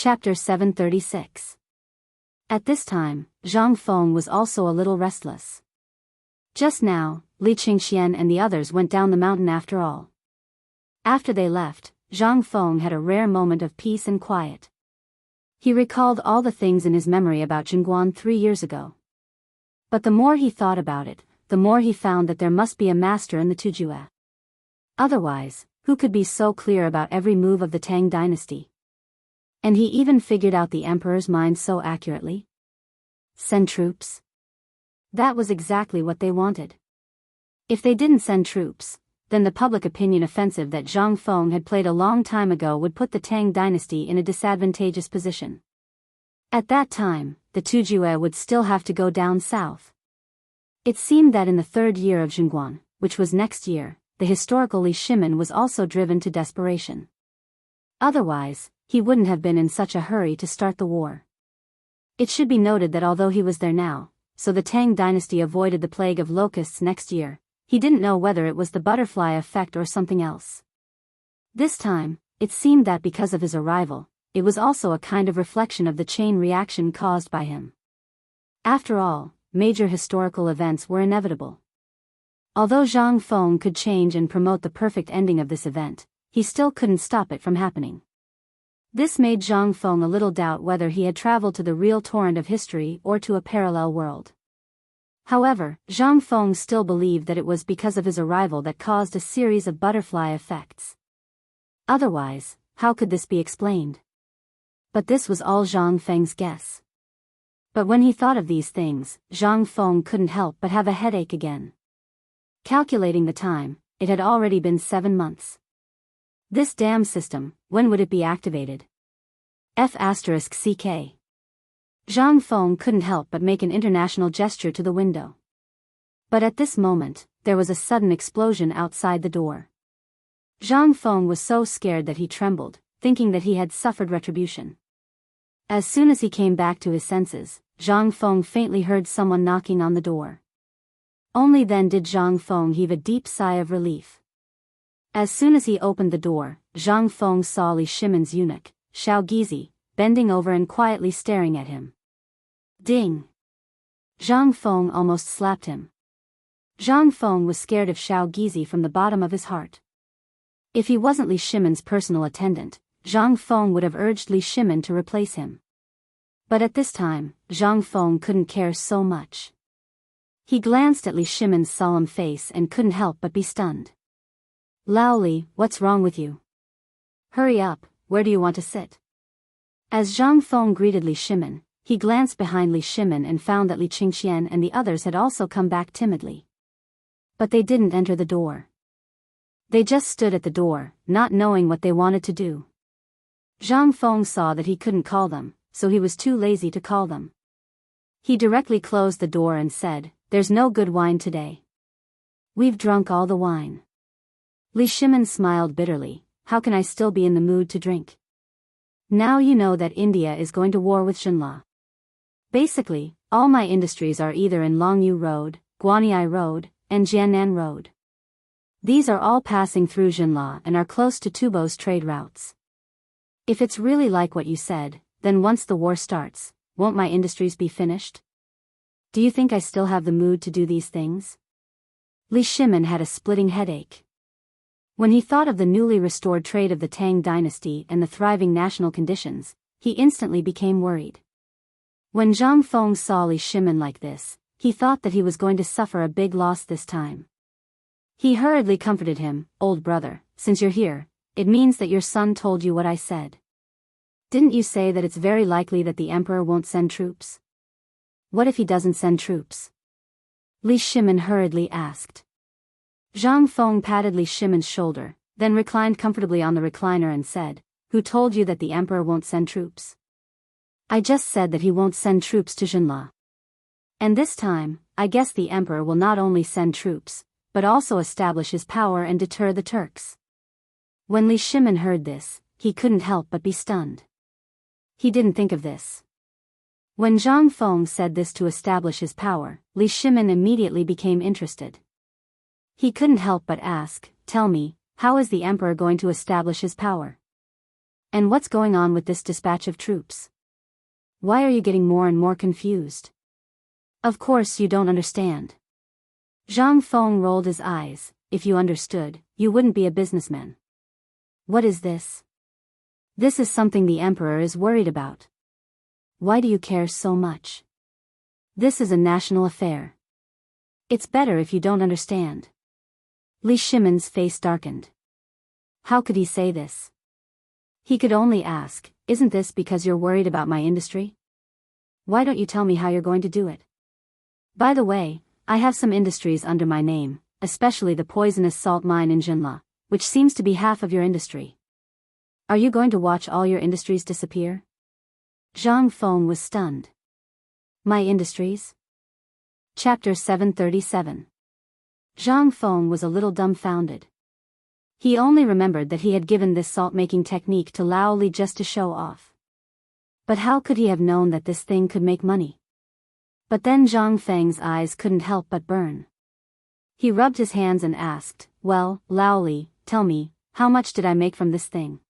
Chapter 736. At this time, Zhang Feng was also a little restless. Just now, Li Qingxian and the others went down the mountain after all. After they left, Zhang Feng had a rare moment of peace and quiet. He recalled all the things in his memory about Jingguan 3 years ago. But the more he thought about it, the more he found that there must be a master in the Tujue. Otherwise, who could be so clear about every move of the Tang dynasty? And he even figured out the emperor's mind so accurately. Send troops? That was exactly what they wanted. If they didn't send troops, then the public opinion offensive that Zhang Feng had played a long time ago would put the Tang dynasty in a disadvantageous position. At that time, the Tujue would still have to go down south. It seemed that in the 3rd year of Jingguan, which was next year, the historical Li Shimin was also driven to desperation. Otherwise, he wouldn't have been in such a hurry to start the war. It should be noted that although he was there now, so the Tang dynasty avoided the plague of locusts next year, he didn't know whether it was the butterfly effect or something else. This time, it seemed that because of his arrival, it was also a kind of reflection of the chain reaction caused by him. After all, major historical events were inevitable. Although Zhang Feng could change and promote the perfect ending of this event, he still couldn't stop it from happening. This made Zhang Feng a little doubt whether he had traveled to the real torrent of history or to a parallel world. However, Zhang Feng still believed that it was because of his arrival that caused a series of butterfly effects. Otherwise, how could this be explained? But this was all Zhang Feng's guess. But when he thought of these things, Zhang Feng couldn't help but have a headache again. Calculating the time, it had already been 7 months. This damn system, when would it be activated? F***CK. Zhang Feng couldn't help but make an international gesture to the window. But at this moment, there was a sudden explosion outside the door. Zhang Feng was so scared that he trembled, thinking that he had suffered retribution. As soon as he came back to his senses, Zhang Feng faintly heard someone knocking on the door. Only then did Zhang Feng heave a deep sigh of relief. As soon as he opened the door, Zhang Feng saw Li Shimin's eunuch, Xiao Gizi, bending over and quietly staring at him. Ding! Zhang Feng almost slapped him. Zhang Feng was scared of Xiao Gizi from the bottom of his heart. If he wasn't Li Shimin's personal attendant, Zhang Feng would have urged Li Shimin to replace him. But at this time, Zhang Feng couldn't care so much. He glanced at Li Shimin's solemn face and couldn't help but be stunned. Lao Li, what's wrong with you? Hurry up, where do you want to sit? As Zhang Feng greeted Li Shimin, he glanced behind Li Shimin and found that Li Qingxian and the others had also come back timidly. But they didn't enter the door. They just stood at the door, not knowing what they wanted to do. Zhang Feng saw that he couldn't call them, so he was too lazy to call them. He directly closed the door and said, "There's no good wine today. We've drunk all the wine." Li Shimin smiled bitterly. How can I still be in the mood to drink? Now you know that India is going to war with Xinla. Basically, all my industries are either in Longyu Road, Guanyi Road, and Jiannan Road. These are all passing through Xinla and are close to Tubo's trade routes. If it's really like what you said, then once the war starts, won't my industries be finished? Do you think I still have the mood to do these things? Li Shimin had a splitting headache. When he thought of the newly restored trade of the Tang dynasty and the thriving national conditions, he instantly became worried. When Zhang Feng saw Li Shimin like this, he thought that he was going to suffer a big loss this time. He hurriedly comforted him, "Old brother, since you're here, it means that your son told you what I said. Didn't you say that it's very likely that the emperor won't send troops? What if he doesn't send troops?" Li Shimin hurriedly asked. Zhang Feng patted Li Shimin's shoulder, then reclined comfortably on the recliner and said, "Who told you that the emperor won't send troops?" "I just said that he won't send troops to Xinla. And this time, I guess the emperor will not only send troops, but also establish his power and deter the Turks." When Li Shimin heard this, he couldn't help but be stunned. He didn't think of this. When Zhang Feng said this to establish his power, Li Shimin immediately became interested. He couldn't help but ask, "Tell me, how is the emperor going to establish his power?" And what's going on with this dispatch of troops? Why are you getting more and more confused? Of course you don't understand. Zhang Feng rolled his eyes. If you understood, you wouldn't be a businessman. What is this? This is something the emperor is worried about. Why do you care so much? This is a national affair. It's better if you don't understand. Li Shimon's face darkened. How could he say this? He could only ask, isn't this because you're worried about my industry? Why don't you tell me how you're going to do it? By the way, I have some industries under my name, especially the poisonous salt mine in Jinla, which seems to be half of your industry. Are you going to watch all your industries disappear? Zhang Feng was stunned. My industries? Chapter 737. Zhang Feng was a little dumbfounded. He only remembered that he had given this salt-making technique to Lao Li just to show off. But how could he have known that this thing could make money? But then Zhang Feng's eyes couldn't help but burn. He rubbed his hands and asked, well, Lao Li, tell me, how much did I make from this thing?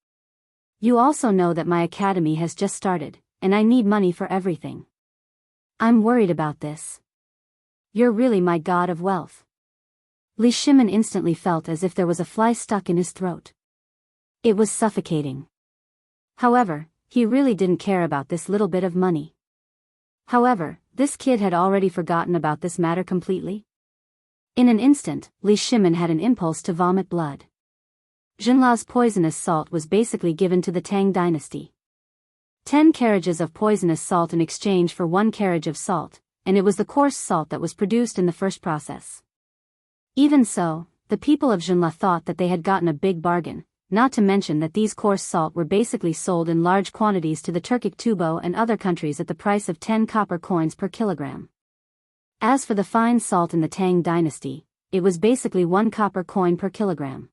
You also know that my academy has just started, and I need money for everything. I'm worried about this. You're really my god of wealth. Li Shimin instantly felt as if there was a fly stuck in his throat. It was suffocating. However, he really didn't care about this little bit of money. However, this kid had already forgotten about this matter completely. In an instant, Li Shimin had an impulse to vomit blood. Jinla's poisonous salt was basically given to the Tang dynasty. 10 carriages of poisonous salt in exchange for 1 carriage of salt, and it was the coarse salt that was produced in the first process. Even so, the people of Jinla thought that they had gotten a big bargain, not to mention that these coarse salt were basically sold in large quantities to the Turkic Tubo and other countries at the price of 10 copper coins per kilogram. As for the fine salt in the Tang dynasty, it was basically 1 copper coin per kilogram.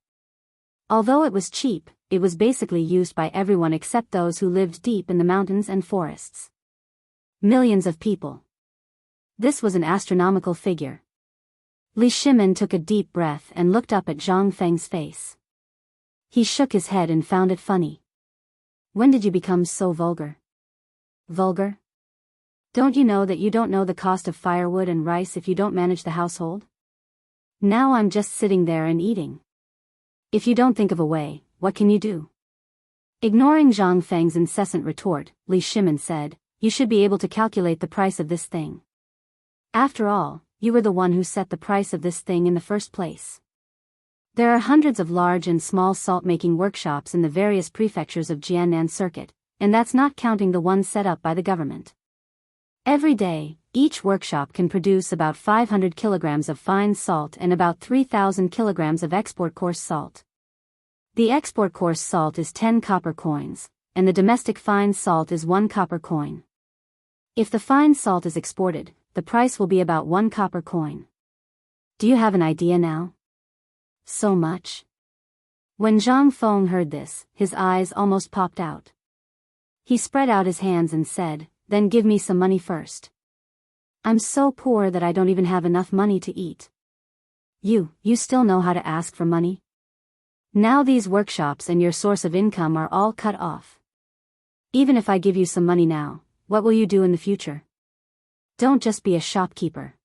Although it was cheap, it was basically used by everyone except those who lived deep in the mountains and forests. Millions of people. This was an astronomical figure. Li Shimin took a deep breath and looked up at Zhang Feng's face. He shook his head and found it funny. When did you become so vulgar? Vulgar? Don't you know that you don't know the cost of firewood and rice if you don't manage the household? Now I'm just sitting there and eating. If you don't think of a way, what can you do? Ignoring Zhang Feng's incessant retort, Li Shimin said, you should be able to calculate the price of this thing. After all, you were the one who set the price of this thing in the first place. There are hundreds of large and small salt-making workshops in the various prefectures of Jiannan Circuit, and that's not counting the ones set up by the government. Every day, each workshop can produce about 500 kilograms of fine salt and about 3,000 kilograms of export coarse salt. The export coarse salt is 10 copper coins, and the domestic fine salt is 1 copper coin. If the fine salt is exported, the price will be about 1 copper coin. Do you have an idea now? So much? When Zhang Feng heard this, his eyes almost popped out. He spread out his hands and said, then give me some money first. I'm so poor that I don't even have enough money to eat. You still know how to ask for money? Now these workshops and your source of income are all cut off. Even if I give you some money now, what will you do in the future? Don't just be a shopkeeper.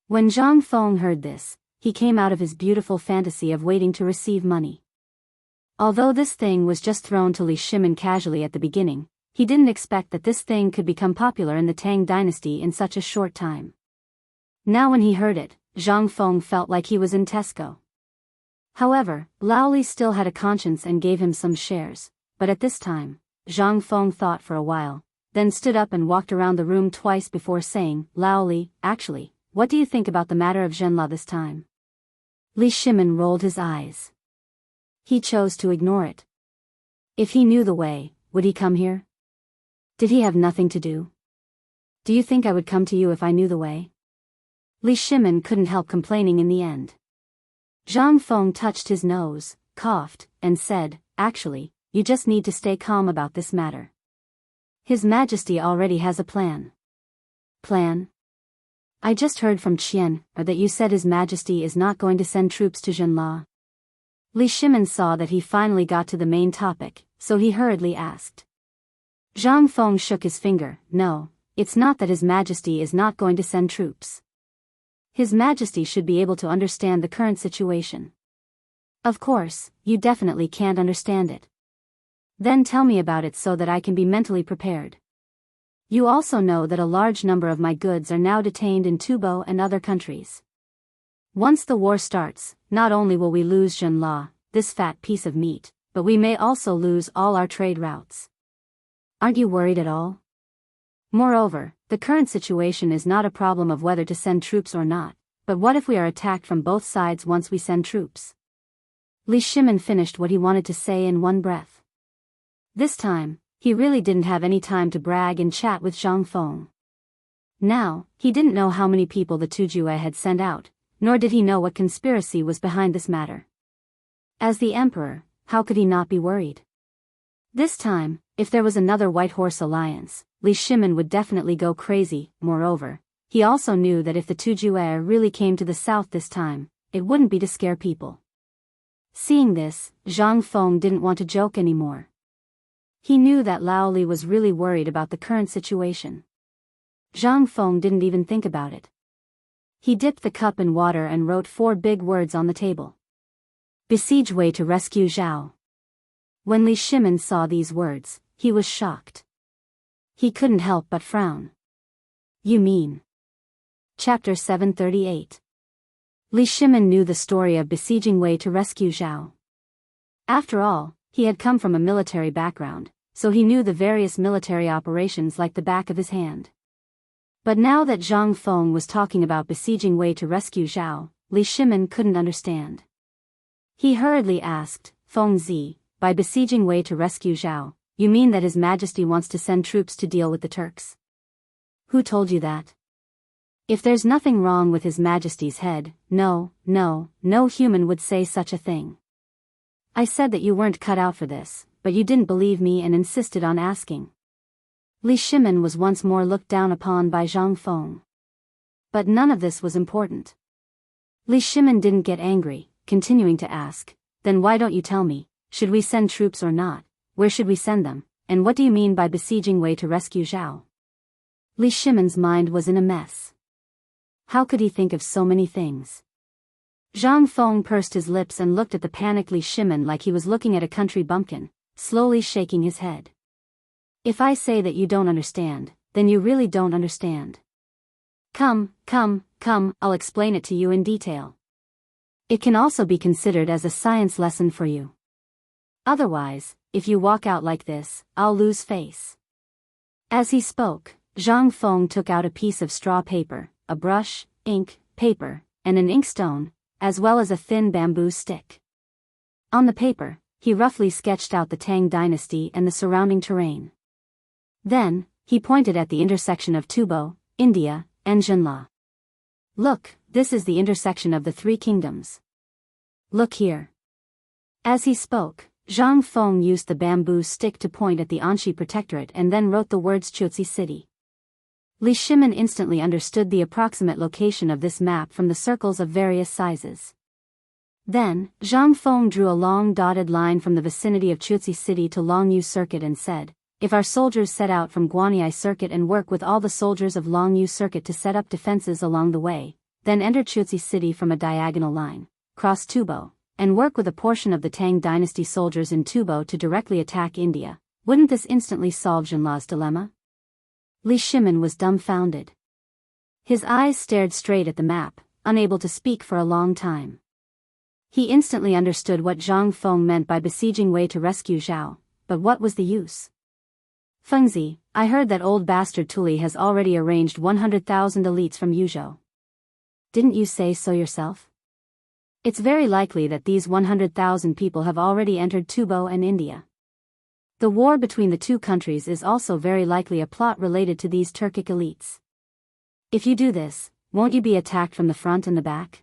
When Zhang Feng heard this, he came out of his beautiful fantasy of waiting to receive money. Although this thing was just thrown to Li Shimin casually at the beginning, he didn't expect that this thing could become popular in the Tang dynasty in such a short time. Now when he heard it, Zhang Feng felt like he was in Tesco. However, Lao Li still had a conscience and gave him some shares, but at this time, Zhang Feng thought for a while, then stood up and walked around the room twice before saying, Lao Li, actually, what do you think about the matter of Zhenla this time? Li Shimin rolled his eyes. He chose to ignore it. If he knew the way, would he come here? Did he have nothing to do? Do you think I would come to you if I knew the way? Li Shimin couldn't help complaining in the end. Zhang Feng touched his nose, coughed, and said, actually, you just need to stay calm about this matter. His Majesty already has a plan. Plan? I just heard from Qian that you said His Majesty is not going to send troops to Zhenla. Li Shimin saw that he finally got to the main topic, so he hurriedly asked. Zhang Feng shook his finger. No, it's not that His Majesty is not going to send troops. His Majesty should be able to understand the current situation. Of course, you definitely can't understand it. Then tell me about it so that I can be mentally prepared. You also know that a large number of my goods are now detained in Tubo and other countries. Once the war starts, not only will we lose Junla, this fat piece of meat, but we may also lose all our trade routes. Aren't you worried at all? Moreover, the current situation is not a problem of whether to send troops or not, but what if we are attacked from both sides once we send troops? Li Shimin finished what he wanted to say in one breath. This time, he really didn't have any time to brag and chat with Zhang Feng. Now, he didn't know how many people the Tujue had sent out, nor did he know what conspiracy was behind this matter. As the emperor, how could he not be worried? This time, if there was another White Horse Alliance, Li Shimin would definitely go crazy. Moreover, he also knew that if the Tujue really came to the south this time, it wouldn't be to scare people. Seeing this, Zhang Feng didn't want to joke anymore. He knew that Lao Li was really worried about the current situation. Zhang Feng didn't even think about it. He dipped the cup in water and wrote 4 big words on the table. Besiege Wei to rescue Zhao. When Li Shimin saw these words, he was shocked. He couldn't help but frown. You mean? Chapter 738. Li Shimin knew the story of besieging Wei to rescue Zhao. After all, he had come from a military background, so he knew the various military operations like the back of his hand. But now that Zhang Feng was talking about besieging Wei to rescue Zhao, Li Shimin couldn't understand. He hurriedly asked, Feng Zi, by besieging Wei to rescue Zhao, you mean that His Majesty wants to send troops to deal with the Turks? Who told you that? If there's nothing wrong with His Majesty's head, no human would say such a thing. I said that you weren't cut out for this, but you didn't believe me and insisted on asking. Li Shimin was once more looked down upon by Zhang Feng. But none of this was important. Li Shimin didn't get angry, continuing to ask, then why don't you tell me, should we send troops or not, where should we send them, and what do you mean by besieging Wei to rescue Zhao? Li Shimin's mind was in a mess. How could he think of so many things? Zhang Feng pursed his lips and looked at the panicked Li Shimin like he was looking at a country bumpkin, slowly shaking his head. If I say that you don't understand, then you really don't understand. Come, I'll explain it to you in detail. It can also be considered as a science lesson for you. Otherwise, if you walk out like this, I'll lose face. As he spoke, Zhang Feng took out a piece of straw paper, a brush, ink, paper, and an inkstone, as well as a thin bamboo stick. On the paper, he roughly sketched out the Tang dynasty and the surrounding terrain. Then, he pointed at the intersection of Tubo, India, and Junla. Look, this is the intersection of the 3 kingdoms. Look here. As he spoke, Zhang Feng used the bamboo stick to point at the Anxi Protectorate and then wrote the words Chuzi City. Li Shimin instantly understood the approximate location of this map from the circles of various sizes. Then, Zhang Feng drew a long dotted line from the vicinity of Chuzi City to Longyu Circuit and said, if our soldiers set out from Guanyi Circuit and work with all the soldiers of Longyu Circuit to set up defenses along the way, then enter Chuzi City from a diagonal line, cross Tubo, and work with a portion of the Tang dynasty soldiers in Tubo to directly attack India, wouldn't this instantly solve Junla's dilemma? Li Shimin was dumbfounded. His eyes stared straight at the map, unable to speak for a long time. He instantly understood what Zhang Feng meant by besieging Wei to rescue Zhao, but what was the use? Fengzi, I heard that old bastard Tuli has already arranged 100,000 elites from Yuzhou. Didn't you say so yourself? It's very likely that these 100,000 people have already entered Tubo and India. The war between the 2 countries is also very likely a plot related to these Turkic elites. If you do this, won't you be attacked from the front and the back?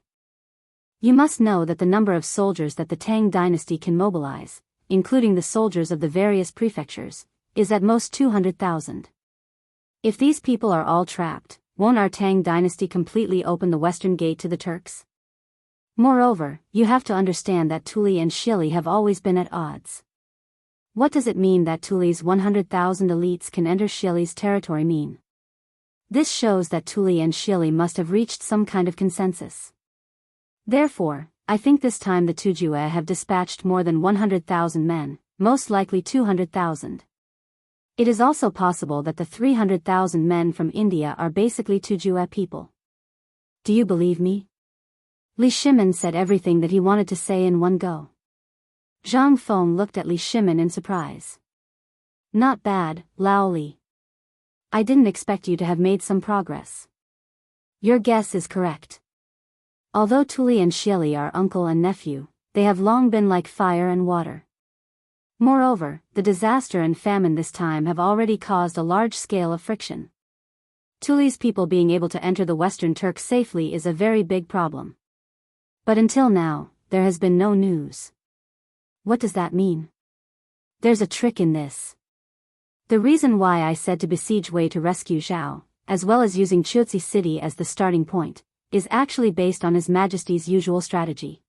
You must know that the number of soldiers that the Tang dynasty can mobilize, including the soldiers of the various prefectures, is at most 200,000. If these people are all trapped, won't our Tang dynasty completely open the western gate to the Turks? Moreover, you have to understand that Tuli and Shili have always been at odds. What does it mean that Tuli's 100,000 elites can enter Shili's territory mean? This shows that Tuli and Shili must have reached some kind of consensus. Therefore, I think this time the Tujue have dispatched more than 100,000 men, most likely 200,000. It is also possible that the 300,000 men from India are basically Tujue people. Do you believe me? Li Shimin said everything that he wanted to say in one go. Zhang Feng looked at Li Shimin in surprise. Not bad, Lao Li. I didn't expect you to have made some progress. Your guess is correct. Although Tuli and Shili are uncle and nephew, they have long been like fire and water. Moreover, the disaster and famine this time have already caused a large scale of friction. Tuli's people being able to enter the Western Turks safely is a very big problem. But until now, there has been no news. What does that mean? There's a trick in this. The reason why I said to besiege Wei to rescue Zhao, as well as using Chutsi City as the starting point, is actually based on His Majesty's usual strategy.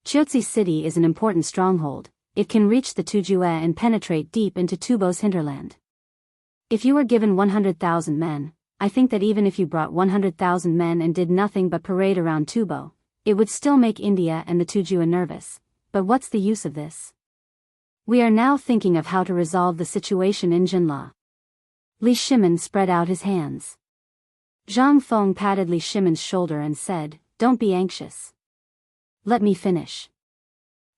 Chutsi City is an important stronghold. It can reach the Tujue and penetrate deep into Tubo's hinterland. If you were given 100,000 men, I think that even if you brought 100,000 men and did nothing but parade around Tubo, it would still make India and the Tujue nervous. But what's the use of this? We are now thinking of how to resolve the situation in Jinla. Li Shimin spread out his hands. Zhang Feng patted Li Shimin's shoulder and said, "Don't be anxious. Let me finish."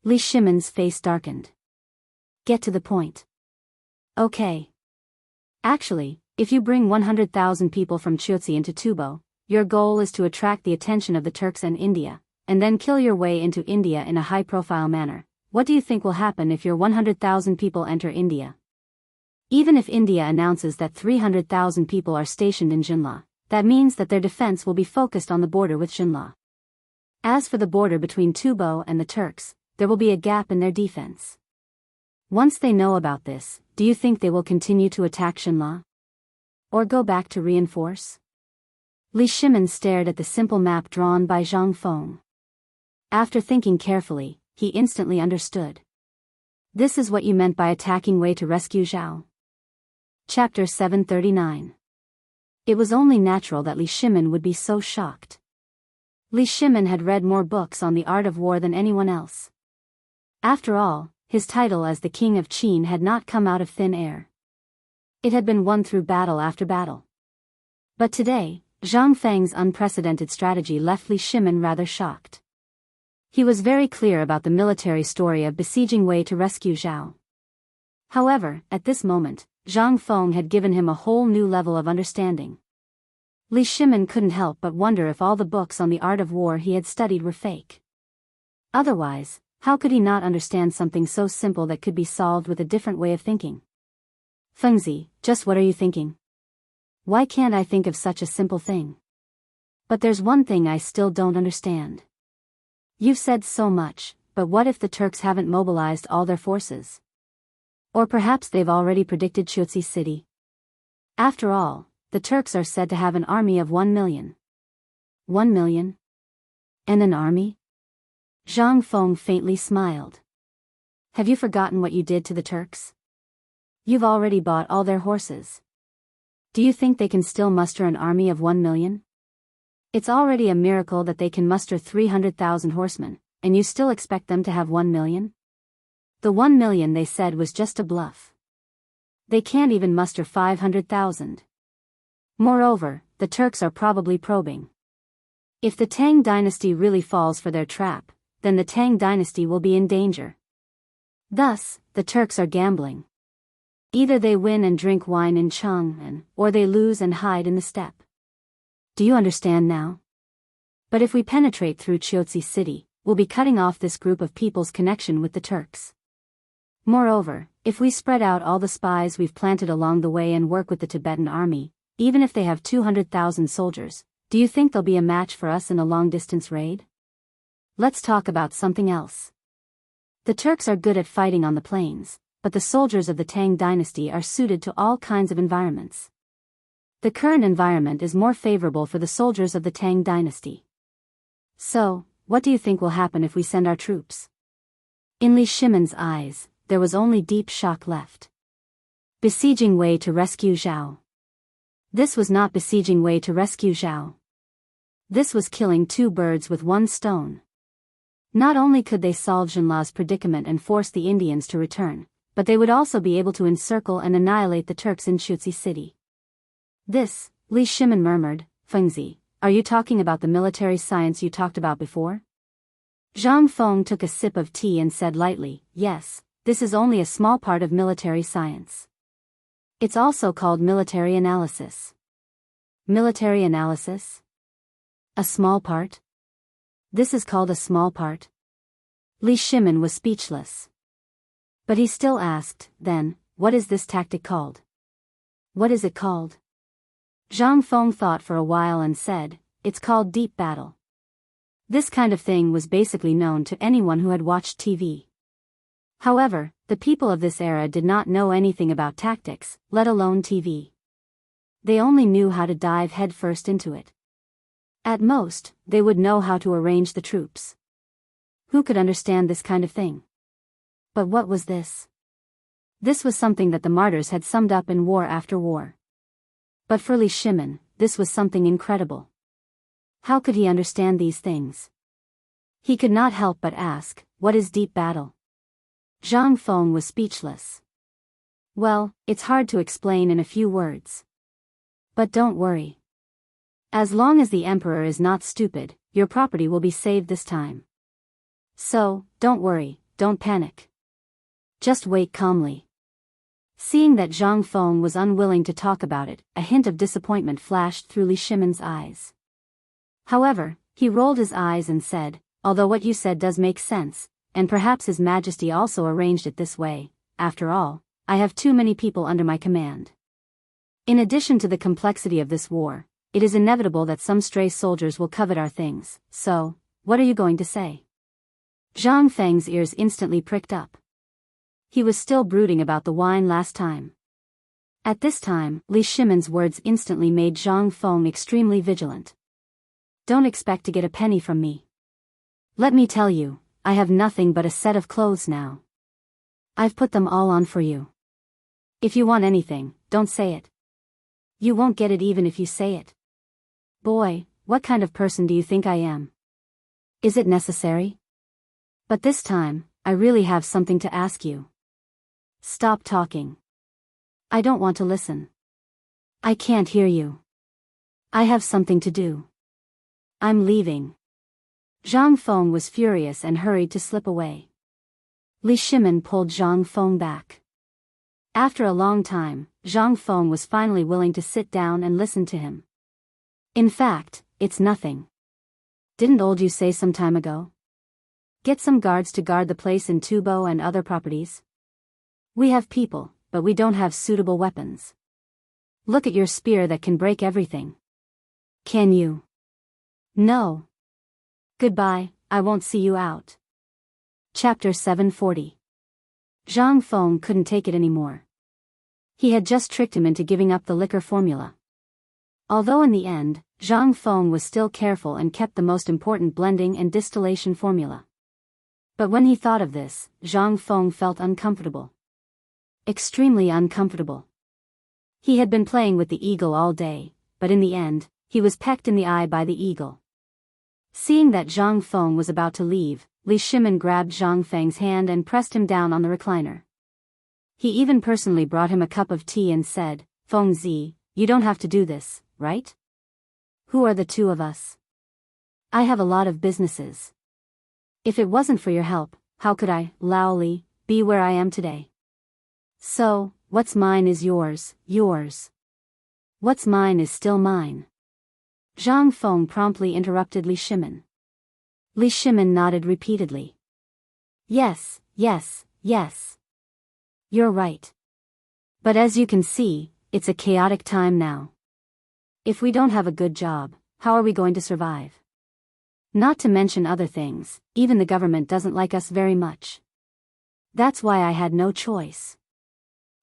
Li Shimin's face darkened. Get to the point. Okay. Actually, if you bring 100,000 people from Chutsi into Tubo, your goal is to attract the attention of the Turks and India, and then kill your way into India in a high-profile manner. What do you think will happen if your 100,000 people enter India? Even if India announces that 300,000 people are stationed in Jinla, that means that their defense will be focused on the border with Jinla. As for the border between Tubo and the Turks, there will be a gap in their defense. Once they know about this, do you think they will continue to attack Jinla? Or go back to reinforce? Li Shimin stared at the simple map drawn by Zhang Feng. After thinking carefully, he instantly understood. This is what you meant by attacking Wei to rescue Zhao. Chapter 739. It was only natural that Li Shimin would be so shocked. Li Shimin had read more books on the art of war than anyone else. After all, his title as the King of Qin had not come out of thin air. It had been won through battle after battle. But today, Zhang Feng's unprecedented strategy left Li Shimin rather shocked. He was very clear about the military story of besieging Wei to rescue Zhao. However, at this moment, Zhang Feng had given him a whole new level of understanding. Li Shimin couldn't help but wonder if all the books on the art of war he had studied were fake. Otherwise, how could he not understand something so simple that could be solved with a different way of thinking? Fengzi, just what are you thinking? Why can't I think of such a simple thing? But there's one thing I still don't understand. You've said so much, but what if the Turks haven't mobilized all their forces? Or perhaps they've already predicted Chutsi City? After all, the Turks are said to have an army of 1 million. 1 million? And an army? Zhang Feng faintly smiled. Have you forgotten what you did to the Turks? You've already bought all their horses. Do you think they can still muster an army of 1 million? It's already a miracle that they can muster 300,000 horsemen, and you still expect them to have 1 million? The 1 million they said was just a bluff. They can't even muster 500,000. Moreover, the Turks are probably probing. If the Tang dynasty really falls for their trap, then the Tang dynasty will be in danger. Thus, the Turks are gambling. Either they win and drink wine in Chang'an, or they lose and hide in the steppe. Do you understand now? But if we penetrate through Chutsi City, we'll be cutting off this group of people's connection with the Turks. Moreover, if we spread out all the spies we've planted along the way and work with the Tibetan army, even if they have 200,000 soldiers, do you think they'll be a match for us in a long-distance raid? Let's talk about something else. The Turks are good at fighting on the plains, but the soldiers of the Tang dynasty are suited to all kinds of environments. The current environment is more favorable for the soldiers of the Tang dynasty. So, what do you think will happen if we send our troops? In Li Shimin's eyes, there was only deep shock left. Besieging Wei to rescue Zhao. This was not besieging Wei to rescue Zhao. This was killing two birds with one stone. Not only could they solve Jinla's predicament and force the Indians to return, but they would also be able to encircle and annihilate the Turks in Chutzi city. This, Li Shimin murmured, Fengzi, are you talking about the military science you talked about before? Zhang Feng took a sip of tea and said lightly, yes, this is only a small part of military science. It's also called military analysis. Military analysis? A small part? This is called a small part? Li Shimin was speechless. But he still asked, then, what is this tactic called? What is it called? Zhang Feng thought for a while and said, it's called deep battle. This kind of thing was basically known to anyone who had watched TV. However, the people of this era did not know anything about tactics, let alone TV. They only knew how to dive headfirst into it. At most, they would know how to arrange the troops. Who could understand this kind of thing? But what was this? This was something that the martyrs had summed up in war after war. But for Li Shimin, this was something incredible. How could he understand these things? He could not help but ask, what is deep battle? Zhang Feng was speechless. Well, it's hard to explain in a few words. But don't worry. As long as the emperor is not stupid, your property will be saved this time. So, don't worry, don't panic. Just wait calmly. Seeing that Zhang Feng was unwilling to talk about it, a hint of disappointment flashed through Li Shimin's eyes. However, he rolled his eyes and said, although what you said does make sense, and perhaps His Majesty also arranged it this way, after all, I have too many people under my command. In addition to the complexity of this war, it is inevitable that some stray soldiers will covet our things, so, what are you going to say? Zhang Feng's ears instantly pricked up. He was still brooding about the wine last time. At this time, Li Shimin's words instantly made Zhang Feng extremely vigilant. Don't expect to get a penny from me. Let me tell you, I have nothing but a set of clothes now. I've put them all on for you. If you want anything, don't say it. You won't get it even if you say it. Boy, what kind of person do you think I am? Is it necessary? But this time, I really have something to ask you. Stop talking. I don't want to listen. I can't hear you. I have something to do. I'm leaving. Zhang Feng was furious and hurried to slip away. Li Shimin pulled Zhang Feng back. After a long time, Zhang Feng was finally willing to sit down and listen to him. In fact, it's nothing. Didn't old you say some time ago? Get some guards to guard the place in Tubo and other properties. We have people, but we don't have suitable weapons. Look at your spear that can break everything. Can you? No. Goodbye, I won't see you out. Chapter 740. Zhang Feng couldn't take it anymore. He had just tricked him into giving up the liquor formula. Although in the end, Zhang Feng was still careful and kept the most important blending and distillation formula. But when he thought of this, Zhang Feng felt uncomfortable. Extremely uncomfortable. He had been playing with the eagle all day, but in the end, he was pecked in the eye by the eagle. Seeing that Zhang Feng was about to leave, Li Shimin grabbed Zhang Feng's hand and pressed him down on the recliner. He even personally brought him a cup of tea and said, Feng Zi, you don't have to do this, right? Who are the two of us? I have a lot of businesses. If it wasn't for your help, how could I, Lao Li, be where I am today? So, what's mine is yours, yours. What's mine is still mine. Zhang Feng promptly interrupted Li Shimin. Li Shimin nodded repeatedly. Yes, yes, yes. You're right. But as you can see, it's a chaotic time now. If we don't have a good job, how are we going to survive? Not to mention other things, even the government doesn't like us very much. That's why I had no choice.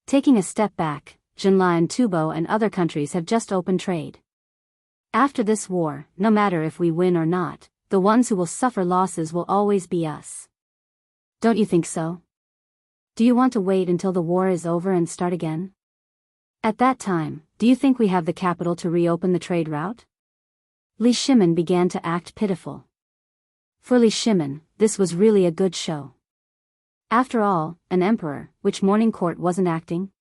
Taking a step back, Jinla and Tubo and other countries have just opened trade. After this war, no matter if we win or not, the ones who will suffer losses will always be us. Don't you think so? Do you want to wait until the war is over and start again? At that time, do you think we have the capital to reopen the trade route? Li Shimin began to act pitiful. For Li Shimin, this was really a good show. After all, an emperor, which morning court wasn't acting?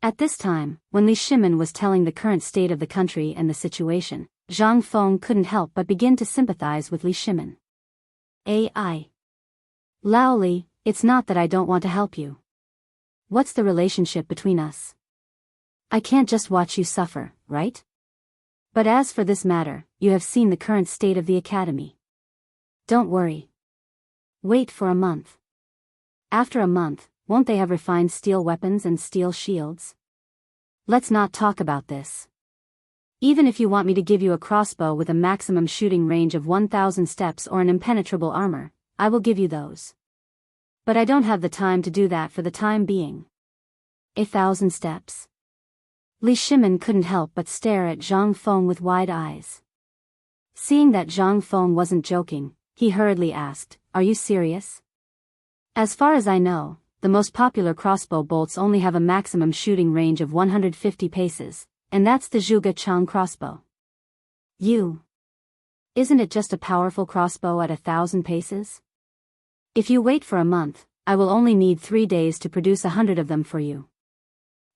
At this time, when Li Shimin was telling the current state of the country and the situation, Zhang Feng couldn't help but begin to sympathize with Li Shimin. AI. Lao Li, it's not that I don't want to help you. What's the relationship between us? I can't just watch you suffer, right? But as for this matter, you have seen the current state of the academy. Don't worry. Wait for a month. After a month, won't they have refined steel weapons and steel shields? Let's not talk about this. Even if you want me to give you a crossbow with a maximum shooting range of 1,000 steps or an impenetrable armor, I will give you those. But I don't have the time to do that for the time being. 1,000 steps. Li Shimin couldn't help but stare at Zhang Feng with wide eyes. Seeing that Zhang Feng wasn't joking, he hurriedly asked, "Are you serious?" As far as I know, the most popular crossbow bolts only have a maximum shooting range of 150 paces, and that's the Zhuge Chang crossbow. Isn't it just a powerful crossbow at 1,000 paces? If you wait for a month, I will only need 3 days to produce 100 of them for you.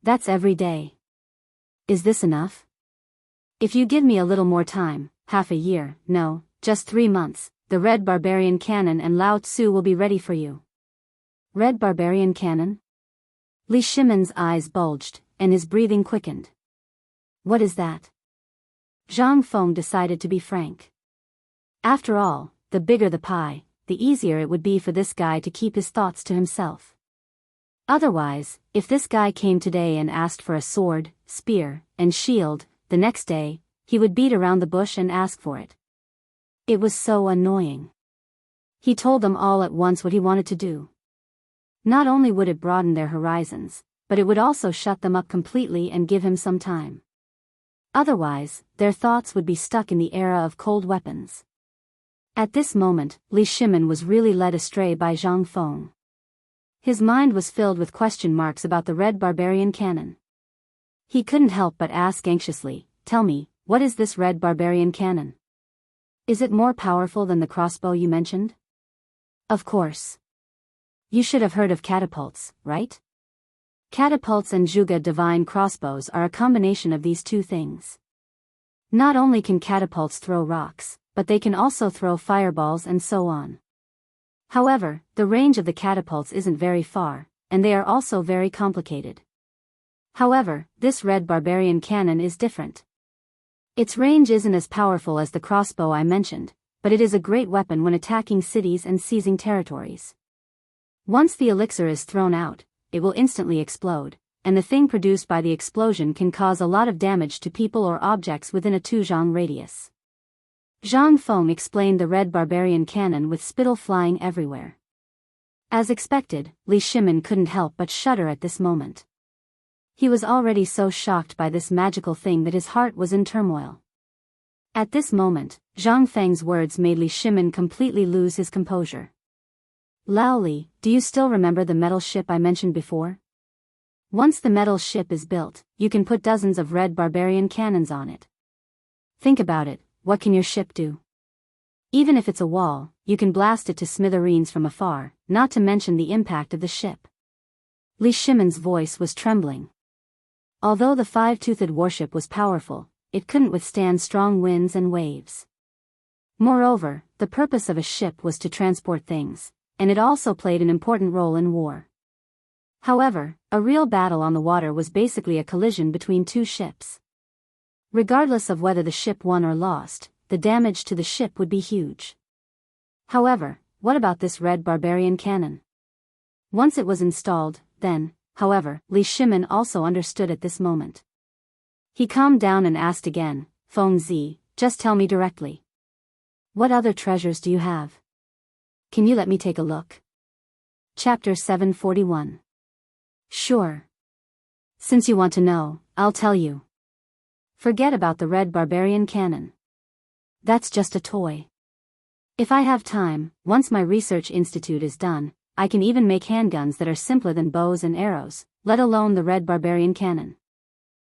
That's every day. Is this enough? If you give me a little more time, half a year, no, just 3 months, the Red Barbarian Cannon and Lao Tzu will be ready for you. Red Barbarian Cannon? Li Shimin's eyes bulged, and his breathing quickened. What is that? Zhang Feng decided to be frank. After all, the bigger the pie, the easier it would be for this guy to keep his thoughts to himself. Otherwise, if this guy came today and asked for a sword, spear, and shield, the next day, he would beat around the bush and ask for it. It was so annoying. He told them all at once what he wanted to do. Not only would it broaden their horizons, but it would also shut them up completely and give him some time. Otherwise, their thoughts would be stuck in the era of cold weapons. At this moment, Li Shimin was really led astray by Zhang Feng. His mind was filled with question marks about the Red Barbarian Cannon. He couldn't help but ask anxiously, "Tell me, what is this Red Barbarian Cannon? Is it more powerful than the crossbow you mentioned?" Of course. You should have heard of catapults, right? Catapults and Zhuge divine crossbows are a combination of these two things. Not only can catapults throw rocks, but they can also throw fireballs and so on. However, the range of the catapults isn't very far, and they are also very complicated. However, this Red Barbarian Cannon is different. Its range isn't as powerful as the crossbow I mentioned, but it is a great weapon when attacking cities and seizing territories. Once the elixir is thrown out, it will instantly explode, and the thing produced by the explosion can cause a lot of damage to people or objects within a 2-zhang radius. Zhang Feng explained the Red Barbarian Cannon with spittle flying everywhere. As expected, Li Shimin couldn't help but shudder at this moment. He was already so shocked by this magical thing that his heart was in turmoil. At this moment, Zhang Feng's words made Li Shimin completely lose his composure. "Lao Li, do you still remember the metal ship I mentioned before? Once the metal ship is built, you can put dozens of Red Barbarian cannons on it. Think about it, what can your ship do? Even if it's a wall, you can blast it to smithereens from afar, not to mention the impact of the ship." Li Shimin's voice was trembling. Although the 5-toothed warship was powerful, it couldn't withstand strong winds and waves. Moreover, the purpose of a ship was to transport things, and it also played an important role in war. However, a real battle on the water was basically a collision between two ships. Regardless of whether the ship won or lost, the damage to the ship would be huge. However, what about this Red Barbarian Cannon? Once it was installed, then, however, Li Shimin also understood at this moment. He calmed down and asked again, "Feng Zi, just tell me directly. What other treasures do you have? Can you let me take a look?" Chapter 741. Sure. Since you want to know, I'll tell you. Forget about the Red Barbarian Cannon. That's just a toy. If I have time, once my research institute is done, I can even make handguns that are simpler than bows and arrows, let alone the red barbarian cannon.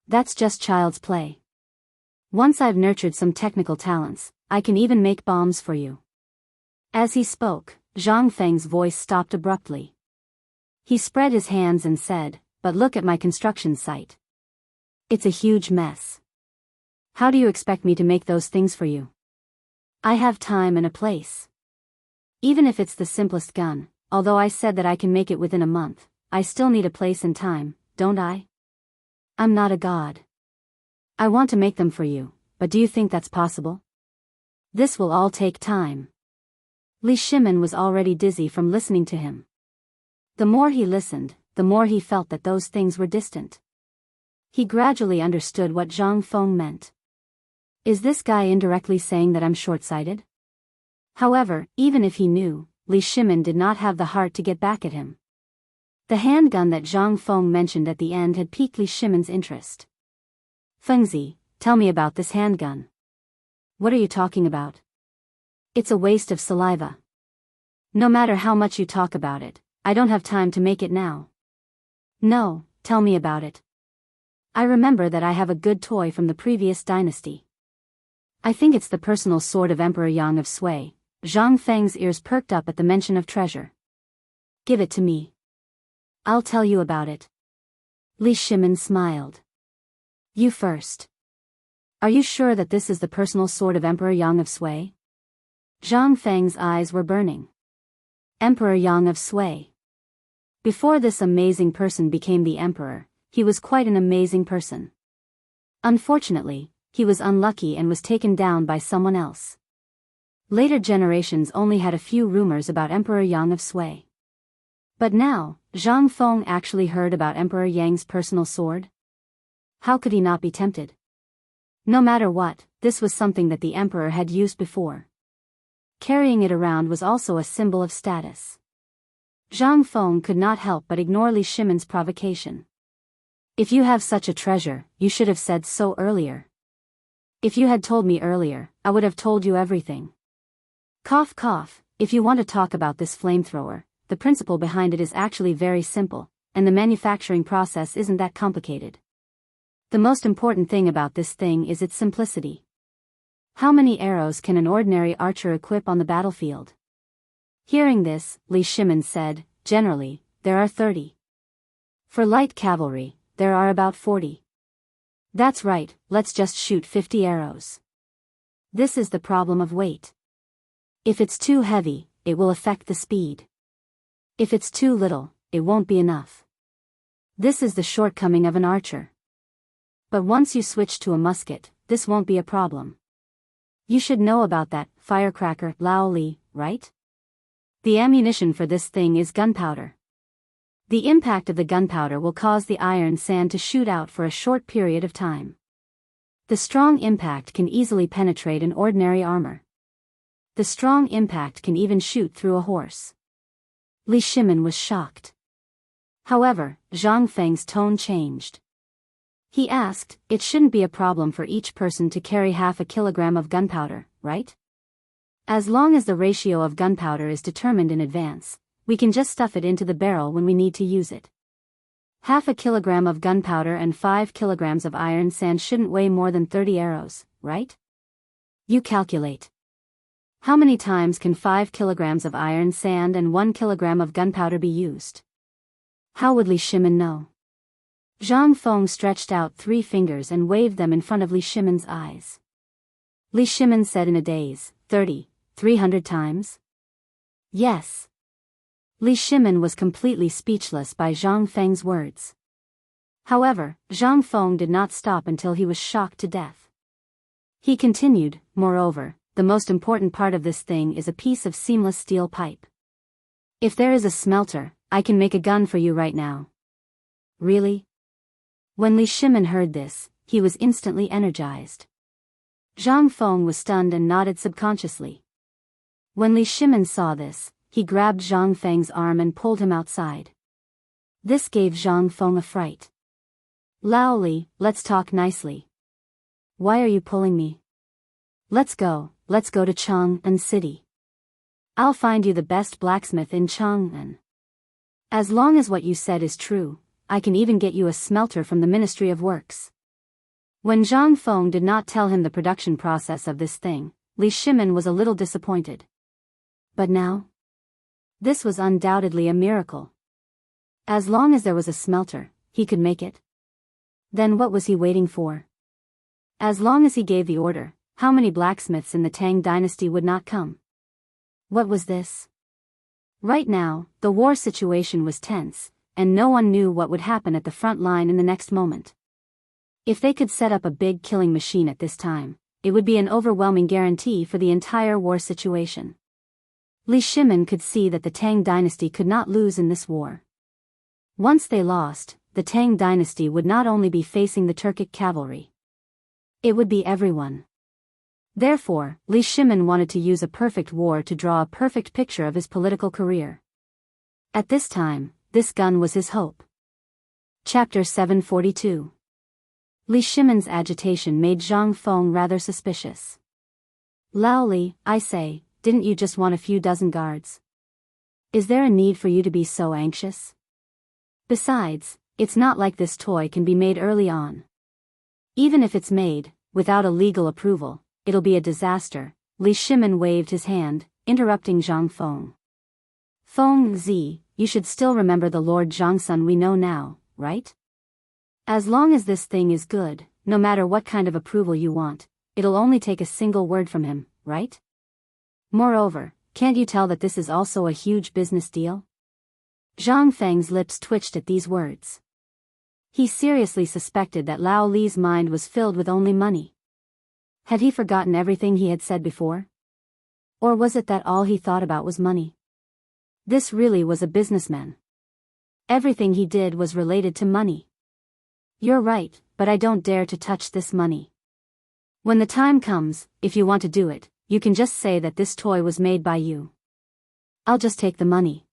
That's just child's play. Once I've nurtured some technical talents, I can even make bombs for you." As he spoke, Zhang Feng's voice stopped abruptly. He spread his hands and said, "But look at my construction site. It's a huge mess. How do you expect me to make those things for you? I have time and a place. Even if it's the simplest gun, although I said that I can make it within a month, I still need a place and time, don't I? I'm not a god. I want to make them for you, but do you think that's possible? This will all take time." Li Shimin was already dizzy from listening to him. The more he listened, the more he felt that those things were distant. He gradually understood what Zhang Feng meant. Is this guy indirectly saying that I'm short-sighted? However, even if he knew, Li Shimin did not have the heart to get back at him. The handgun that Zhang Feng mentioned at the end had piqued Li Shimin's interest. "Fengzi, tell me about this handgun." "What are you talking about?" "It's a waste of saliva. No matter how much you talk about it, I don't have time to make it now." "No, tell me about it. I remember that I have a good toy from the previous dynasty. I think it's the personal sword of Emperor Yang of Sui." Zhang Feng's ears perked up at the mention of treasure. "Give it to me. I'll tell you about it." Li Shimin smiled. "You first. Are you sure that this is the personal sword of Emperor Yang of Sui?" Zhang Feng's eyes were burning. Emperor Yang of Sui. Before this amazing person became the emperor, he was quite an amazing person. Unfortunately, he was unlucky and was taken down by someone else. Later generations only had a few rumors about Emperor Yang of Sui. But now, Zhang Feng actually heard about Emperor Yang's personal sword? How could he not be tempted? No matter what, this was something that the emperor had used before. Carrying it around was also a symbol of status. Zhang Feng could not help but ignore Li Shimin's provocation. "If you have such a treasure, you should have said so earlier. If you had told me earlier, I would have told you everything." Cough cough, if you want to talk about this flamethrower, the principle behind it is actually very simple, and the manufacturing process isn't that complicated. The most important thing about this thing is its simplicity. How many arrows can an ordinary archer equip on the battlefield? Hearing this, Li Shimin said, "Generally, there are 30. For light cavalry, there are about 40. That's right, let's just shoot 50 arrows. This is the problem of weight. If it's too heavy, it will affect the speed. If it's too little, it won't be enough. This is the shortcoming of an archer. But once you switch to a musket, this won't be a problem. You should know about that firecracker, Lao Li, right? The ammunition for this thing is gunpowder. The impact of the gunpowder will cause the iron sand to shoot out for a short period of time. The strong impact can easily penetrate an ordinary armor. The strong impact can even shoot through a horse." Li Shimin was shocked. However, Zhang Feng's tone changed. He asked, "It shouldn't be a problem for each person to carry half a kilogram of gunpowder, right? As long as the ratio of gunpowder is determined in advance, we can just stuff it into the barrel when we need to use it. Half a kilogram of gunpowder and 5 kilograms of iron sand shouldn't weigh more than 30 arrows, right? You calculate. How many times can 5 kilograms of iron sand and 1 kilogram of gunpowder be used?" How would Li Shimin know? Zhang Feng stretched out 3 fingers and waved them in front of Li Shimin's eyes. Li Shimin said in a daze, 30, 300 times? Yes. Li Shimin was completely speechless by Zhang Feng's words. However, Zhang Feng did not stop until he was shocked to death. He continued, "Moreover, the most important part of this thing is a piece of seamless steel pipe. If there is a smelter, I can make a gun for you right now." Really? When Li Shimin heard this, he was instantly energized. Zhang Feng was stunned and nodded subconsciously. When Li Shimin saw this, he grabbed Zhang Feng's arm and pulled him outside. This gave Zhang Feng a fright. "Lao Li, let's talk nicely. Why are you pulling me? Let's go to Chang'an City. I'll find you the best blacksmith in Chang'an. As long as what you said is true, I can even get you a smelter from the Ministry of Works. When Zhang Feng did not tell him the production process of this thing, Li Shimin was a little disappointed. But now? This was undoubtedly a miracle. As long as there was a smelter, he could make it. Then what was he waiting for? As long as he gave the order, how many blacksmiths in the Tang dynasty would not come? What was this? Right now, the war situation was tense, and no one knew what would happen at the front line in the next moment. If they could set up a big killing machine at this time, it would be an overwhelming guarantee for the entire war situation. Li Shimin could see that the Tang dynasty could not lose in this war. Once they lost, the Tang dynasty would not only be facing the Turkic cavalry. It would be everyone. Therefore, Li Shimin wanted to use a perfect war to draw a perfect picture of his political career. At this time, this gun was his hope. Chapter 742. Li Shimin's agitation made Zhang Feng rather suspicious. Lao Li, I say, didn't you just want a few dozen guards? Is there a need for you to be so anxious? Besides, it's not like this toy can be made early on. Even if it's made, without a legal approval, it'll be a disaster. Li Shimin waved his hand, interrupting Zhang Feng. Feng Zi, you should still remember the Lord Zhangsun we know now, right? As long as this thing is good, no matter what kind of approval you want, it'll only take a single word from him, right? Moreover, can't you tell that this is also a huge business deal? Zhang Feng's lips twitched at these words. He seriously suspected that Lao Li's mind was filled with only money. Had he forgotten everything he had said before? Or was it that all he thought about was money? This really was a businessman. Everything he did was related to money. You're right, but I don't dare to touch this money. When the time comes, if you want to do it, you can just say that this toy was made by you. I'll just take the money.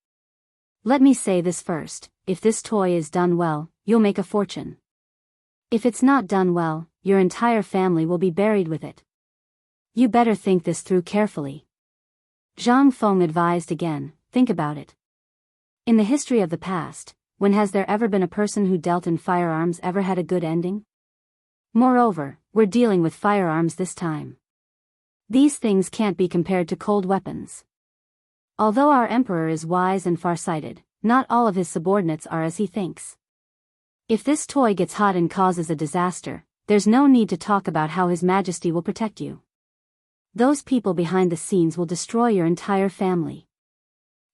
Let me say this first, if this toy is done well, you'll make a fortune. If it's not done well, your entire family will be buried with it. You better think this through carefully. Zhang Feng advised again, think about it. In the history of the past, when has there ever been a person who dealt in firearms ever had a good ending? Moreover, we're dealing with firearms this time. These things can't be compared to cold weapons. Although our emperor is wise and farsighted, not all of his subordinates are as he thinks. If this toy gets hot and causes a disaster, there's no need to talk about how His Majesty will protect you. Those people behind the scenes will destroy your entire family.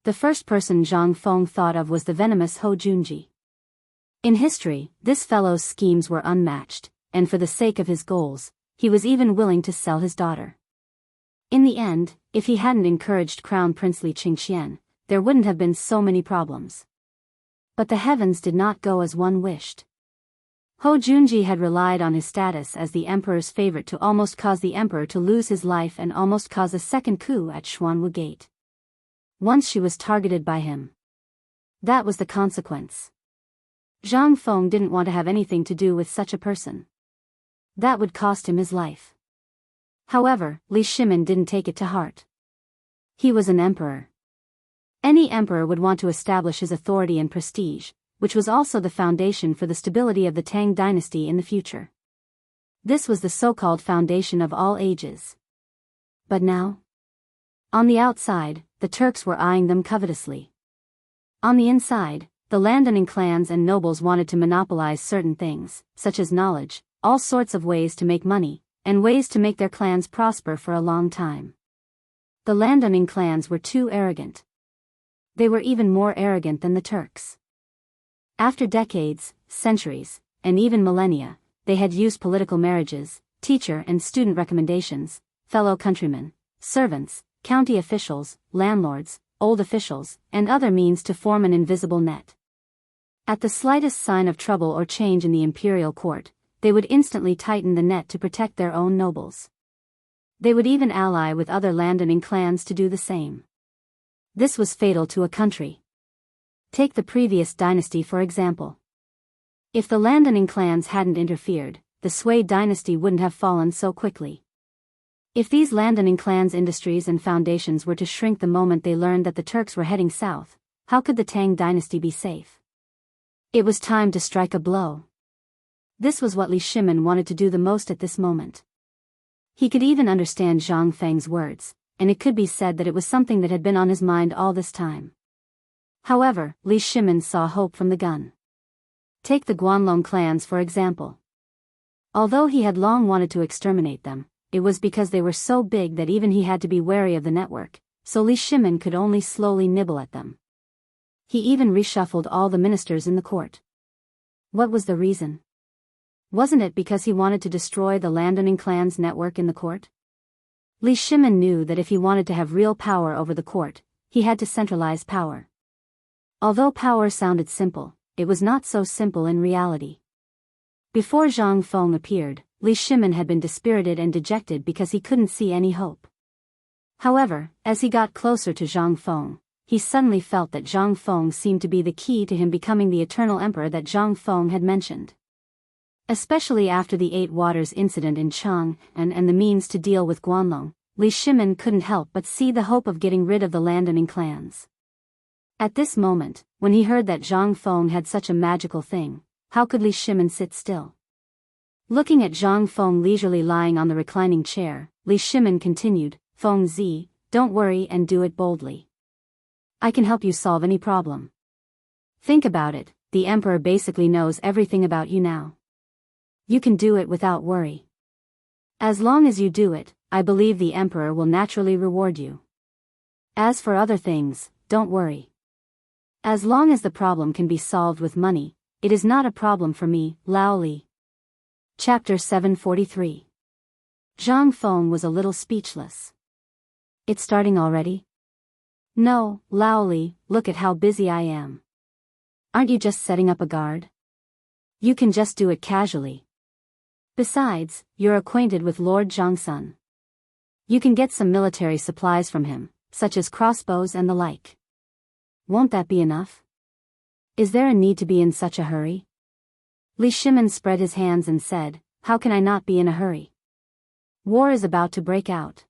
The first person Zhang Feng thought of was the venomous Ho Junji. In history, this fellow's schemes were unmatched, and for the sake of his goals, he was even willing to sell his daughter. In the end, if he hadn't encouraged Crown Prince Li Qingxian, there wouldn't have been so many problems. But the heavens did not go as one wished. Ho Junji had relied on his status as the emperor's favorite to almost cause the emperor to lose his life and almost cause a second coup at Xuanwu Gate. Once she was targeted by him. That was the consequence. Zhang Feng didn't want to have anything to do with such a person. That would cost him his life. However, Li Shimin didn't take it to heart. He was an emperor. Any emperor would want to establish his authority and prestige, which was also the foundation for the stability of the Tang dynasty in the future. This was the so-called foundation of all ages. But now? On the outside, the Turks were eyeing them covetously. On the inside, the landowning clans and nobles wanted to monopolize certain things, such as knowledge, all sorts of ways to make money, and ways to make their clans prosper for a long time. The landowning clans were too arrogant. They were even more arrogant than the Turks. After decades, centuries, and even millennia, they had used political marriages, teacher and student recommendations, fellow countrymen, servants, county officials, landlords, old officials, and other means to form an invisible net. At the slightest sign of trouble or change in the imperial court, they would instantly tighten the net to protect their own nobles. They would even ally with other landowning clans to do the same. This was fatal to a country. Take the previous dynasty for example. If the landowning clans hadn't interfered, the Sui dynasty wouldn't have fallen so quickly. If these landowning clans' industries and foundations were to shrink the moment they learned that the Turks were heading south, how could the Tang dynasty be safe? It was time to strike a blow. This was what Li Shimin wanted to do the most at this moment. He could even understand Zhang Feng's words, and it could be said that it was something that had been on his mind all this time. However, Li Shimin saw hope from the gun. Take the Guanlong clans for example. Although he had long wanted to exterminate them, it was because they were so big that even he had to be wary of the network, so Li Shimin could only slowly nibble at them. He even reshuffled all the ministers in the court. What was the reason? Wasn't it because he wanted to destroy the Landowning clan's network in the court? Li Shimin knew that if he wanted to have real power over the court, he had to centralize power. Although power sounded simple, it was not so simple in reality. Before Zhang Feng appeared, Li Shimin had been dispirited and dejected because he couldn't see any hope. However, as he got closer to Zhang Feng, he suddenly felt that Zhang Feng seemed to be the key to him becoming the eternal emperor that Zhang Feng had mentioned. Especially after the Eight Waters incident in Chang and the means to deal with Guanlong, Li Shimin couldn't help but see the hope of getting rid of the Landowning clans. At this moment, when he heard that Zhang Feng had such a magical thing, how could Li Shimin sit still? Looking at Zhang Feng leisurely lying on the reclining chair, Li Shimin continued, "Feng Zi, don't worry and do it boldly. I can help you solve any problem. Think about it, the emperor basically knows everything about you now. You can do it without worry. As long as you do it, I believe the emperor will naturally reward you. As for other things, don't worry. As long as the problem can be solved with money, it is not a problem for me, Lao Li." Chapter 743. Zhang Feng was a little speechless. It's starting already? No, Lao Li, look at how busy I am. Aren't you just setting up a guard? You can just do it casually. Besides, you're acquainted with Lord Zhangsun. You can get some military supplies from him, such as crossbows and the like. Won't that be enough? Is there a need to be in such a hurry? Li Shimin spread his hands and said, "How can I not be in a hurry? War is about to break out.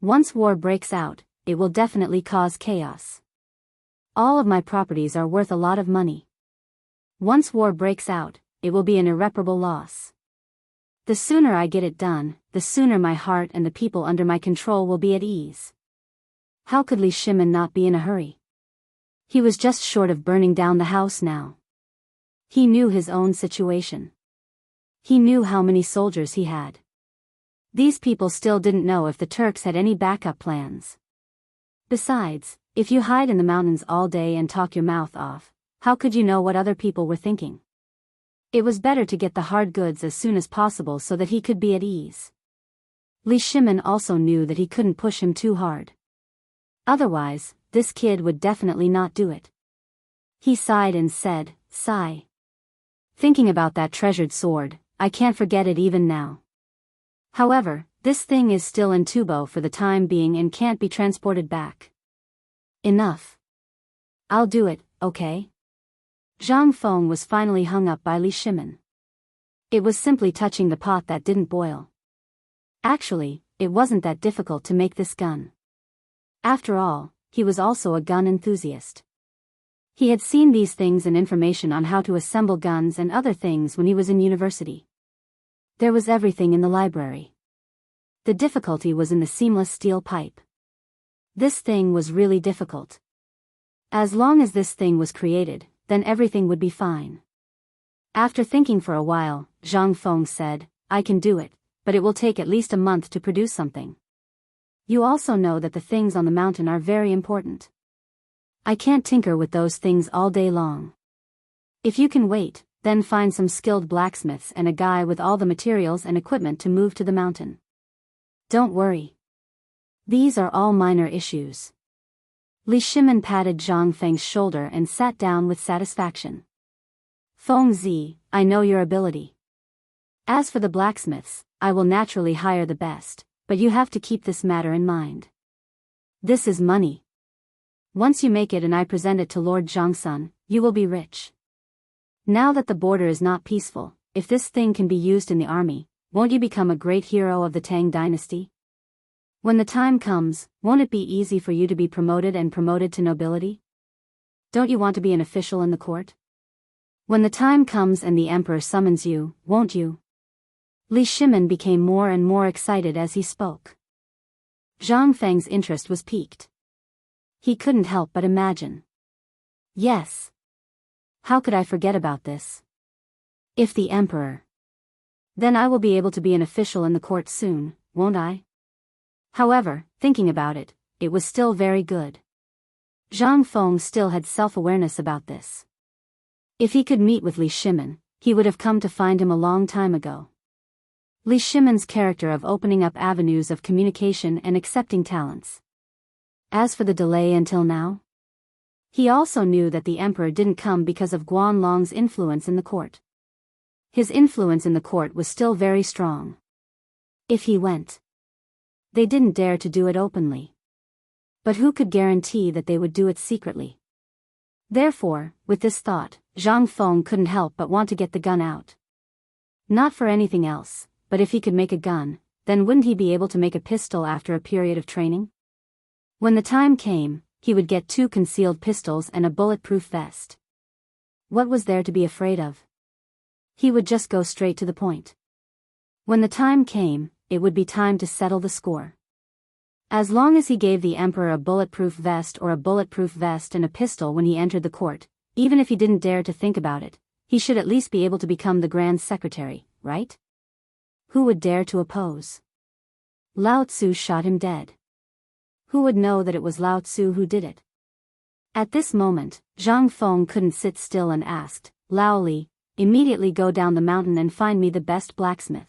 Once war breaks out, it will definitely cause chaos. All of my properties are worth a lot of money. Once war breaks out, it will be an irreparable loss. The sooner I get it done, the sooner my heart and the people under my control will be at ease." How could Li Shimin not be in a hurry? He was just short of burning down the house now. He knew his own situation. He knew how many soldiers he had. These people still didn't know if the Turks had any backup plans. Besides, if you hide in the mountains all day and talk your mouth off, how could you know what other people were thinking? It was better to get the hard goods as soon as possible so that he could be at ease. Li Shimin also knew that he couldn't push him too hard. Otherwise, this kid would definitely not do it. He sighed and said, "Sigh. Thinking about that treasured sword, I can't forget it even now. However, this thing is still in Tubo for the time being and can't be transported back. Enough. I'll do it, okay?" Zhang Feng was finally hung up by Li Shimin. It was simply touching the pot that didn't boil. Actually, it wasn't that difficult to make this gun. After all, he was also a gun enthusiast. He had seen these things and information on how to assemble guns and other things when he was in university. There was everything in the library. The difficulty was in the seamless steel pipe. This thing was really difficult. As long as this thing was created, then everything would be fine. After thinking for a while, Zhang Feng said, "I can do it, but it will take at least a month to produce something. You also know that the things on the mountain are very important. I can't tinker with those things all day long. If you can wait, then find some skilled blacksmiths and a guy with all the materials and equipment to move to the mountain. Don't worry. These are all minor issues." Li Shimin patted Zhang Feng's shoulder and sat down with satisfaction. "Feng Zi, I know your ability. As for the blacksmiths, I will naturally hire the best, but you have to keep this matter in mind. This is money. Once you make it and I present it to Lord Zhangsun, you will be rich. Now that the border is not peaceful, if this thing can be used in the army, won't you become a great hero of the Tang dynasty? When the time comes, won't it be easy for you to be promoted to nobility? Don't you want to be an official in the court? When the time comes and the emperor summons you, won't you? Li Shimin became more and more excited as he spoke. Zhang Feng's interest was piqued. He couldn't help but imagine. Yes. How could I forget about this? If the emperor. Then I will be able to be an official in the court soon, won't I? However, thinking about it, it was still very good. Zhang Feng still had self-awareness about this. If he could meet with Li Shimin, he would have come to find him a long time ago. Li Shimin's character of opening up avenues of communication and accepting talents. As for the delay until now, he also knew that the emperor didn't come because of Guan Long's influence in the court. His influence in the court was still very strong. If he went, they didn't dare to do it openly. But who could guarantee that they would do it secretly? Therefore, with this thought, Zhang Feng couldn't help but want to get the gun out. Not for anything else, but if he could make a gun, then wouldn't he be able to make a pistol after a period of training? When the time came, he would get 2 concealed pistols and a bulletproof vest. What was there to be afraid of? He would just go straight to the point. When the time came, it would be time to settle the score. As long as he gave the emperor a bulletproof vest or a bulletproof vest and a pistol when he entered the court, even if he didn't dare to think about it, he should at least be able to become the Grand Secretary, right? Who would dare to oppose? Lao Tzu shot him dead. Who would know that it was Lao Tzu who did it? At this moment, Zhang Feng couldn't sit still and asked, Lao Li, immediately go down the mountain and find me the best blacksmith.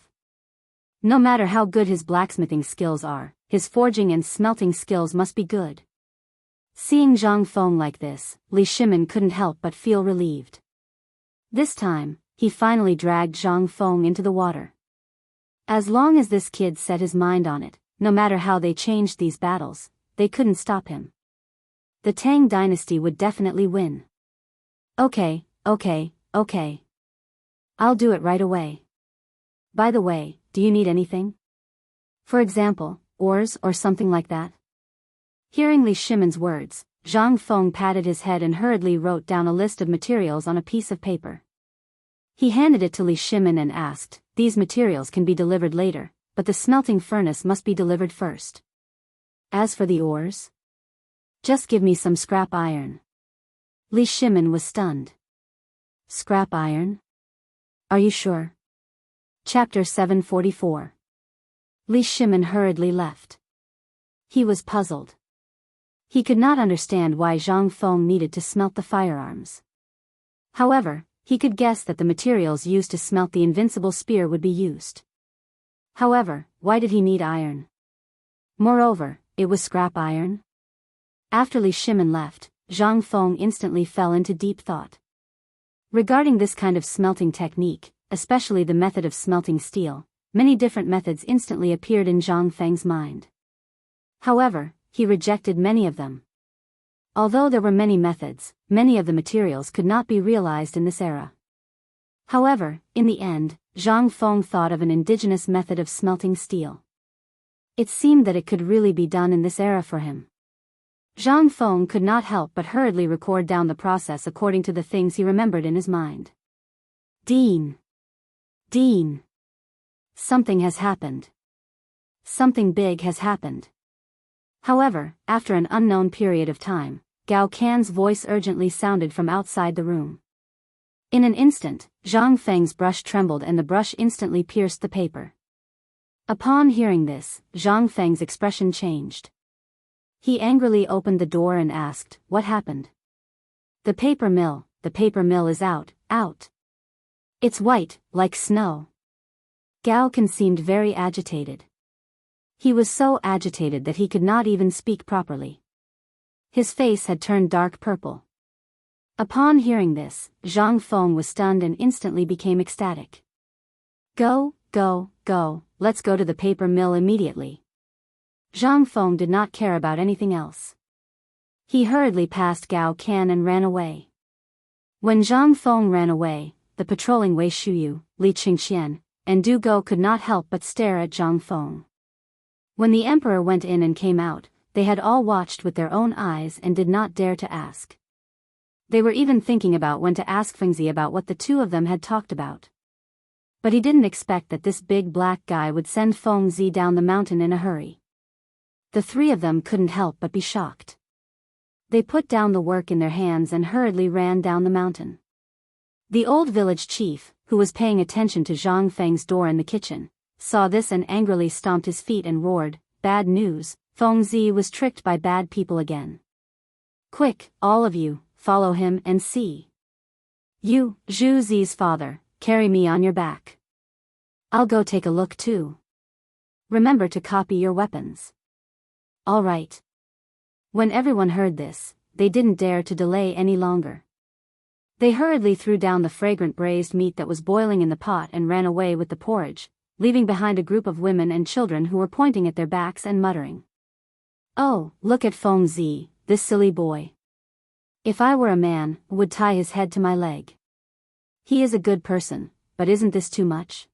No matter how good his blacksmithing skills are, his forging and smelting skills must be good. Seeing Zhang Feng like this, Li Shimin couldn't help but feel relieved. This time, he finally dragged Zhang Feng into the water. As long as this kid set his mind on it, no matter how they changed these battles, they couldn't stop him. The Tang dynasty would definitely win. Okay. I'll do it right away. By the way, do you need anything? For example, oars or something like that? Hearing Li Shimin's words, Zhang Feng patted his head and hurriedly wrote down a list of materials on a piece of paper. He handed it to Li Shimin and asked, these materials can be delivered later, but the smelting furnace must be delivered first. As for the oars? Just give me some scrap iron. Li Shimin was stunned. Scrap iron? Are you sure? Chapter 744. Li Shimin hurriedly left. He was puzzled. He could not understand why Zhang Feng needed to smelt the firearms. However, he could guess that the materials used to smelt the invincible spear would be used. However, why did he need iron? Moreover, it was scrap iron? After Li Shimin left, Zhang Feng instantly fell into deep thought. Regarding this kind of smelting technique, especially the method of smelting steel, many different methods instantly appeared in Zhang Feng's mind. However, he rejected many of them. Although there were many methods, many of the materials could not be realized in this era. However, in the end, Zhang Feng thought of an indigenous method of smelting steel. It seemed that it could really be done in this era for him. Zhang Feng could not help but hurriedly record down the process according to the things he remembered in his mind. Dean. Something has happened. Something big has happened. However, after an unknown period of time, Gao Can's voice urgently sounded from outside the room. In an instant, Zhang Feng's brush trembled and the brush instantly pierced the paper. Upon hearing this, Zhang Feng's expression changed. He angrily opened the door and asked, what happened? The paper mill is out. It's white, like snow. Gao Can seemed very agitated. He was so agitated that he could not even speak properly. His face had turned dark purple. Upon hearing this, Zhang Feng was stunned and instantly became ecstatic. Go, let's go to the paper mill immediately. Zhang Feng did not care about anything else. He hurriedly passed Gao Can and ran away. When Zhang Feng ran away, the patrolling Wei Shuyu, Li Qingxian, and Du Go could not help but stare at Zhang Feng. When the emperor went in and came out, they had all watched with their own eyes and did not dare to ask. They were even thinking about when to ask Fengzi about what the two of them had talked about. But he didn't expect that this big black guy would send Fengzi down the mountain in a hurry. The three of them couldn't help but be shocked. They put down the work in their hands and hurriedly ran down the mountain. The old village chief, who was paying attention to Zhang Feng's door in the kitchen, saw this and angrily stomped his feet and roared, "Bad news, Fengzi was tricked by bad people again. Quick, all of you, follow him and see. You, Zhu Zi's father, carry me on your back. I'll go take a look too. Remember to copy your weapons." All right. When everyone heard this, they didn't dare to delay any longer. They hurriedly threw down the fragrant braised meat that was boiling in the pot and ran away with the porridge, leaving behind a group of women and children who were pointing at their backs and muttering, "Oh, look at Fengzi, this silly boy. If I were a man, would tie his head to my leg. He is a good person, but isn't this too much?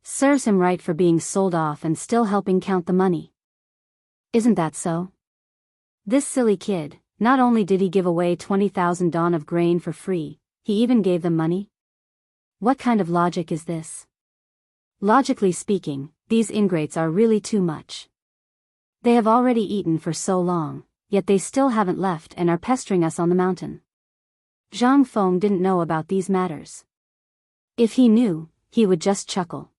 Serves him right for being sold off and still helping count the money. Isn't that so? This silly kid, not only did he give away 20,000 don of grain for free, he even gave them money? What kind of logic is this? Logically speaking, these ingrates are really too much. They have already eaten for so long, yet they still haven't left and are pestering us on the mountain." Zhang Feng didn't know about these matters. If he knew, he would just chuckle.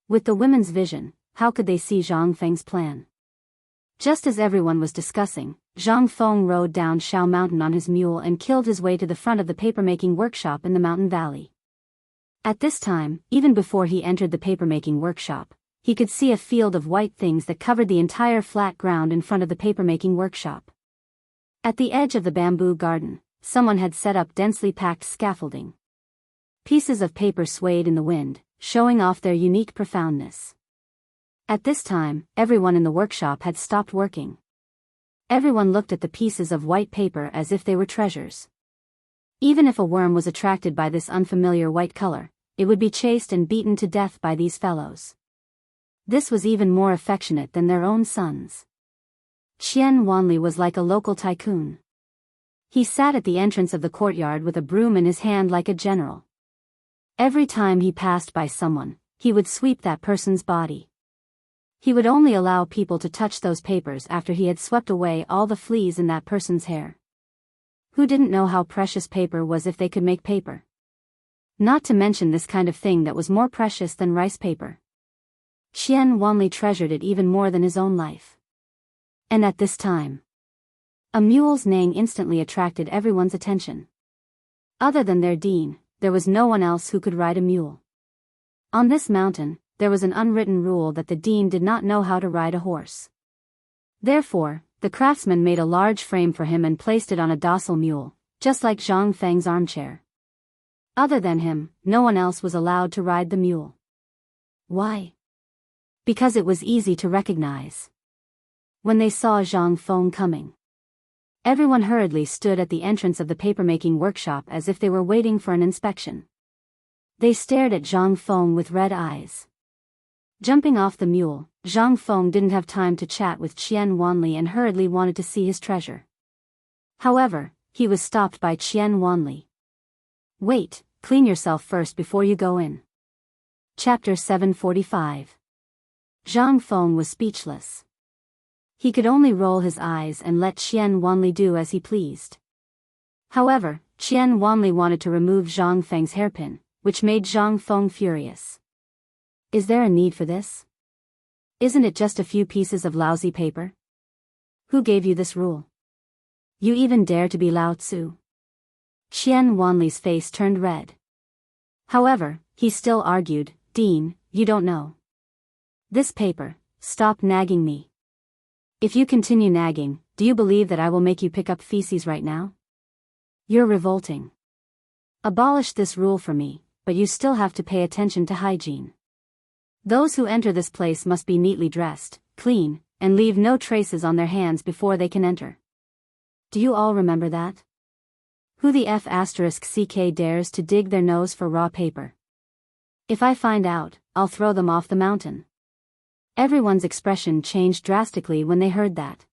With the women's vision, how could they see Zhang Feng's plan? Just as everyone was discussing, Zhang Feng rode down Shao Mountain on his mule and killed his way to the front of the papermaking workshop in the mountain valley. At this time, even before he entered the papermaking workshop, he could see a field of white things that covered the entire flat ground in front of the papermaking workshop. At the edge of the bamboo garden, someone had set up densely packed scaffolding. Pieces of paper swayed in the wind, showing off their unique profoundness. At this time, everyone in the workshop had stopped working. Everyone looked at the pieces of white paper as if they were treasures. Even if a worm was attracted by this unfamiliar white color, it would be chased and beaten to death by these fellows. This was even more affectionate than their own sons. Qian Wanli was like a local tycoon. He sat at the entrance of the courtyard with a broom in his hand like a general. Every time he passed by someone, he would sweep that person's body. He would only allow people to touch those papers after he had swept away all the fleas in that person's hair. Who didn't know how precious paper was if they could make paper? Not to mention this kind of thing that was more precious than rice paper. Qian Wanli treasured it even more than his own life. And at this time, a mule's neighing instantly attracted everyone's attention. Other than their dean, there was no one else who could ride a mule. On this mountain, there was an unwritten rule that the dean did not know how to ride a horse. Therefore, the craftsman made a large frame for him and placed it on a docile mule, just like Zhang Feng's armchair. Other than him, no one else was allowed to ride the mule. Why? Because it was easy to recognize. When they saw Zhang Feng coming, everyone hurriedly stood at the entrance of the papermaking workshop as if they were waiting for an inspection. They stared at Zhang Feng with red eyes. Jumping off the mule, Zhang Feng didn't have time to chat with Qian Wanli and hurriedly wanted to see his treasure. However, he was stopped by Qian Wanli. "Wait, clean yourself first before you go in." Chapter 745. Zhang Feng was speechless. He could only roll his eyes and let Qian Wanli do as he pleased. However, Qian Wanli wanted to remove Zhang Feng's hairpin, which made Zhang Feng furious. Is there a need for this? Isn't it just a few pieces of lousy paper? Who gave you this rule? You even dare to be Lao Tzu? Qian Wanli's face turned red. However, he still argued, "Dean, you don't know. This paper, stop nagging me. If you continue nagging, do you believe that I will make you pick up feces right now? You're revolting. Abolish this rule for me, but you still have to pay attention to hygiene. Those who enter this place must be neatly dressed, clean, and leave no traces on their hands before they can enter. Do you all remember that? Who the F***ck dares to dig their nose for raw paper? If I find out, I'll throw them off the mountain." Everyone's expression changed drastically when they heard that.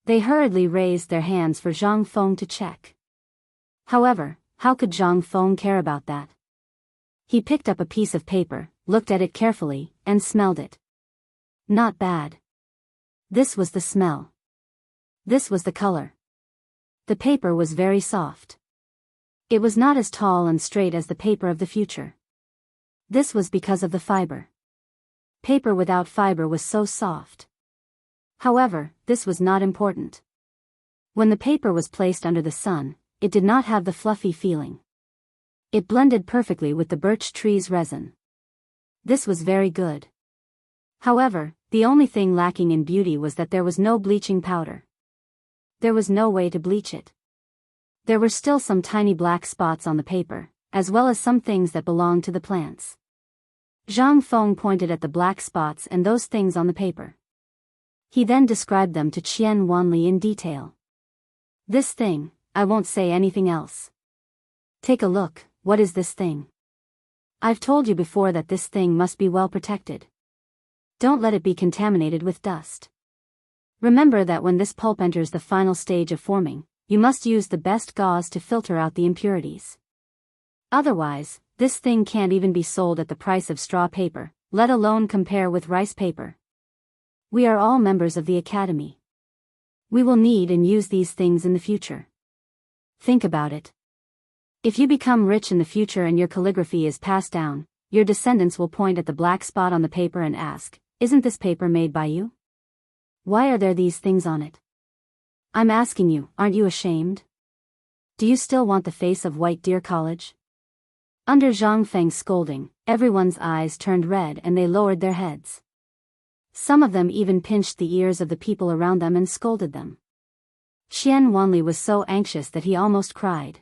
They hurriedly raised their hands for Zhang Feng to check. However, how could Zhang Feng care about that? He picked up a piece of paper, looked at it carefully, and smelled it. Not bad. This was the smell. This was the color. The paper was very soft. It was not as tall and straight as the paper of the future. This was because of the fiber. Paper without fiber was so soft. However, this was not important. When the paper was placed under the sun, it did not have the fluffy feeling. It blended perfectly with the birch tree's resin. This was very good. However, the only thing lacking in beauty was that there was no bleaching powder. There was no way to bleach it. There were still some tiny black spots on the paper, as well as some things that belonged to the plants. Zhang Feng pointed at the black spots and those things on the paper. He then described them to Qian Wanli in detail. This thing, I won't say anything else. Take a look, what is this thing? I've told you before that this thing must be well protected. Don't let it be contaminated with dust. Remember that when this pulp enters the final stage of forming, you must use the best gauze to filter out the impurities. Otherwise, this thing can't even be sold at the price of straw paper, let alone compare with rice paper. We are all members of the academy. We will need and use these things in the future. Think about it. If you become rich in the future and your calligraphy is passed down, your descendants will point at the black spot on the paper and ask, "Isn't this paper made by you? Why are there these things on it?" I'm asking you, aren't you ashamed? Do you still want the face of White Deer College? Under Zhang Feng's scolding, everyone's eyes turned red and they lowered their heads. Some of them even pinched the ears of the people around them and scolded them. Qian Wanli was so anxious that he almost cried.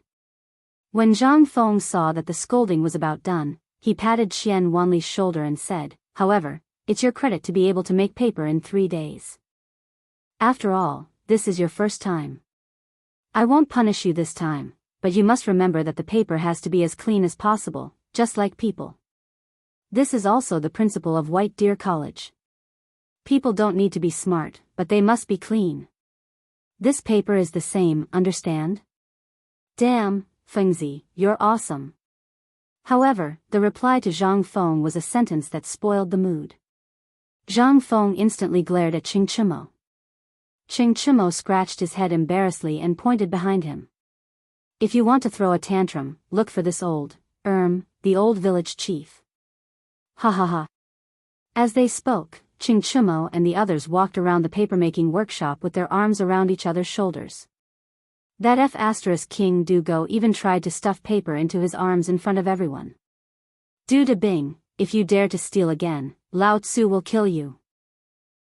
When Zhang Feng saw that the scolding was about done, he patted Qian Wanli's shoulder and said, "However, it's your credit to be able to make paper in 3 days. After all, this is your first time. I won't punish you this time, but you must remember that the paper has to be as clean as possible, just like people. This is also the principle of White Deer College. People don't need to be smart, but they must be clean. This paper is the same, understand? Damn, Fengzi, you're awesome." However, the reply to Zhang Feng was a sentence that spoiled the mood. Zhang Feng instantly glared at Qing Chimo. Qing Chimo scratched his head embarrassedly and pointed behind him. "If you want to throw a tantrum, look for this the old village chief." Ha ha ha. As they spoke, Qing Chimo and the others walked around the papermaking workshop with their arms around each other's shoulders. That King Du Go even tried to stuff paper into his arms in front of everyone. "Du De Bing, if you dare to steal again, Lao Tzu will kill you."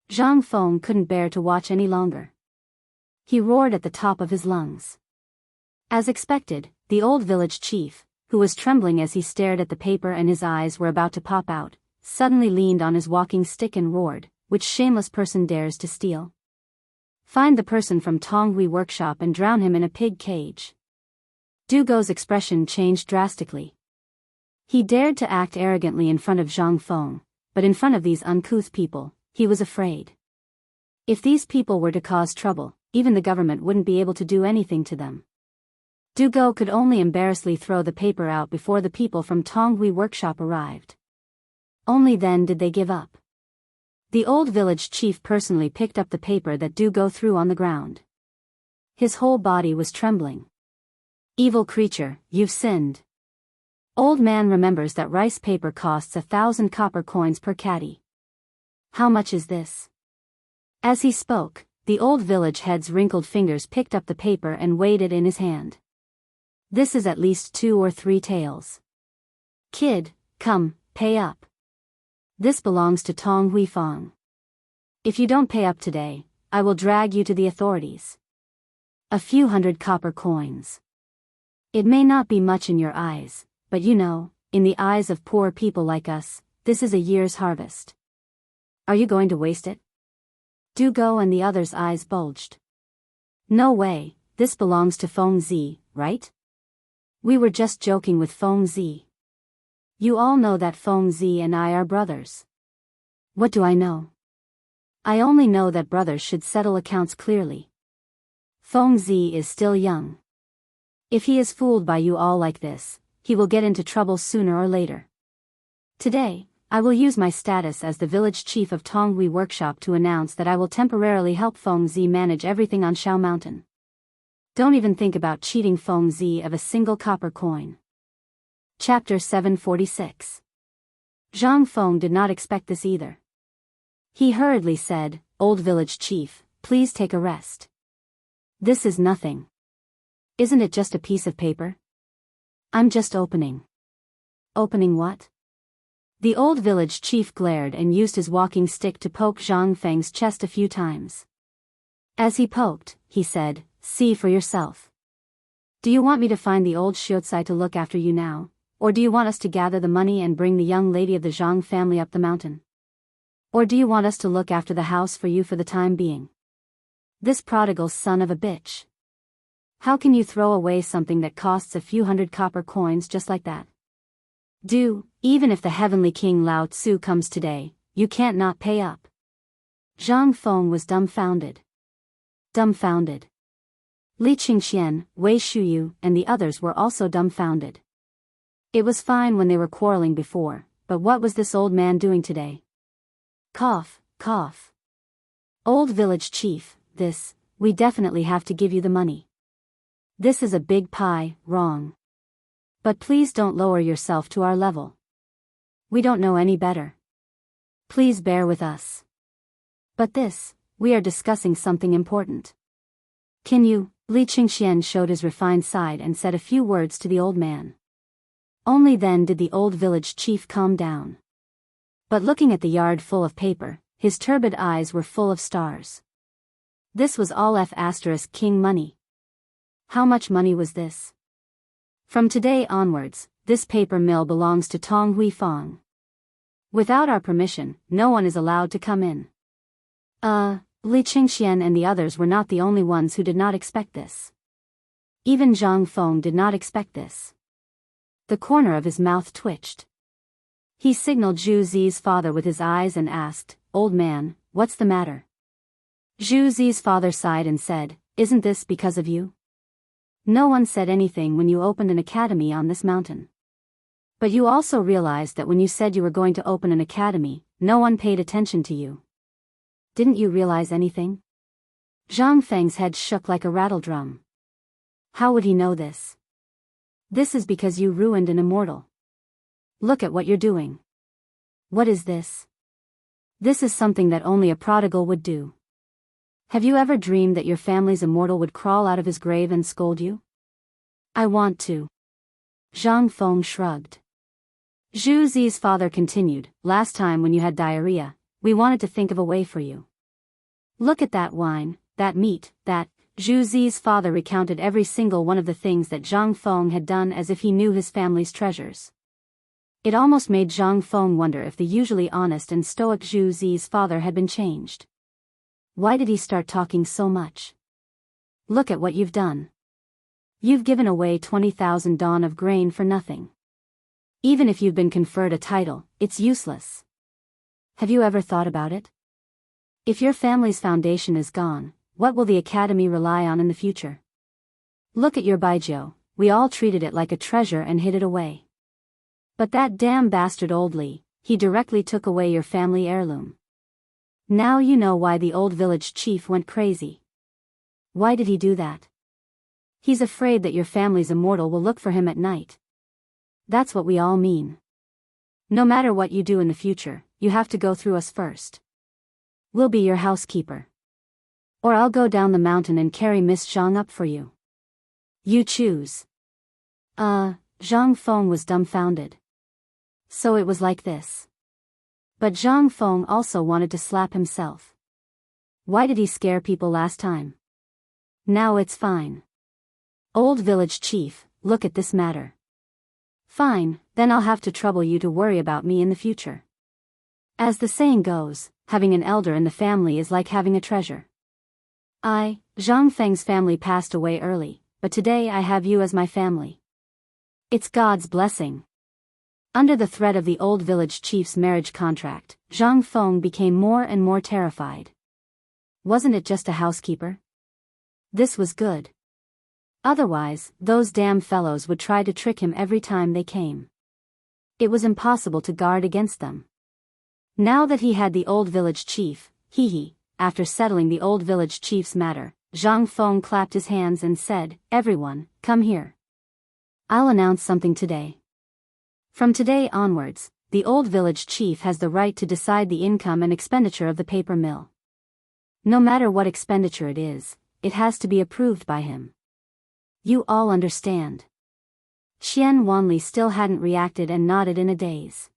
Zhang Feng couldn't bear to watch any longer. He roared at the top of his lungs. As expected, the old village chief, who was trembling as he stared at the paper and his eyes were about to pop out, suddenly leaned on his walking stick and roared, "Which shameless person dares to steal? Find the person from Tonghui workshop and drown him in a pig cage." Du Go's expression changed drastically. He dared to act arrogantly in front of Zhang Feng, but in front of these uncouth people, he was afraid. If these people were to cause trouble, even the government wouldn't be able to do anything to them. Du Go could only embarrassedly throw the paper out before the people from Tonghui workshop arrived. Only then did they give up. The old village chief personally picked up the paper that Du Go threw on the ground. His whole body was trembling. "Evil creature, you've sinned." Old man remembers that rice paper costs 1,000 copper coins per caddy. How much is this? As he spoke, the old village head's wrinkled fingers picked up the paper and weighed it in his hand. This is at least 2 or 3 taels. Kid, come, pay up. This belongs to Tong Huifang. If you don't pay up today, I will drag you to the authorities. A few 100 copper coins. It may not be much in your eyes, but you know, in the eyes of poor people like us, this is a year's harvest. Are you going to waste it? Du Go and the others' eyes bulged. No way, this belongs to Feng Zi, right? We were just joking with Feng Zi. You all know that Feng Zi and I are brothers. What do I know? I only know that brothers should settle accounts clearly. Feng Zi is still young. If he is fooled by you all like this, he will get into trouble sooner or later. Today, I will use my status as the village chief of Tonghui Workshop to announce that I will temporarily help Feng Zi manage everything on Shao Mountain. Don't even think about cheating Feng Zi of a single copper coin. Chapter 746. Zhang Feng did not expect this either. He hurriedly said, "Old village chief, please take a rest. This is nothing. Isn't it just a piece of paper? I'm just opening." Opening what? The old village chief glared and used his walking stick to poke Zhang Feng's chest a few times. As he poked, he said, "See for yourself. Do you want me to find the old Xiuzai to look after you now, or do you want us to gather the money and bring the young lady of the Zhang family up the mountain? Or do you want us to look after the house for you for the time being? This prodigal son of a bitch. How can you throw away something that costs a few hundred copper coins just like that? Even if the heavenly king Lao Tzu comes today, you can't not pay up." Zhang Feng was dumbfounded. Dumbfounded. Li Qingxian, Wei Shuyu, and the others were also dumbfounded. It was fine when they were quarreling before, but what was this old man doing today? Cough, cough. "Old village chief, we definitely have to give you the money. This is a big pie, wrong. But please don't lower yourself to our level. We don't know any better. Please bear with us. But we are discussing something important. Can you?" Li Qingxian showed his refined side and said a few words to the old man. Only then did the old village chief calm down. But looking at the yard full of paper, his turbid eyes were full of stars. This was all King money. How much money was this? From today onwards, this paper mill belongs to Tonghui Fang. Without our permission, no one is allowed to come in. Li Qingxian and the others were not the only ones who did not expect this. Even Zhang Feng did not expect this. The corner of his mouth twitched. He signaled Zhu Zi's father with his eyes and asked, "Old man, what's the matter?" Zhu Zi's father sighed and said, "Isn't this because of you? No one said anything when you opened an academy on this mountain. But you also realized that when you said you were going to open an academy, no one paid attention to you. Didn't you realize anything?" Zhang Feng's head shook like a rattle drum. How would he know this? This is because you ruined an immortal. Look at what you're doing. What is this? This is something that only a prodigal would do. Have you ever dreamed that your family's immortal would crawl out of his grave and scold you? I want to. Zhang Feng shrugged. Zhu Zi's father continued, "Last time when you had diarrhea, we wanted to think of a way for you. Look at that wine, that meat, that..." Zhu Zi's father recounted every single one of the things that Zhang Feng had done as if he knew his family's treasures. It almost made Zhang Feng wonder if the usually honest and stoic Zhu Zi's father had been changed. Why did he start talking so much? Look at what you've done. You've given away 20,000 dawn of grain for nothing. Even if you've been conferred a title, it's useless. Have you ever thought about it? If your family's foundation is gone, what will the academy rely on in the future? Look at your Baijiu, we all treated it like a treasure and hid it away. But that damn bastard old Li, he directly took away your family heirloom. Now you know why the old village chief went crazy. Why did he do that? He's afraid that your family's immortal will look for him at night. That's what we all mean. No matter what you do in the future, you have to go through us first. We'll be your housekeeper. Or I'll go down the mountain and carry Miss Zhang up for you. You choose. Zhang Feng was dumbfounded. So it was like this. But Zhang Feng also wanted to slap himself. Why did he scare people last time? Now it's fine. Old village chief, look at this matter. Fine, then I'll have to trouble you to worry about me in the future. As the saying goes, having an elder in the family is like having a treasure. Zhang Feng's family passed away early, but today I have you as my family. It's God's blessing. Under the threat of the old village chief's marriage contract, Zhang Feng became more and more terrified. Wasn't it just a housekeeper? This was good. Otherwise, those damn fellows would try to trick him every time they came. It was impossible to guard against them. Now that he had the old village chief, after settling the old village chief's matter, Zhang Feng clapped his hands and said, "Everyone, come here. I'll announce something today. From today onwards, the old village chief has the right to decide the income and expenditure of the paper mill. No matter what expenditure it is, it has to be approved by him. You all understand?" Qian Wanli still hadn't reacted and nodded in a daze.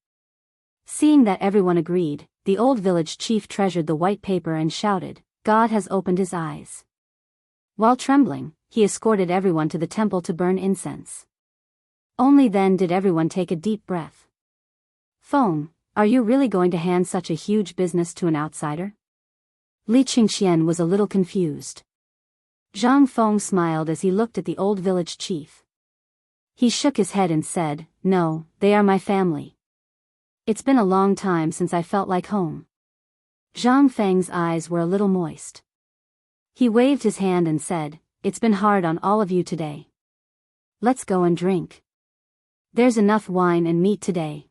Seeing that everyone agreed, the old village chief treasured the white paper and shouted, "God has opened his eyes." While trembling, he escorted everyone to the temple to burn incense. Only then did everyone take a deep breath. "Feng, are you really going to hand such a huge business to an outsider?" Li Qingxian was a little confused. Zhang Feng smiled as he looked at the old village chief. He shook his head and said, "No, they are my family. It's been a long time since I felt like home." Zhang Feng's eyes were a little moist. He waved his hand and said, "It's been hard on all of you today. Let's go and drink. There's enough wine and meat today."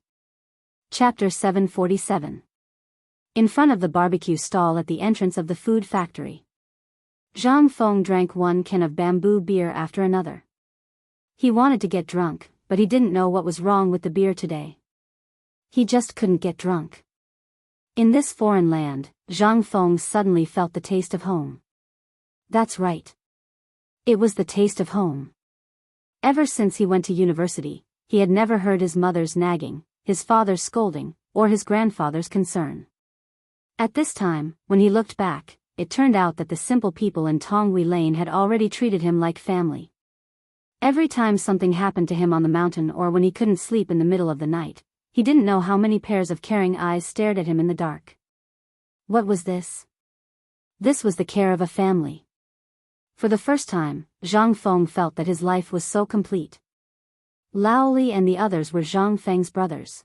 Chapter 747. In front of the barbecue stall at the entrance of the food factory, Zhang Feng drank one can of bamboo beer after another. He wanted to get drunk, but he didn't know what was wrong with the beer today. He just couldn't get drunk. In this foreign land, Zhang Feng suddenly felt the taste of home. That's right. It was the taste of home. Ever since he went to university, he had never heard his mother's nagging, his father's scolding, or his grandfather's concern. At this time, when he looked back, it turned out that the simple people in Tonghui Lane had already treated him like family. Every time something happened to him on the mountain or when he couldn't sleep in the middle of the night, he didn't know how many pairs of caring eyes stared at him in the dark. What was this? This was the care of a family. For the first time, Zhang Feng felt that his life was so complete. Lao Li and the others were Zhang Feng's brothers.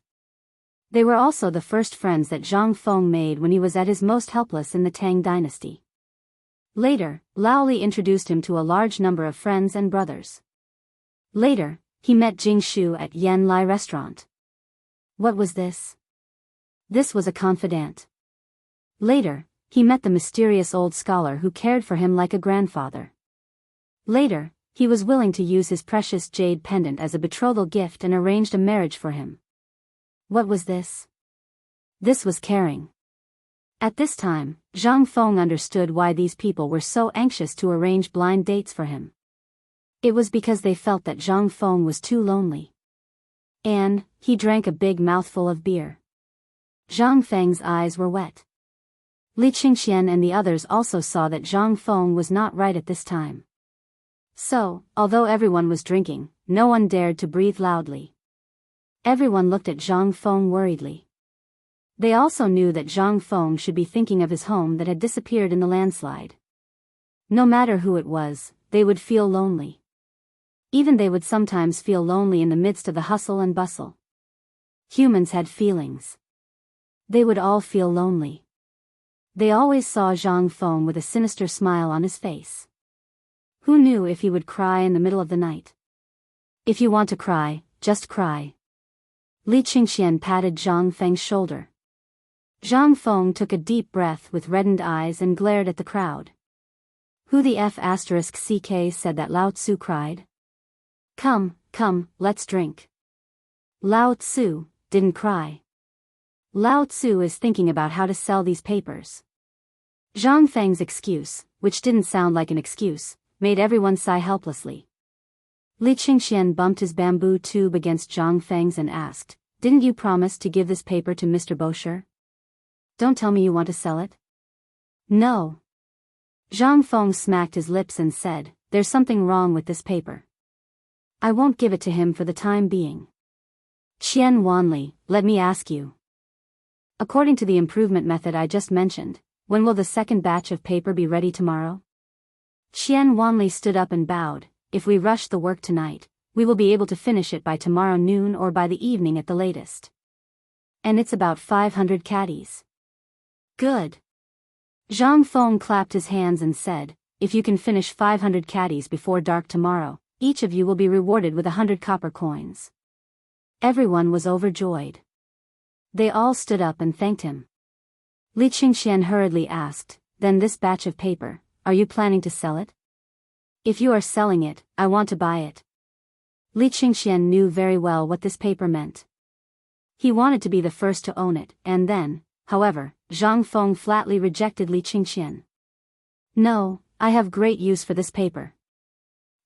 They were also the first friends that Zhang Feng made when he was at his most helpless in the Tang dynasty. Later, Lao Li introduced him to a large number of friends and brothers. Later, he met Jing Shu at Yan Lai restaurant. What was this? This was a confidant. Later, he met the mysterious old scholar who cared for him like a grandfather. Later, he was willing to use his precious jade pendant as a betrothal gift and arranged a marriage for him. What was this? This was caring. At this time, Zhang Feng understood why these people were so anxious to arrange blind dates for him. It was because they felt that Zhang Feng was too lonely. And he drank a big mouthful of beer. Zhang Feng's eyes were wet. Li Qingxian and the others also saw that Zhang Feng was not right at this time. So, although everyone was drinking, no one dared to breathe loudly. Everyone looked at Zhang Feng worriedly. They also knew that Zhang Feng should be thinking of his home that had disappeared in the landslide. No matter who it was, they would feel lonely. Even they would sometimes feel lonely in the midst of the hustle and bustle. Humans had feelings. They would all feel lonely. They always saw Zhang Feng with a sinister smile on his face. Who knew if he would cry in the middle of the night? If you want to cry, just cry. Li Qingxian patted Zhang Feng's shoulder. Zhang Feng took a deep breath with reddened eyes and glared at the crowd. Who the F***ck said that Lao Tzu cried? Come, let's drink. Lao Tzu didn't cry. Lao Tzu is thinking about how to sell these papers. Zhang Feng's excuse, which didn't sound like an excuse, made everyone sigh helplessly. Li Qingxian bumped his bamboo tube against Zhang Feng's and asked, "Didn't you promise to give this paper to Mr. Bosher? Don't tell me you want to sell it." "No." Zhang Feng smacked his lips and said, "There's something wrong with this paper. I won't give it to him for the time being." Qian Wanli, let me ask you. According to the improvement method I just mentioned, when will the second batch of paper be ready tomorrow? Qian Wanli stood up and bowed. If we rush the work tonight, we will be able to finish it by tomorrow noon or by the evening at the latest. And it's about 500 caddies. Good. Zhang Feng clapped his hands and said, if you can finish 500 caddies before dark tomorrow, each of you will be rewarded with 100 copper coins." Everyone was overjoyed. They all stood up and thanked him. Li Qingxian hurriedly asked, "Then this batch of paper, are you planning to sell it?" "If you are selling it, I want to buy it." Li Qingxian knew very well what this paper meant. He wanted to be the first to own it, and then, however, Zhang Feng flatly rejected Li Qingxian. "No, I have great use for this paper.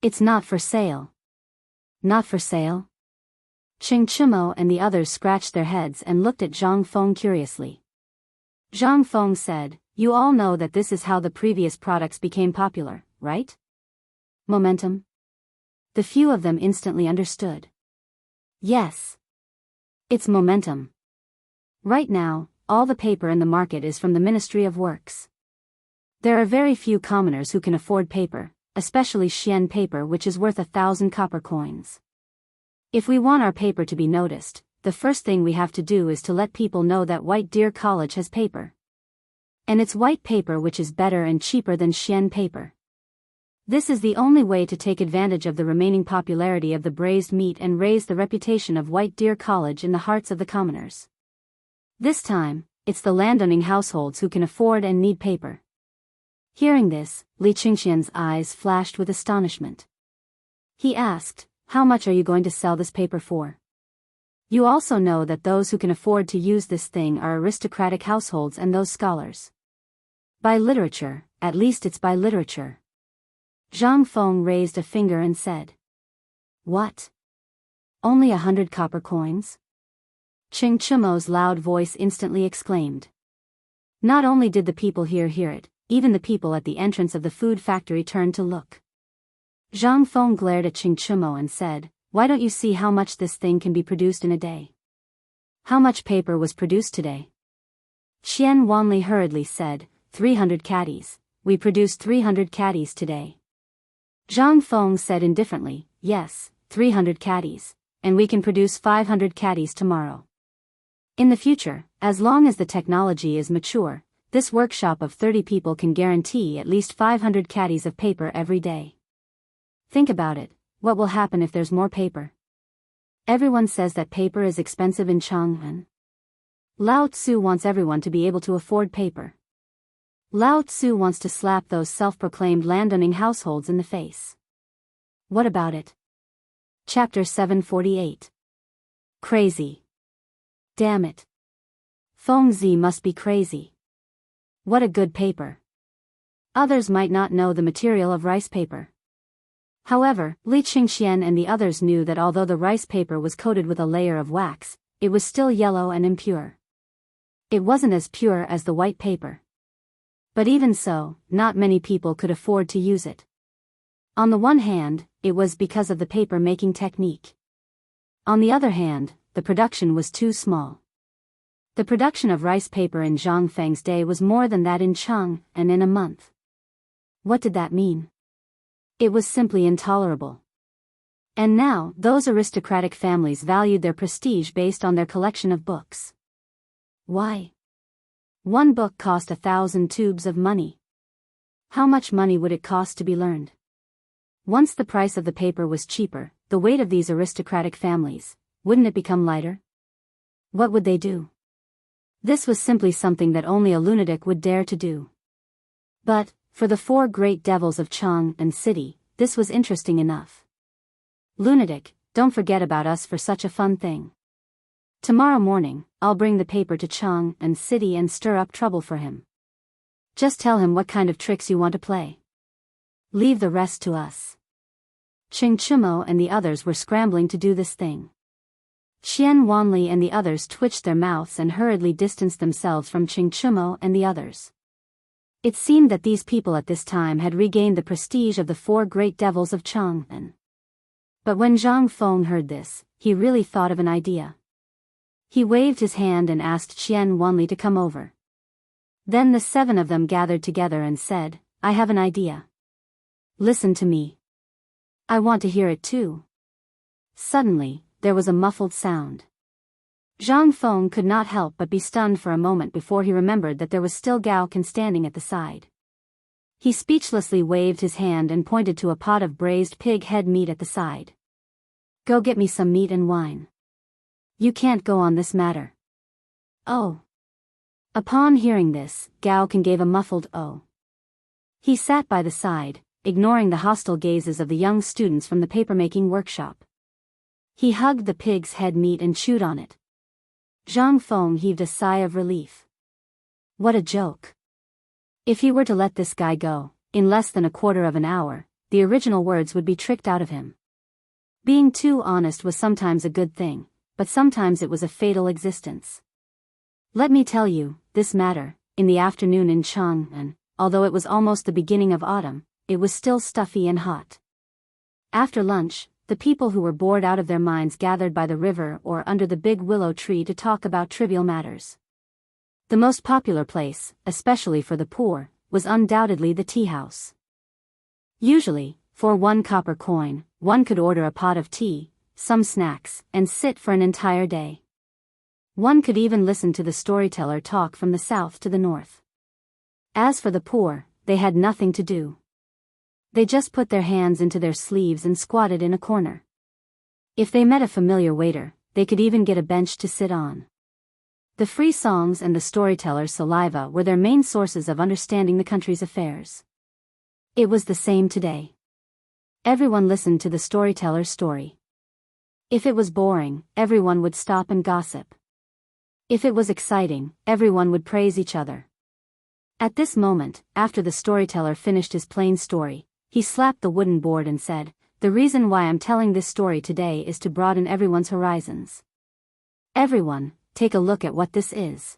It's not for sale." "Not for sale?" Qing Chimo and the others scratched their heads and looked at Zhang Feng curiously. Zhang Feng said, "You all know that this is how the previous products became popular, right? Momentum?" The few of them instantly understood. "Yes. It's momentum. Right now, all the paper in the market is from the Ministry of Works. There are very few commoners who can afford paper, especially Xian paper, which is worth 1,000 copper coins. If we want our paper to be noticed, the first thing we have to do is to let people know that White Deer College has paper. And it's white paper which is better and cheaper than Xian paper. This is the only way to take advantage of the remaining popularity of the braised meat and raise the reputation of White Deer College in the hearts of the commoners. This time, it's the landowning households who can afford and need paper." Hearing this, Li Qingxian's eyes flashed with astonishment. He asked, "How much are you going to sell this paper for? You also know that those who can afford to use this thing are aristocratic households and those scholars. By literature, at least it's by literature." Zhang Feng raised a finger and said, "What? Only 100 copper coins?" Qing Chimo's loud voice instantly exclaimed. Not only did the people here hear it, even the people at the entrance of the food factory turned to look. Zhang Feng glared at Qing Chimo and said, "Why don't you see how much this thing can be produced in a day? How much paper was produced today?" Qian Wanli hurriedly said, 300 caddies. We produced 300 caddies today." Zhang Feng said indifferently, "Yes, 300 caddies, and we can produce 500 caddies tomorrow. In the future, as long as the technology is mature, this workshop of 30 people can guarantee at least 500 caddies of paper every day. Think about it, what will happen if there's more paper? Everyone says that paper is expensive in Chang'an. Lao Tzu wants everyone to be able to afford paper. Lao Tzu wants to slap those self-proclaimed landowning households in the face. What about it?" Chapter 748. Crazy. Damn it. Feng Zi must be crazy. What a good paper. Others might not know the material of rice paper. However, Li Qingxian and the others knew that although the rice paper was coated with a layer of wax, it was still yellow and impure. It wasn't as pure as the white paper. But even so, not many people could afford to use it. On the one hand, it was because of the paper-making technique. On the other hand, the production was too small. The production of rice paper in Zhang Feng's day was more than that in Cheng, and in a month. What did that mean? It was simply intolerable. And now, those aristocratic families valued their prestige based on their collection of books. Why? One book cost 1,000 tubes of money. How much money would it cost to be learned? Once the price of the paper was cheaper, the weight of these aristocratic families, wouldn't it become lighter? What would they do? This was simply something that only a lunatic would dare to do. But, for the 4 great devils of Chang and city, this was interesting enough. "Lunatic, don't forget about us for such a fun thing. Tomorrow morning, I'll bring the paper to Chang and city and stir up trouble for him. Just tell him what kind of tricks you want to play. Leave the rest to us." Qing Chimo and the others were scrambling to do this thing. Xian Wanli and the others twitched their mouths and hurriedly distanced themselves from Qing Chimo and the others. It seemed that these people at this time had regained the prestige of the 4 great devils of Chang'an. But when Zhang Feng heard this, he really thought of an idea. He waved his hand and asked Qian Wanli to come over. Then the 7 of them gathered together and said, "I have an idea. Listen to me. I want to hear it too." Suddenly, there was a muffled sound. Zhang Feng could not help but be stunned for a moment before he remembered that there was still Gao Can standing at the side. He speechlessly waved his hand and pointed to a pot of braised pig head meat at the side. Go get me some meat and wine. You can't go on this matter. Oh. Upon hearing this, Gaoken gave a muffled oh. He sat by the side, ignoring the hostile gazes of the young students from the papermaking workshop. He hugged the pig's head meat and chewed on it. Zhang Feng heaved a sigh of relief. What a joke. If he were to let this guy go, in less than a quarter of an hour, the original words would be tricked out of him. Being too honest was sometimes a good thing, but sometimes it was a fatal existence. Let me tell you, this matter, in the afternoon in Chang'an, although it was almost the beginning of autumn, it was still stuffy and hot. After lunch, the people who were bored out of their minds gathered by the river or under the big willow tree to talk about trivial matters. The most popular place, especially for the poor, was undoubtedly the tea house. Usually, for 1 copper coin, one could order a pot of tea, some snacks, and sit for an entire day. One could even listen to the storyteller talk from the south to the north. As for the poor, they had nothing to do. They just put their hands into their sleeves and squatted in a corner. If they met a familiar waiter, they could even get a bench to sit on. The free songs and the storyteller's saliva were their main sources of understanding the country's affairs. It was the same today. Everyone listened to the storyteller's story. If it was boring, everyone would stop and gossip. If it was exciting, everyone would praise each other. At this moment, after the storyteller finished his plain story, he slapped the wooden board and said, "The reason why I'm telling this story today is to broaden everyone's horizons. Everyone, take a look at what this is."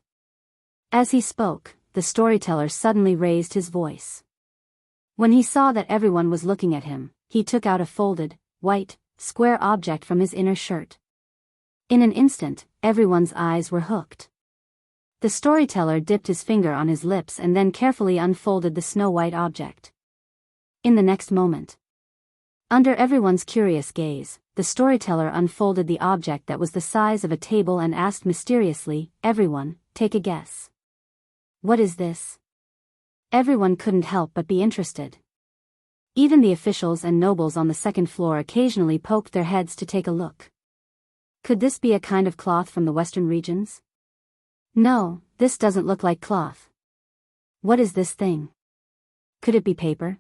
As he spoke, the storyteller suddenly raised his voice. When he saw that everyone was looking at him, he took out a folded, white, square object from his inner shirt. In an instant, everyone's eyes were hooked. The storyteller dipped his finger on his lips and then carefully unfolded the snow-white object. In the next moment, under everyone's curious gaze, the storyteller unfolded the object that was the size of a table and asked mysteriously, "Everyone, take a guess. What is this?" Everyone couldn't help but be interested. Even the officials and nobles on the second floor occasionally poked their heads to take a look. Could this be a kind of cloth from the western regions? No, this doesn't look like cloth. What is this thing? Could it be paper?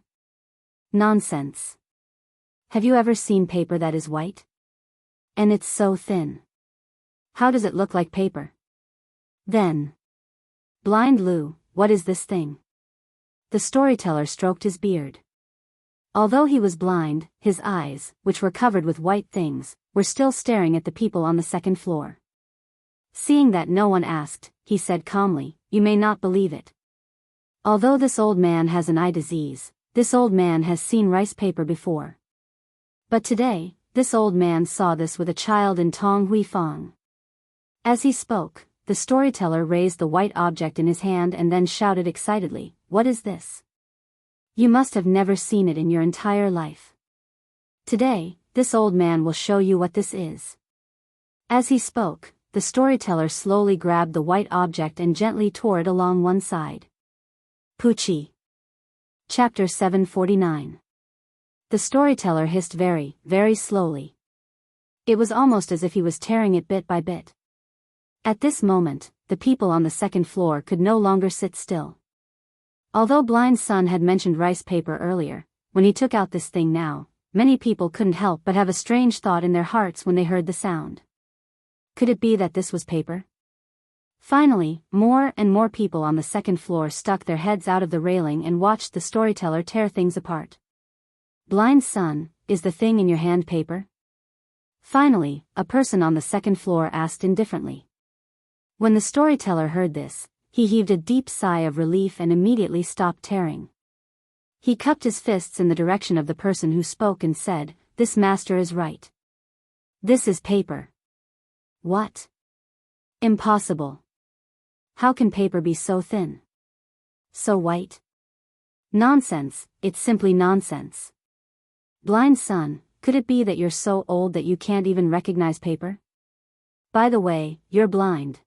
Nonsense. Have you ever seen paper that is white? And it's so thin. How does it look like paper? Then. Blind Lou, what is this thing? The storyteller stroked his beard. Although he was blind, his eyes, which were covered with white things, were still staring at the people on the second floor. Seeing that no one asked, he said calmly, "You may not believe it. Although this old man has an eye disease, this old man has seen rice paper before. But today, this old man saw this with a child in Tong Hui Fong." As he spoke, the storyteller raised the white object in his hand and then shouted excitedly, "What is this? You must have never seen it in your entire life. Today, this old man will show you what this is." As he spoke, the storyteller slowly grabbed the white object and gently tore it along one side. Poochie. Chapter 749. The storyteller hissed very, very slowly. It was almost as if he was tearing it bit by bit. At this moment, the people on the second floor could no longer sit still. Although Blind Sun had mentioned rice paper earlier, when he took out this thing now, many people couldn't help but have a strange thought in their hearts when they heard the sound. Could it be that this was paper? Finally, more and more people on the second floor stuck their heads out of the railing and watched the storyteller tear things apart. "Blind Sun, is the thing in your hand paper?" Finally, a person on the second floor asked indifferently. When the storyteller heard this, he heaved a deep sigh of relief and immediately stopped tearing. He cupped his fists in the direction of the person who spoke and said, "This master is right. This is paper." "What? Impossible. How can paper be so thin? So white? Nonsense, it's simply nonsense. Blind Sun, could it be that you're so old that you can't even recognize paper? By the way, you're blind.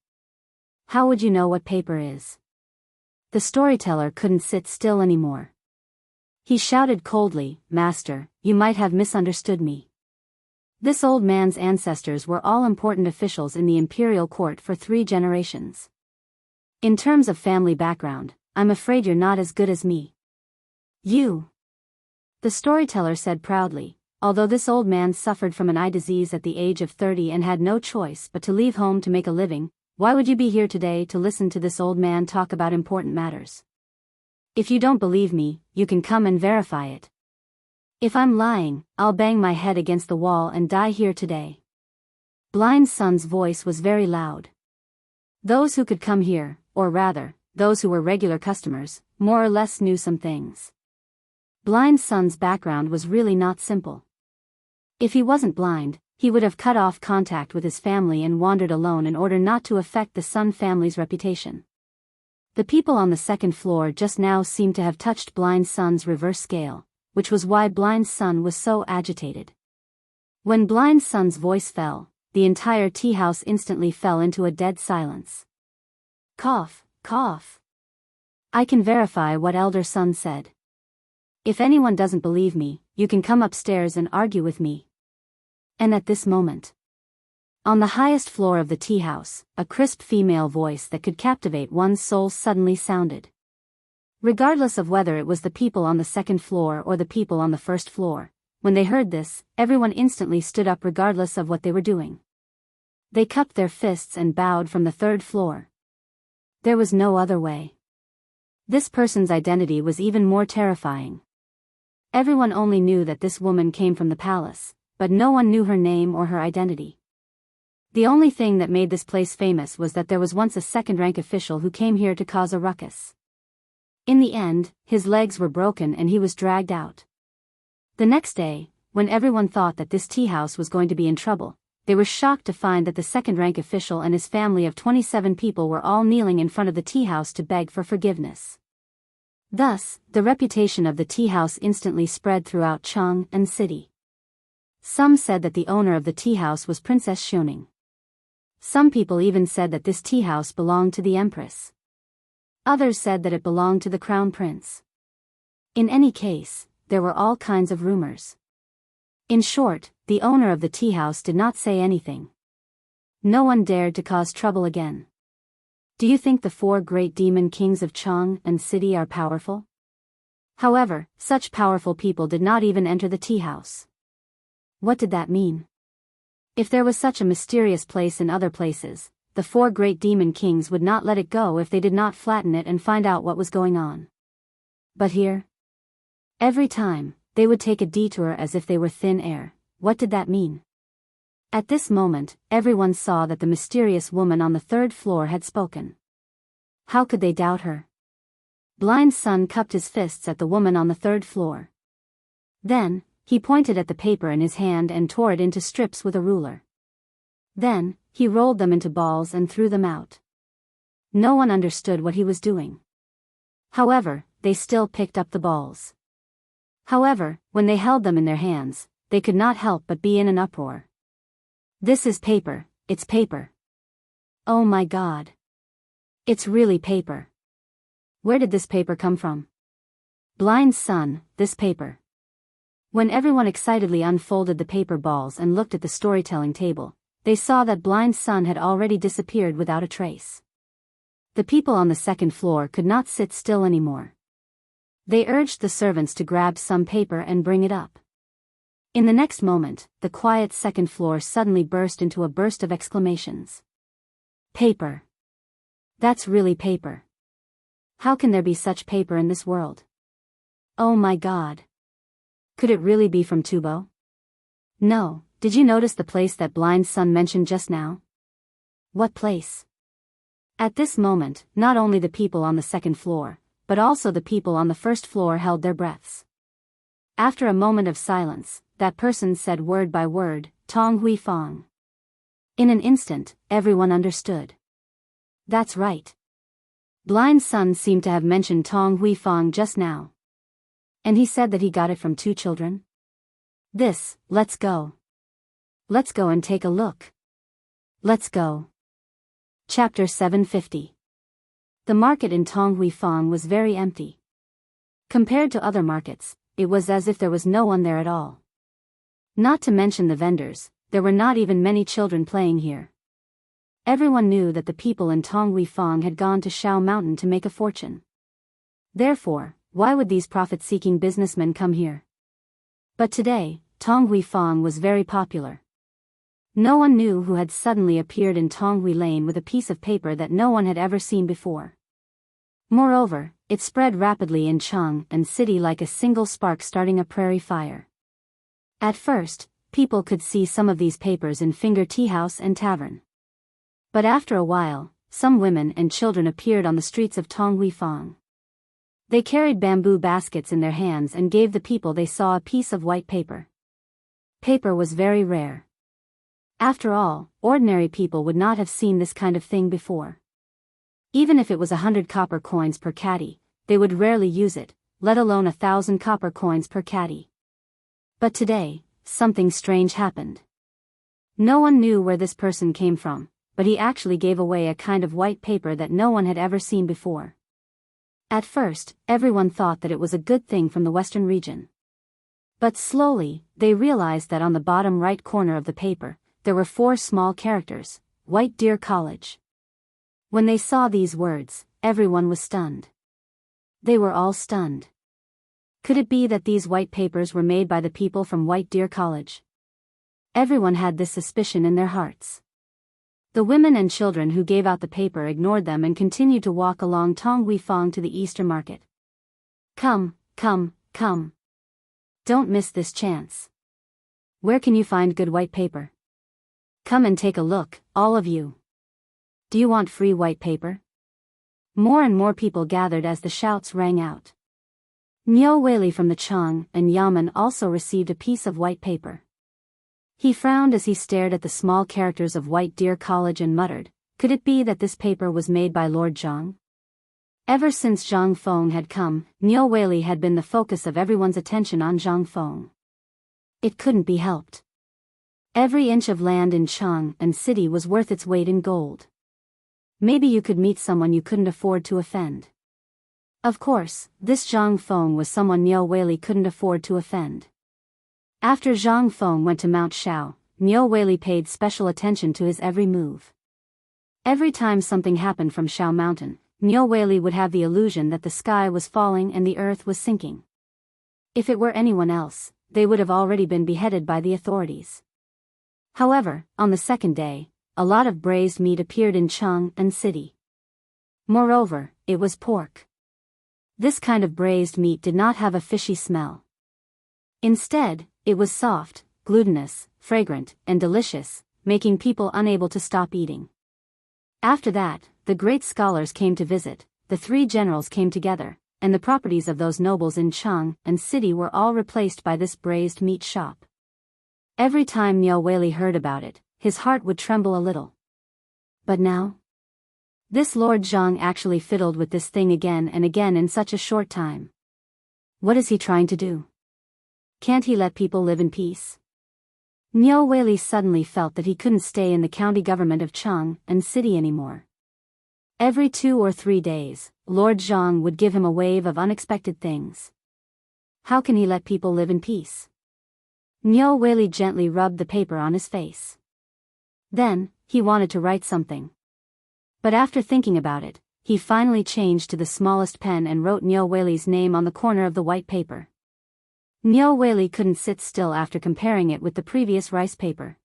How would you know what paper is?" The storyteller couldn't sit still anymore. He shouted coldly, "Master, you might have misunderstood me." This old man's ancestors were all important officials in the imperial court for 3 generations. In terms of family background, I'm afraid you're not as good as me. You. The storyteller said proudly, although this old man suffered from an eye disease at the age of 30 and had no choice but to leave home to make a living. Why would you be here today to listen to this old man talk about important matters? If you don't believe me, you can come and verify it. If I'm lying, I'll bang my head against the wall and die here today. Blind Sun's voice was very loud. Those who could come here, or rather, those who were regular customers, more or less knew some things. Blind Sun's background was really not simple. If he wasn't blind, he would have cut off contact with his family and wandered alone in order not to affect the Sun family's reputation. The people on the second floor just now seemed to have touched Blind Sun's reverse scale, which was why Blind Sun was so agitated. When Blind Sun's voice fell, the entire tea house instantly fell into a dead silence. Cough, cough. I can verify what Elder Sun said. If anyone doesn't believe me, you can come upstairs and argue with me. And at this moment, on the highest floor of the tea house, a crisp female voice that could captivate one's soul suddenly sounded. Regardless of whether it was the people on the second floor or the people on the first floor, when they heard this, everyone instantly stood up regardless of what they were doing. They cupped their fists and bowed from the third floor. There was no other way. This person's identity was even more terrifying. Everyone only knew that this woman came from the palace, but no one knew her name or her identity. The only thing that made this place famous was that there was once a second-rank official who came here to cause a ruckus. In the end, his legs were broken and he was dragged out. The next day, when everyone thought that this tea house was going to be in trouble, they were shocked to find that the second-rank official and his family of 27 people were all kneeling in front of the tea house to beg for forgiveness. Thus, the reputation of the tea house instantly spread throughout Chang and city. Some said that the owner of the tea house was Princess Xiaoning. Some people even said that this tea house belonged to the Empress. Others said that it belonged to the Crown Prince. In any case, there were all kinds of rumors. In short, the owner of the tea house did not say anything. No one dared to cause trouble again. Do you think the 4 great demon kings of Chang and city are powerful? However, such powerful people did not even enter the tea house. What did that mean? If there was such a mysterious place in other places, the 4 great demon kings would not let it go if they did not flatten it and find out what was going on. But here? Every time, they would take a detour as if they were thin air. What did that mean? At this moment, everyone saw that the mysterious woman on the third floor had spoken. How could they doubt her? Blind Sun cupped his fists at the woman on the third floor. Then, he pointed at the paper in his hand and tore it into strips with a ruler. Then, he rolled them into balls and threw them out. No one understood what he was doing. However, they still picked up the balls. However, when they held them in their hands, they could not help but be in an uproar. This is paper, it's paper. Oh my God. It's really paper. Where did this paper come from? Blind Sun, this paper. When everyone excitedly unfolded the paper balls and looked at the storytelling table, they saw that Blind Sun had already disappeared without a trace. The people on the second floor could not sit still anymore. They urged the servants to grab some paper and bring it up. In the next moment, the quiet second floor suddenly burst into a burst of exclamations. Paper. That's really paper. How can there be such paper in this world? Oh my God. Could it really be from Tubo? No, did you notice the place that Blind Sun mentioned just now? What place? At this moment, not only the people on the second floor, but also the people on the first floor held their breaths. After a moment of silence, that person said word by word, Tong Hui Fong. In an instant, everyone understood. That's right. Blind Sun seemed to have mentioned Tong Hui Fong just now. And he said that he got it from 2 children? Let's go. Let's go and take a look. Let's go. Chapter 750. The market in Tong Hui Fong was very empty. Compared to other markets, it was as if there was no one there at all. Not to mention the vendors, there were not even many children playing here. Everyone knew that the people in Tongwei had gone to Shao Mountain to make a fortune. Therefore, why would these profit-seeking businessmen come here? But today, Tongwei was very popular. No one knew who had suddenly appeared in Tongwei Lane with a piece of paper that no one had ever seen before. Moreover, it spread rapidly in Cheng and city like a single spark starting a prairie fire. At first, people could see some of these papers in Finger Tea House and Tavern. But after a while, some women and children appeared on the streets of Tongwei. They carried bamboo baskets in their hands and gave the people they saw a piece of white paper. Paper was very rare. After all, ordinary people would not have seen this kind of thing before. Even if it was 100 copper coins per caddy, they would rarely use it, let alone 1,000 copper coins per caddy. But today, something strange happened. No one knew where this person came from, but he actually gave away a kind of white paper that no one had ever seen before. At first, everyone thought that it was a good thing from the western region. But slowly, they realized that on the bottom right corner of the paper, there were 4 small characters, White Deer College. When they saw these words, everyone was stunned. They were all stunned. Could it be that these white papers were made by the people from White Deer College? Everyone had this suspicion in their hearts. The women and children who gave out the paper ignored them and continued to walk along Tongwei to the Easter market. Come, come, come. Don't miss this chance. Where can you find good white paper? Come and take a look, all of you. Do you want free white paper? More and more people gathered as the shouts rang out. Niu Weili from the Cheng and Yamen also received a piece of white paper. He frowned as he stared at the small characters of White Deer College and muttered, could it be that this paper was made by Lord Zhang? Ever since Zhang Feng had come, Niu Weili had been the focus of everyone's attention on Zhang Feng. It couldn't be helped. Every inch of land in Cheng and city was worth its weight in gold. Maybe you could meet someone you couldn't afford to offend. Of course, this Zhang Feng was someone Niu Weili couldn't afford to offend. After Zhang Feng went to Mount Shao, Niu Weili paid special attention to his every move. Every time something happened from Shao Mountain, Niu Weili would have the illusion that the sky was falling and the earth was sinking. If it were anyone else, they would have already been beheaded by the authorities. However, on the second day, a lot of braised meat appeared in Cheng and city. Moreover, it was pork. This kind of braised meat did not have a fishy smell. Instead, it was soft, glutinous, fragrant, and delicious, making people unable to stop eating. After that, the great scholars came to visit, the 3 generals came together, and the properties of those nobles in Cheng and city were all replaced by this braised meat shop. Every time Niu Weili heard about it, his heart would tremble a little. But now? This Lord Zhang actually fiddled with this thing again and again in such a short time. What is he trying to do? Can't he let people live in peace? Niu Weili suddenly felt that he couldn't stay in the county government of Cheng and city anymore. Every 2 or 3 days, Lord Zhang would give him a wave of unexpected things. How can he let people live in peace? Niu Weili gently rubbed the paper on his face. Then, he wanted to write something. But after thinking about it, he finally changed to the smallest pen and wrote Niu Weili's name on the corner of the white paper. Niu Weili couldn't sit still after comparing it with the previous rice paper.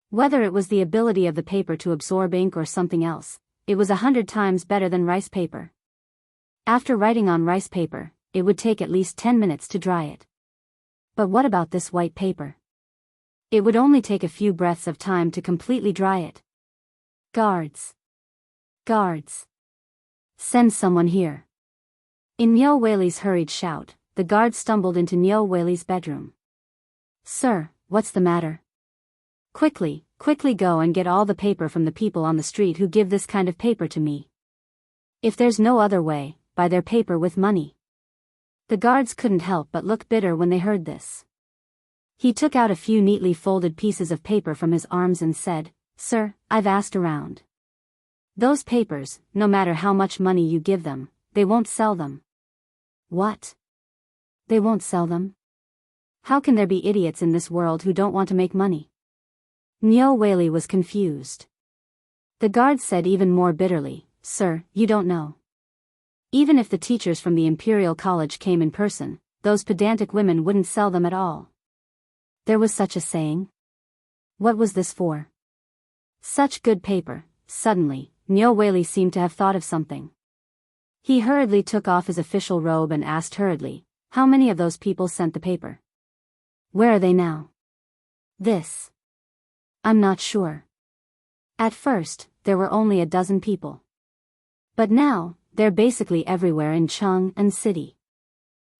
Whether it was the ability of the paper to absorb ink or something else, it was 100 times better than rice paper. After writing on rice paper, it would take at least 10 minutes to dry it. But what about this white paper? It would only take a few breaths of time to completely dry it. Guards! Guards! Send someone here. In Niu Weili's hurried shout, the guard stumbled into Niu Weili's bedroom. Sir, what's the matter? Quickly, quickly go and get all the paper from the people on the street who give this kind of paper to me. If there's no other way, buy their paper with money. The guards couldn't help but look bitter when they heard this. He took out a few neatly folded pieces of paper from his arms and said, Sir, I've asked around. Those papers, no matter how much money you give them, they won't sell them. What? They won't sell them? How can there be idiots in this world who don't want to make money? Nyo Whaley was confused. The guard said even more bitterly, "Sir, you don't know. Even if the teachers from the Imperial College came in person, those pedantic women wouldn't sell them at all." There was such a saying? What was this for? Such good paper. Suddenly, Nyo Whaley seemed to have thought of something. He hurriedly took off his official robe and asked hurriedly, "How many of those people sent the paper? Where are they now?" "This. I'm not sure. At first, there were only a dozen people. But now, they're basically everywhere in Chung and City.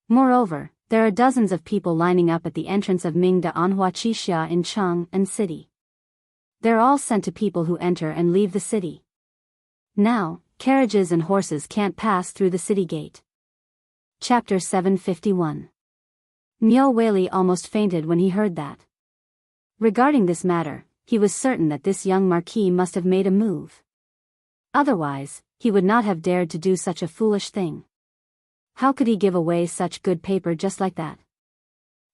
Moreover, there are dozens of people lining up at the entrance of Mingda Anhuachixia in Chung and City. They're all sent to people who enter and leave the city. Now, carriages and horses can't pass through the city gate." Chapter 751. Nyo Whaley almost fainted when he heard that. Regarding this matter, he was certain that this young marquis must have made a move. Otherwise, he would not have dared to do such a foolish thing. How could he give away such good paper just like that?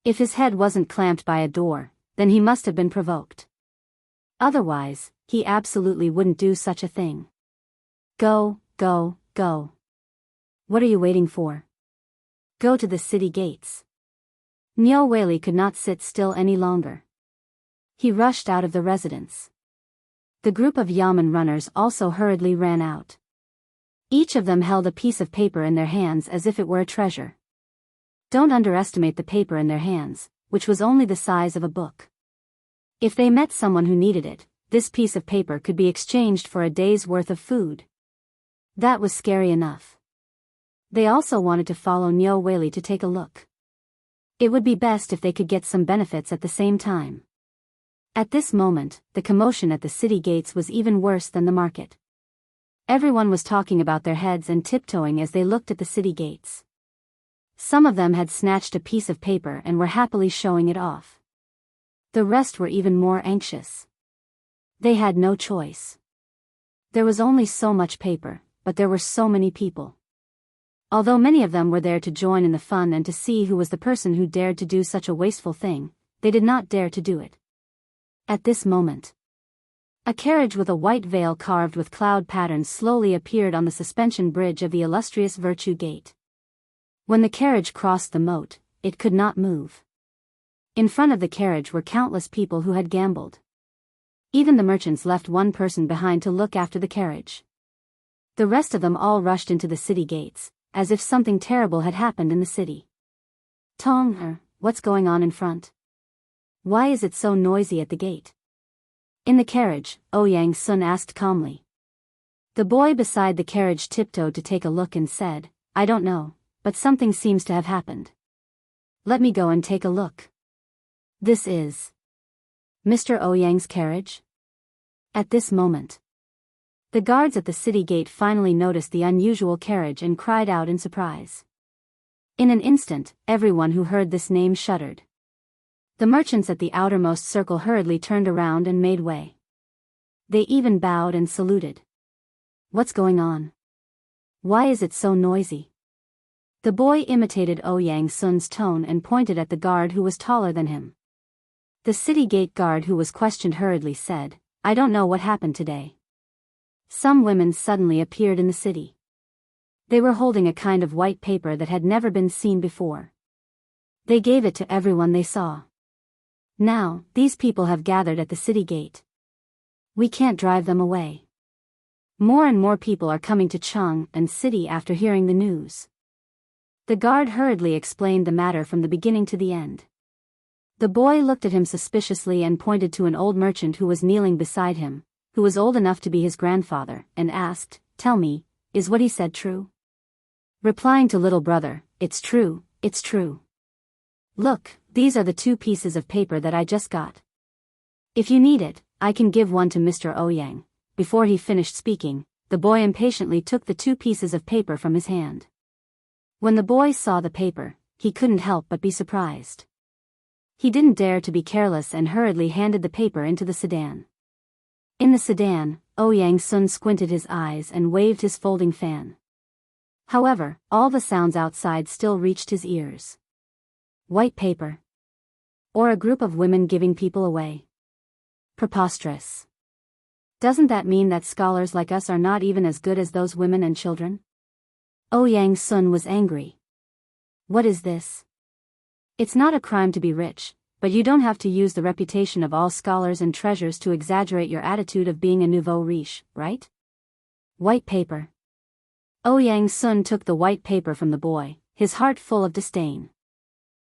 If his head wasn't clamped by a door, then he must have been provoked. Otherwise, he absolutely wouldn't do such a thing. Go, go, go. What are you waiting for? Go to the city gates. Nyo Whaley could not sit still any longer. He rushed out of the residence. The group of yamen runners also hurriedly ran out. Each of them held a piece of paper in their hands as if it were a treasure. Don't underestimate the paper in their hands, which was only the size of a book. If they met someone who needed it, this piece of paper could be exchanged for a day's worth of food. That was scary enough. They also wanted to follow Nyo Whaley to take a look. It would be best if they could get some benefits at the same time. At this moment, the commotion at the city gates was even worse than the market. Everyone was talking about their heads and tiptoeing as they looked at the city gates. Some of them had snatched a piece of paper and were happily showing it off. The rest were even more anxious. They had no choice. There was only so much paper, but there were so many people. Although many of them were there to join in the fun and to see who was the person who dared to do such a wasteful thing, they did not dare to do it. At this moment, a carriage with a white veil carved with cloud patterns slowly appeared on the suspension bridge of the illustrious Virtue Gate. When the carriage crossed the moat, it could not move. In front of the carriage were countless people who had gambled. Even the merchants left one person behind to look after the carriage. The rest of them all rushed into the city gates, as if something terrible had happened in the city. "Tong, what's going on in front? Why is it so noisy at the gate?" In the carriage, Ouyang Sun asked calmly. The boy beside the carriage tiptoed to take a look and said, "I don't know, but something seems to have happened. Let me go and take a look." "This is Mr. Ouyang's carriage?" At this moment, the guards at the city gate finally noticed the unusual carriage and cried out in surprise. In an instant, everyone who heard this name shuddered. The merchants at the outermost circle hurriedly turned around and made way. They even bowed and saluted. "What's going on? Why is it so noisy?" The boy imitated Ouyang Sun's tone and pointed at the guard who was taller than him. The city gate guard who was questioned hurriedly said, "I don't know what happened today." Some women suddenly appeared in the city. They were holding a kind of white paper that had never been seen before. They gave it to everyone they saw. "Now, these people have gathered at the city gate. We can't drive them away. More and more people are coming to Chung and City after hearing the news." The guard hurriedly explained the matter from the beginning to the end. The boy looked at him suspiciously and pointed to an old merchant who was kneeling beside him, who was old enough to be his grandfather, and asked, "Tell me, is what he said true?" Replying to little brother, "It's true, it's true. Look, these are the 2 pieces of paper that I just got. If you need it, I can give one to Mr. Ouyang." Before he finished speaking, the boy impatiently took the 2 pieces of paper from his hand. When the boy saw the paper, he couldn't help but be surprised. He didn't dare to be careless and hurriedly handed the paper into the sedan. In the sedan, Ouyang Sun squinted his eyes and waved his folding fan. However, all the sounds outside still reached his ears. White paper. Or a group of women giving people away. Preposterous. Doesn't that mean that scholars like us are not even as good as those women and children? Yang Sun was angry. What is this? It's not a crime to be rich, but you don't have to use the reputation of all scholars and treasures to exaggerate your attitude of being a nouveau riche, right? White paper. Yang Sun took the white paper from the boy, his heart full of disdain.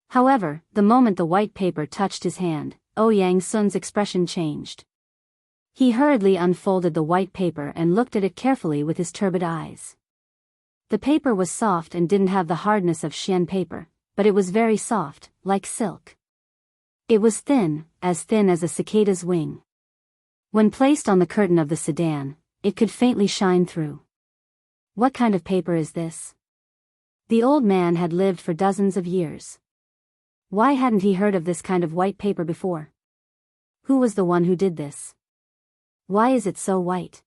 However, the moment the white paper touched his hand, Yang Sun's expression changed. He hurriedly unfolded the white paper and looked at it carefully with his turbid eyes. The paper was soft and didn't have the hardness of Xian paper, but it was very soft, like silk. It was thin as a cicada's wing. When placed on the curtain of the sedan, it could faintly shine through. What kind of paper is this? The old man had lived for dozens of years. Why hadn't he heard of this kind of white paper before? Who was the one who did this? Why is it so white?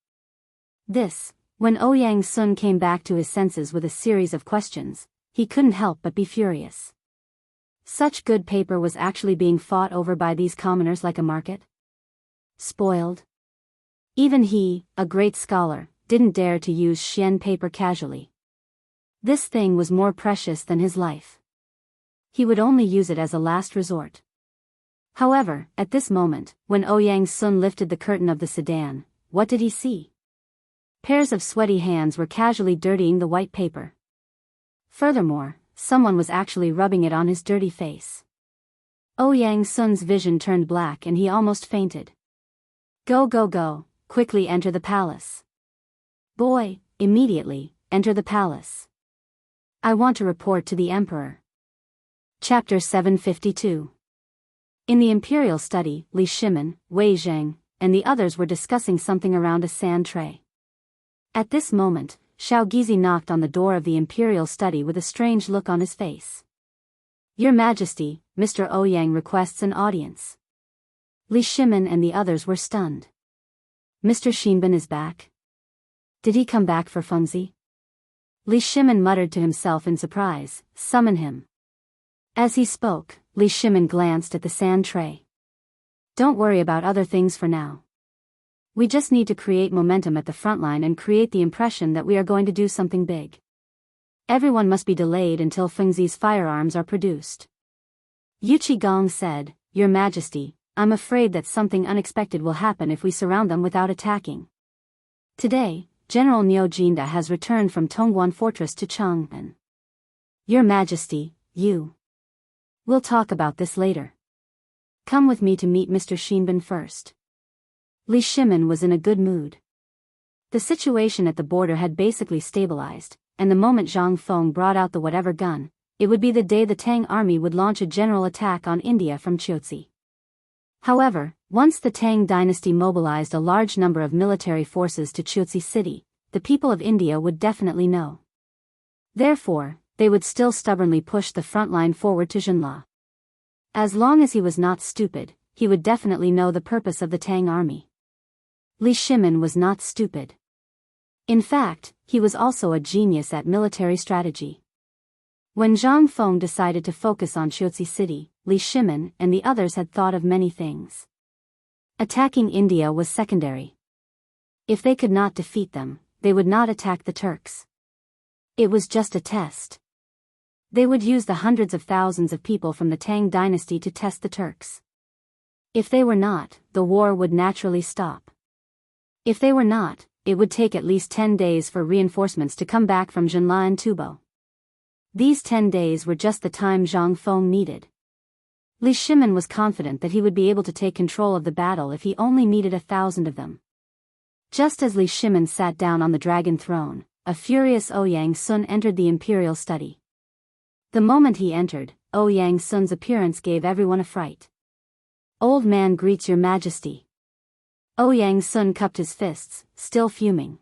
When Yang Sun came back to his senses with a series of questions, he couldn't help but be furious. Such good paper was actually being fought over by these commoners like a market? Spoiled. Even he, a great scholar, didn't dare to use Xian paper casually. This thing was more precious than his life. He would only use it as a last resort. However, at this moment, when Yang Sun lifted the curtain of the sedan, what did he see? Pairs of sweaty hands were casually dirtying the white paper. Furthermore, someone was actually rubbing it on his dirty face. Yang Sun's vision turned black and he almost fainted. Go, quickly enter the palace. Boy, immediately, enter the palace. I want to report to the emperor. Chapter 752. In the imperial study, Li Shimin, Wei Zheng, and the others were discussing something around a sand tray. At this moment, Xiao Gizi knocked on the door of the imperial study with a strange look on his face. Your Majesty, Mr. Ouyang requests an audience. Li Shimin and the others were stunned. Mr. Xinban is back? Did he come back for Fengzi? Li Shimin muttered to himself in surprise, summon him. As he spoke, Li Shimin glanced at the sand tray. Don't worry about other things for now. We just need to create momentum at the front line and create the impression that we are going to do something big. Everyone must be delayed until Fengzi's firearms are produced. Yu Qigong said, Your Majesty, I'm afraid that something unexpected will happen if we surround them without attacking. Today, General Niu Jinda has returned from Tongguan Fortress to Chang'an. Your Majesty, We'll talk about this later. Come with me to meet Mr. Xinban first. Li Shimin was in a good mood. The situation at the border had basically stabilized, and the moment Zhang Feng brought out the whatever gun, it would be the day the Tang army would launch a general attack on India from Chotzi. However, once the Tang dynasty mobilized a large number of military forces to Chotzi city, the people of India would definitely know. Therefore, they would still stubbornly push the front line forward to Zhenla. As long as he was not stupid, he would definitely know the purpose of the Tang army. Li Shimin was not stupid. In fact, he was also a genius at military strategy. When Zhang Feng decided to focus on Chotzi city, Li Shimin and the others had thought of many things. Attacking India was secondary. If they could not defeat them, they would not attack the Turks. It was just a test. They would use the hundreds of thousands of people from the Tang dynasty to test the Turks. If they were not, the war would naturally stop. If they were not, it would take at least 10 days for reinforcements to come back from Zhenla and Tubo. These 10 days were just the time Zhang Feng needed. Li Shimin was confident that he would be able to take control of the battle if he only needed 1,000 of them. Just as Li Shimin sat down on the dragon throne, a furious Yang Sun entered the imperial study. The moment he entered, Yang Sun's appearance gave everyone a fright. Old man greets your majesty. Yang Sun cupped his fists, still fuming.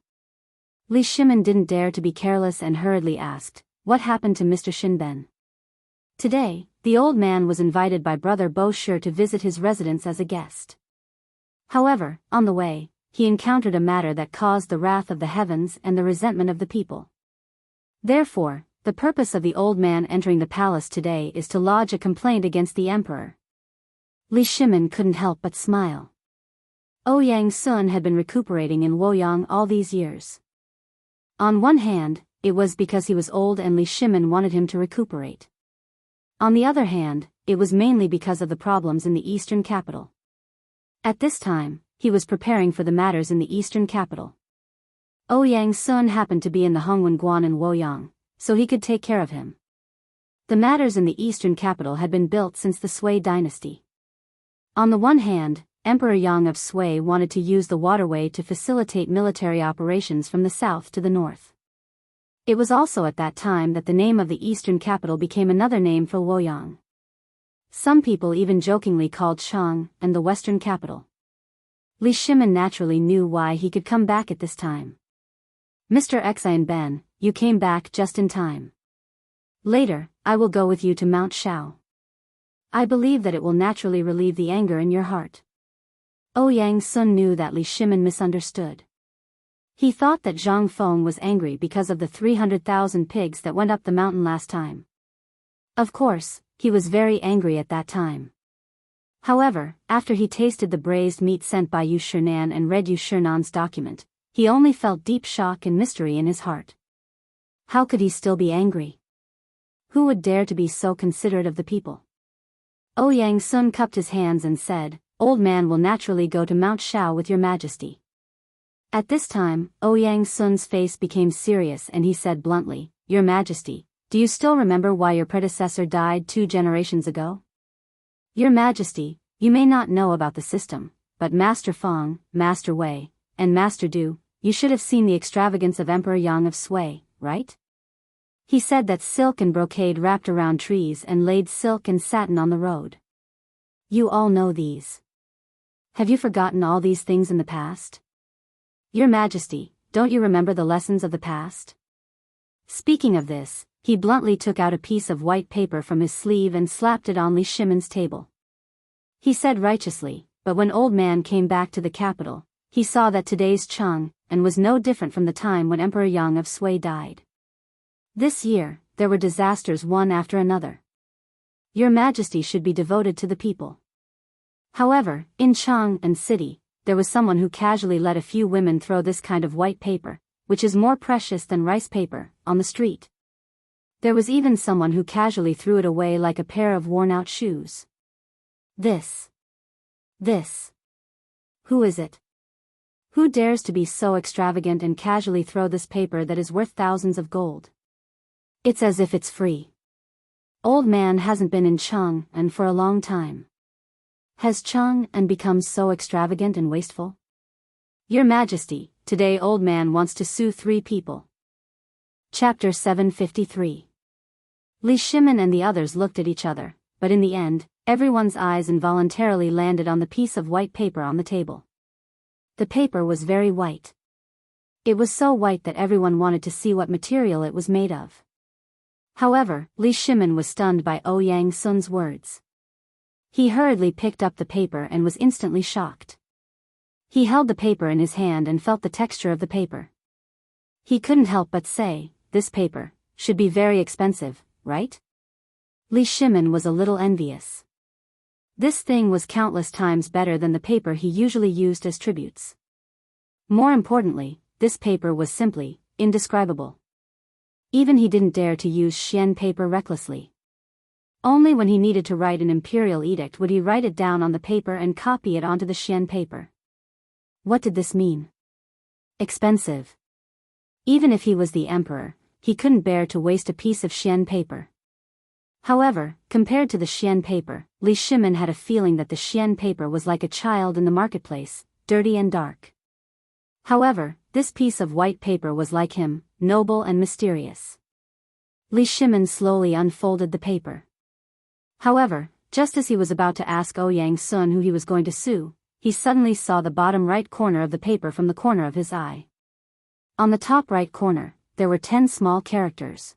Li Shimin didn't dare to be careless and hurriedly asked, what happened to Mr. Xinban? Today, the old man was invited by brother Bo Shi to visit his residence as a guest. However, on the way, he encountered a matter that caused the wrath of the heavens and the resentment of the people. Therefore, the purpose of the old man entering the palace today is to lodge a complaint against the emperor. Li Shimin couldn't help but smile. Ouyang Sun had been recuperating in Luoyang all these years. On one hand, it was because he was old and Li Shimin wanted him to recuperate. On the other hand, it was mainly because of the problems in the eastern capital. At this time, he was preparing for the matters in the eastern capital. Ouyang Sun happened to be in the Hongwen Guan in Luoyang, so he could take care of him. The matters in the eastern capital had been built since the Sui dynasty. On the one hand, Emperor Yang of Sui wanted to use the waterway to facilitate military operations from the south to the north. It was also at that time that the name of the eastern capital became another name for Luoyang. Some people even jokingly called Chang and the western capital. Li Shimin naturally knew why he could come back at this time. Mr. Xian Ben, you came back just in time. Later, I will go with you to Mount Shao. I believe that it will naturally relieve the anger in your heart. Ouyang Sun knew that Li Shimin misunderstood. He thought that Zhang Feng was angry because of the 300,000 pigs that went up the mountain last time. Of course, he was very angry at that time. However, after he tasted the braised meat sent by Yu Shinan and read Yu Shinan's document, he only felt deep shock and mystery in his heart. How could he still be angry? Who would dare to be so considerate of the people? Ouyang Sun cupped his hands and said, "Old man will naturally go to Mount Shao with your majesty." At this time, Ouyang Sun's face became serious and he said bluntly, "Your majesty, do you still remember why your predecessor died 2 generations ago? Your majesty, you may not know about the system, but Master Feng, Master Wei, and Master Du, you should have seen the extravagance of Emperor Yang of Sui, right? He said that silk and brocade wrapped around trees and laid silk and satin on the road. You all know these. Have you forgotten all these things in the past? Your majesty, don't you remember the lessons of the past?" Speaking of this, he bluntly took out a piece of white paper from his sleeve and slapped it on Li Shimin's table. He said righteously, but when old man came back to the capital, he saw that today's Chang and was no different from the time when Emperor Yang of Sui died. This year, there were disasters one after another. Your majesty should be devoted to the people. However, in Chang and city, there was someone who casually let a few women throw this kind of white paper, which is more precious than rice paper, on the street. There was even someone who casually threw it away like a pair of worn-out shoes. This. Who is it? Who dares to be so extravagant and casually throw this paper that is worth thousands of gold? It's as if it's free. Old man hasn't been in Chang'an for a long time. Has Chang'an become so extravagant and wasteful? Your Majesty, today old man wants to sue 3 people. Chapter 753. Li Shimin and the others looked at each other, but in the end, everyone's eyes involuntarily landed on the piece of white paper on the table. The paper was very white. It was so white that everyone wanted to see what material it was made of. However, Li Shimin was stunned by Ouyang Sun's words. He hurriedly picked up the paper and was instantly shocked. He held the paper in his hand and felt the texture of the paper. He couldn't help but say, "This paper should be very expensive, right?" Li Shimin was a little envious. This thing was countless times better than the paper he usually used as tributes. More importantly, this paper was simply indescribable. Even he didn't dare to use Xian paper recklessly. Only when he needed to write an imperial edict would he write it down on the paper and copy it onto the Xian paper. What did this mean? Expensive. Even if he was the emperor, he couldn't bear to waste a piece of Xian paper. However, compared to the Xian paper, Li Shimin had a feeling that the Xian paper was like a child in the marketplace, dirty and dark. However, this piece of white paper was like him, noble and mysterious. Li Shimin slowly unfolded the paper. However, just as he was about to ask Ouyang Sun who he was going to sue, he suddenly saw the bottom right corner of the paper from the corner of his eye. On the top right corner, there were 10 small characters.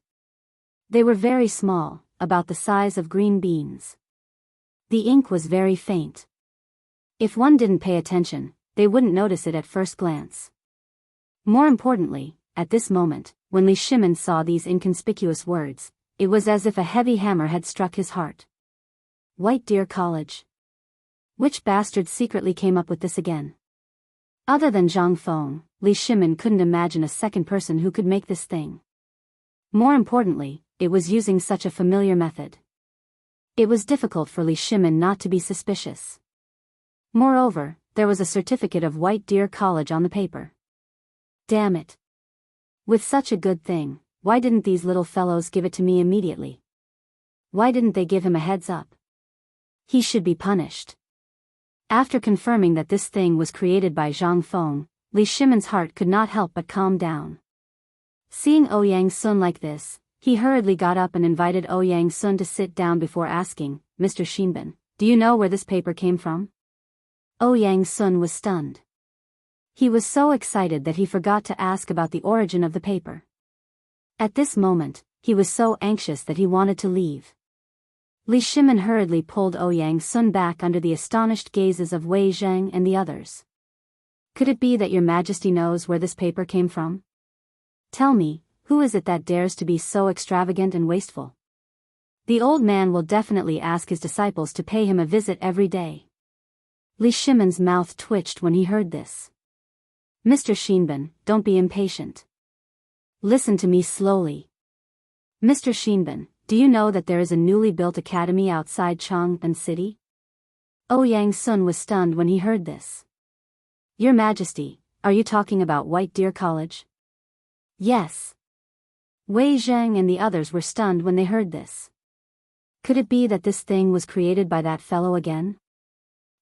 They were very small, about the size of green beans. The ink was very faint. If one didn't pay attention, they wouldn't notice it at first glance. More importantly, at this moment, when Li Shimin saw these inconspicuous words, it was as if a heavy hammer had struck his heart. White Deer College. Which bastard secretly came up with this again? Other than Zhang Feng, Li Shimin couldn't imagine a second person who could make this thing. More importantly, it was using such a familiar method. It was difficult for Li Shimin not to be suspicious. Moreover, there was a certificate of White Deer College on the paper. Damn it. With such a good thing, why didn't these little fellows give it to me immediately? Why didn't they give him a heads up? He should be punished. After confirming that this thing was created by Zhang Feng, Li Shimin's heart could not help but calm down. Seeing Ouyang Sun like this, he hurriedly got up and invited Ouyang Sun to sit down before asking, Mr. Xinbin, do you know where this paper came from? Ouyang Sun was stunned. He was so excited that he forgot to ask about the origin of the paper. At this moment, he was so anxious that he wanted to leave. Li Shimin hurriedly pulled Ouyang Sun back under the astonished gazes of Wei Zhang and the others. Could it be that your majesty knows where this paper came from? Tell me, who is it that dares to be so extravagant and wasteful? The old man will definitely ask his disciples to pay him a visit every day. Li Shimin's mouth twitched when he heard this. Mr. Xinbin, don't be impatient. Listen to me slowly. Mr. Xinbin, do you know that there is a newly built academy outside Chang'an City? Ouyang Sun was stunned when he heard this. Your Majesty, are you talking about White Deer College? Yes. Wei Zhang and the others were stunned when they heard this. Could it be that this thing was created by that fellow again?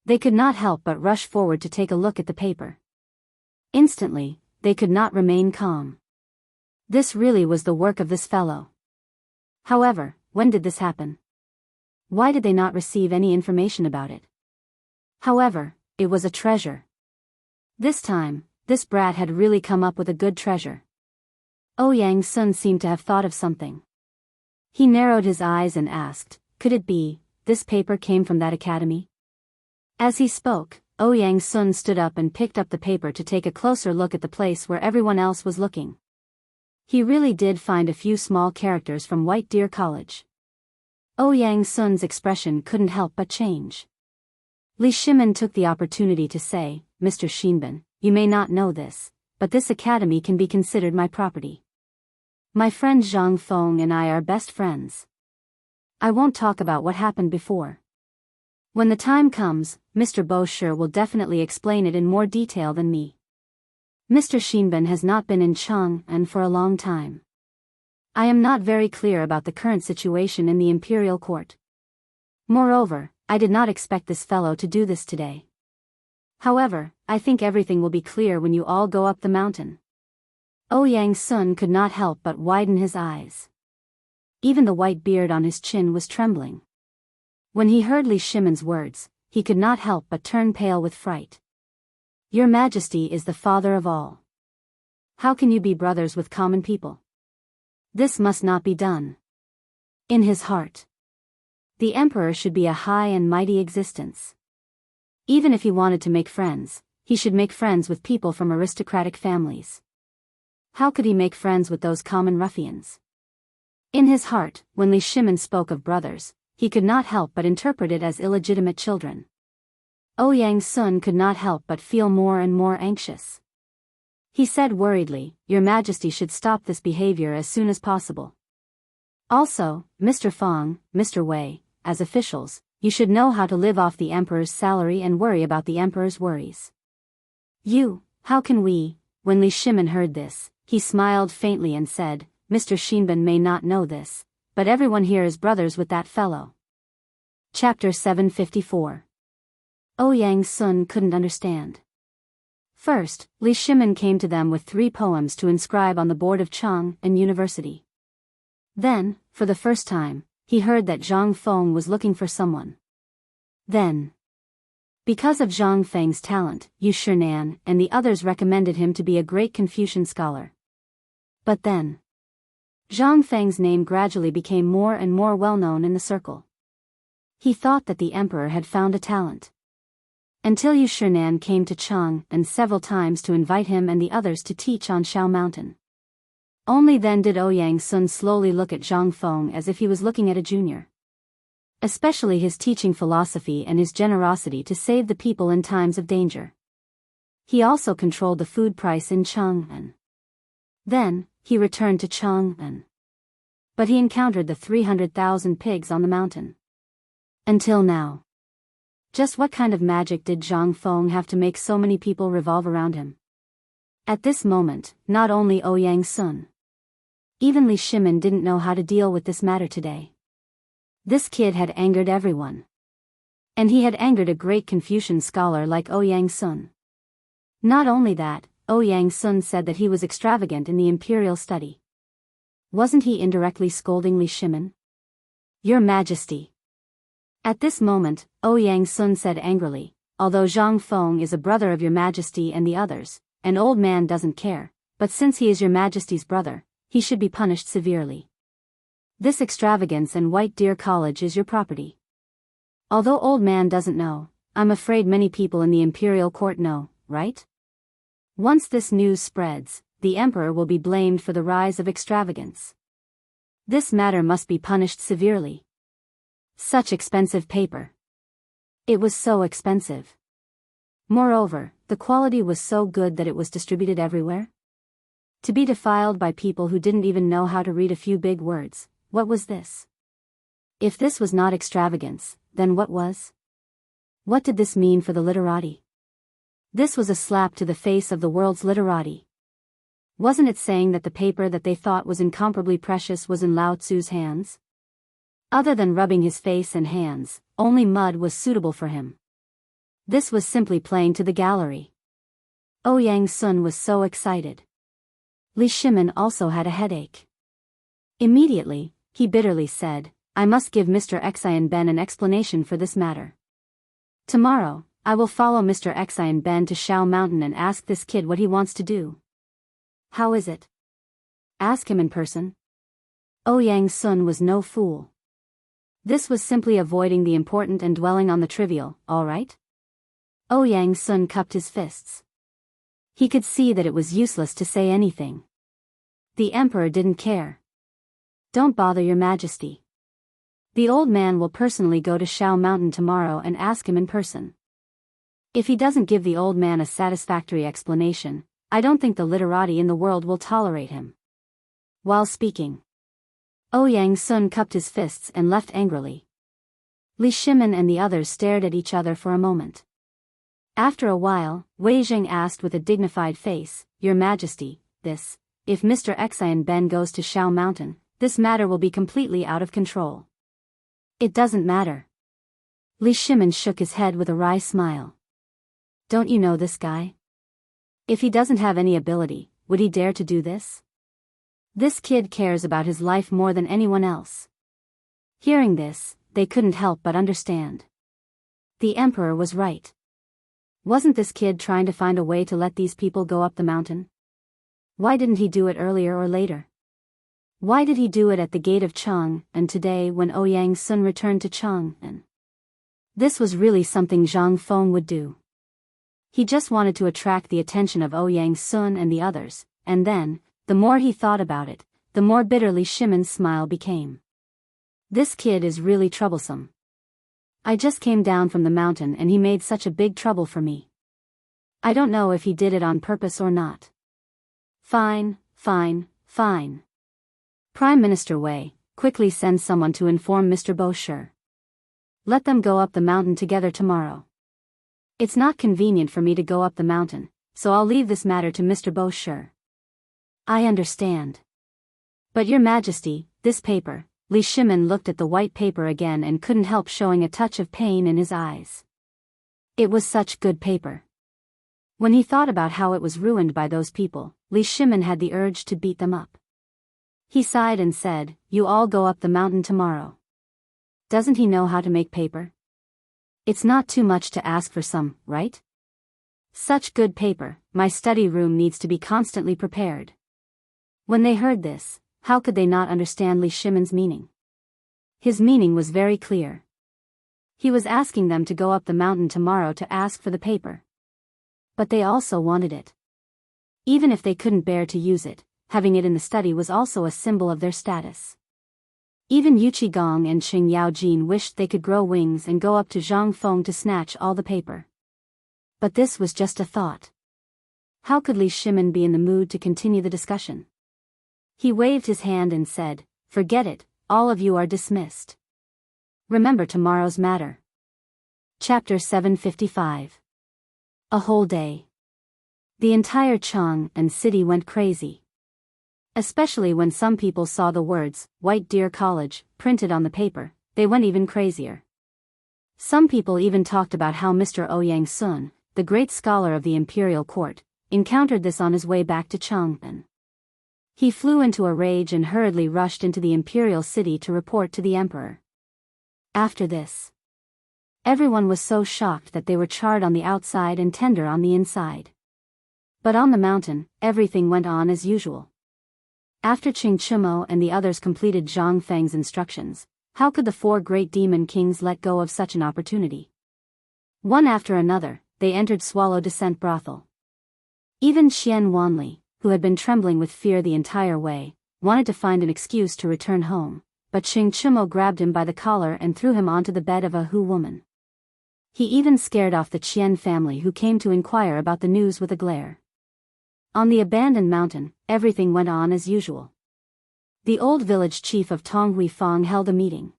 They could not help but rush forward to take a look at the paper. Instantly, they could not remain calm. This really was the work of this fellow. However, when did this happen? Why did they not receive any information about it? However, it was a treasure. This time, this brat had really come up with a good treasure. Ouyang Sun seemed to have thought of something. He narrowed his eyes and asked, could it be, this paper came from that academy? As he spoke, Ouyang Sun stood up and picked up the paper to take a closer look at the place where everyone else was looking. He really did find a few small characters from White Deer College. Ouyang Sun's expression couldn't help but change. Li Shimin took the opportunity to say, Mr. Xinbin, you may not know this, but this academy can be considered my property. My friend Zhang Feng and I are best friends. I won't talk about what happened before. When the time comes, Mr. Bosher will definitely explain it in more detail than me. Mr. Xinbin has not been in Chang'an for a long time. I am not very clear about the current situation in the imperial court. Moreover, I did not expect this fellow to do this today. However, I think everything will be clear when you all go up the mountain. Ouyang Sun could not help but widen his eyes. Even the white beard on his chin was trembling. When he heard Li Shimin's words, he could not help but turn pale with fright. Your Majesty is the father of all. How can you be brothers with common people? This must not be done. In his heart, the emperor should be a high and mighty existence. Even if he wanted to make friends, he should make friends with people from aristocratic families. How could he make friends with those common ruffians? In his heart, when Li Shimin spoke of brothers, he could not help but interpret it as illegitimate children. Ouyang Sun could not help but feel more and more anxious. He said worriedly, Your Majesty should stop this behavior as soon as possible. Also, Mr. Feng, Mr. Wei, as officials, you should know how to live off the emperor's salary and worry about the emperor's worries. How can we? When Li Shimin heard this, he smiled faintly and said, Mr. Xinbin may not know this, but everyone here is brothers with that fellow. Chapter 754. Ouyang Sun couldn't understand. First, Li Shimin came to them with 3 poems to inscribe on the board of Chang'an University. Then, for the first time, he heard that Zhang Feng was looking for someone. Then, because of Zhang Feng's talent, Yu Shinan and the others recommended him to be a great Confucian scholar. But then, Zhang Feng's name gradually became more and more well-known in the circle. He thought that the emperor had found a talent. Until Yu Shinan came to Chang'an several times to invite him and the others to teach on Shao Mountain. Only then did Ouyang Sun slowly look at Zhang Feng as if he was looking at a junior. Especially his teaching philosophy and his generosity to save the people in times of danger. He also controlled the food price in Chang'an. Then, he returned to Chang'an. But he encountered the 300,000 pigs on the mountain. Until now. Just what kind of magic did Zhang Feng have to make so many people revolve around him? At this moment, not only Ouyang Sun. Even Li Shimin didn't know how to deal with this matter today. This kid had angered everyone. And he had angered a great Confucian scholar like Ouyang Sun. Not only that, Ouyang Sun said that he was extravagant in the imperial study. Wasn't he indirectly scolding Li Shimin? Your Majesty. At this moment, Ouyang Sun said angrily, although Zhang Feng is a brother of your Majesty and the others, an old man doesn't care, but since he is your Majesty's brother, he should be punished severely. This extravagance and White Deer College is your property. Although old man doesn't know, I'm afraid many people in the imperial court know, right? Once this news spreads, the emperor will be blamed for the rise of extravagance. This matter must be punished severely. Such expensive paper. It was so expensive. Moreover, the quality was so good that it was distributed everywhere. To be defiled by people who didn't even know how to read a few big words, what was this? If this was not extravagance, then what was? What did this mean for the literati? This was a slap to the face of the world's literati. Wasn't it saying that the paper that they thought was incomparably precious was in Lao Tzu's hands? Other than rubbing his face and hands, only mud was suitable for him. This was simply playing to the gallery. Ouyang Sun was so excited. Li Shimin also had a headache. Immediately, he bitterly said, I must give Mr. Xian Ben an explanation for this matter. Tomorrow, I will follow Mr. Xian Ben to Shao Mountain and ask this kid what he wants to do. How is it? Ask him in person. Ouyang Sun was no fool. This was simply avoiding the important and dwelling on the trivial, all right? Ouyang Sun cupped his fists. He could see that it was useless to say anything. The emperor didn't care. Don't bother your Majesty. The old man will personally go to Shao Mountain tomorrow and ask him in person. If he doesn't give the old man a satisfactory explanation, I don't think the literati in the world will tolerate him. While speaking, Ouyang Sun cupped his fists and left angrily. Li Shimin and the others stared at each other for a moment. After a while, Wei Zheng asked with a dignified face, Your Majesty, if Mr. Xian Ben goes to Shao Mountain, this matter will be completely out of control. It doesn't matter. Li Shimin shook his head with a wry smile. Don't you know this guy? If he doesn't have any ability, would he dare to do this? This kid cares about his life more than anyone else. Hearing this, they couldn't help but understand. The emperor was right. Wasn't this kid trying to find a way to let these people go up the mountain? Why didn't he do it earlier or later? Why did he do it at the gate of Chang, and today when Ouyang Sun returned to Chang, and this was really something Zhang Feng would do. He just wanted to attract the attention of Ouyang Sun and the others, and then, the more he thought about it, the more bitterly Shimon's smile became. This kid is really troublesome. I just came down from the mountain and he made such a big trouble for me. I don't know if he did it on purpose or not. Fine. Prime Minister Wei, quickly send someone to inform Mr. Bosher. Let them go up the mountain together tomorrow. It's not convenient for me to go up the mountain, so I'll leave this matter to Mr. Bosher. I understand. But Your Majesty, this paper. Li Shimin looked at the white paper again and couldn't help showing a touch of pain in his eyes. It was such good paper. When he thought about how it was ruined by those people, Li Shimin had the urge to beat them up. He sighed and said, You all go up the mountain tomorrow. Doesn't he know how to make paper? It's not too much to ask for some, right? Such good paper, my study room needs to be constantly prepared. When they heard this, how could they not understand Li Shimin's meaning? His meaning was very clear. He was asking them to go up the mountain tomorrow to ask for the paper. But they also wanted it. Even if they couldn't bear to use it, having it in the study was also a symbol of their status. Even Yu Qigong and Qing Yaojin wished they could grow wings and go up to Zhang Feng to snatch all the paper. But this was just a thought. How could Li Shimin be in the mood to continue the discussion? He waved his hand and said, "Forget it, all of you are dismissed. Remember tomorrow's matter." Chapter 755. A whole day. The entire Chang'an city went crazy. Especially when some people saw the words, White Deer College, printed on the paper, they went even crazier. Some people even talked about how Mr. Ouyang Sun, the great scholar of the imperial court, encountered this on his way back to Chang'an. He flew into a rage and hurriedly rushed into the imperial city to report to the emperor. After this, everyone was so shocked that they were charred on the outside and tender on the inside. But on the mountain, everything went on as usual. After Qing Chumo and the others completed Zhang Feng's instructions, how could the four great demon kings let go of such an opportunity? One after another, they entered Swallow Descent Brothel. Even Qian Wanli, who had been trembling with fear the entire way, wanted to find an excuse to return home, but Qing Chumo grabbed him by the collar and threw him onto the bed of a Hu woman. He even scared off the Qian family who came to inquire about the news with a glare. On the abandoned mountain, everything went on as usual. The old village chief of Tonghui Fang held a meeting.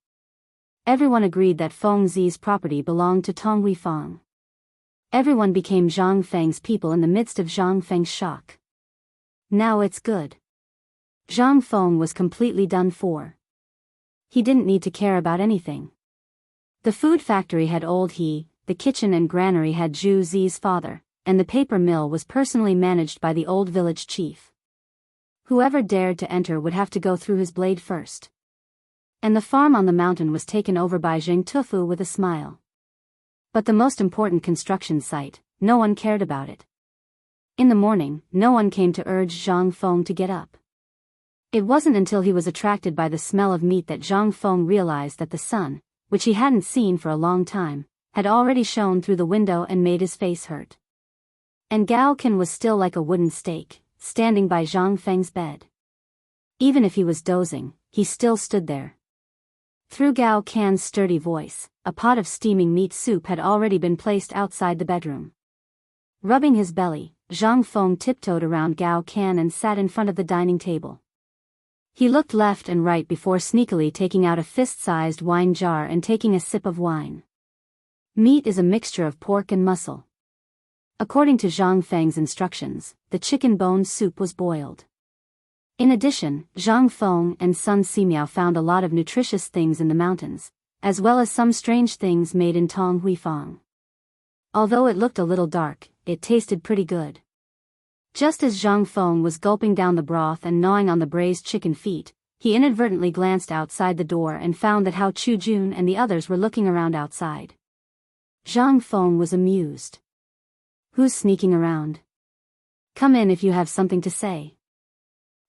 Everyone agreed that Feng Zi's property belonged to Tonghui Fang. Everyone became Zhang Feng's people in the midst of Zhang Feng's shock. Now it's good. Zhang Feng was completely done for. He didn't need to care about anything. The food factory had old He, the kitchen and granary had Zhu Zi's father, and the paper mill was personally managed by the old village chief. Whoever dared to enter would have to go through his blade first. And the farm on the mountain was taken over by Zheng Tufu with a smile. But the most important construction site, no one cared about it. In the morning, no one came to urge Zhang Feng to get up. It wasn't until he was attracted by the smell of meat that Zhang Feng realized that the sun, which he hadn't seen for a long time, had already shone through the window and made his face hurt. And Gao Qian was still like a wooden stake, standing by Zhang Feng's bed. Even if he was dozing, he still stood there. Through Gao Qian's sturdy voice, a pot of steaming meat soup had already been placed outside the bedroom. Rubbing his belly, Zhang Feng tiptoed around Gao Qian and sat in front of the dining table. He looked left and right before sneakily taking out a fist-sized wine jar and taking a sip of wine. Meat is a mixture of pork and muscle. According to Zhang Feng's instructions, the chicken bone soup was boiled. In addition, Zhang Feng and Sun Simiao found a lot of nutritious things in the mountains, as well as some strange things made in Tonghui Fang. Although it looked a little dark, it tasted pretty good. Just as Zhang Feng was gulping down the broth and gnawing on the braised chicken feet, he inadvertently glanced outside the door and found that Hao Chujun and the others were looking around outside. Zhang Feng was amused. "Who's sneaking around? Come in if you have something to say."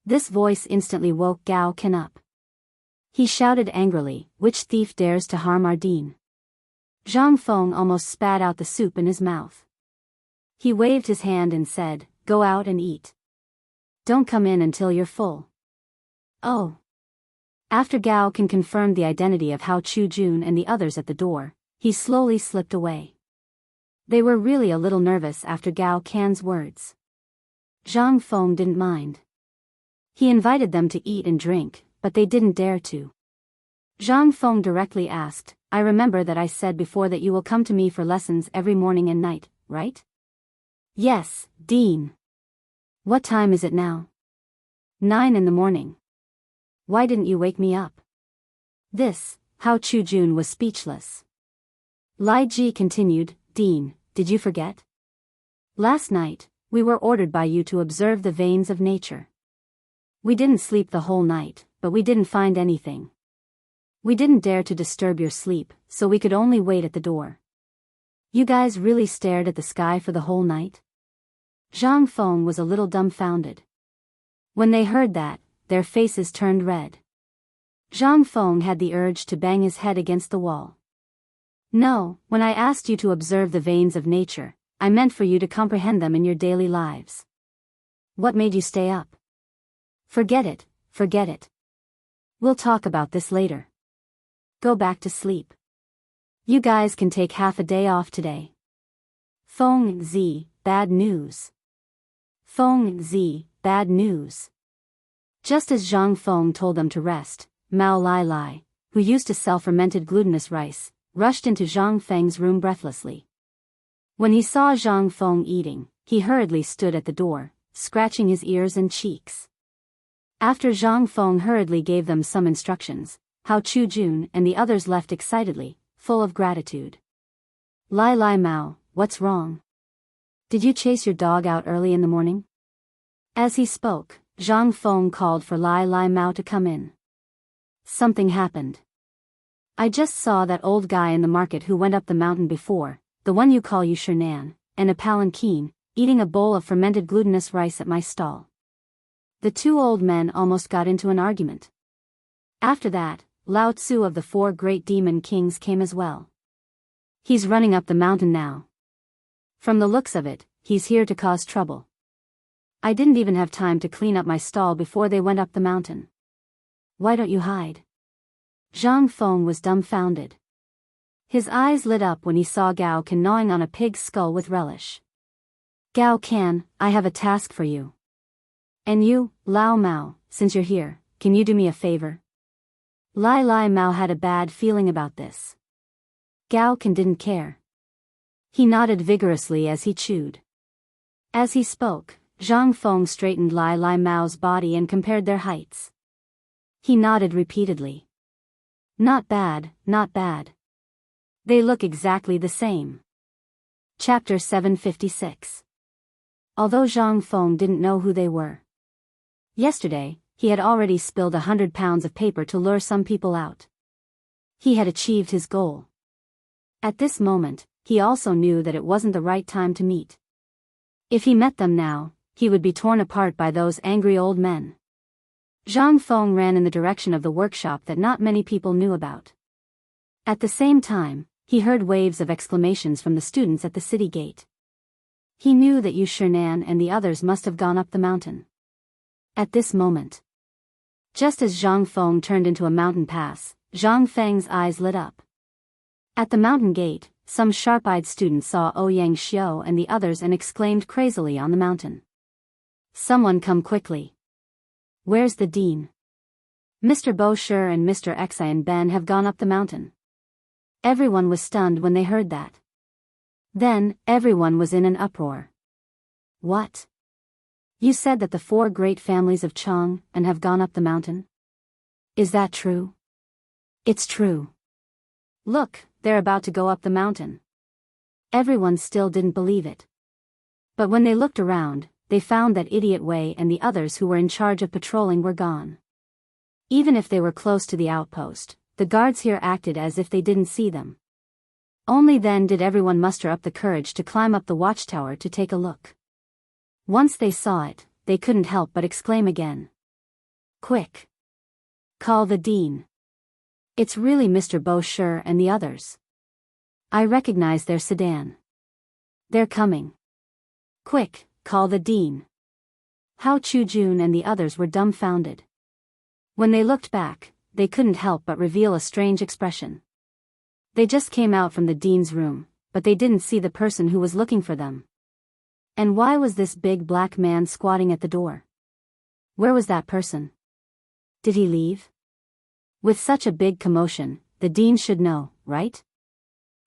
This voice instantly woke Gao Qian up. He shouted angrily, "Which thief dares to harm our dean?" Zhang Feng almost spat out the soup in his mouth. He waved his hand and said, "Go out and eat. Don't come in until you're full." Oh. After Gao Qian confirmed the identity of Hao Chujun and the others at the door, he slowly slipped away. They were really a little nervous after Gao Qian's words. Zhang Feng didn't mind. He invited them to eat and drink, but they didn't dare to. Zhang Feng directly asked, "I remember that I said before that you will come to me for lessons every morning and night, right?" "Yes, Dean." "What time is it now?" 9 in the morning. "Why didn't you wake me up?" Hao Chujun was speechless. Lai Ji continued, "Dean, did you forget? Last night, we were ordered by you to observe the veins of nature. We didn't sleep the whole night, but we didn't find anything. We didn't dare to disturb your sleep, so we could only wait at the door. You guys really stared at the sky for the whole night?" Zhang Feng was a little dumbfounded. When they heard that, their faces turned red. Zhang Feng had the urge to bang his head against the wall. "No, when I asked you to observe the veins of nature, I meant for you to comprehend them in your daily lives. What made you stay up?" Forget it, forget it. We'll talk about this later. Go back to sleep. You guys can take half a day off today. Feng Zi, bad news. Feng Zi, bad news. Just as Zhang Feng told them to rest, Mao Lai Lai, who used to sell fermented glutinous rice, rushed into Zhang Feng's room breathlessly. When he saw Zhang Feng eating, he hurriedly stood at the door, scratching his ears and cheeks. After Zhang Feng hurriedly gave them some instructions, Hao Chujun and the others left excitedly, full of gratitude. Lai Lai Mao, what's wrong? Did you chase your dog out early in the morning? As he spoke, Zhang Feng called for Lai Lai Mao to come in. Something happened. I just saw that old guy in the market who went up the mountain before, the one you call Yu Shinan, and a palanquin, eating a bowl of fermented glutinous rice at my stall. The two old men almost got into an argument. After that, Lao Tzu of the 4 great demon kings came as well. He's running up the mountain now. From the looks of it, he's here to cause trouble. I didn't even have time to clean up my stall before they went up the mountain. Why don't you hide? Zhang Feng was dumbfounded. His eyes lit up when he saw Gao Can gnawing on a pig's skull with relish. Gao Can, I have a task for you. And you, Lao Mao, since you're here, can you do me a favor? Lai Lai Mao had a bad feeling about this. Gao Can didn't care. He nodded vigorously as he chewed. As he spoke, Zhang Feng straightened Lai Lai Mao's body and compared their heights. He nodded repeatedly. Not bad, not bad. They look exactly the same. Chapter 756. Although Zhang Feng didn't know who they were. Yesterday, he had already spilled 100 pounds of paper to lure some people out. He had achieved his goal. At this moment, he also knew that it wasn't the right time to meet. If he met them now, he would be torn apart by those angry old men. Zhang Feng ran in the direction of the workshop that not many people knew about. At the same time, he heard waves of exclamations from the students at the city gate. He knew that Yu Shinan and the others must have gone up the mountain. At this moment, just as Zhang Feng turned into a mountain pass, Zhang Feng's eyes lit up. At the mountain gate, some sharp-eyed students saw Ouyang Xiao and the others and exclaimed crazily on the mountain. Someone come quickly. Where's the dean? Mr. Bo Shi and Mr. Xian Ben have gone up the mountain. Everyone was stunned when they heard that. Then, everyone was in an uproar. What? You said that the 4 great families of Chang and have gone up the mountain? Is that true? It's true. Look, they're about to go up the mountain. Everyone still didn't believe it. But when they looked around, they found that Idiot Wei and the others who were in charge of patrolling were gone. Even if they were close to the outpost, the guards here acted as if they didn't see them. Only then did everyone muster up the courage to climb up the watchtower to take a look. Once they saw it, they couldn't help but exclaim again. Quick! Call the dean. It's really Mr. Bo Shi and the others. I recognize their sedan. They're coming. Quick, call the dean. Hao Chujun and the others were dumbfounded. When they looked back, they couldn't help but reveal a strange expression. They just came out from the dean's room, but they didn't see the person who was looking for them. And why was this big black man squatting at the door? Where was that person? Did he leave? With such a big commotion, the dean should know, right?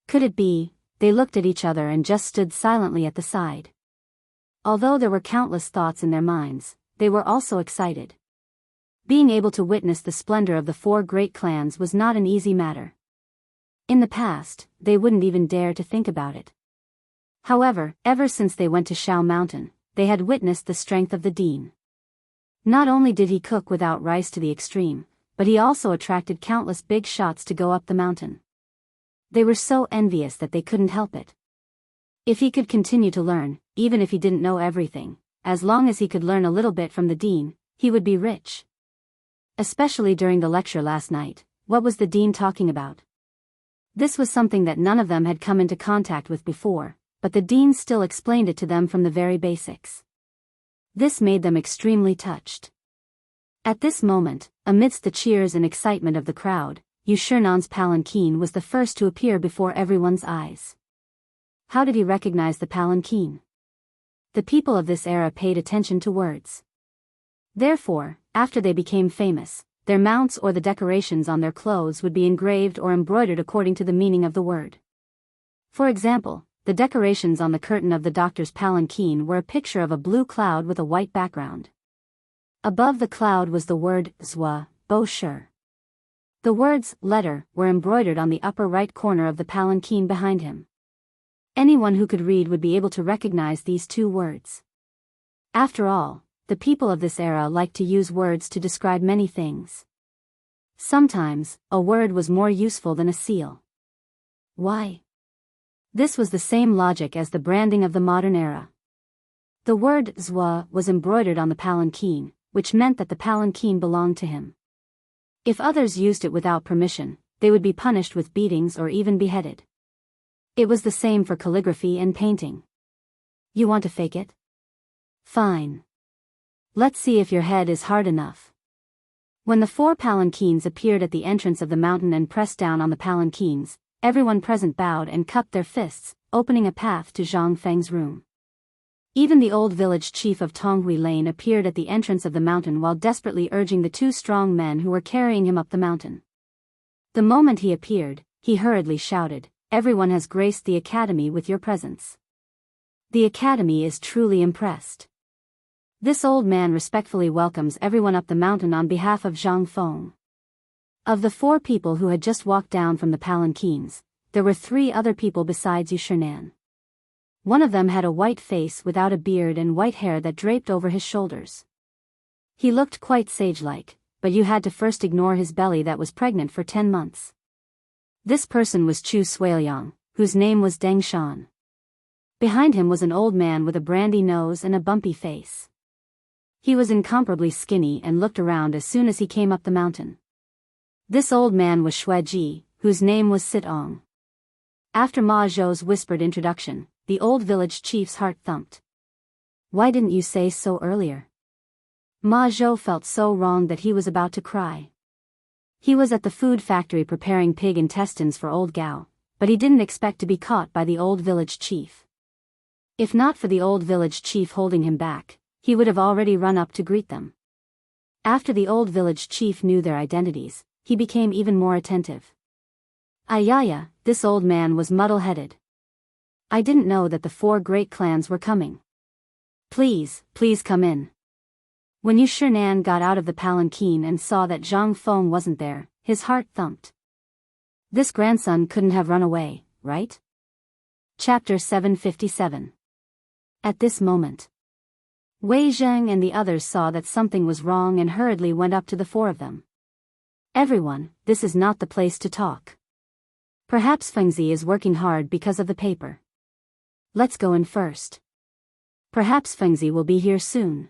Could it be? They looked at each other and just stood silently at the side. Although there were countless thoughts in their minds, they were also excited. Being able to witness the splendor of the 4 great clans was not an easy matter. In the past, they wouldn't even dare to think about it. However, ever since they went to Shao Mountain, they had witnessed the strength of the dean. Not only did he cook without rice to the extreme, but he also attracted countless big shots to go up the mountain. They were so envious that they couldn't help it. If he could continue to learn, even if he didn't know everything, as long as he could learn a little bit from the dean, he would be rich. Especially during the lecture last night, what was the dean talking about? This was something that none of them had come into contact with before, but the dean still explained it to them from the very basics. This made them extremely touched. At this moment, amidst the cheers and excitement of the crowd, Yushernon's palanquin was the first to appear before everyone's eyes. How did he recognize the palanquin? The people of this era paid attention to words. Therefore, after they became famous, their mounts or the decorations on their clothes would be engraved or embroidered according to the meaning of the word. For example, the decorations on the curtain of the doctor's palanquin were a picture of a blue cloud with a white background. Above the cloud was the word zwa, Bosher. The words letter were embroidered on the upper right corner of the palanquin behind him. Anyone who could read would be able to recognize these two words. After all, the people of this era liked to use words to describe many things. Sometimes, a word was more useful than a seal. Why? This was the same logic as the branding of the modern era. The word zwa was embroidered on the palanquin, which meant that the palanquin belonged to him. If others used it without permission, they would be punished with beatings or even beheaded. It was the same for calligraphy and painting. You want to fake it? Fine. Let's see if your head is hard enough. When the 4 palanquins appeared at the entrance of the mountain and pressed down on the palanquins, everyone present bowed and cupped their fists, opening a path to Zhang Feng's room. Even the old village chief of Tonghui Lane appeared at the entrance of the mountain while desperately urging the 2 strong men who were carrying him up the mountain. The moment he appeared, he hurriedly shouted, "Everyone has graced the academy with your presence. The academy is truly impressed. This old man respectfully welcomes everyone up the mountain on behalf of Zhang Feng." Of the 4 people who had just walked down from the palanquins, there were 3 other people besides Yushernan. One of them had a white face without a beard and white hair that draped over his shoulders. He looked quite sage-like, but you had to first ignore his belly that was pregnant for 10 months. This person was Chu Suiliang, whose name was Deng Shan. Behind him was an old man with a brandy nose and a bumpy face. He was incomparably skinny and looked around as soon as he came up the mountain. This old man was Shueji, whose name was Sitong. After Ma Zhou's whispered introduction, the old village chief's heart thumped. Why didn't you say so earlier? Ma Zhou felt so wrong that he was about to cry. He was at the food factory preparing pig intestines for old Gao, but he didn't expect to be caught by the old village chief. If not for the old village chief holding him back, he would have already run up to greet them. After the old village chief knew their identities, he became even more attentive. Ayaya, this old man was muddle-headed. I didn't know that the 4 great clans were coming. Please come in. When Yushernan got out of the palanquin and saw that Zhang Feng wasn't there, his heart thumped. This grandson couldn't have run away, right? Chapter 757. At this moment, Wei Zheng and the others saw that something was wrong and hurriedly went up to the 4 of them. Everyone, this is not the place to talk. Perhaps Fengzi is working hard because of the paper. Let's go in first. Perhaps Fengzi will be here soon.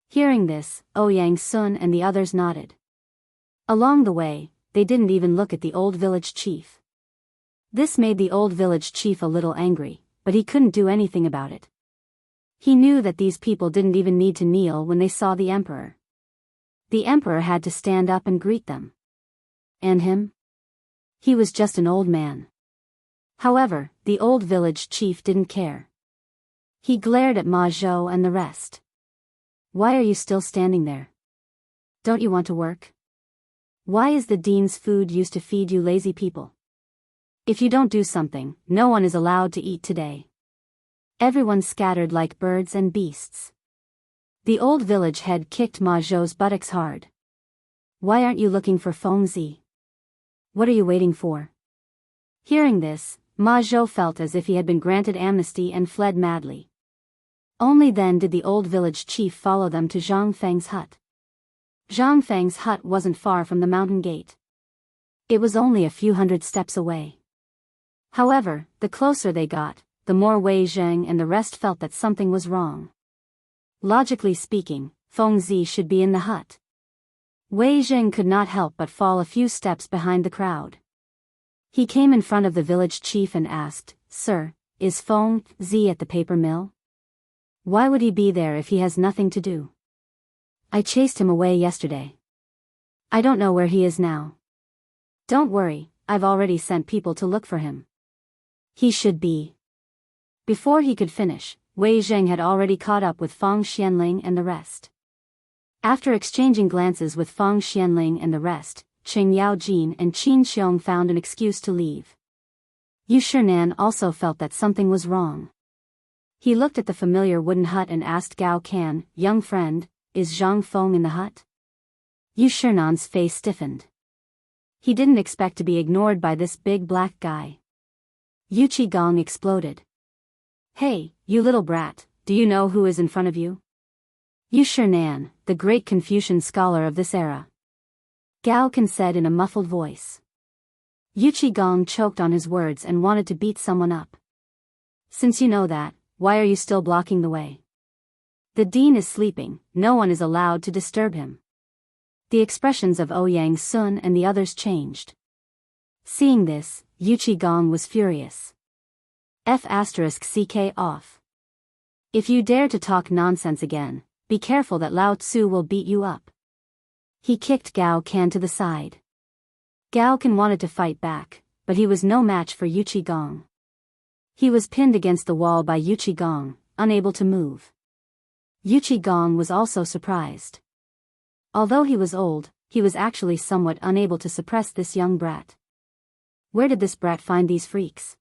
Hearing this, Ouyang Sun and the others nodded. Along the way, they didn't even look at the old village chief. This made the old village chief a little angry, but he couldn't do anything about it. He knew that these people didn't even need to kneel when they saw the emperor. The emperor had to stand up and greet them. And him? He was just an old man. However, the old village chief didn't care. He glared at Ma Zhou and the rest. Why are you still standing there? Don't you want to work? Why is the dean's food used to feed you lazy people? If you don't do something, no one is allowed to eat today. Everyone scattered like birds and beasts. The old village head kicked Ma Zhou's buttocks hard. Why aren't you looking for Fengzi? What are you waiting for? Hearing this, Ma Zhou felt as if he had been granted amnesty and fled madly. Only then did the old village chief follow them to Zhang Feng's hut. Zhang Feng's hut wasn't far from the mountain gate. It was only a few hundred steps away. However, the closer they got, the more Wei Zheng and the rest felt that something was wrong. Logically speaking, Fengzi should be in the hut. Wei Zheng could not help but fall a few steps behind the crowd. He came in front of the village chief and asked, "Sir, is Fengzi at the paper mill? Why would he be there if he has nothing to do?" I chased him away yesterday. I don't know where he is now. Don't worry, I've already sent people to look for him. He should be. Before he could finish, Wei Zheng had already caught up with Fang Xianling and the rest. After exchanging glances with Fang Xianling and the rest, Qing Yaojin and Qin Xiong found an excuse to leave. Yu Shinan also felt that something was wrong. He looked at the familiar wooden hut and asked Gao Can, "Young friend, is Zhang Feng in the hut?" Yu Shinan's face stiffened. He didn't expect to be ignored by this big black guy. Yu Qigong exploded. "Hey, you little brat, do you know who is in front of you?" Yu Shinan, the great Confucian scholar of this era. Gao Can said in a muffled voice. Yu Qigong choked on his words and wanted to beat someone up. "Since you know that, why are you still blocking the way? The dean is sleeping, no one is allowed to disturb him." The expressions of Ouyang Sun and the others changed. Seeing this, Yu Qigong was furious. F***ck off. If you dare to talk nonsense again, be careful that Lao Tzu will beat you up. He kicked Gao Can to the side. Gao Can wanted to fight back, but he was no match for Yu Qigong. He was pinned against the wall by Yu Qigong, unable to move. Yu Qigong was also surprised. Although he was old, he was actually somewhat unable to suppress this young brat. Where did this brat find these freaks?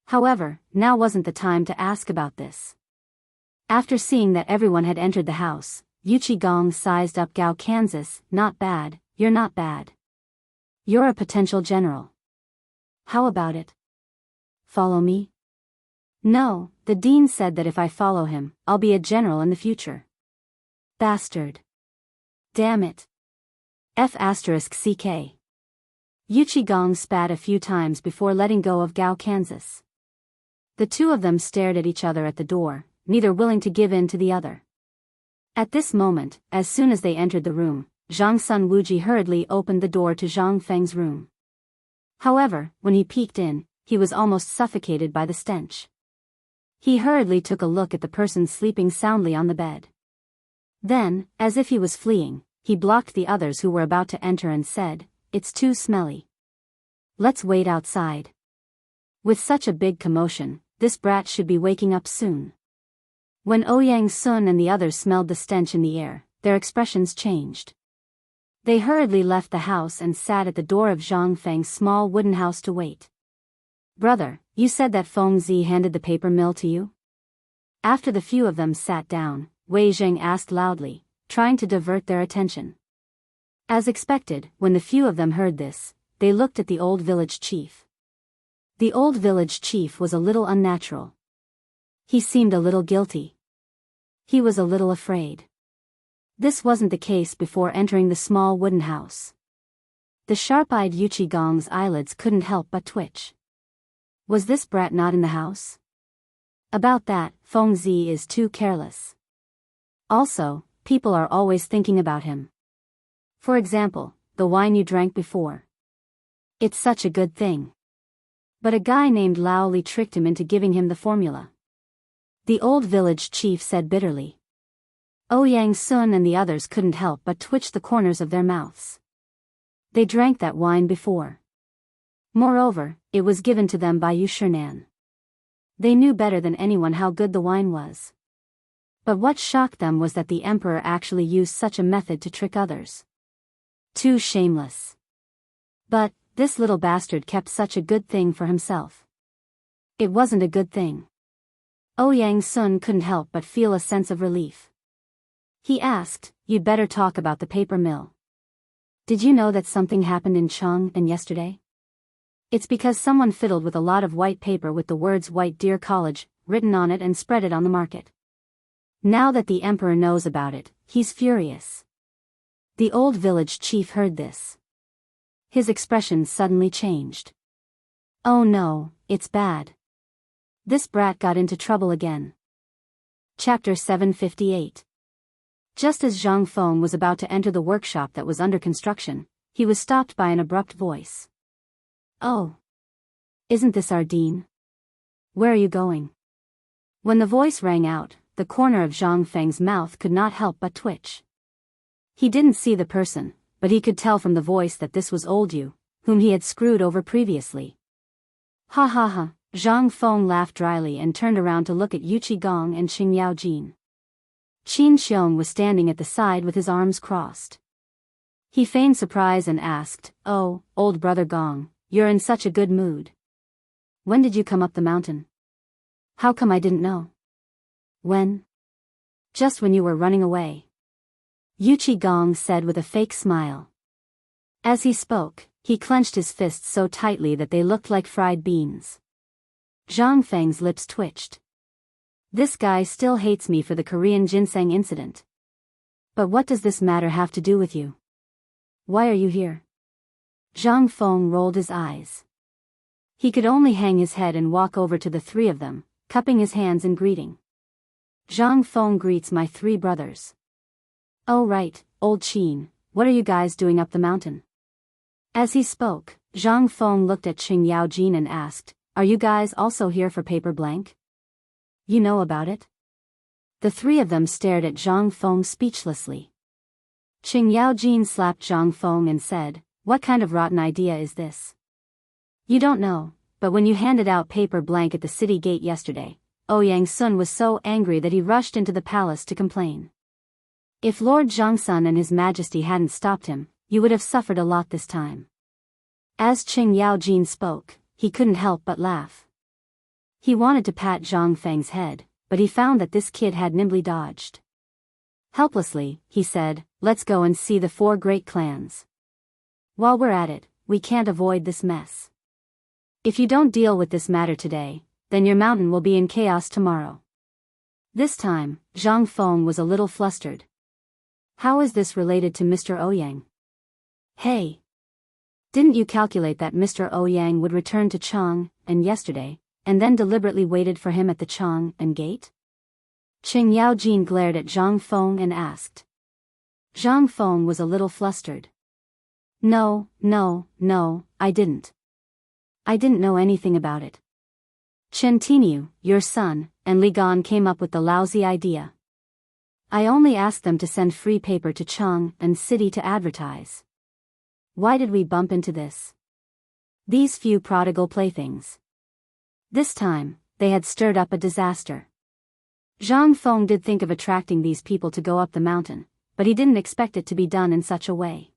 However, now wasn't the time to ask about this. After seeing that everyone had entered the house, Yu Qigong sized up Gao Kansas. "Not bad, you're not bad. You're a potential general. How about it? Follow me?" "No, the dean said that if I follow him, I'll be a general in the future." "Bastard. Damn it. F***ck. Yu Qigong spat a few times before letting go of Gao Kansas. The two of them stared at each other at the door, neither willing to give in to the other. At this moment, as soon as they entered the room, Zhang Sun Wuji hurriedly opened the door to Zhang Feng's room. However, when he peeked in, he was almost suffocated by the stench. He hurriedly took a look at the person sleeping soundly on the bed. Then, as if he was fleeing, he blocked the others who were about to enter and said, "It's too smelly. Let's wait outside. With such a big commotion, this brat should be waking up soon." When Ouyang Sun and the others smelled the stench in the air, their expressions changed. They hurriedly left the house and sat at the door of Zhang Feng's small wooden house to wait. "Brother, you said that Feng Zi handed the paper mill to you?" After the few of them sat down, Wei Zheng asked loudly, trying to divert their attention. As expected, when the few of them heard this, they looked at the old village chief. The old village chief was a little unnatural. He seemed a little guilty. He was a little afraid. This wasn't the case before entering the small wooden house. The sharp-eyed Yu Qigong's eyelids couldn't help but twitch. Was this brat not in the house? About that, Feng Zi is too careless. Also, people are always thinking about him. For example, the wine you drank before. It's such a good thing. But a guy named Lao Li tricked him into giving him the formula. The old village chief said bitterly. Ouyang Sun and the others couldn't help but twitch the corners of their mouths. They drank that wine before. Moreover, it was given to them by Yu Shinan. They knew better than anyone how good the wine was. But what shocked them was that the emperor actually used such a method to trick others. Too shameless. But, this little bastard kept such a good thing for himself. It wasn't a good thing. Ouyang Sun couldn't help but feel a sense of relief. He asked, "You'd better talk about the paper mill. Did you know that something happened in Cheng'an yesterday? It's because someone fiddled with a lot of white paper with the words White Deer College written on it and spread it on the market. Now that the emperor knows about it, he's furious." The old village chief heard this. His expression suddenly changed. "Oh no, it's bad. This brat got into trouble again." Chapter 758. Just as Zhang Feng was about to enter the workshop that was under construction, he was stopped by an abrupt voice. "Oh. Isn't this our dean? Where are you going?" When the voice rang out, the corner of Zhang Feng's mouth could not help but twitch. He didn't see the person, but he could tell from the voice that this was old Yu, whom he had screwed over previously. Ha ha ha, Zhang Feng laughed dryly and turned around to look at Yu Qigong and Qing Yaojin. Qin Xiong was standing at the side with his arms crossed. He feigned surprise and asked, "Oh, old brother Gong, you're in such a good mood. When did you come up the mountain? How come I didn't know?" "When? Just when you were running away," Yu Qigong said with a fake smile. As he spoke, he clenched his fists so tightly that they looked like fried beans. Zhang Feng's lips twitched. This guy still hates me for the Korean ginseng incident. But what does this matter have to do with you? Why are you here? Zhang Feng rolled his eyes. He could only hang his head and walk over to the three of them, cupping his hands in greeting. Zhang Feng greets my three brothers. Oh right, old Qin, what are you guys doing up the mountain? As he spoke, Zhang Feng looked at Qing Yaojin and asked, are you guys also here for paper blank? You know about it? The three of them stared at Zhang Feng speechlessly. Qing Yaojin slapped Zhang Feng and said, what kind of rotten idea is this? You don't know, but when you handed out paper blank at the city gate yesterday, Ouyang Sun was so angry that he rushed into the palace to complain. If Lord Zhangsun and His Majesty hadn't stopped him, you would have suffered a lot this time. As Qing Yaojin spoke, he couldn't help but laugh. He wanted to pat Zhang Feng's head, but he found that this kid had nimbly dodged. Helplessly, he said, let's go and see the four great clans. While we're at it, we can't avoid this mess. If you don't deal with this matter today, then your mountain will be in chaos tomorrow. This time, Zhang Feng was a little flustered. How is this related to Mr. Ouyang? Hey! Didn't you calculate that Mr. Ouyang would return to Chang, and yesterday, and then deliberately waited for him at the Chang and gate? Qing Yaojin glared at Zhang Feng and asked. Zhang Feng was a little flustered. No, I didn't. I didn't know anything about it. Chen Tiniu, your son, and Li Gan came up with the lousy idea. I only asked them to send free paper to Chang and city to advertise. Why did we bump into this? These few prodigal playthings. This time, they had stirred up a disaster. Zhang Feng did think of attracting these people to go up the mountain, but he didn't expect it to be done in such a way.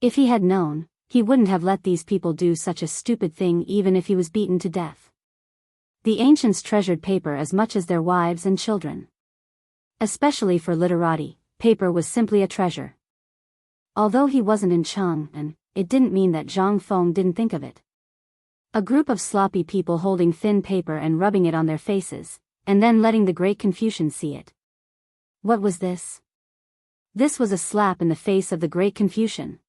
If he had known, he wouldn't have let these people do such a stupid thing even if he was beaten to death. The ancients treasured paper as much as their wives and children. Especially for literati, paper was simply a treasure. Although he wasn't in Chang'an, it didn't mean that Zhang Feng didn't think of it. A group of sloppy people holding thin paper and rubbing it on their faces, and then letting the great Confucian see it. What was this? This was a slap in the face of the great Confucian.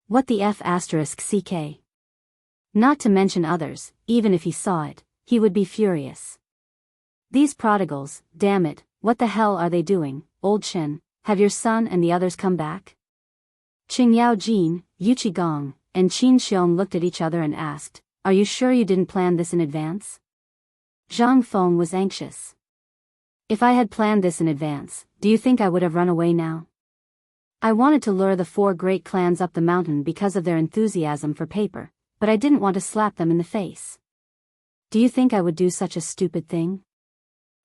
What the F***ck? Not to mention others, even if he saw it, he would be furious. These prodigals, damn it, what the hell are they doing, old Chen, have your son and the others come back? Qing Yaojin, Yu Qigong, and Qin Xiong looked at each other and asked, are you sure you didn't plan this in advance? Zhang Feng was anxious. If I had planned this in advance, do you think I would have run away now? I wanted to lure the four great clans up the mountain because of their enthusiasm for paper, but I didn't want to slap them in the face. Do you think I would do such a stupid thing?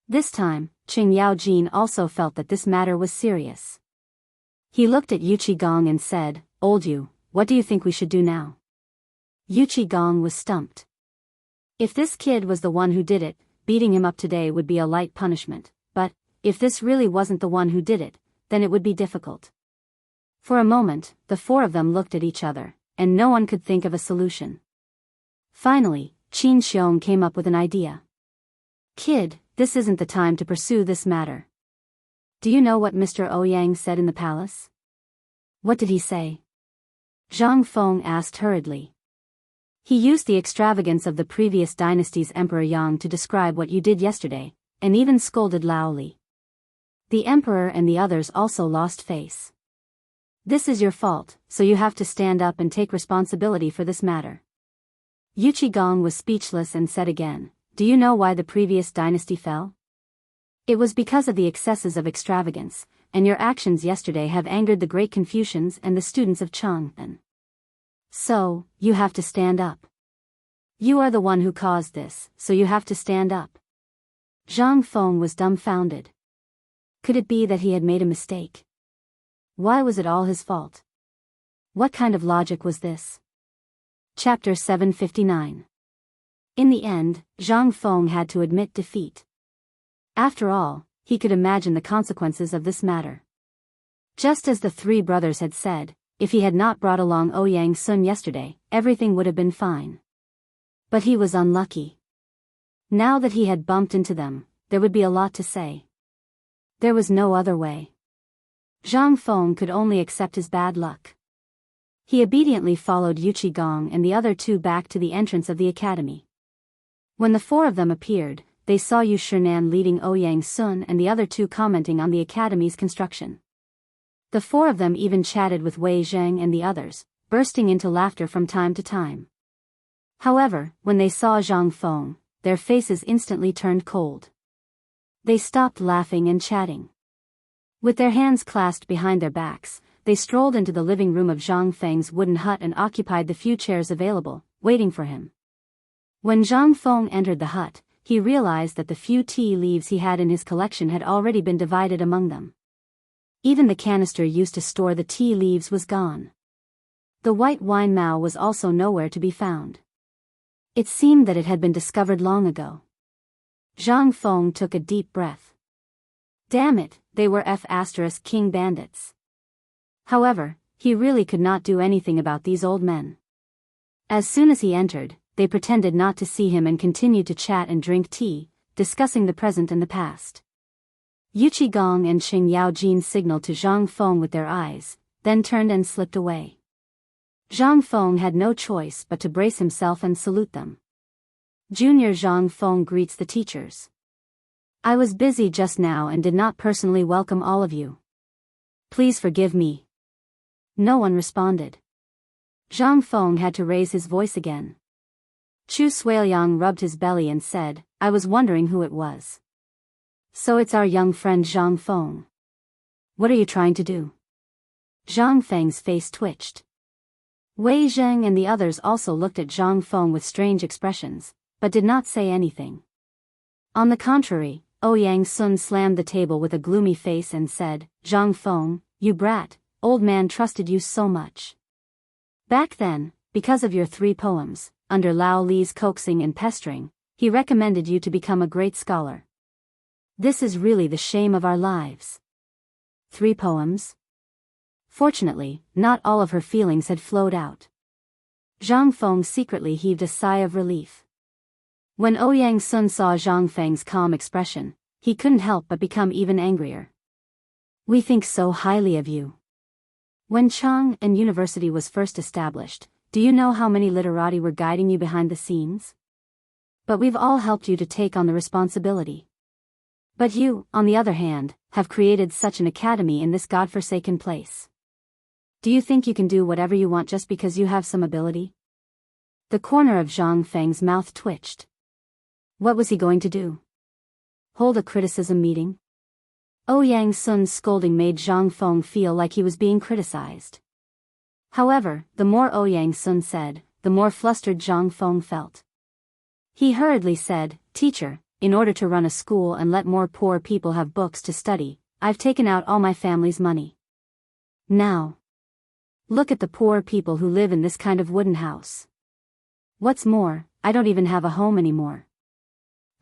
This time, Qing Yaojin also felt that this matter was serious. He looked at Yu Qigong and said, old Yu, what do you think we should do now? Yu Qigong was stumped. If this kid was the one who did it, beating him up today would be a light punishment, but, if this really wasn't the one who did it, then it would be difficult. For a moment, the four of them looked at each other, and no one could think of a solution. Finally, Qin Xiong came up with an idea. Kid, this isn't the time to pursue this matter. Do you know what Mr. Ouyang said in the palace? What did he say? Zhang Feng asked hurriedly. He used the extravagance of the previous dynasty's Emperor Yang to describe what you did yesterday, and even scolded loudly. The Emperor and the others also lost face. This is your fault, so you have to stand up and take responsibility for this matter. Yu Qigong was speechless and said again, do you know why the previous dynasty fell? It was because of the excesses of extravagance, and your actions yesterday have angered the great Confucians and the students of Chang'an. So, you have to stand up. You are the one who caused this, so you have to stand up. Zhang Feng was dumbfounded. Could it be that he had made a mistake? Why was it all his fault? What kind of logic was this? Chapter 759. In the end, Zhang Feng had to admit defeat. After all, he could imagine the consequences of this matter. Just as the three brothers had said, if he had not brought along Ouyang Sun yesterday, everything would have been fine. But he was unlucky. Now that he had bumped into them, there would be a lot to say. There was no other way. Zhang Feng could only accept his bad luck. He obediently followed Yu Qigong and the other two back to the entrance of the academy. When the four of them appeared, they saw Yu Shinan leading Ouyang Sun and the other two commenting on the academy's construction. The four of them even chatted with Wei Zheng and the others, bursting into laughter from time to time. However, when they saw Zhang Feng, their faces instantly turned cold. They stopped laughing and chatting. With their hands clasped behind their backs, they strolled into the living room of Zhang Feng's wooden hut and occupied the few chairs available, waiting for him. When Zhang Feng entered the hut, he realized that the few tea leaves he had in his collection had already been divided among them. Even the canister used to store the tea leaves was gone. The white wine mao was also nowhere to be found. It seemed that it had been discovered long ago. Zhang Feng took a deep breath. Damn it, they were King bandits. However, he really could not do anything about these old men. As soon as he entered, they pretended not to see him and continued to chat and drink tea, discussing the present and the past. Yu Qigong and Qing Yaojin signaled to Zhang Feng with their eyes, then turned and slipped away. Zhang Feng had no choice but to brace himself and salute them. Junior Zhang Feng greets the teachers. I was busy just now and did not personally welcome all of you. Please forgive me. No one responded. Zhang Feng had to raise his voice again. Chu Suiliang rubbed his belly and said, I was wondering who it was. So it's our young friend Zhang Feng. What are you trying to do? Zhang Feng's face twitched. Wei Zheng and the others also looked at Zhang Feng with strange expressions, but did not say anything. On the contrary, Ouyang Sun slammed the table with a gloomy face and said, Zhang Feng, you brat, old man trusted you so much. Back then, because of your 3 poems, under Lao Li's coaxing and pestering, he recommended you to become a great scholar. This is really the shame of our lives. 3 poems? Fortunately, not all of her feelings had flowed out. Zhang Feng secretly heaved a sigh of relief. When Ouyang Sun saw Zhang Feng's calm expression, he couldn't help but become even angrier. We think so highly of you. When Chang'an University was first established, do you know how many literati were guiding you behind the scenes? But we've all helped you to take on the responsibility. But you, on the other hand, have created such an academy in this godforsaken place. Do you think you can do whatever you want just because you have some ability? The corner of Zhang Feng's mouth twitched. What was he going to do? Hold a criticism meeting? Ouyang Sun's scolding made Zhang Feng feel like he was being criticized. However, the more Ouyang Sun said, the more flustered Zhang Feng felt. He hurriedly said, Teacher, in order to run a school and let more poor people have books to study, I've taken out all my family's money. Now, look at the poor people who live in this kind of wooden house. What's more, I don't even have a home anymore.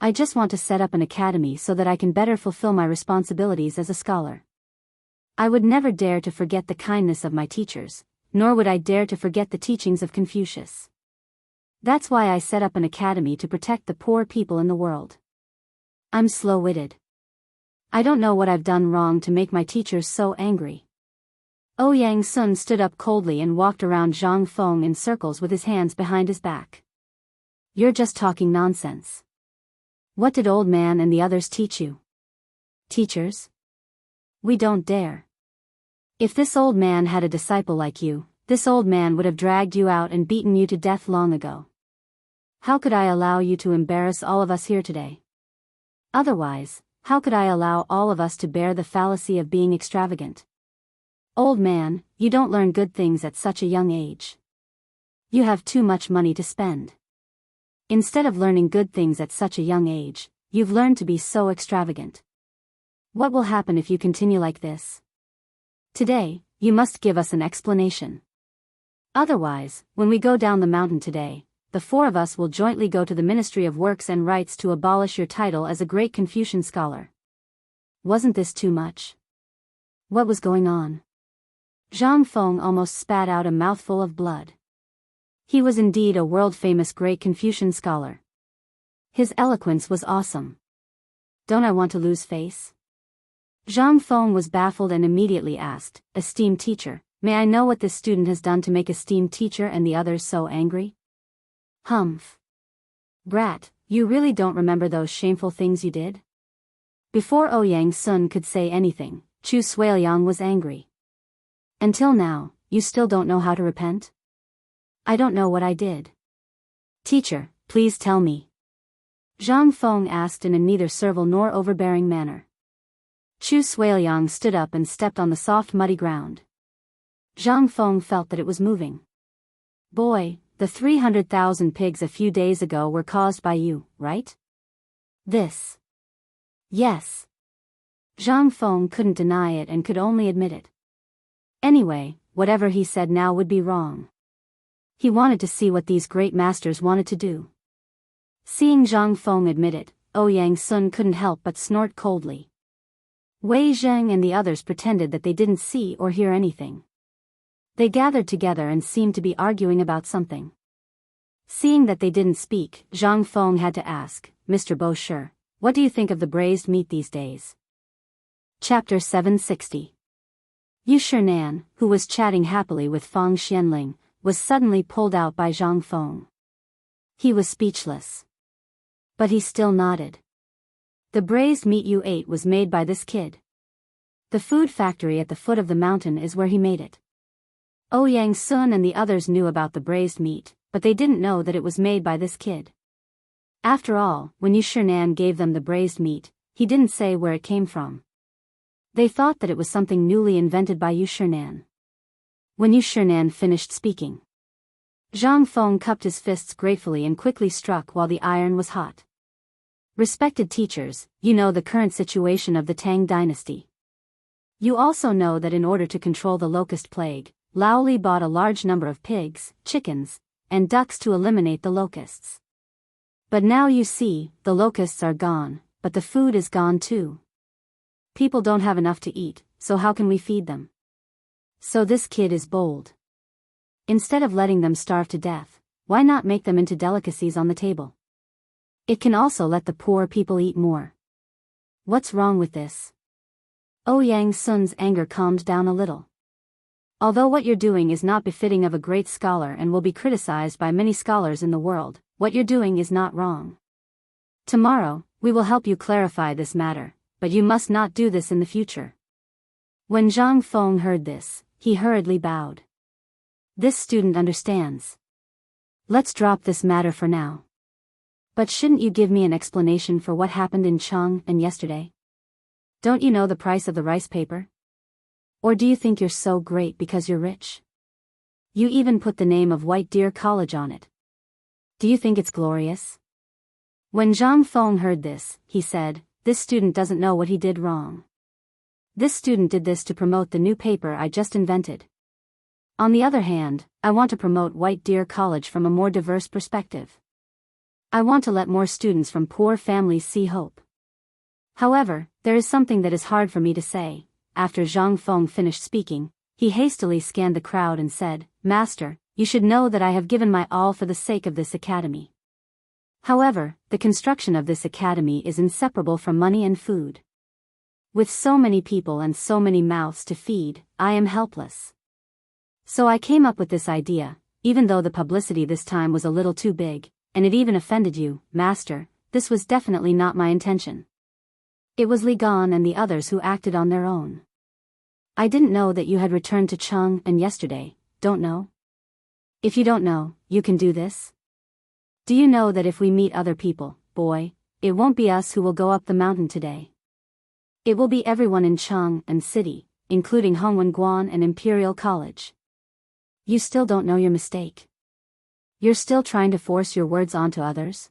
I just want to set up an academy so that I can better fulfill my responsibilities as a scholar. I would never dare to forget the kindness of my teachers, nor would I dare to forget the teachings of Confucius. That's why I set up an academy to protect the poor people in the world. I'm slow-witted. I don't know what I've done wrong to make my teachers so angry. Ouyang Sun stood up coldly and walked around Zhang Feng in circles with his hands behind his back. You're just talking nonsense. What did old man and the others teach you? Teachers? We don't dare. If this old man had a disciple like you, this old man would have dragged you out and beaten you to death long ago. How could I allow you to embarrass all of us here today? Otherwise, How could I allow all of us to bear the fallacy of being extravagant? Old man, you don't learn good things at such a young age. You have too much money to spend. Instead of learning good things at such a young age, you've learned to be so extravagant. What will happen if you continue like this? Today, you must give us an explanation. Otherwise, when we go down the mountain today, the four of us will jointly go to the Ministry of Works and Rights to abolish your title as a great Confucian scholar. Wasn't this too much? What was going on? Zhang Feng almost spat out a mouthful of blood. He was indeed a world-famous great Confucian scholar. His eloquence was awesome. Don't I want to lose face? Zhang Feng was baffled and immediately asked, "Esteemed teacher, may I know what this student has done to make esteemed teacher and the others so angry?" Humph. Brat, you really don't remember those shameful things you did? Before Ouyang Sun could say anything, Chu Suiliang was angry. Until now, you still don't know how to repent? I don't know what I did. Teacher, please tell me. Zhang Feng asked in a neither servile nor overbearing manner. Chu Suiliang stood up and stepped on the soft muddy ground. Zhang Feng felt that it was moving. Boy, the 300,000 pigs a few days ago were caused by you, right? This. Yes. Zhang Feng couldn't deny it and could only admit it. Anyway, whatever he said now would be wrong. He wanted to see what these great masters wanted to do. Seeing Zhang Feng admit it, Ouyang Sun couldn't help but snort coldly. Wei Zheng and the others pretended that they didn't see or hear anything. They gathered together and seemed to be arguing about something. Seeing that they didn't speak, Zhang Feng had to ask, "Mr. Bosher, what do you think of the braised meat these days?" Chapter 760. Yu Shinan, who was chatting happily with Fang Xianling, was suddenly pulled out by Zhang Feng. He was speechless. But he still nodded. The braised meat you ate was made by this kid. The food factory at the foot of the mountain is where he made it. Ouyang Sun and the others knew about the braised meat, but they didn't know that it was made by this kid. After all, when Yu Shinan gave them the braised meat, he didn't say where it came from. They thought that it was something newly invented by Yu Shinan. When Yu Shinan finished speaking, Zhang Feng cupped his fists gratefully and quickly struck while the iron was hot. Respected teachers, you know the current situation of the Tang dynasty. You also know that in order to control the locust plague, Lao Li bought a large number of pigs, chickens, and ducks to eliminate the locusts. But now you see, the locusts are gone, but the food is gone too. People don't have enough to eat, so how can we feed them? So this kid is bold. Instead of letting them starve to death, why not make them into delicacies on the table? It can also let the poor people eat more. What's wrong with this? Ouyang Sun's anger calmed down a little. Although what you're doing is not befitting of a great scholar and will be criticized by many scholars in the world, what you're doing is not wrong. Tomorrow, we will help you clarify this matter, but you must not do this in the future. When Zhang Feng heard this, he hurriedly bowed. This student understands. Let's drop this matter for now. But shouldn't you give me an explanation for what happened in Cheng and yesterday? Don't you know the price of the rice paper? Or do you think you're so great because you're rich? You even put the name of White Deer College on it. Do you think it's glorious? When Zhang Feng heard this, he said, "This student doesn't know what he did wrong. This student did this to promote the new paper I just invented. On the other hand, I want to promote White Deer College from a more diverse perspective. I want to let more students from poor families see hope. However, there is something that is hard for me to say." After Zhang Feng finished speaking, he hastily scanned the crowd and said, "Master, you should know that I have given my all for the sake of this academy. However, the construction of this academy is inseparable from money and food. With so many people and so many mouths to feed, I am helpless. So I came up with this idea, even though the publicity this time was a little too big, and it even offended you, Master. This was definitely not my intention. It was Li Gan and the others who acted on their own. I didn't know that you had returned to Cheng and yesterday, don't know? If you don't know, you can do this? Do you know that if we meet other people, boy, it won't be us who will go up the mountain today? It will be everyone in Chang'an City, including Hongwen and Imperial College. You still don't know your mistake. You're still trying to force your words onto others?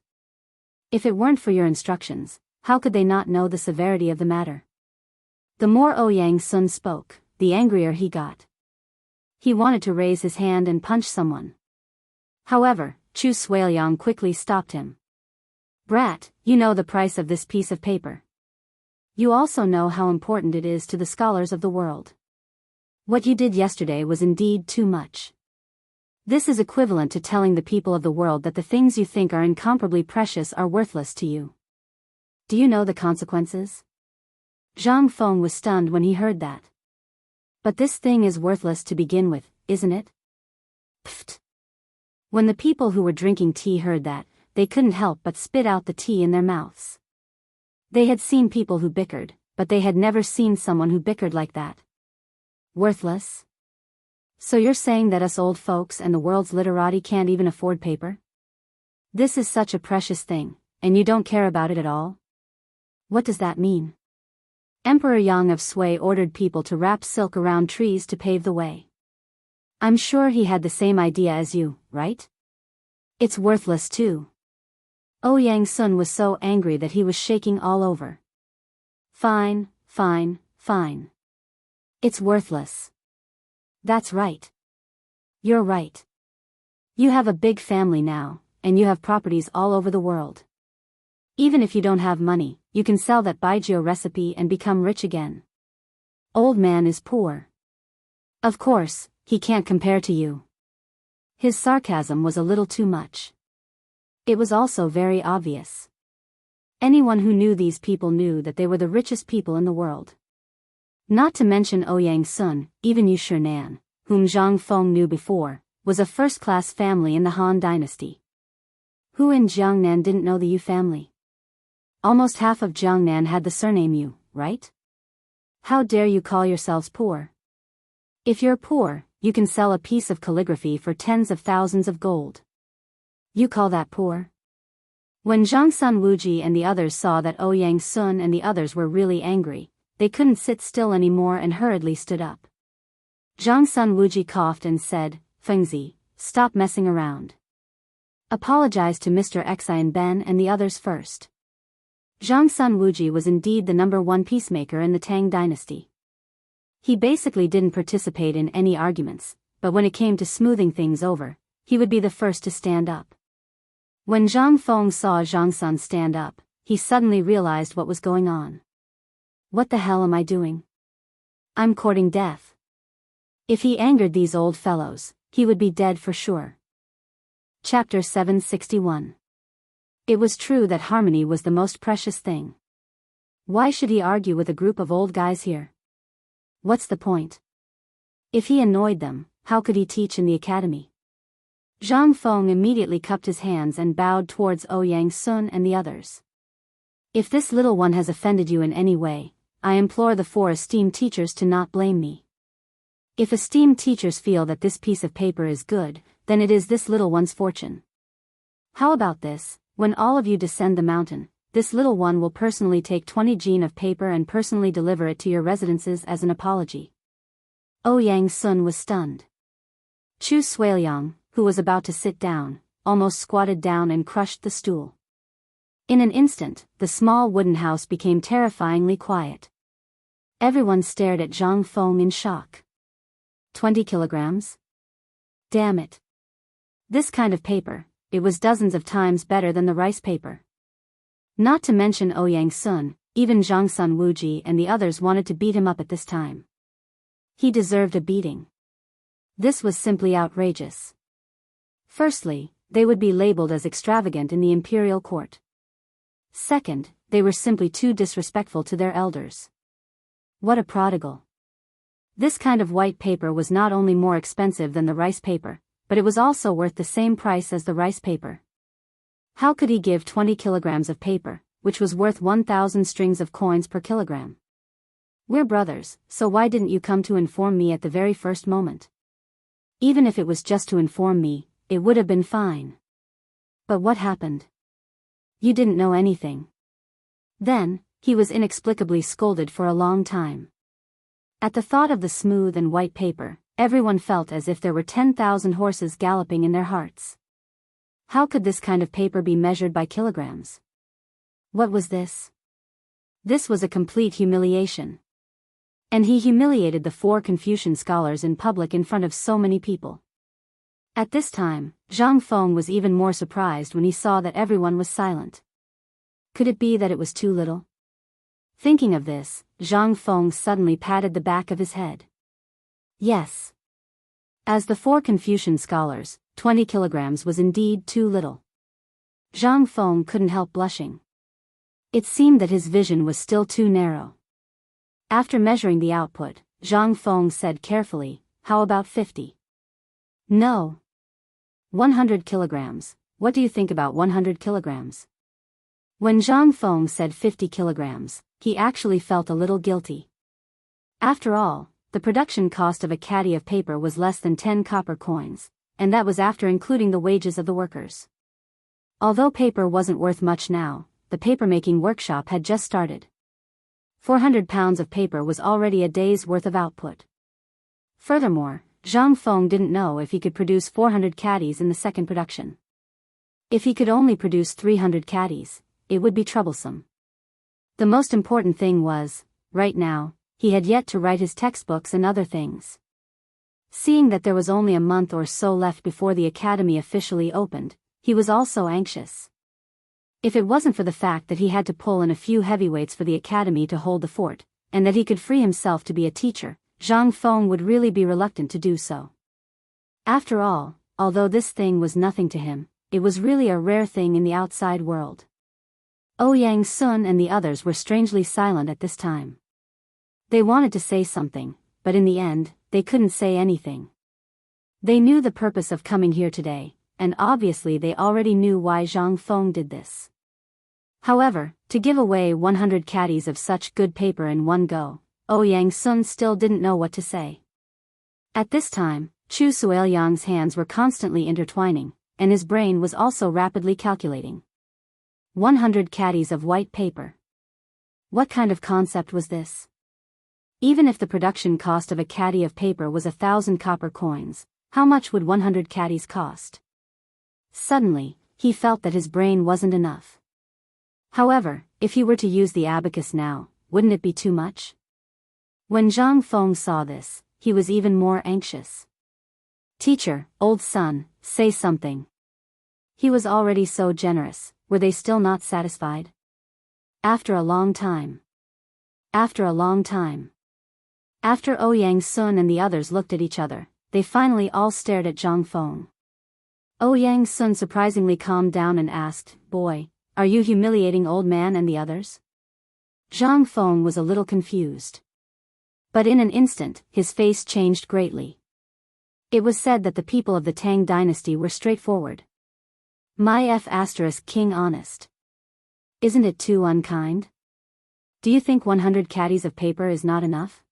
If it weren't for your instructions, how could they not know the severity of the matter? The more Ouyang Sun spoke, the angrier he got. He wanted to raise his hand and punch someone. However, Chu Suiliang quickly stopped him. Brat, you know the price of this piece of paper. You also know how important it is to the scholars of the world. What you did yesterday was indeed too much. This is equivalent to telling the people of the world that the things you think are incomparably precious are worthless to you. Do you know the consequences? Zhang Feng was stunned when he heard that. But this thing is worthless to begin with, isn't it? Pfft. When the people who were drinking tea heard that, they couldn't help but spit out the tea in their mouths. They had seen people who bickered, but they had never seen someone who bickered like that. Worthless? So you're saying that us old folks and the world's literati can't even afford paper? This is such a precious thing, and you don't care about it at all? What does that mean? Emperor Yang of Sui ordered people to wrap silk around trees to pave the way. I'm sure he had the same idea as you, right? It's worthless too. Ouyang Sun was so angry that he was shaking all over. Fine, fine, fine. It's worthless. That's right. You're right. You have a big family now, and you have properties all over the world. Even if you don't have money, you can sell that Baijiu recipe and become rich again. Old man is poor. Of course, he can't compare to you. His sarcasm was a little too much. It was also very obvious. Anyone who knew these people knew that they were the richest people in the world. Not to mention Ouyang Sun, even Yu Shinan, whom Zhang Feng knew before, was a first-class family in the Han dynasty. Who in Jiangnan didn't know the Yu family? Almost half of Jiangnan had the surname Yu, right? How dare you call yourselves poor? If you're poor, you can sell a piece of calligraphy for tens of thousands of gold. You call that poor? When Zhang Sun Wuji and the others saw that Ouyang Sun and the others were really angry, they couldn't sit still anymore and hurriedly stood up. Zhang Sun Wuji coughed and said, Fengzi, stop messing around. Apologize to Mr. Xian Ben and the others first. Zhang Sun Wuji was indeed the #1 peacemaker in the Tang dynasty. He basically didn't participate in any arguments, but when it came to smoothing things over, he would be the first to stand up. When Zhang Feng saw Zhang Sun stand up, he suddenly realized what was going on. What the hell am I doing? I'm courting death. If he angered these old fellows, he would be dead for sure. Chapter 761. It was true that harmony was the most precious thing. Why should he argue with a group of old guys here? What's the point? If he annoyed them, how could he teach in the academy? Zhang Feng immediately cupped his hands and bowed towards Ouyang Sun and the others. If this little one has offended you in any way, I implore the 4 esteemed teachers to not blame me. If esteemed teachers feel that this piece of paper is good, then it is this little one's fortune. How about this? When all of you descend the mountain, this little one will personally take 20 jin of paper and personally deliver it to your residences as an apology. Ouyang Sun was stunned. Chu Suiliang, who was about to sit down, almost squatted down and crushed the stool. In an instant, the small wooden house became terrifyingly quiet. Everyone stared at Zhang Feng in shock. 20 kilograms? Damn it. This kind of paper, it was dozens of times better than the rice paper. Not to mention Ouyang Sun, even Zhang Sun Wuji and the others wanted to beat him up at this time. He deserved a beating. This was simply outrageous. Firstly, they would be labeled as extravagant in the imperial court. Second, they were simply too disrespectful to their elders. What a prodigal. This kind of white paper was not only more expensive than the rice paper, but it was also worth the same price as the rice paper. How could he give 20 kilograms of paper, which was worth 1,000 strings of coins per kilogram? We're brothers, so why didn't you come to inform me at the very first moment? Even if it was just to inform me, it would have been fine. But what happened? You didn't know anything. Then, he was inexplicably scolded for a long time. At the thought of the smooth and white paper, everyone felt as if there were 10,000 horses galloping in their hearts. How could this kind of paper be measured by kilograms? What was this? This was a complete humiliation. And he humiliated the 4 Confucian scholars in public in front of so many people. At this time, Zhang Feng was even more surprised when he saw that everyone was silent. Could it be that it was too little? Thinking of this, Zhang Feng suddenly patted the back of his head. Yes. As the 4 Confucian scholars, 20 kilograms was indeed too little. Zhang Feng couldn't help blushing. It seemed that his vision was still too narrow. After measuring the output, Zhang Feng said carefully, "How about 50? No. 100 kilograms, what do you think about 100 kilograms? When Zhang Feng said 50 kilograms, he actually felt a little guilty. After all, the production cost of a caddy of paper was less than 10 copper coins, and that was after including the wages of the workers. Although paper wasn't worth much now, the paper-making workshop had just started. 400 pounds of paper was already a day's worth of output. Furthermore, Zhang Feng didn't know if he could produce 400 caddies in the second production. If he could only produce 300 caddies, it would be troublesome. The most important thing was, right now, he had yet to write his textbooks and other things. Seeing that there was only a month or so left before the academy officially opened, he was also anxious. If it wasn't for the fact that he had to pull in a few heavyweights for the academy to hold the fort, and that he could free himself to be a teacher, Zhang Feng would really be reluctant to do so. After all, although this thing was nothing to him, it was really a rare thing in the outside world. Ouyang Sun and the others were strangely silent at this time. They wanted to say something, but in the end, they couldn't say anything. They knew the purpose of coming here today, and obviously they already knew why Zhang Feng did this. However, to give away 100 caddies of such good paper in one go, Ouyang Sun still didn't know what to say. At this time, Chu Suiliang's hands were constantly intertwining, and his brain was also rapidly calculating. 100 caddies of white paper. What kind of concept was this? Even if the production cost of a caddy of paper was 1,000 copper coins, how much would 100 caddies cost? Suddenly, he felt that his brain wasn't enough. However, if he were to use the abacus now, wouldn't it be too much? When Zhang Feng saw this, he was even more anxious. "Teacher, old son, say something." He was already so generous, were they still not satisfied? After a long time. After Ouyang Sun and the others looked at each other, they finally all stared at Zhang Feng. Ouyang Sun surprisingly calmed down and asked, "Boy, are you humiliating old man and the others?" Zhang Feng was a little confused. But in an instant, his face changed greatly. It was said that the people of the Tang dynasty were straightforward. My King honest. Isn't it too unkind? Do you think 100 caddies of paper is not enough?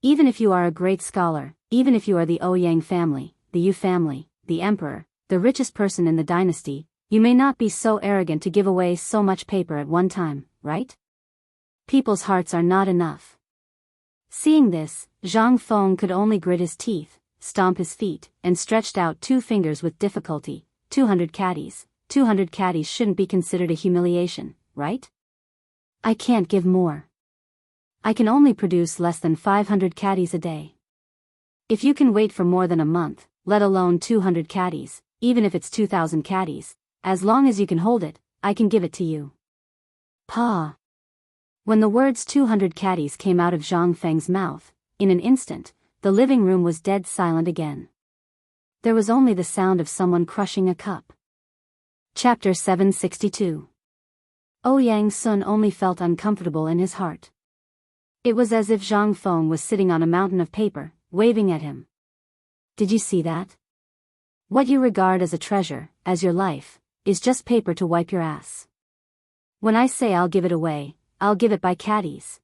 Even if you are a great scholar, even if you are the Ouyang family, the Yu family, the emperor, the richest person in the dynasty, you may not be so arrogant to give away so much paper at one time, right? People's hearts are not enough. Seeing this, Zhang Feng could only grit his teeth, stomp his feet, and stretched out 2 fingers with difficulty. 200 caddies. 200 caddies shouldn't be considered a humiliation, right? I can't give more. I can only produce less than 500 caddies a day. If you can wait for more than a month, let alone 200 caddies, even if it's 2,000 caddies, as long as you can hold it, I can give it to you. Pa. When the words 200 caddies came out of Zhang Feng's mouth, in an instant, the living room was dead silent again. There was only the sound of someone crushing a cup. Chapter 762. Ouyang Sun only felt uncomfortable in his heart. It was as if Zhang Feng was sitting on a mountain of paper, waving at him. Did you see that? What you regard as a treasure, as your life, is just paper to wipe your ass. When I say I'll give it away, I'll give it by caddies.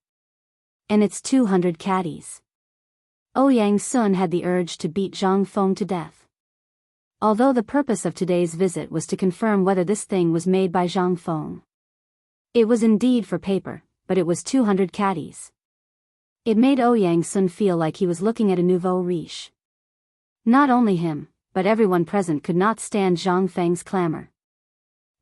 And it's 200 caddies. Ouyang Sun had the urge to beat Zhang Feng to death. Although the purpose of today's visit was to confirm whether this thing was made by Zhang Feng. It was indeed for paper, but it was 200 caddies. It made Ouyang Sun feel like he was looking at a nouveau riche. Not only him, but everyone present could not stand Zhang Feng's clamor.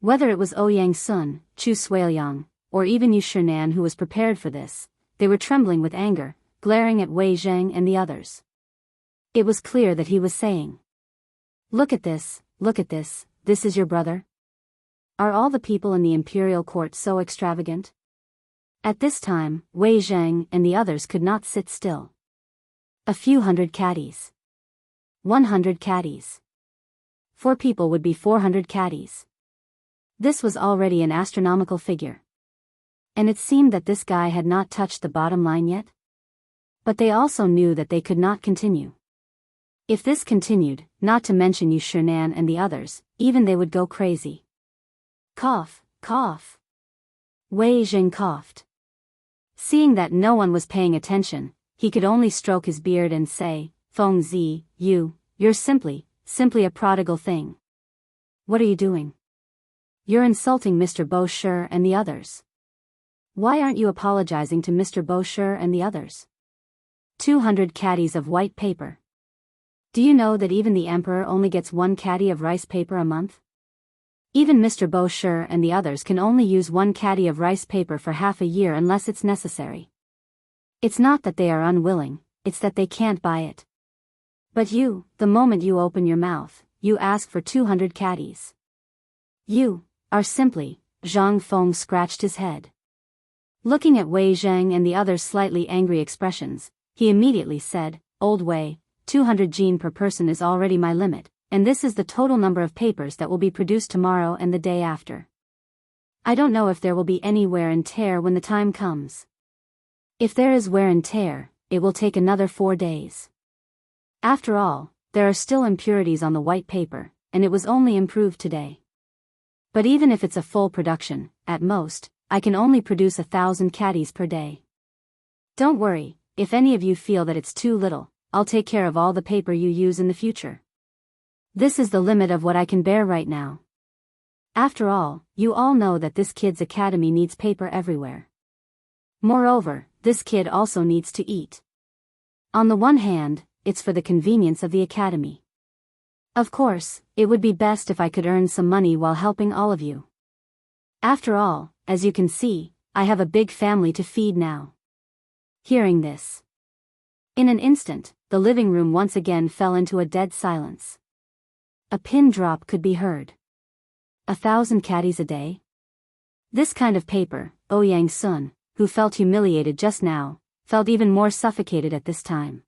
Whether it was Ouyang Sun, Chu Suiliang, or even Yu Shinan who was prepared for this, they were trembling with anger, glaring at Wei Zheng and the others. It was clear that he was saying, look at this, this is your brother? Are all the people in the imperial court so extravagant? At this time, Wei Zheng and the others could not sit still. A few hundred caddies. 100 caddies. 4 people would be 400 caddies. This was already an astronomical figure. And it seemed that this guy had not touched the bottom line yet. But they also knew that they could not continue. If this continued, not to mention Yu Shinan and the others, even they would go crazy. Cough, cough. Wei Zheng coughed. Seeing that no one was paying attention, he could only stroke his beard and say, Feng Zi, you're simply a prodigal thing. What are you doing? You're insulting Mr. Bo Shi and the others. Why aren't you apologizing to Mr. Bo Shi and the others? 200 caddies of white paper. Do you know that even the emperor only gets 1 caddy of rice paper a month? Even Mr. Bo Shi and the others can only use 1 caddy of rice paper for half a year unless it's necessary. It's not that they are unwilling, it's that they can't buy it. But you, the moment you open your mouth, you ask for 200 caddies. You are simply, Zhang Feng scratched his head. Looking at Wei Zheng and the others' slightly angry expressions, he immediately said, Old Wei, 200 gene per person is already my limit, and this is the total number of papers that will be produced tomorrow and the day after. I don't know if there will be any wear and tear when the time comes. If there is wear and tear, it will take another 4 days. After all, there are still impurities on the white paper, and it was only improved today. But even if it's a full production, at most, I can only produce 1,000 caddies per day. Don't worry, if any of you feel that it's too little, I'll take care of all the paper you use in the future. This is the limit of what I can bear right now. After all, you all know that this kid's academy needs paper everywhere. Moreover, this kid also needs to eat. On the one hand, it's for the convenience of the academy. Of course, it would be best if I could earn some money while helping all of you. After all, as you can see, I have a big family to feed now. Hearing this, in an instant, the living room once again fell into a dead silence. A pin drop could be heard. 1,000 caddies a day? This kind of paper, Ouyang Sun, who felt humiliated just now, felt even more suffocated at this time.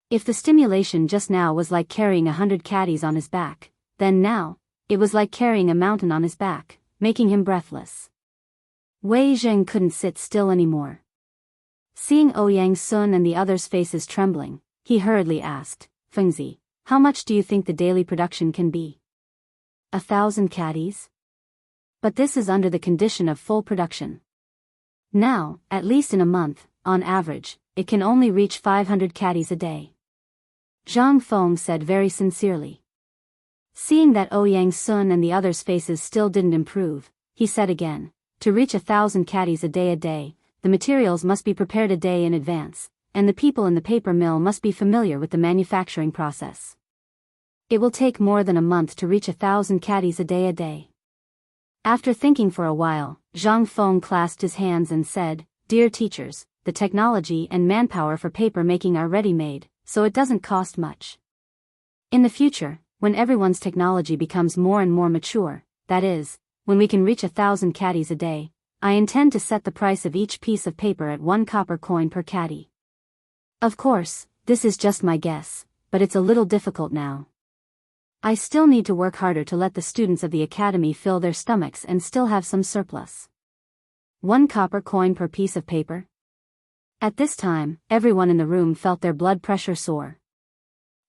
If the stimulation just now was like carrying 100 caddies on his back, then now, it was like carrying a mountain on his back, making him breathless. Wei Zheng couldn't sit still anymore. Seeing Ouyang Sun and the others' faces trembling, he hurriedly asked, Fengzi, how much do you think the daily production can be? 1,000 caddies? But this is under the condition of full production. Now, at least in a month, on average, it can only reach 500 caddies a day. Zhang Feng said very sincerely. Seeing that Ouyang Sun and the others' faces still didn't improve, he said again, to reach 1,000 caddies a day, the materials must be prepared a day in advance, and the people in the paper mill must be familiar with the manufacturing process. It will take more than a month to reach 1,000 caddies a day. After thinking for a while, Zhang Feng clasped his hands and said, Dear teachers, the technology and manpower for paper making are ready-made, so it doesn't cost much. In the future, when everyone's technology becomes more and more mature, that is, when we can reach 1,000 caddies a day, I intend to set the price of each piece of paper at 1 copper coin per caddy. Of course, this is just my guess, but it's a little difficult now. I still need to work harder to let the students of the academy fill their stomachs and still have some surplus. 1 copper coin per piece of paper? At this time, everyone in the room felt their blood pressure soar.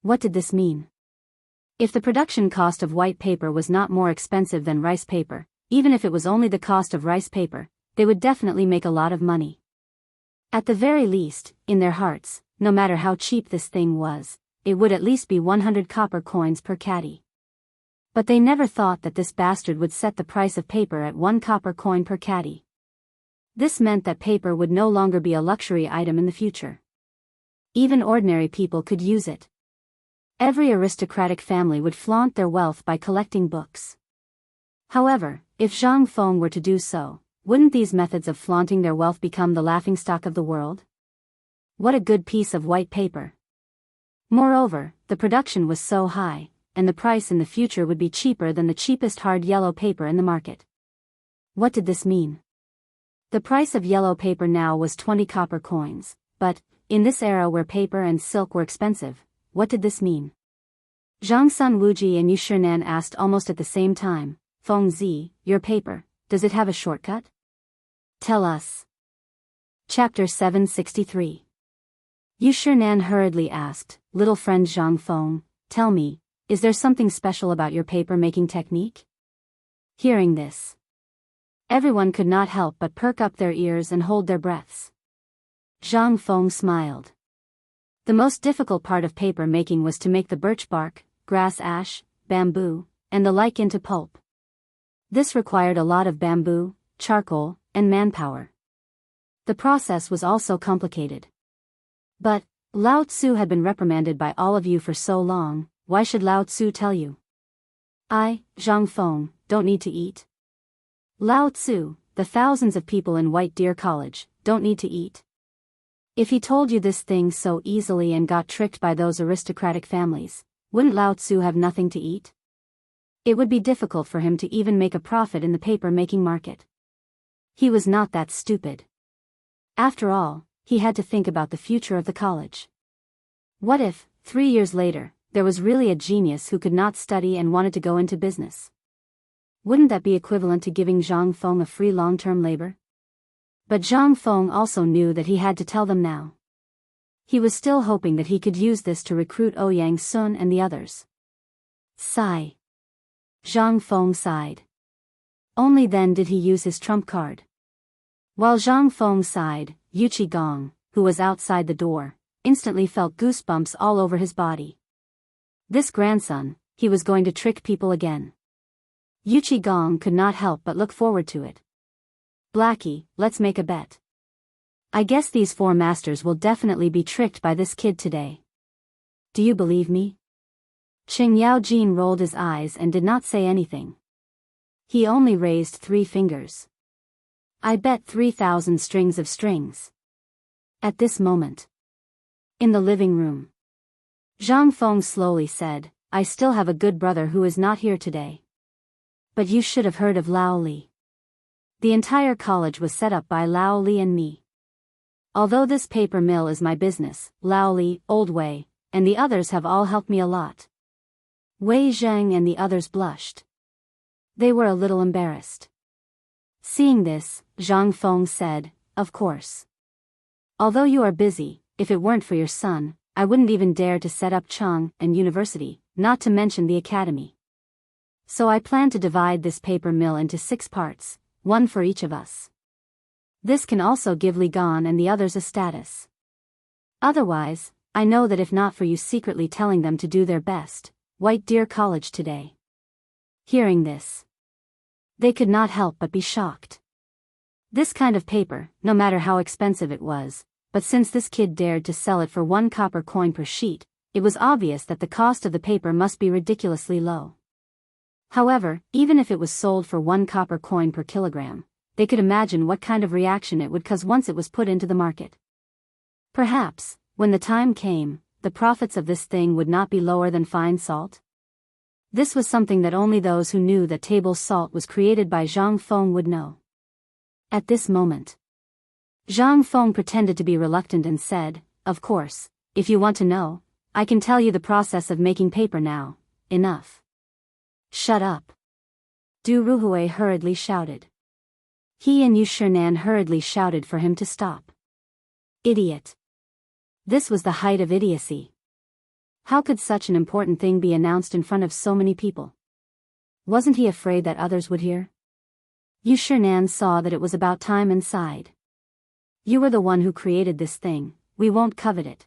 What did this mean? If the production cost of white paper was not more expensive than rice paper, even if it was only the cost of rice paper, they would definitely make a lot of money. At the very least, in their hearts, no matter how cheap this thing was, it would at least be 100 copper coins per caddy. But they never thought that this bastard would set the price of paper at 1 copper coin per caddy. This meant that paper would no longer be a luxury item in the future. Even ordinary people could use it. Every aristocratic family would flaunt their wealth by collecting books. However, if Zhang Feng were to do so, wouldn't these methods of flaunting their wealth become the laughingstock of the world? What a good piece of white paper. Moreover, the production was so high, and the price in the future would be cheaper than the cheapest hard yellow paper in the market. What did this mean? The price of yellow paper now was 20 copper coins, but, in this era where paper and silk were expensive, what did this mean? Zhang Sun Wuji and Yu Shinan asked almost at the same time, Feng Zi, your paper, does it have a shortcut? Tell us. Chapter 763. Yu Shinan hurriedly asked, little friend Zhang Feng, tell me, is there something special about your paper-making technique? Hearing this, everyone could not help but perk up their ears and hold their breaths. Zhang Feng smiled. The most difficult part of paper making was to make the birch bark, grass ash, bamboo, and the like into pulp. This required a lot of bamboo, charcoal, and manpower. The process was also complicated. But, Lao Tzu had been reprimanded by all of you for so long, why should Lao Tzu tell you? I, Zhang Feng, don't need to eat. Lao Tzu, the thousands of people in White Deer College, don't need to eat. If he told you this thing so easily and got tricked by those aristocratic families, wouldn't Lao Tzu have nothing to eat? It would be difficult for him to even make a profit in the paper-making market. He was not that stupid. After all, he had to think about the future of the college. What if, 3 years later, there was really a genius who could not study and wanted to go into business? Wouldn't that be equivalent to giving Zhang Feng a free long-term labor? But Zhang Feng also knew that he had to tell them now. He was still hoping that he could use this to recruit Ouyang Sun and the others. Sigh. Zhang Feng sighed. Only then did he use his trump card. While Zhang Feng sighed, Yu Qigong, who was outside the door, instantly felt goosebumps all over his body. This grandson, he was going to trick people again. Yu Qigong could not help but look forward to it. Blackie, let's make a bet. I guess these 4 masters will definitely be tricked by this kid today. Do you believe me? Qing Yaojin rolled his eyes and did not say anything. He only raised 3 fingers. I bet 3,000 strings of strings. At this moment, in the living room, Zhang Feng slowly said, I still have a good brother who is not here today. But you should have heard of Lao Li. The entire college was set up by Lao Li and me. Although this paper mill is my business, Lao Li, Old Wei, and the others have all helped me a lot. Wei Zheng and the others blushed. They were a little embarrassed. Seeing this, Zhang Feng said, of course. Although you are busy, if it weren't for your son, I wouldn't even dare to set up Chang and University, not to mention the academy. So I plan to divide this paper mill into 6 parts, 1 for each of us. This can also give Li Gan and the others a status. Otherwise, I know that if not for you secretly telling them to do their best, White Deer College today. Hearing this, they could not help but be shocked. This kind of paper, no matter how expensive it was, but since this kid dared to sell it for 1 copper coin per sheet, it was obvious that the cost of the paper must be ridiculously low. However, even if it was sold for 1 copper coin per kilogram, they could imagine what kind of reaction it would cause once it was put into the market. Perhaps, when the time came, the profits of this thing would not be lower than fine salt. This was something that only those who knew that table salt was created by Zhang Feng would know. At this moment, Zhang Feng pretended to be reluctant and said, of course, if you want to know, I can tell you the process of making paper now. Enough. Shut up. Du Ruhui hurriedly shouted. He and Yu Shinan hurriedly shouted for him to stop. Idiot. This was the height of idiocy. How could such an important thing be announced in front of so many people? Wasn't he afraid that others would hear? Yu Shinan saw that it was about time and sighed. You were the one who created this thing, we won't covet it.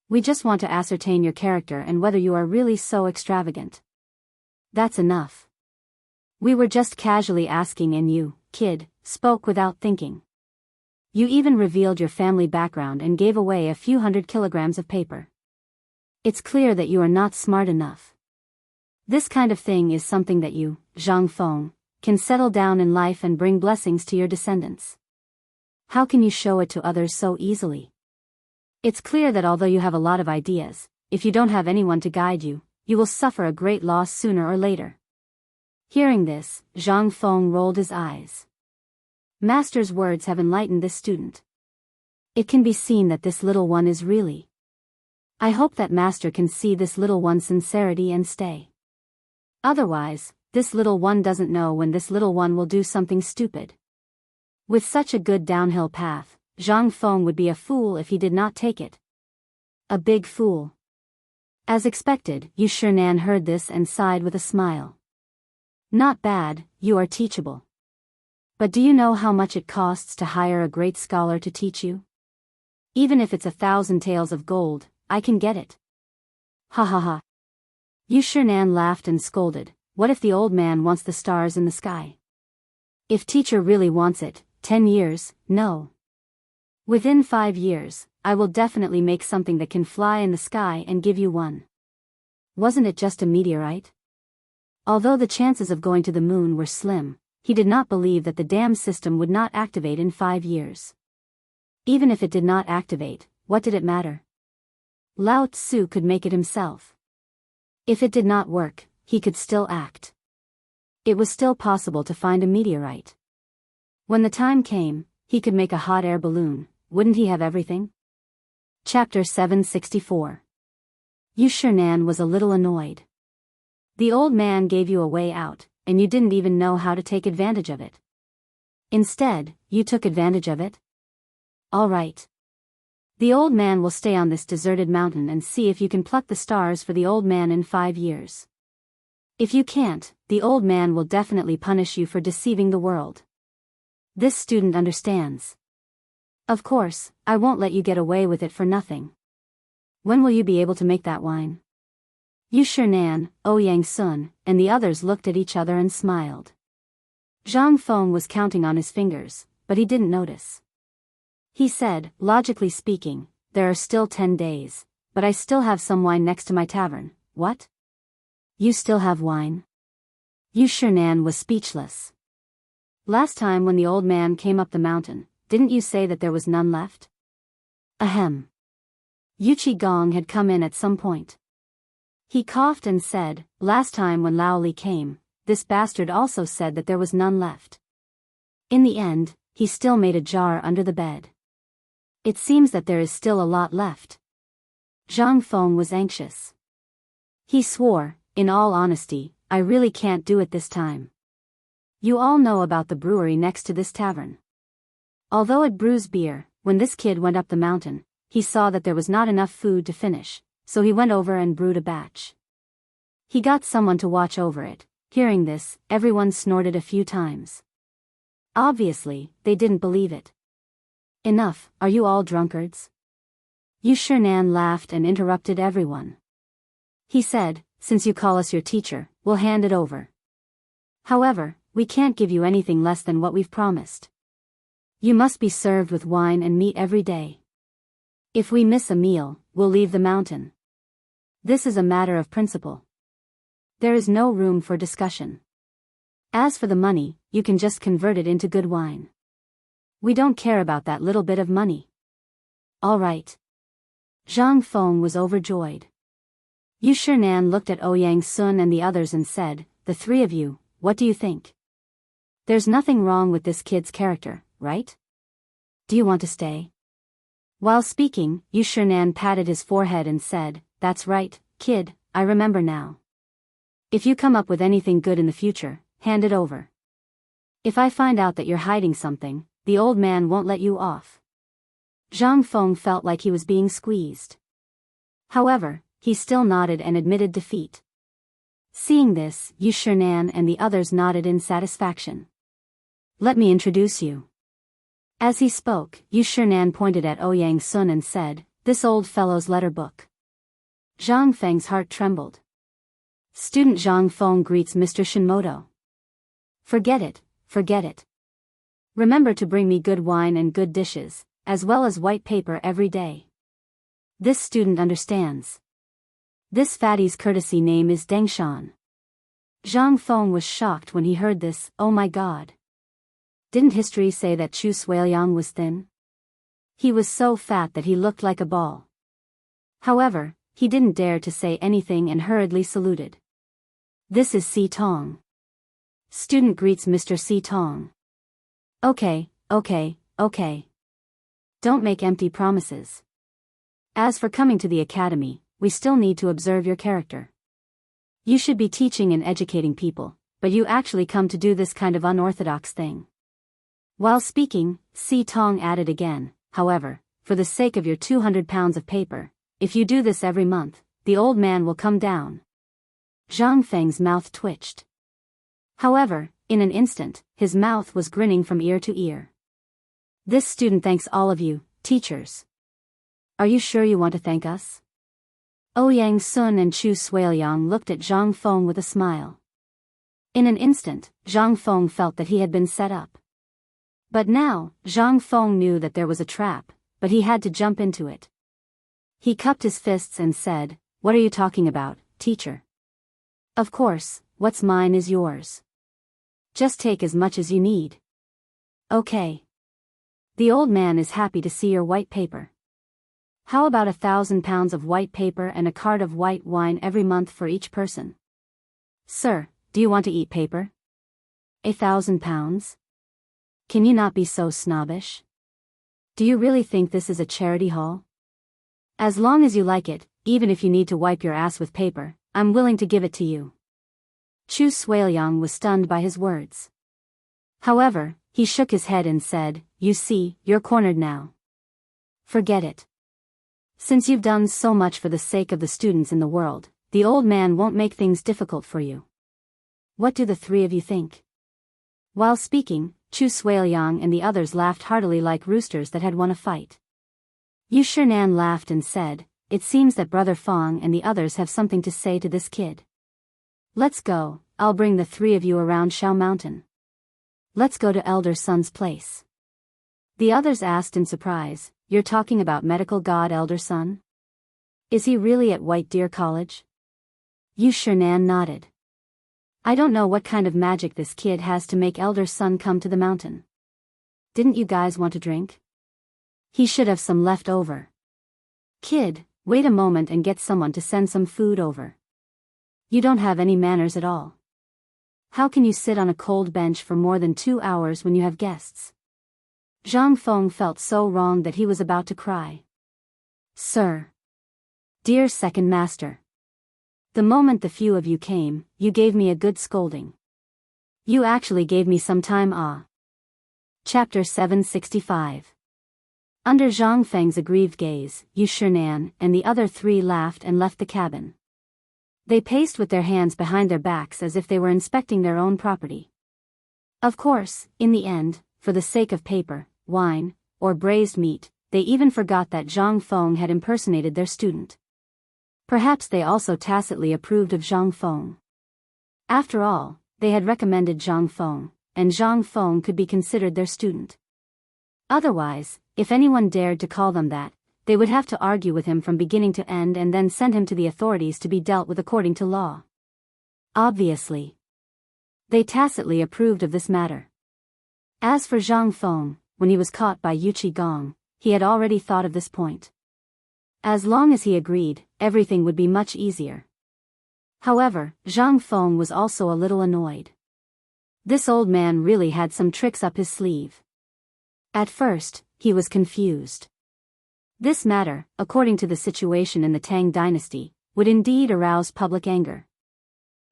We just want to ascertain your character and whether you are really so extravagant. That's enough. We were just casually asking and you, kid, spoke without thinking. You even revealed your family background and gave away a few 100 kilograms of paper. It's clear that you are not smart enough. This kind of thing is something that you, Zhang Feng, can settle down in life and bring blessings to your descendants. How can you show it to others so easily? It's clear that although you have a lot of ideas, if you don't have anyone to guide you, you will suffer a great loss sooner or later. Hearing this, Zhang Feng rolled his eyes. Master's words have enlightened this student. It can be seen that this little one is really. I hope that Master can see this little one's sincerity and stay. Otherwise, this little one doesn't know when this little one will do something stupid. With such a good downhill path, Zhang Feng would be a fool if he did not take it. A big fool. As expected, Yu Shinan heard this and sighed with a smile. Not bad, you are teachable. But do you know how much it costs to hire a great scholar to teach you? Even if it's 1,000 taels of gold, I can get it. Ha ha ha. Yu Shinan laughed and scolded, what if the old man wants the stars in the sky? If teacher really wants it, 10 years, no. Within 5 years, I will definitely make something that can fly in the sky and give you one. Wasn't it just a meteorite? Although the chances of going to the moon were slim, he did not believe that the dam system would not activate in 5 years. Even if it did not activate, what did it matter? Lao Tzu could make it himself. If it did not work, he could still act. It was still possible to find a meteorite. When the time came, he could make a hot air balloon, wouldn't he have everything? Chapter 764. Yu Shinan was a little annoyed. The old man gave you a way out, and you didn't even know how to take advantage of it. Instead, you took advantage of it? All right. The old man will stay on this deserted mountain and see if you can pluck the stars for the old man in 5 years. If you can't, the old man will definitely punish you for deceiving the world. This student understands. Of course, I won't let you get away with it for nothing. When will you be able to make that wine? Yu Shinan, Ouyang Sun, and the others looked at each other and smiled. Zhang Feng was counting on his fingers, but he didn't notice. He said, logically speaking, there are still 10 days, but I still have some wine next to my tavern. What? You still have wine? Yu Shinan was speechless. Last time when the old man came up the mountain, didn't you say that there was none left? Ahem. Yu Qigong had come in at some point. He coughed and said, last time when Lao Li came, this bastard also said that there was none left. In the end, he still made a jar under the bed. It seems that there is still a lot left. Zhang Feng was anxious. He swore, in all honesty, I really can't do it this time. You all know about the brewery next to this tavern. Although it brews beer, when this kid went up the mountain, he saw that there was not enough food to finish, so he went over and brewed a batch. He got someone to watch over it. Hearing this, everyone snorted a few times. Obviously, they didn't believe it. Enough, are you all drunkards? Yu Shinan laughed and interrupted everyone. He said, since you call us your teacher, we'll hand it over. However, we can't give you anything less than what we've promised. You must be served with wine and meat every day. If we miss a meal, we'll leave the mountain. This is a matter of principle. There is no room for discussion. As for the money, you can just convert it into good wine. We don't care about that little bit of money. All right. Zhang Feng was overjoyed. Yu Shinan looked at Ouyang Sun and the others and said, the three of you, what do you think? There's nothing wrong with this kid's character, right? Do you want to stay? While speaking, Yu Shinan patted his forehead and said, that's right, kid, I remember now. If you come up with anything good in the future, hand it over. If I find out that you're hiding something, the old man won't let you off. Zhang Feng felt like he was being squeezed. However, he still nodded and admitted defeat. Seeing this, Yu Shinan and the others nodded in satisfaction. Let me introduce you. As he spoke, Yu Shinan pointed at Ouyang Sun and said, this old fellow's letter book. Zhang Feng's heart trembled. Student Zhang Feng greets Mr. Shinmoto. Forget it, forget it. Remember to bring me good wine and good dishes, as well as white paper every day. This student understands. This fatty's courtesy name is Deng Shan. Zhang Feng was shocked when he heard this. Oh my god. Didn't history say that Chu Suiliang was thin? He was so fat that he looked like a ball. However, he didn't dare to say anything and hurriedly saluted. This is Si Tong. Student greets Mr. Si Tong. Okay. Don't make empty promises. As for coming to the academy, we still need to observe your character. You should be teaching and educating people, but you actually come to do this kind of unorthodox thing. While speaking, Si Tong added again, however, for the sake of your 200 pounds of paper, if you do this every month, the old man will come down. Zhang Feng's mouth twitched. However, in an instant, his mouth was grinning from ear to ear. This student thanks all of you, teachers. Are you sure you want to thank us? Ouyang Sun and Chu Suiliang looked at Zhang Feng with a smile. In an instant, Zhang Feng felt that he had been set up. But now, Zhang Feng knew that there was a trap, but he had to jump into it. He cupped his fists and said, "What are you talking about, teacher? Of course, what's mine is yours. Just take as much as you need." Okay. The old man is happy to see your white paper. How about 1,000 pounds of white paper and a cart of white wine every month for each person? Sir, do you want to eat paper? 1,000 pounds? Can you not be so snobbish? Do you really think this is a charity hall? As long as you like it, even if you need to wipe your ass with paper, I'm willing to give it to you. Chu Suiliang was stunned by his words. However, he shook his head and said, "You see, you're cornered now. Forget it. Since you've done so much for the sake of the students in the world, the old man won't make things difficult for you. What do the three of you think?" While speaking, Chu Suiliang and the others laughed heartily like roosters that had won a fight. Yu Shinan laughed and said, "It seems that Brother Fong and the others have something to say to this kid. Let's go, I'll bring the three of you around Shao Mountain. Let's go to Elder Sun's place." The others asked in surprise, "You're talking about medical god Elder Sun? Is he really at White Deer College?" Yu Shinan nodded. "I don't know what kind of magic this kid has to make Elder Sun come to the mountain. Didn't you guys want to drink? He should have some left over. Kid, wait a moment and get someone to send some food over. You don't have any manners at all. How can you sit on a cold bench for more than 2 hours when you have guests?" Zhang Feng felt so wrong that he was about to cry. "Sir. Dear second master. The moment the few of you came, you gave me a good scolding. You actually gave me some time ah." Chapter 765. Under Zhang Feng's aggrieved gaze, Yu Shinan and the other three laughed and left the cabin. They paced with their hands behind their backs as if they were inspecting their own property. Of course, in the end, for the sake of paper, wine, or braised meat, they even forgot that Zhang Feng had impersonated their student. Perhaps they also tacitly approved of Zhang Feng. After all, they had recommended Zhang Feng, and Zhang Feng could be considered their student. Otherwise, if anyone dared to call them that, they would have to argue with him from beginning to end and then send him to the authorities to be dealt with according to law. Obviously, they tacitly approved of this matter. As for Zhang Feng, when he was caught by Yu Qigong, he had already thought of this point. As long as he agreed, everything would be much easier. However, Zhang Feng was also a little annoyed. This old man really had some tricks up his sleeve. At first, he was confused. This matter, according to the situation in the Tang dynasty, would indeed arouse public anger.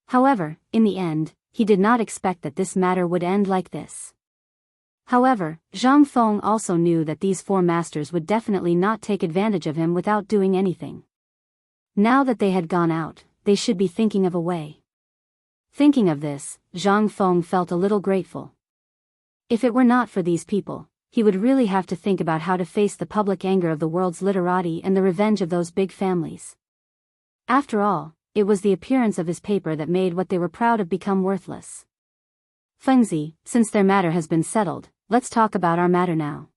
However, in the end, he did not expect that this matter would end like this. However, Zhang Feng also knew that these four masters would definitely not take advantage of him without doing anything. Now that they had gone out, they should be thinking of a way. Thinking of this, Zhang Feng felt a little grateful. If it were not for these people, he would really have to think about how to face the public anger of the world's literati and the revenge of those big families. After all, it was the appearance of his paper that made what they were proud of become worthless. Fengzi, since their matter has been settled, let's talk about our matter now.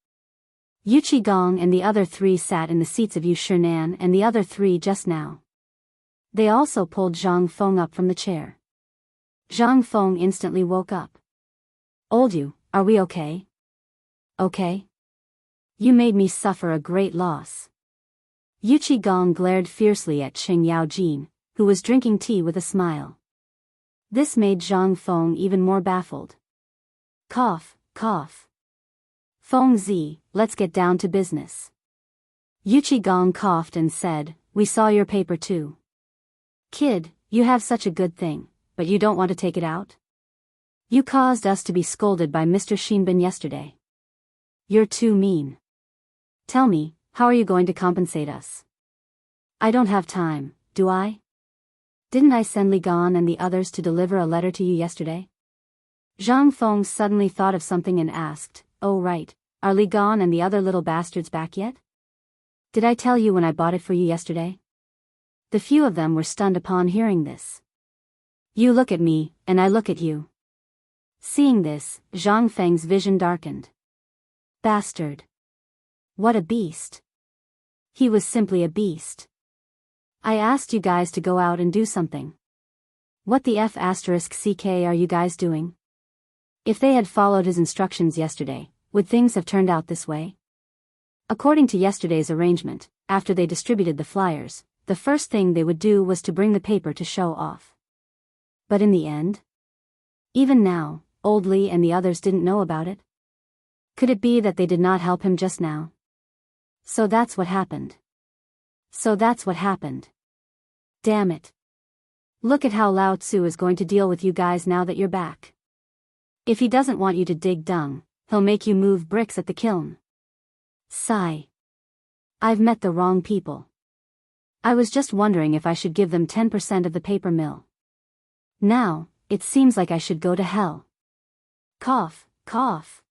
Yu Qigong and the other 3 sat in the seats of Yu Shinan and the other 3 just now. They also pulled Zhang Feng up from the chair. Zhang Feng instantly woke up. Old Yu, are we okay? Okay? You made me suffer a great loss. Yu Qigong glared fiercely at Qing Yaojin, who was drinking tea with a smile. This made Zhang Feng even more baffled. Cough, cough. Feng Zi, let's get down to business. Yu Qigong coughed and said, we saw your paper too. Kid, you have such a good thing, but you don't want to take it out? You caused us to be scolded by Mr. Shinbin yesterday. You're too mean. Tell me, how are you going to compensate us? I don't have time, do I? Didn't I send Li Gan and the others to deliver a letter to you yesterday? Zhang Feng suddenly thought of something and asked, oh right, are Li Gan and the other little bastards back yet? Did I tell you when I bought it for you yesterday? The few of them were stunned upon hearing this. You look at me, and I look at you. Seeing this, Zhang Feng's vision darkened. Bastard. What a beast. He was simply a beast. I asked you guys to go out and do something. What the F***ck are you guys doing? If they had followed his instructions yesterday, would things have turned out this way? According to yesterday's arrangement, after they distributed the flyers, the first thing they would do was to bring the paper to show off. But in the end? Even now, old Li and the others didn't know about it? Could it be that they did not help him just now? So that's what happened. Damn it. Look at how Lao Tzu is going to deal with you guys now that you're back. If he doesn't want you to dig dung, he'll make you move bricks at the kiln. Sigh. I've met the wrong people. I was just wondering if I should give them 10% of the paper mill. Now, it seems like I should go to hell. Cough, cough.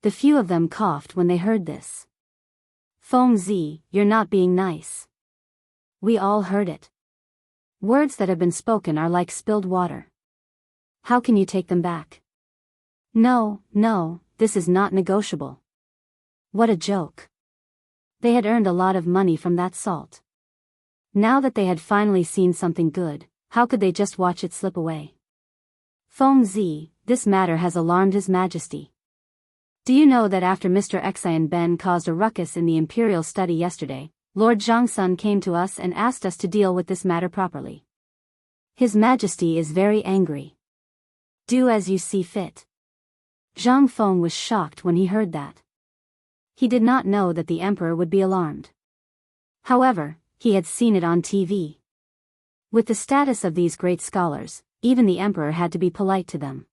The few of them coughed when they heard this. Feng Zi, you're not being nice. We all heard it. Words that have been spoken are like spilled water. How can you take them back? No, this is not negotiable. What a joke. They had earned a lot of money from that salt. Now that they had finally seen something good, how could they just watch it slip away? Feng Zi, this matter has alarmed His Majesty. Do you know that after Mr. Xian Ben caused a ruckus in the imperial study yesterday, Lord Zhangsun came to us and asked us to deal with this matter properly. His Majesty is very angry. Do as you see fit. Zhang Feng was shocked when he heard that. He did not know that the emperor would be alarmed. However, he had seen it on TV. With the status of these great scholars, even the emperor had to be polite to them.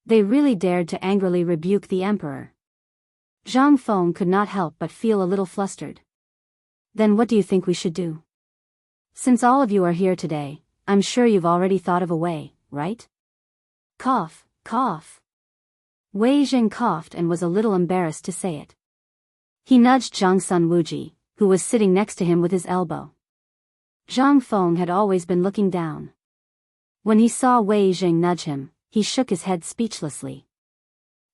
They really dared to angrily rebuke the emperor. Zhang Feng could not help but feel a little flustered. Then what do you think we should do? Since all of you are here today, I'm sure you've already thought of a way, right? Cough, cough. Wei Jing coughed and was a little embarrassed to say it. He nudged Zhang Sun Wuji, who was sitting next to him with his elbow. Zhang Feng had always been looking down. When he saw Wei Jing nudge him, he shook his head speechlessly.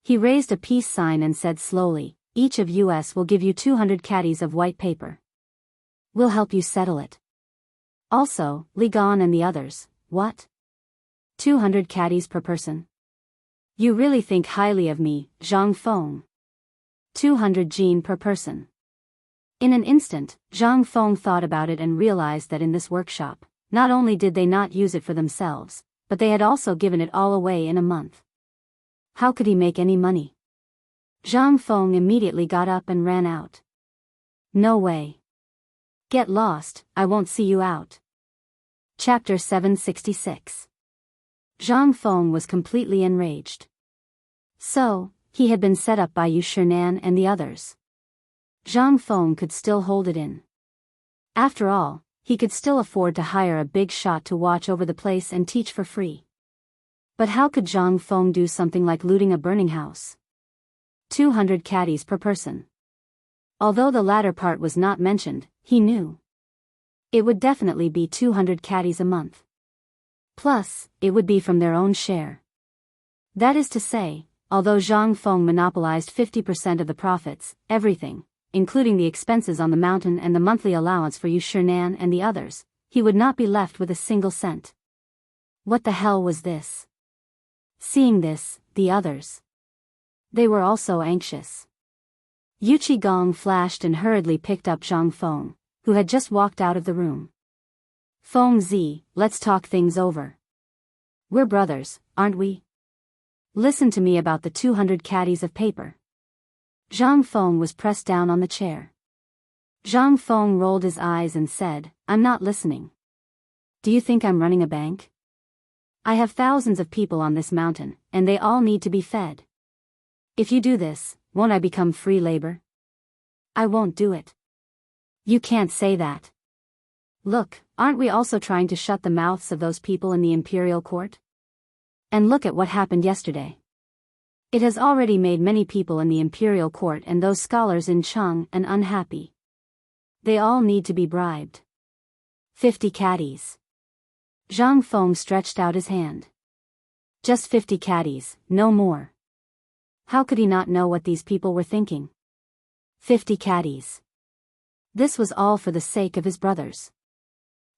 He raised a peace sign and said slowly, each of us will give you 200 caddies of white paper. We'll help you settle it. Also, Li Gan and the others, what? 200 caddies per person? You really think highly of me, Zhang Feng. 200 jin per person. In an instant, Zhang Feng thought about it and realized that in this workshop, not only did they not use it for themselves, but they had also given it all away in a month. How could he make any money? Zhang Feng immediately got up and ran out. No way. Get lost, I won't see you out. Chapter 766. Zhang Feng was completely enraged. So, he had been set up by Yu Shinan and the others. Zhang Feng could still hold it in. After all, he could still afford to hire a big shot to watch over the place and teach for free. But how could Zhang Feng do something like looting a burning house? 200 caddies per person. Although the latter part was not mentioned, he knew. It would definitely be 200 caddies a month. Plus, it would be from their own share. That is to say, although Zhang Feng monopolized 50% of the profits, everything, including the expenses on the mountain and the monthly allowance for Yu Shinan and the others, he would not be left with a single cent. What the hell was this? Seeing this, the others. They were also anxious. Yu Qigong flashed and hurriedly picked up Zhang Feng, who had just walked out of the room. Feng Zi, let's talk things over. We're brothers, aren't we? Listen to me about the 200 caddies of paper. Zhang Feng was pressed down on the chair. Zhang Feng rolled his eyes and said, I'm not listening. Do you think I'm running a bank? I have thousands of people on this mountain, and they all need to be fed. If you do this, won't I become free labor? I won't do it. You can't say that. Look, aren't we also trying to shut the mouths of those people in the imperial court? And look at what happened yesterday. It has already made many people in the imperial court and those scholars in Cheng'an unhappy. They all need to be bribed. 50 caddies. Zhang Feng stretched out his hand. Just 50 caddies, no more. How could he not know what these people were thinking? 50 caddies. This was all for the sake of his brothers.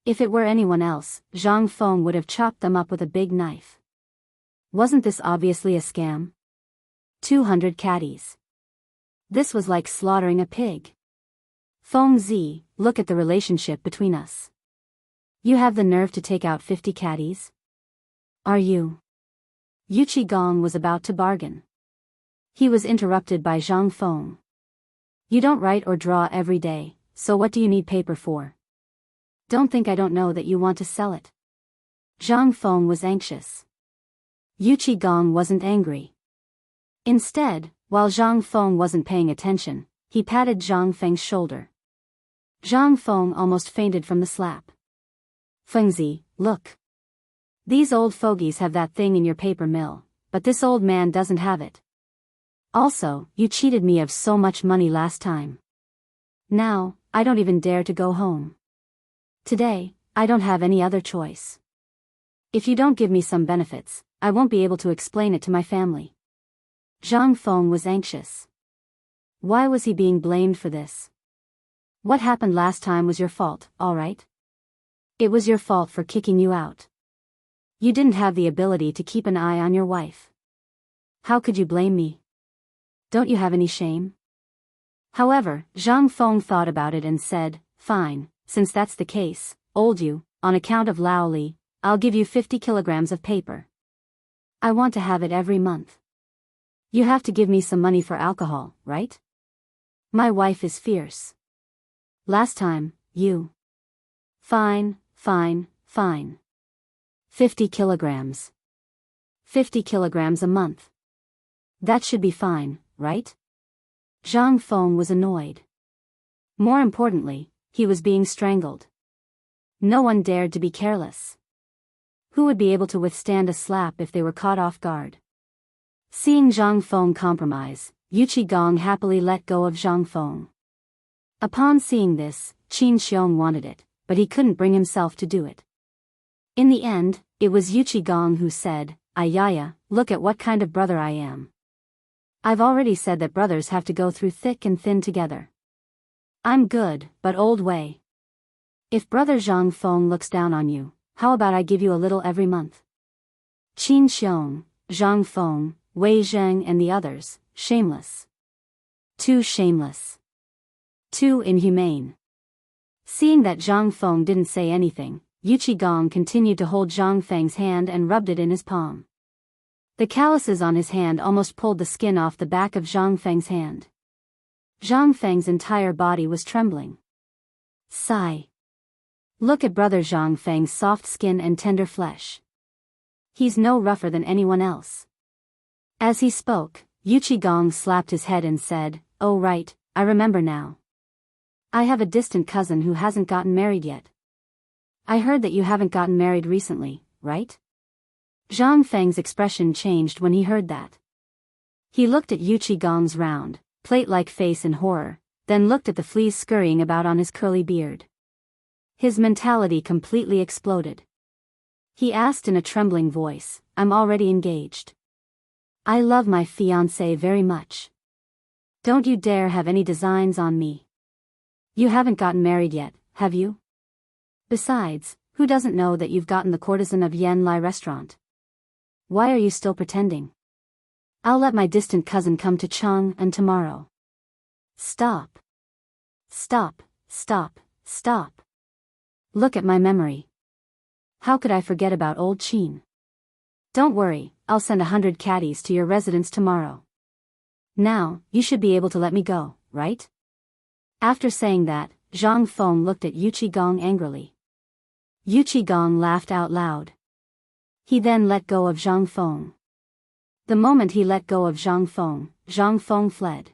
If it were anyone else, Zhang Feng would have chopped them up with a big knife. Wasn't this obviously a scam? 200 caddies. This was like slaughtering a pig. Feng Zi, look at the relationship between us. You have the nerve to take out 50 caddies? Are you? Yu Qigong was about to bargain. He was interrupted by Zhang Feng. You don't write or draw every day, so what do you need paper for? Don't think I don't know that you want to sell it. Zhang Feng was anxious. Yu Qigong wasn't angry. Instead, while Zhang Feng wasn't paying attention, he patted Zhang Feng's shoulder. Zhang Feng almost fainted from the slap. Fengzi, look. These old fogies have that thing in your paper mill, but this old man doesn't have it. Also, you cheated me of so much money last time. Now, I don't even dare to go home. Today, I don't have any other choice. If you don't give me some benefits, I won't be able to explain it to my family. Zhang Feng was anxious. Why was he being blamed for this? What happened last time was your fault, all right? It was your fault for kicking you out. You didn't have the ability to keep an eye on your wife. How could you blame me? Don't you have any shame? However, Zhang Feng thought about it and said, fine, since that's the case, old you, on account of Lao Li, I'll give you 50 kilograms of paper. I want to have it every month. You have to give me some money for alcohol, right? My wife is fierce. Last time, you. Fine, fine, fine. 50 kilograms. 50 kilograms a month. That should be fine, right? Zhang Feng was annoyed. More importantly, he was being strangled. No one dared to be careless. Who would be able to withstand a slap if they were caught off guard? Seeing Zhang Feng compromise, Yu Qigong happily let go of Zhang Feng. Upon seeing this, Qin Xiong wanted it, but he couldn't bring himself to do it. In the end, it was Yu Qigong who said, Ayaya, look at what kind of brother I am. I've already said that brothers have to go through thick and thin together. I'm good, but old way. If brother Zhang Feng looks down on you, how about I give you a little every month? Qin Xiong, Zhang Feng, Wei Zheng and the others, shameless. Too shameless. Too inhumane. Seeing that Zhang Feng didn't say anything, Yu Qigong continued to hold Zhang Feng's hand and rubbed it in his palm. The calluses on his hand almost pulled the skin off the back of Zhang Feng's hand. Zhang Feng's entire body was trembling. Sigh. Look at brother Zhang Feng's soft skin and tender flesh. He's no rougher than anyone else. As he spoke, Yu Qigong slapped his head and said, oh right, I remember now. I have a distant cousin who hasn't gotten married yet. I heard that you haven't gotten married recently, right? Zhang Feng's expression changed when he heard that. He looked at Yu Qigong's round, plate-like face in horror, then looked at the fleas scurrying about on his curly beard. His mentality completely exploded. He asked in a trembling voice, I'm already engaged. I love my fiancé very much. Don't you dare have any designs on me. You haven't gotten married yet, have you? Besides, who doesn't know that you've gotten the courtesan of Yen Lai restaurant? Why are you still pretending? I'll let my distant cousin come to Chang'an tomorrow. Stop. Stop, stop, stop. Look at my memory. How could I forget about old Qin? Don't worry, I'll send 100 caddies to your residence tomorrow. Now, you should be able to let me go, right? After saying that, Zhang Feng looked at Yu Qigong angrily. Yu Qigong laughed out loud. He then let go of Zhang Feng. The moment he let go of Zhang Feng fled.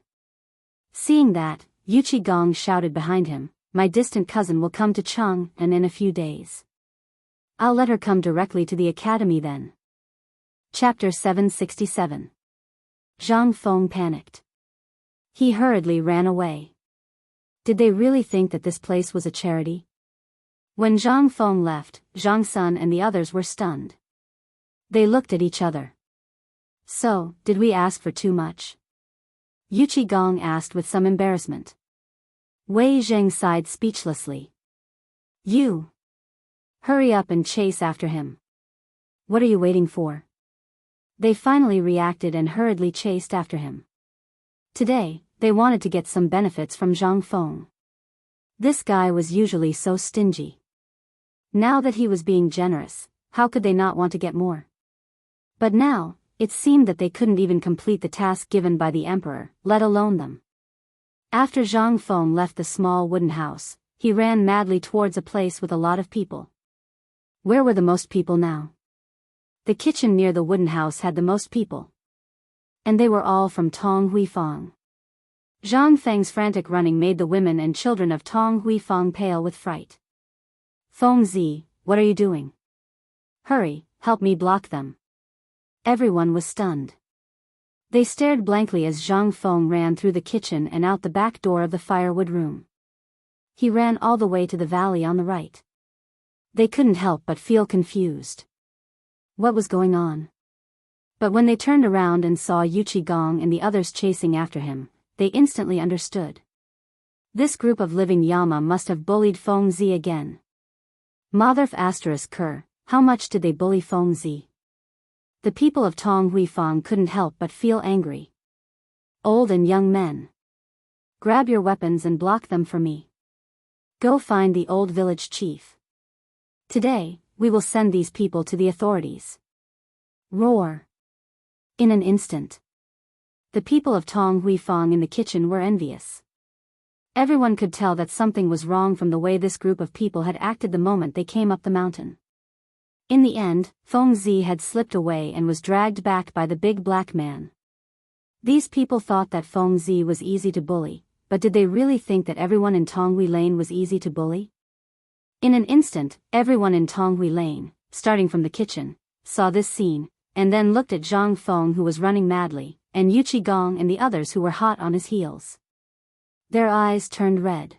Seeing that, Yu Qigong shouted behind him, my distant cousin will come to Chang'an in a few days. I'll let her come directly to the academy then. Chapter 767. Zhang Feng panicked. He hurriedly ran away. Did they really think that this place was a charity? When Zhang Feng left, Zhang Sun and the others were stunned. They looked at each other. So, did we ask for too much? Yu Qigong asked with some embarrassment. Wei Zheng sighed speechlessly. You! Hurry up and chase after him. What are you waiting for? They finally reacted and hurriedly chased after him. Today, they wanted to get some benefits from Zhang Feng. This guy was usually so stingy. Now that he was being generous, how could they not want to get more? But now, it seemed that they couldn't even complete the task given by the emperor, let alone them. After Zhang Feng left the small wooden house, he ran madly towards a place with a lot of people. Where were the most people now? The kitchen near the wooden house had the most people. And they were all from Tong Huifang. Zhang Feng's frantic running made the women and children of Tong Huifang pale with fright. Feng Zi, what are you doing? Hurry, help me block them. Everyone was stunned. They stared blankly as Zhang Feng ran through the kitchen and out the back door of the firewood room. He ran all the way to the valley on the right. They couldn't help but feel confused. What was going on? But when they turned around and saw Yu Qigong and the others chasing after him, they instantly understood. This group of living Yama must have bullied Feng Zi again. Motherf ***, how much did they bully Feng Zi? The people of Tong Huifang couldn't help but feel angry. Old and young men. Grab your weapons and block them for me. Go find the old village chief. Today, we will send these people to the authorities. Roar. In an instant. The people of Tong Huifang in the kitchen were envious. Everyone could tell that something was wrong from the way this group of people had acted the moment they came up the mountain. In the end, Feng Zi had slipped away and was dragged back by the big black man. These people thought that Feng Zi was easy to bully, but did they really think that everyone in Tonghui Lane was easy to bully? In an instant, everyone in Tonghui Lane, starting from the kitchen, saw this scene, and then looked at Zhang Feng who was running madly, and Yu Qigong and the others who were hot on his heels. Their eyes turned red.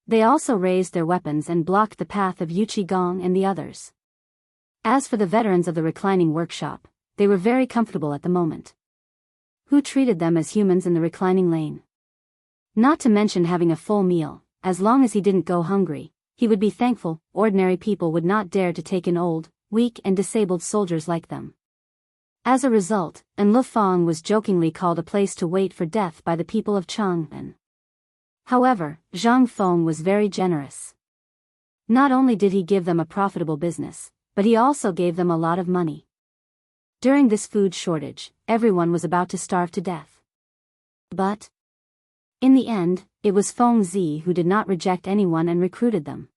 They also raised their weapons and blocked the path of Yu Qigong and the others. As for the veterans of the reclining workshop, they were very comfortable at the moment. Who treated them as humans in the reclining lane? Not to mention having a full meal, as long as he didn't go hungry, he would be thankful. Ordinary people would not dare to take in old, weak and disabled soldiers like them. As a result, Lufang was jokingly called a place to wait for death by the people of Chang'an. However, Zhang Feng was very generous. Not only did he give them a profitable business, but he also gave them a lot of money. During this food shortage, everyone was about to starve to death. But, in the end, it was Feng Zi who did not reject anyone and recruited them.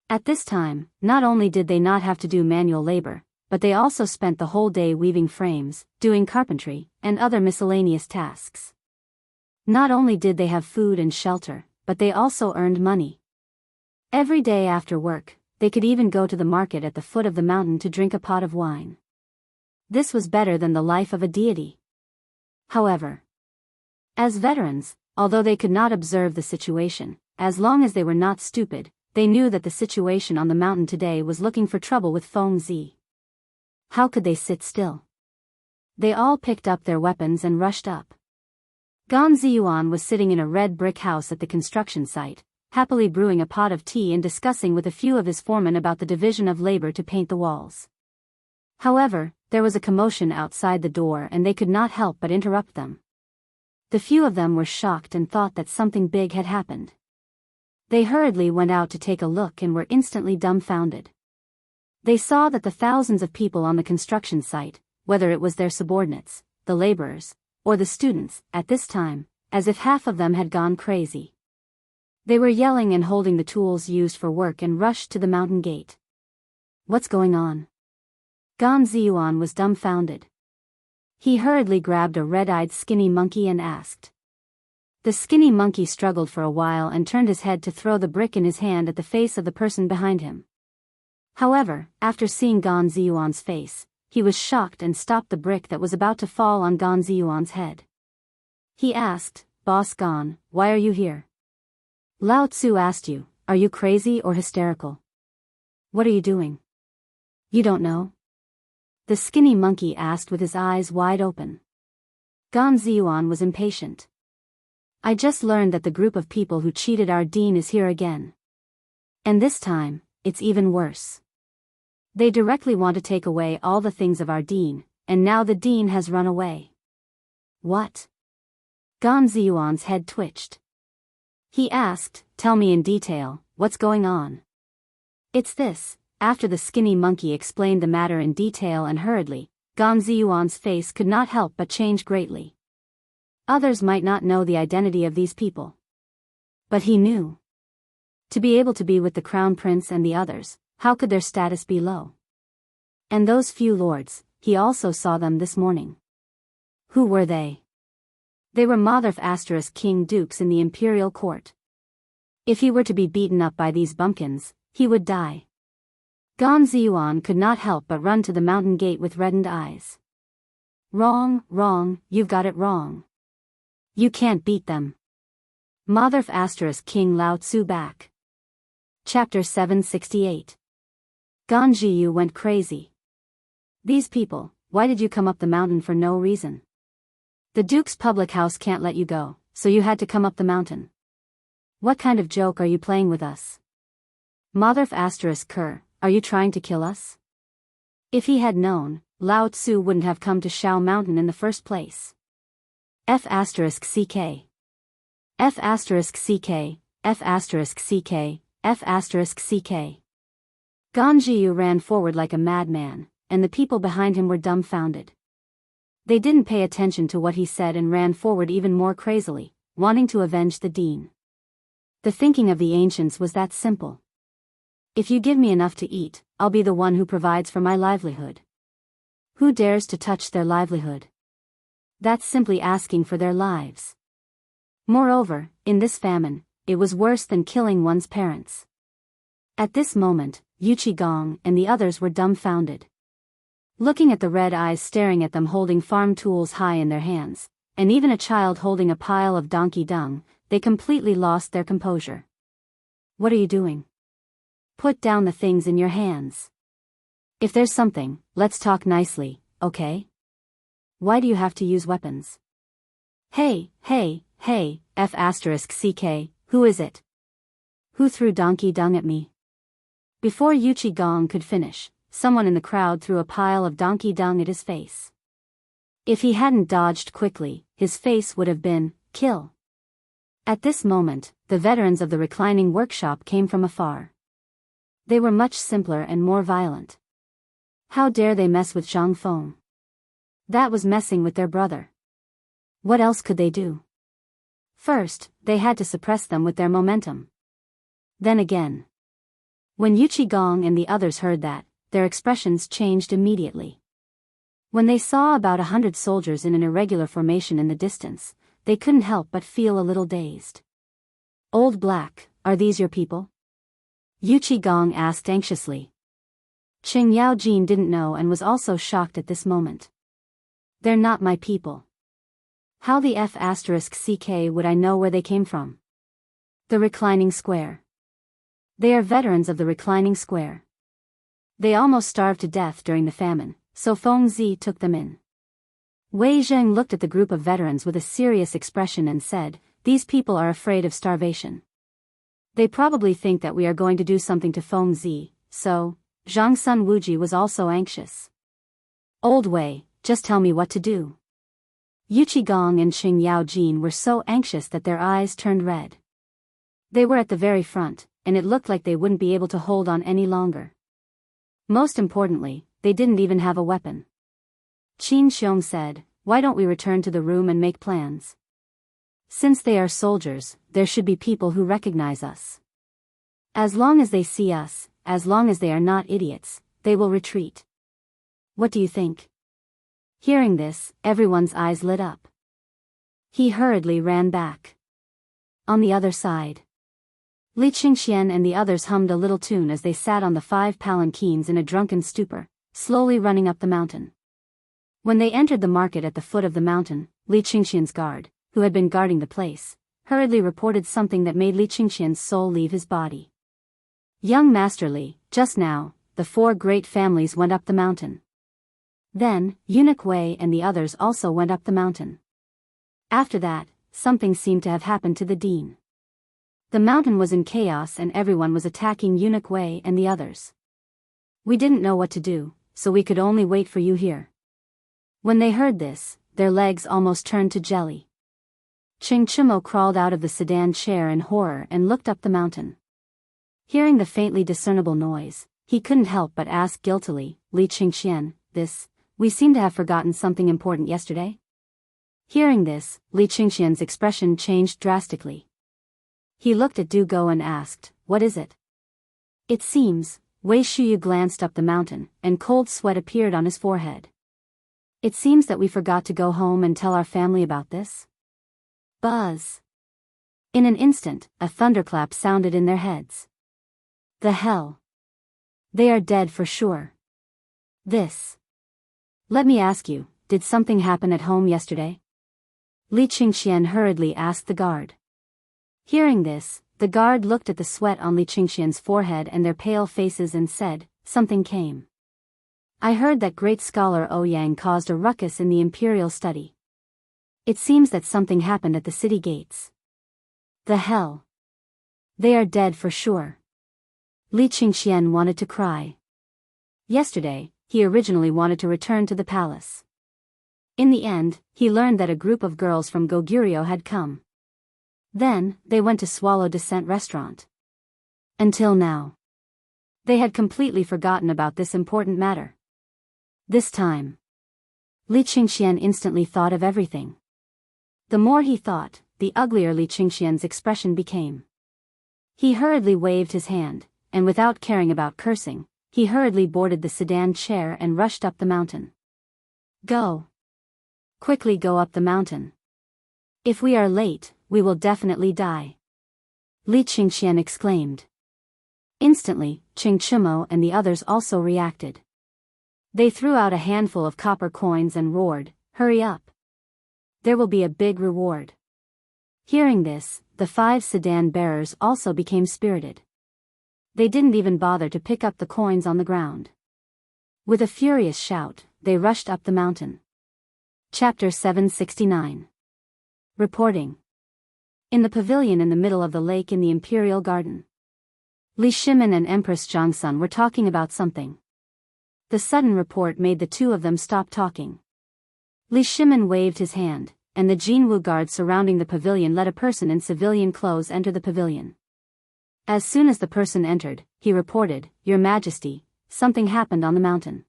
At this time, not only did they not have to do manual labor, but they also spent the whole day weaving frames, doing carpentry, and other miscellaneous tasks. Not only did they have food and shelter, but they also earned money. Every day after work, they could even go to the market at the foot of the mountain to drink a pot of wine. This was better than the life of a deity. However, as veterans, although they could not observe the situation, as long as they were not stupid, they knew that the situation on the mountain today was looking for trouble with Feng Zi. How could they sit still? They all picked up their weapons and rushed up. Gan Ziyuan was sitting in a red brick house at the construction site, happily brewing a pot of tea and discussing with a few of his foremen about the division of labor to paint the walls. However, there was a commotion outside the door and they could not help but interrupt them. The few of them were shocked and thought that something big had happened. They hurriedly went out to take a look and were instantly dumbfounded. They saw that the thousands of people on the construction site, whether it was their subordinates, the laborers, or the students, at this time, as if half of them had gone crazy. They were yelling and holding the tools used for work and rushed to the mountain gate. What's going on? Gan Ziyuan was dumbfounded. He hurriedly grabbed a red-eyed skinny monkey and asked. The skinny monkey struggled for a while and turned his head to throw the brick in his hand at the face of the person behind him. However, after seeing Gan Ziyuan's face, he was shocked and stopped the brick that was about to fall on Gan Ziyuan's head. He asked, "Boss Gan, why are you here? Lao Tzu asked you, are you crazy or hysterical? What are you doing? You don't know?" The skinny monkey asked with his eyes wide open. Gan Ziyuan was impatient. "I just learned that the group of people who cheated our dean is here again. And this time, it's even worse. They directly want to take away all the things of our dean, and now the dean has run away." "What?" Gan Ziyuan's head twitched. He asked, "Tell me in detail, what's going on?" "It's this." After the skinny monkey explained the matter in detail and hurriedly, Gan Ziyuan's face could not help but change greatly. Others might not know the identity of these people. But he knew. To be able to be with the crown prince and the others, how could their status be low? And those few lords, he also saw them this morning. Who were they? They were Motherf * king dukes in the imperial court. If he were to be beaten up by these bumpkins, he would die. Gan Ziyuan could not help but run to the mountain gate with reddened eyes. "Wrong, wrong, you've got it wrong. You can't beat them." Motherf * king Lao Tzu back. Chapter 768. Gan Ziyu went crazy. "These people, why did you come up the mountain for no reason? The Duke's public house can't let you go, so you had to come up the mountain. What kind of joke are you playing with us? Motherf * are you trying to kill us?" If he had known, Lao Tzu wouldn't have come to Shao Mountain in the first place. F***ck. F***ck. F***ck. F***ck. Gan Ziyu ran forward like a madman, and the people behind him were dumbfounded. They didn't pay attention to what he said and ran forward even more crazily, wanting to avenge the dean. The thinking of the ancients was that simple. If you give me enough to eat, I'll be the one who provides for my livelihood. Who dares to touch their livelihood? That's simply asking for their lives. Moreover, in this famine, it was worse than killing one's parents. At this moment, Yuchi Gong and the others were dumbfounded. Looking at the red eyes staring at them holding farm tools high in their hands, and even a child holding a pile of donkey dung, they completely lost their composure. "What are you doing? Put down the things in your hands. If there's something, let's talk nicely, okay? Why do you have to use weapons? Hey, F***ck, who is it? Who threw donkey dung at me?" Before Yuchi Gong could finish, someone in the crowd threw a pile of donkey dung at his face. If he hadn't dodged quickly, his face would have been, "Kill." At this moment, the veterans of the reclining workshop came from afar. They were much simpler and more violent. How dare they mess with Zhang Feng? That was messing with their brother. What else could they do? First, they had to suppress them with their momentum. Then again. When Yuchi Gong and the others heard that, their expressions changed immediately. When they saw about 100 soldiers in an irregular formation in the distance, they couldn't help but feel a little dazed. "Old Black, are these your people?" Yuchi Gong asked anxiously. Qing Yaojin didn't know and was also shocked at this moment. "They're not my people. How the F***ck would I know where they came from?" "The reclining square. They are veterans of the reclining square. They almost starved to death during the famine, so Feng Zi took them in. Wei Zheng looked at the group of veterans with a serious expression and said, "These people are afraid of starvation. They probably think that we are going to do something to Feng Zi, so." Zhang Sun Wuji was also anxious. "Old Wei, just tell me what to do." Yu Qigong and Xing Yao Jin were so anxious that their eyes turned red. They were at the very front, and it looked like they wouldn't be able to hold on any longer. Most importantly, they didn't even have a weapon. Qin Xiong said, "Why don't we return to the room and make plans? Since they are soldiers, there should be people who recognize us. As long as they see us, as long as they are not idiots, they will retreat. What do you think?" Hearing this, everyone's eyes lit up. He hurriedly ran back. On the other side, Li Qingxian and the others hummed a little tune as they sat on the 5 palanquins in a drunken stupor, slowly running up the mountain. When they entered the market at the foot of the mountain, Li Qingxian's guard, who had been guarding the place, hurriedly reported something that made Li Qingxian's soul leave his body. "Young Master Li, just now, the 4 great families went up the mountain. Then, Eunuch Wei and the others also went up the mountain. After that, something seemed to have happened to the dean. The mountain was in chaos and everyone was attacking Eunuch Wei and the others. We didn't know what to do, so we could only wait for you here." When they heard this, their legs almost turned to jelly. Ching Chimo crawled out of the sedan chair in horror and looked up the mountain. Hearing the faintly discernible noise, he couldn't help but ask guiltily, "Li Qingxian, we seem to have forgotten something important yesterday?" Hearing this, Li Qingxian's expression changed drastically. He looked at Du Go and asked, "What is it?" It seems, Wei Shuyu glanced up the mountain, and cold sweat appeared on his forehead. "It seems that we forgot to go home and tell our family about this." Buzz! In an instant, a thunderclap sounded in their heads. The hell! They are dead for sure. Let me ask you, did something happen at home yesterday?" Li Qingxian hurriedly asked the guard. Hearing this, the guard looked at the sweat on Li Qingxian's forehead and their pale faces and said, "Something came. I heard that great scholar Ouyang caused a ruckus in the imperial study. It seems that something happened at the city gates. The hell! They are dead for sure." Li Qingxian wanted to cry. Yesterday, he originally wanted to return to the palace. In the end, he learned that a group of girls from Goguryeo had come. Then, they went to Swallow Descent restaurant. Until now, they had completely forgotten about this important matter. This time, Li Qingxian instantly thought of everything. The more he thought, the uglier Li Qingxian's expression became. He hurriedly waved his hand, and without caring about cursing, he hurriedly boarded the sedan chair and rushed up the mountain. "Go! Quickly go up the mountain. If we are late, we will definitely die," Li Qingxian exclaimed. Instantly, Ching Chimo and the others also reacted. They threw out a handful of copper coins and roared, "Hurry up! There will be a big reward." Hearing this, the 5 sedan bearers also became spirited. They didn't even bother to pick up the coins on the ground. With a furious shout, they rushed up the mountain. Chapter 769. Reporting. In the pavilion in the middle of the lake in the Imperial Garden, Li Shimin and Empress Zhangsun were talking about something. The sudden report made the two of them stop talking. Li Shimin waved his hand, and the Jinwu guard surrounding the pavilion let a person in civilian clothes enter the pavilion. As soon as the person entered, he reported, "Your Majesty, something happened on the mountain.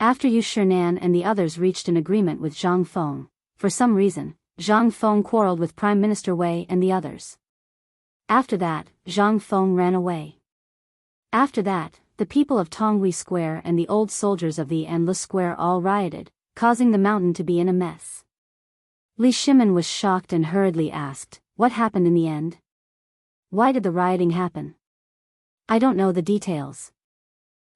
After Yu Shinan and the others reached an agreement with Zhang Feng, for some reason, Zhang Feng quarreled with Prime Minister Wei and the others. After that, Zhang Feng ran away. After that, the people of Tonghui Square and the old soldiers of the Anle Square all rioted, causing the mountain to be in a mess." Li Shimin was shocked and hurriedly asked, "What happened in the end? Why did the rioting happen?" "I don't know the details.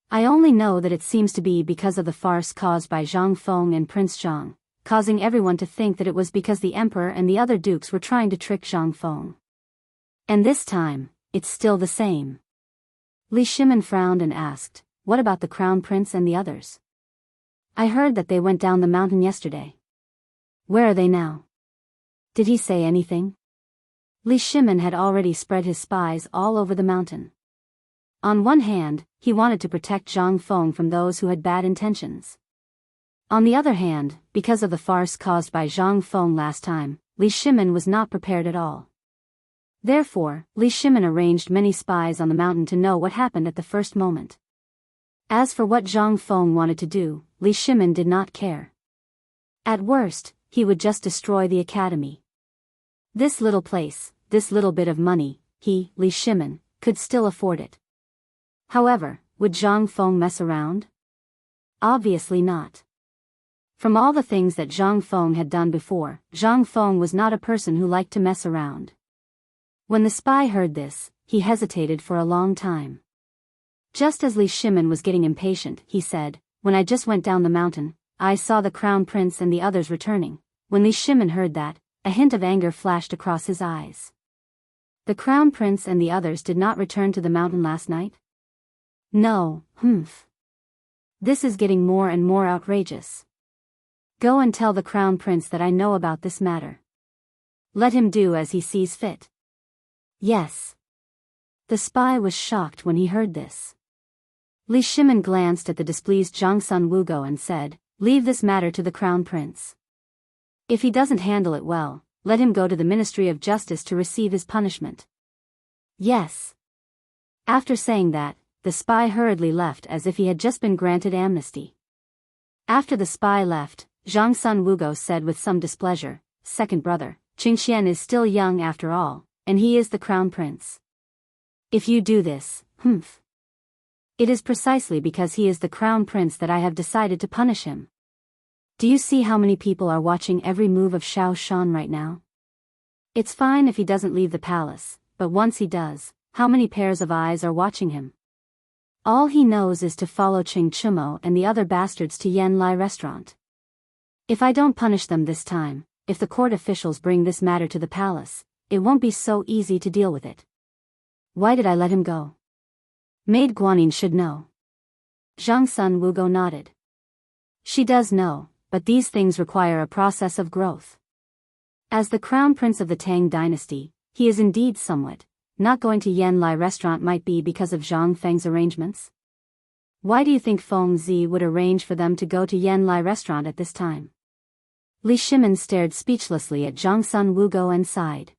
I only know that it seems to be because of the farce caused by Zhang Feng and Prince Zhang, causing everyone to think that it was because the emperor and the other dukes were trying to trick Zhang Feng. And this time, it's still the same." Li Shimin frowned and asked, "What about the crown prince and the others? I heard that they went down the mountain yesterday." Where are they now? Did he say anything? Li Shimin had already spread his spies all over the mountain. On one hand, he wanted to protect Zhang Feng from those who had bad intentions. On the other hand, because of the farce caused by Zhang Feng last time, Li Shimin was not prepared at all. Therefore, Li Shimin arranged many spies on the mountain to know what happened at the first moment. As for what Zhang Feng wanted to do, Li Shimin did not care. At worst, he would just destroy the academy. This little place, this little bit of money, he, Li Shimin, could still afford it. However, would Zhang Feng mess around? Obviously not. From all the things that Zhang Feng had done before, Zhang Feng was not a person who liked to mess around. When the spy heard this, he hesitated for a long time. Just as Li Shimin was getting impatient, he said, "When I just went down the mountain, I saw the crown prince and the others returning." When Li Shimin heard that, a hint of anger flashed across his eyes. The crown prince and the others did not return to the mountain last night? No, This is getting more and more outrageous. Go and tell the crown prince that I know about this matter. Let him do as he sees fit. Yes. The spy was shocked when he heard this. Li Shimin glanced at the displeased Zhang Sun Wugo and said, "Leave this matter to the crown prince. If he doesn't handle it well, let him go to the Ministry of Justice to receive his punishment." Yes. After saying that, the spy hurriedly left as if he had just been granted amnesty. After the spy left, Zhang Sun Wugo said with some displeasure, "Second brother, Qingxian is still young after all, and he is the crown prince. If you do this, it is precisely because he is the crown prince that I have decided to punish him. Do you see how many people are watching every move of Xiao Shan right now? It's fine if he doesn't leave the palace, but once he does, how many pairs of eyes are watching him? All he knows is to follow Qing Chumo and the other bastards to Yan Lai restaurant. If I don't punish them this time, if the court officials bring this matter to the palace, it won't be so easy to deal with it. Why did I let him go? Maid Guanyin should know." Zhang Sun Wugo nodded. "She does know, but these things require a process of growth. As the crown prince of the Tang dynasty, he is indeed somewhat. Not going to Yan Lai restaurant might be because of Zhang Feng's arrangements. Why do you think Feng Zi would arrange for them to go to Yan Lai restaurant at this time?" Li Shimin stared speechlessly at Zhang Sun Wugo and sighed.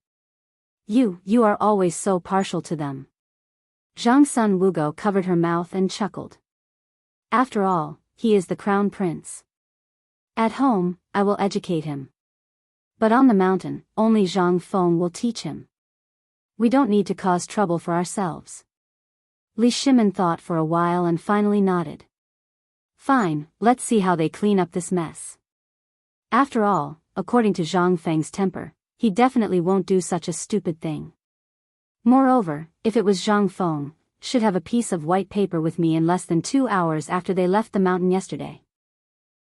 You are always so partial to them." Zhang Sun Wugo covered her mouth and chuckled. "After all, he is the crown prince. At home, I will educate him. But on the mountain, only Zhang Feng will teach him. We don't need to cause trouble for ourselves." Li Shimin thought for a while and finally nodded. "Fine, let's see how they clean up this mess. After all, according to Zhang Feng's temper, he definitely won't do such a stupid thing. Moreover, if it was Zhang Feng, should have a piece of white paper with me in less than 2 hours after they left the mountain yesterday.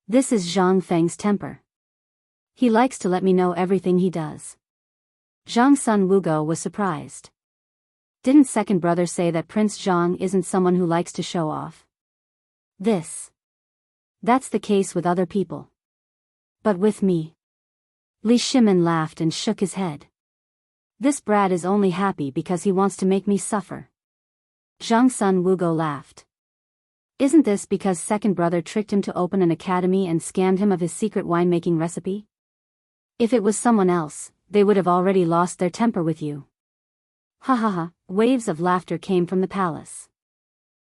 This is Zhang Feng's temper. He likes to let me know everything he does." Zhang Sun Wugo was surprised. "Didn't second brother say that Prince Zhang isn't someone who likes to show off? That's the case with other people. But with me?" Li Shimin laughed and shook his head. "This brat is only happy because he wants to make me suffer." Zhang Sun Wugo laughed. "Isn't this because second brother tricked him to open an academy and scammed him of his secret winemaking recipe? If it was someone else, they would have already lost their temper with you." Ha ha ha, waves of laughter came from the palace.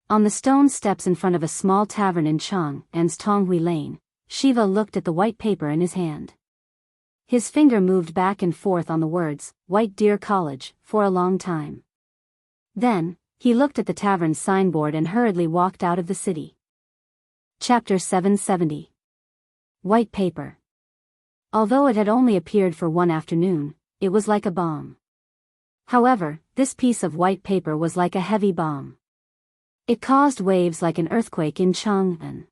On the stone steps in front of a small tavern in Chang'an's Tonghui Lane, Shiva looked at the white paper in his hand. His finger moved back and forth on the words, "White Deer College," for a long time. Then, he looked at the tavern's signboard and hurriedly walked out of the city. Chapter 770. White paper. Although it had only appeared for one afternoon, it was like a bomb. However, this piece of white paper was like a heavy bomb. It caused waves like an earthquake in Chang'an.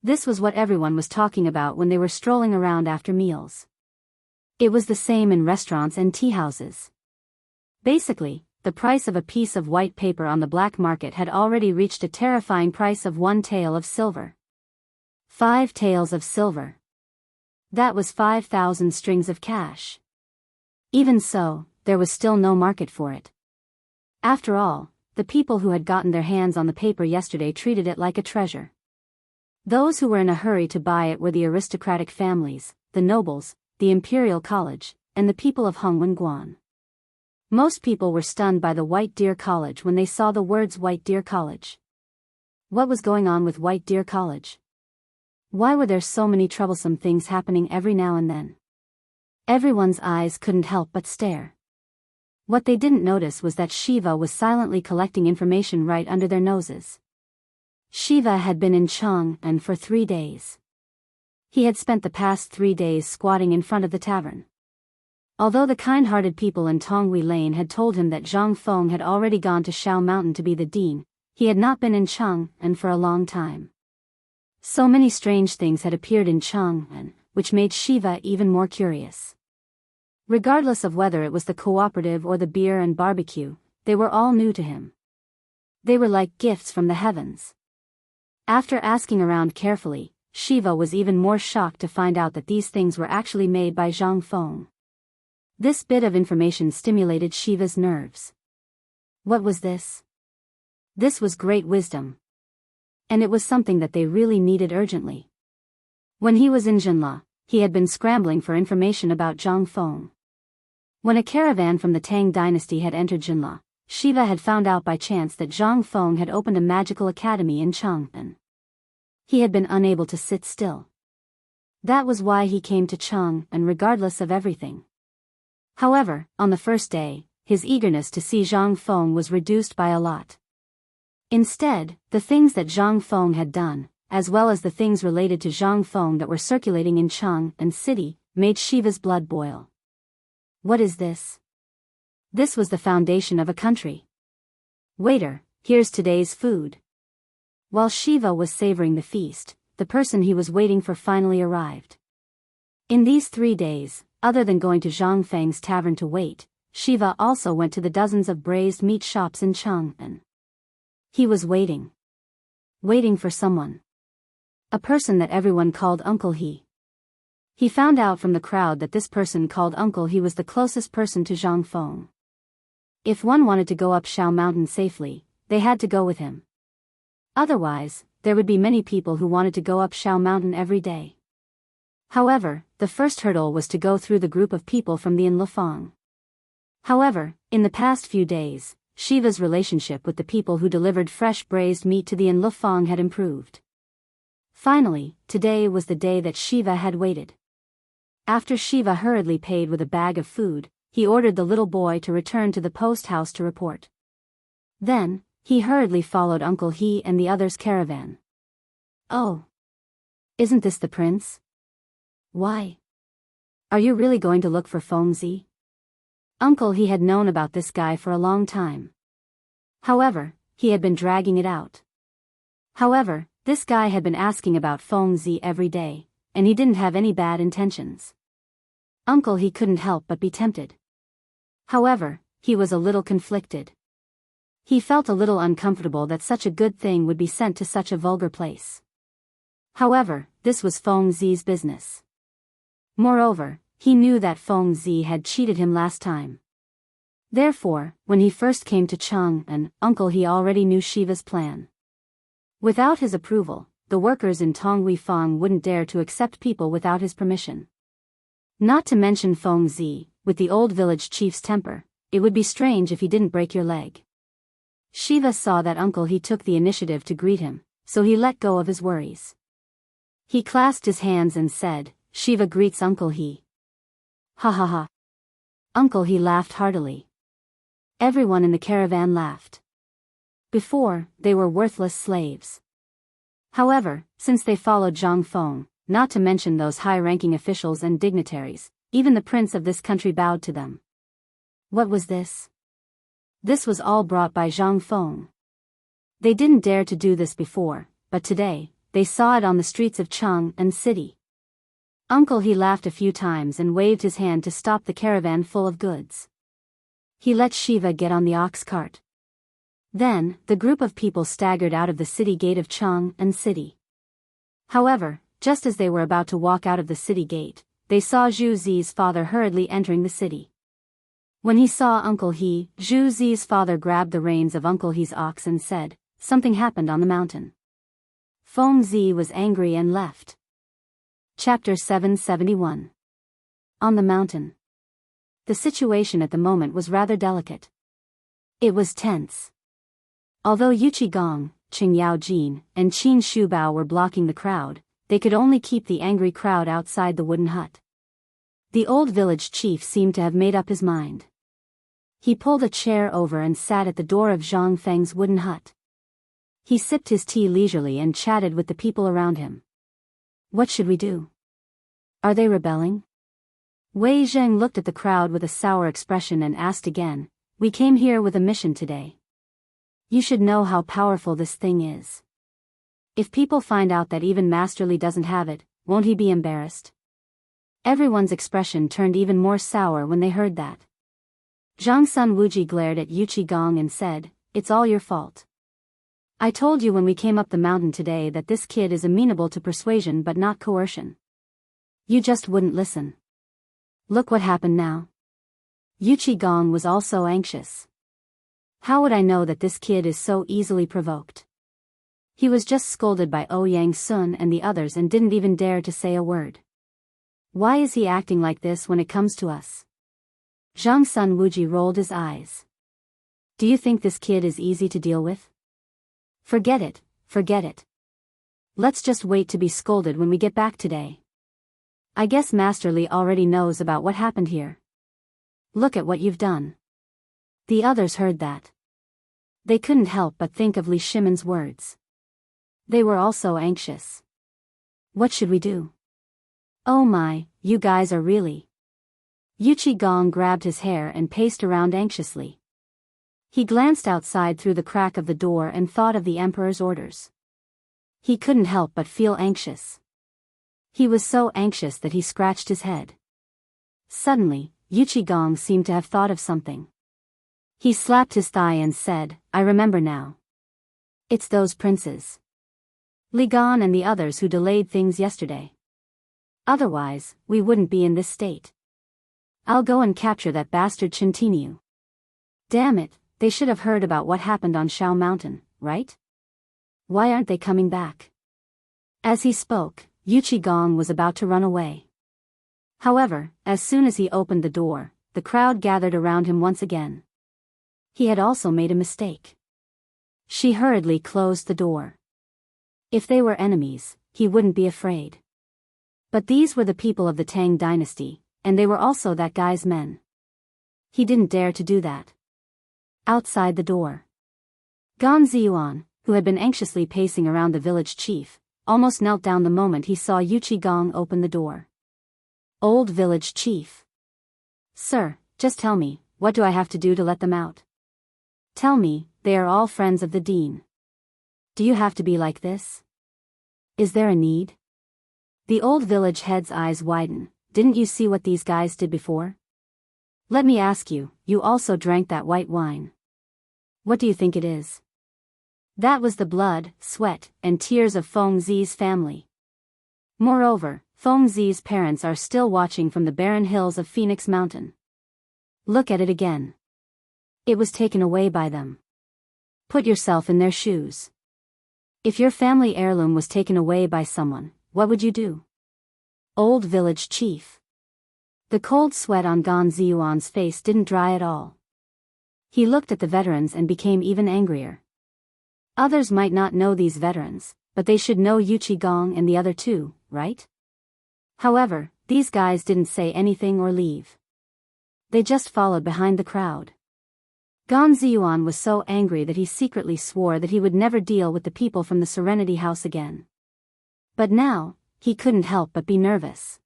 This was what everyone was talking about when they were strolling around after meals. It was the same in restaurants and tea houses. Basically, the price of a piece of white paper on the black market had already reached a terrifying price of 1 tael of silver. 5 taels of silver. That was 5,000 strings of cash. Even so, there was still no market for it. After all, the people who had gotten their hands on the paper yesterday treated it like a treasure. Those who were in a hurry to buy it were the aristocratic families, the nobles, the Imperial College, and the people of Hongwen-Guan. Most people were stunned by the White Deer College when they saw the words White Deer College. What was going on with White Deer College? Why were there so many troublesome things happening every now and then? Everyone's eyes couldn't help but stare. What they didn't notice was that Shiva was silently collecting information right under their noses. Shiva had been in Chang'an for 3 days. He had spent the past 3 days squatting in front of the tavern. Although the kind-hearted people in Tonghui Lane had told him that Zhang Feng had already gone to Shao Mountain to be the dean, he had not been in Chang'an for a long time. So many strange things had appeared in Chang'an, which made Shiva even more curious. Regardless of whether it was the cooperative or the beer and barbecue, they were all new to him. They were like gifts from the heavens. After asking around carefully, Shiva was even more shocked to find out that these things were actually made by Zhang Feng. This bit of information stimulated Shiva's nerves. What was this? This was great wisdom. And it was something that they really needed urgently. When he was in Jinla, he had been scrambling for information about Zhang Feng. When a caravan from the Tang dynasty had entered Jinla, Shiva had found out by chance that Zhang Feng had opened a magical academy in Chang'an. He had been unable to sit still. That was why he came to Chang'an regardless of everything. However, on the first day, his eagerness to see Zhang Feng was reduced by a lot. Instead, the things that Zhang Feng had done, as well as the things related to Zhang Feng that were circulating in Chang'an city, made Shiva's blood boil. What is this? This was the foundation of a country. Waiter, here's today's food. While Shiva was savoring the feast, the person he was waiting for finally arrived. In these 3 days, other than going to Zhang Feng's tavern to wait, Shiva also went to the dozens of braised meat shops in Chang'an. He was waiting. Waiting for someone. A person that everyone called Uncle He. He found out from the crowd that this person called Uncle He was the closest person to Zhang Feng. If one wanted to go up Shao Mountain safely, they had to go with him. Otherwise, there would be many people who wanted to go up Shao Mountain every day. However, the first hurdle was to go through the group of people from the Inlifang. However, in the past few days, Shiva's relationship with the people who delivered fresh braised meat to the Inlifang had improved. Finally, today was the day that Shiva had waited. After Shiva hurriedly paid with a bag of food, he ordered the little boy to return to the post house to report. Then, he hurriedly followed Uncle He and the others' caravan. Oh! Isn't this the prince? Why? Are you really going to look for Fengzi? Uncle He had known about this guy for a long time. However, he had been dragging it out. However, this guy had been asking about Fengzi every day, and he didn't have any bad intentions. Uncle He couldn't help but be tempted. However, he was a little conflicted. He felt a little uncomfortable that such a good thing would be sent to such a vulgar place. However, this was Fengzi's business. Moreover, he knew that Fengzi had cheated him last time. Therefore, when he first came to Chang'an, Uncle He already knew Shiva's plan. Without his approval, the workers in Tonghui Fang wouldn't dare to accept people without his permission. Not to mention Fengzi, with the old village chief's temper, it would be strange if he didn't break your leg. Shiva saw that Uncle He took the initiative to greet him, so he let go of his worries. He clasped his hands and said, "Shiva greets Uncle He." Ha ha ha. Uncle He laughed heartily. Everyone in the caravan laughed. Before, they were worthless slaves. However, since they followed Zhang Feng, not to mention those high-ranking officials and dignitaries, even the prince of this country bowed to them. What was this? This was all brought by Zhang Feng. They didn't dare to do this before, but today, they saw it on the streets of Chang'an city. Uncle He laughed a few times and waved his hand to stop the caravan full of goods. He let Shiva get on the ox cart. Then, the group of people staggered out of the city gate of Chang'an city. However, just as they were about to walk out of the city gate, they saw Zhu Zi's father hurriedly entering the city. When he saw Uncle He, Zhu Zi's father grabbed the reins of Uncle He's ox and said, "Something happened on the mountain." Feng Zi was angry and left. Chapter 771. On the mountain. The situation at the moment was rather delicate. It was tense. Although Yuqi Gong, Qing Yaojin, and Qin Shubao were blocking the crowd, they could only keep the angry crowd outside the wooden hut. The old village chief seemed to have made up his mind. He pulled a chair over and sat at the door of Zhang Feng's wooden hut. He sipped his tea leisurely and chatted with the people around him. What should we do? Are they rebelling? Wei Zheng looked at the crowd with a sour expression and asked again, "We came here with a mission today. You should know how powerful this thing is. If people find out that even Master Li doesn't have it, won't he be embarrassed?" Everyone's expression turned even more sour when they heard that. Zhang Sun Wuji glared at Yuqi Gong and said, "It's all your fault. I told you when we came up the mountain today that this kid is amenable to persuasion but not coercion. You just wouldn't listen. Look what happened now." Yuqi Gong was also anxious. How would I know that this kid is so easily provoked? He was just scolded by Ouyang Sun and the others and didn't even dare to say a word. Why is he acting like this when it comes to us? Zhang Sun Wuji rolled his eyes. Do you think this kid is easy to deal with? Forget it, forget it. Let's just wait to be scolded when we get back today. I guess Master Li already knows about what happened here. Look at what you've done. The others heard that. They couldn't help but think of Li Shimon's words. They were also anxious. What should we do? Oh my, you guys are really... Yuqi Gong grabbed his hair and paced around anxiously. He glanced outside through the crack of the door and thought of the Emperor's orders. He couldn't help but feel anxious. He was so anxious that he scratched his head. Suddenly, Yuqi Gong seemed to have thought of something. He slapped his thigh and said, "I remember now. It's those princes. Li Gan and the others who delayed things yesterday. Otherwise, we wouldn't be in this state. I'll go and capture that bastard Chintiniu. Damn it, they should have heard about what happened on Shao Mountain, right? Why aren't they coming back?" As he spoke, Yuqi Gong was about to run away. However, as soon as he opened the door, the crowd gathered around him once again. He had also made a mistake. She hurriedly closed the door. If they were enemies, he wouldn't be afraid. But these were the people of the Tang dynasty, and they were also that guy's men. He didn't dare to do that. Outside the door, Gan Ziyuan, who had been anxiously pacing around the village chief, almost knelt down the moment he saw Yuqi Gong open the door. Old village chief. "Sir, just tell me, what do I have to do to let them out? Tell me, they are all friends of the dean. Do you have to be like this? Is there a need?" The old village head's eyes widened. "Didn't you see what these guys did before? Let me ask you, you also drank that white wine. What do you think it is?" That was the blood, sweat, and tears of Feng Zi's family. Moreover, Feng Zi's parents are still watching from the barren hills of Phoenix Mountain. Look at it again. It was taken away by them. Put yourself in their shoes. If your family heirloom was taken away by someone, what would you do? Old village chief. The cold sweat on Gan Ziyuan's face didn't dry at all. He looked at the veterans and became even angrier. Others might not know these veterans, but they should know Yuqi Gong and the other two, right? However, these guys didn't say anything or leave. They just followed behind the crowd. Gan Ziyuan was so angry that he secretly swore that he would never deal with the people from the Serenity House again. But now, he couldn't help but be nervous.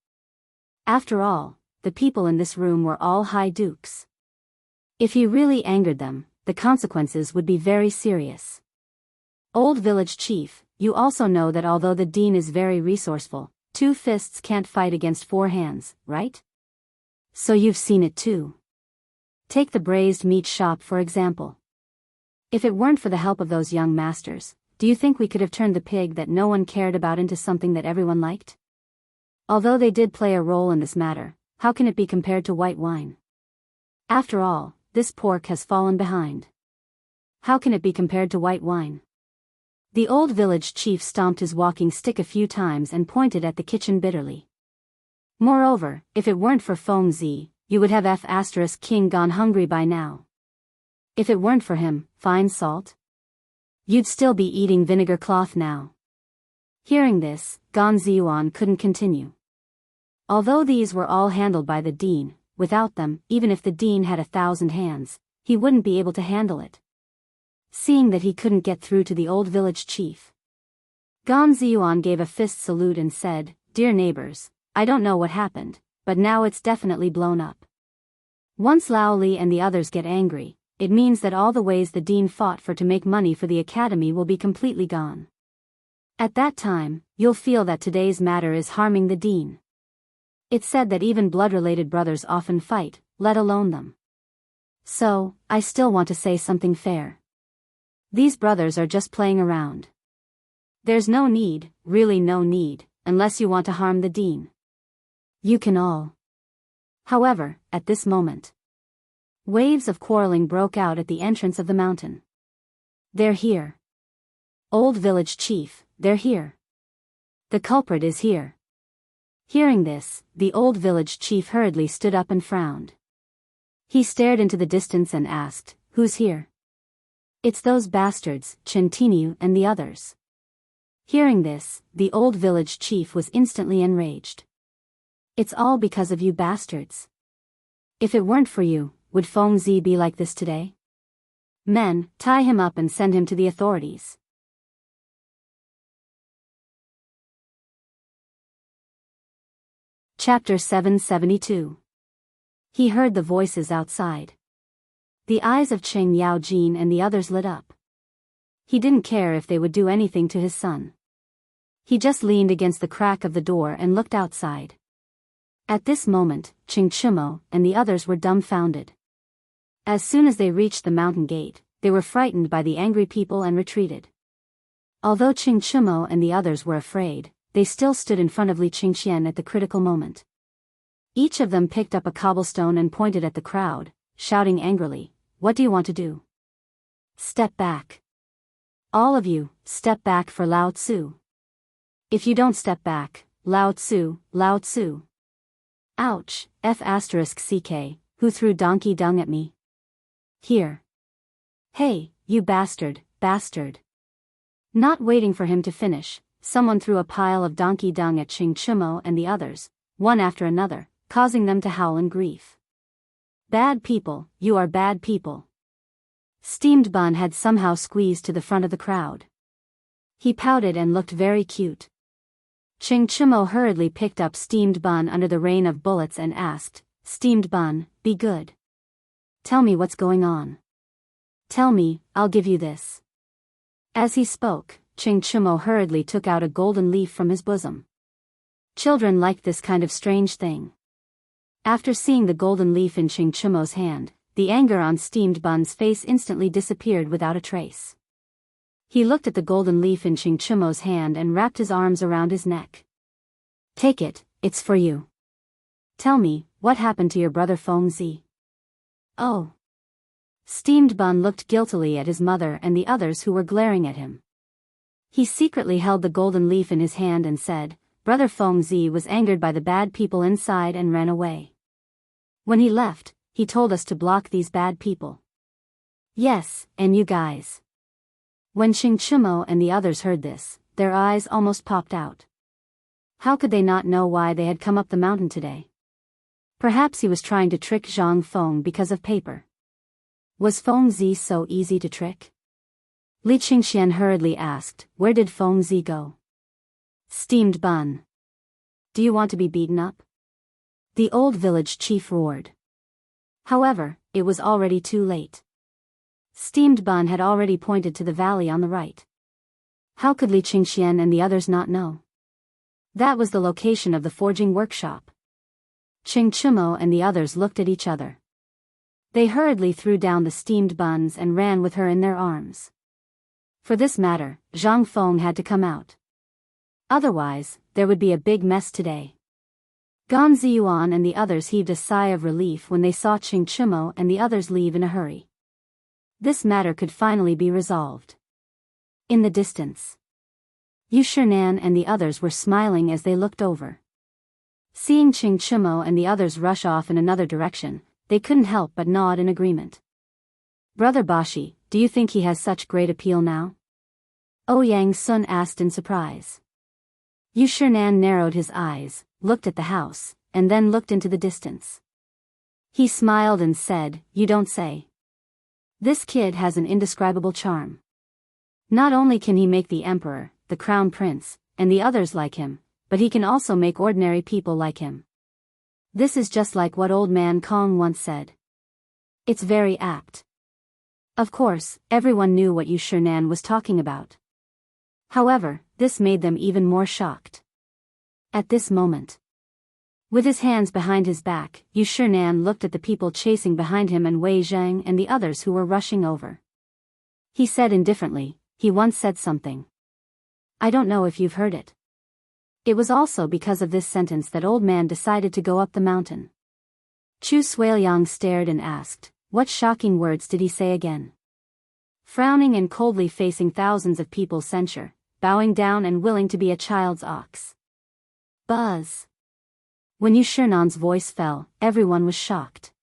After all, the people in this room were all high dukes. If he really angered them, the consequences would be very serious. Old village chief, you also know that although the dean is very resourceful, 2 fists can't fight against 4 hands, right? So you've seen it too. Take the braised meat shop for example. If it weren't for the help of those young masters, do you think we could have turned the pig that no one cared about into something that everyone liked? Although they did play a role in this matter, how can it be compared to white wine? After all, this pork has fallen behind. How can it be compared to white wine? The old village chief stomped his walking stick a few times and pointed at the kitchen bitterly. Moreover, if it weren't for Feng Zi, you would have King gone hungry by now. If it weren't for him, fine salt, you'd still be eating vinegar cloth now. Hearing this, Gan Ziyuan couldn't continue. Although these were all handled by the dean, without them, even if the dean had 1,000 hands, he wouldn't be able to handle it. Seeing that he couldn't get through to the old village chief, Gan Ziyuan gave a fist salute and said, "Dear neighbors, I don't know what happened, but now it's definitely blown up. Once Lao Li and the others get angry, it means that all the ways the dean fought for to make money for the academy will be completely gone. At that time, you'll feel that today's matter is harming the dean. It's said that even blood-related brothers often fight, let alone them. So, I still want to say something fair. These brothers are just playing around. There's no need, really no need, unless you want to harm the dean. You can all." However, at this moment, waves of quarreling broke out at the entrance of the mountain. "They're here. Old village chief, they're here. The culprit is here." Hearing this, the old village chief hurriedly stood up and frowned. He stared into the distance and asked, "Who's here?" "It's those bastards, Chintinu and the others." Hearing this, the old village chief was instantly enraged. "It's all because of you bastards. If it weren't for you, would Feng Zi be like this today? Men, tie him up and send him to the authorities." Chapter 772. He heard the voices outside. The eyes of Cheng Yaojin and the others lit up. He didn't care if they would do anything to his son. He just leaned against the crack of the door and looked outside. At this moment, Ching Chimo and the others were dumbfounded. As soon as they reached the mountain gate, they were frightened by the angry people and retreated. Although Ching Chimo and the others were afraid, they still stood in front of Li Qingxian at the critical moment. Each of them picked up a cobblestone and pointed at the crowd, shouting angrily, "What do you want to do? Step back. All of you, step back for Lao Tzu. If you don't step back, Lao Tzu, Lao Tzu. Ouch, F***CK, who threw donkey dung at me? Here. Hey, you bastard, bastard." Not waiting for him to finish, someone threw a pile of donkey dung at Ching Chimo and the others, one after another, causing them to howl in grief. "Bad people, you are bad people." Steamed Bun had somehow squeezed to the front of the crowd. He pouted and looked very cute. Ching Chimo hurriedly picked up Steamed Bun under the rain of bullets and asked, "Steamed Bun, be good. Tell me what's going on. Tell me, I'll give you this." As he spoke, Ching Chimo hurriedly took out a golden leaf from his bosom. Children liked this kind of strange thing. After seeing the golden leaf in Ching Chimo's hand, the anger on Steamed Bun's face instantly disappeared without a trace. He looked at the golden leaf in Ching Chimo's hand and wrapped his arms around his neck. "Take it, it's for you. Tell me, what happened to your brother Feng Zi?" "Oh." Steamed Bun looked guiltily at his mother and the others who were glaring at him. He secretly held the golden leaf in his hand and said, "Brother Feng Zi was angered by the bad people inside and ran away. When he left, he told us to block these bad people. Yes, and you guys." When Ching Chimo and the others heard this, their eyes almost popped out. How could they not know why they had come up the mountain today? Perhaps he was trying to trick Zhang Feng because of paper. Was Feng Zi so easy to trick? Li Qingxian hurriedly asked, "Where did Feng Zi go?" "Steamed Bun. Do you want to be beaten up?" the old village chief roared. However, it was already too late. Steamed Bun had already pointed to the valley on the right. How could Li Qingxian and the others not know? That was the location of the forging workshop. Ching Chimo and the others looked at each other. They hurriedly threw down the steamed buns and ran with her in their arms. For this matter, Zhang Feng had to come out. Otherwise, there would be a big mess today. Gan Ziyuan and the others heaved a sigh of relief when they saw Qing Chimo and the others leave in a hurry. This matter could finally be resolved. In the distance, Yu Shinan and the others were smiling as they looked over. Seeing Qing Chimo and the others rush off in another direction, they couldn't help but nod in agreement. Brother Bashi, do you think he has such great appeal now? Ouyang Sun asked in surprise. Yu Shinan narrowed his eyes, looked at the house, and then looked into the distance. He smiled and said, "You don't say. This kid has an indescribable charm. Not only can he make the emperor, the crown prince, and the others like him, but he can also make ordinary people like him. This is just like what old man Kong once said. It's very apt." Of course, everyone knew what Yu Shinan was talking about. However, this made them even more shocked. At this moment, with his hands behind his back, Yu Shinan looked at the people chasing behind him and Wei Zhang and the others who were rushing over. He said indifferently, "He once said something. I don't know if you've heard it." It was also because of this sentence that old man decided to go up the mountain. Chu Suiliang stared and asked, "What shocking words did he say again?" Frowning and coldly facing thousands of people's censure, bowing down and willing to be a child's ox. Buzz. When Yu Shinan's voice fell, everyone was shocked.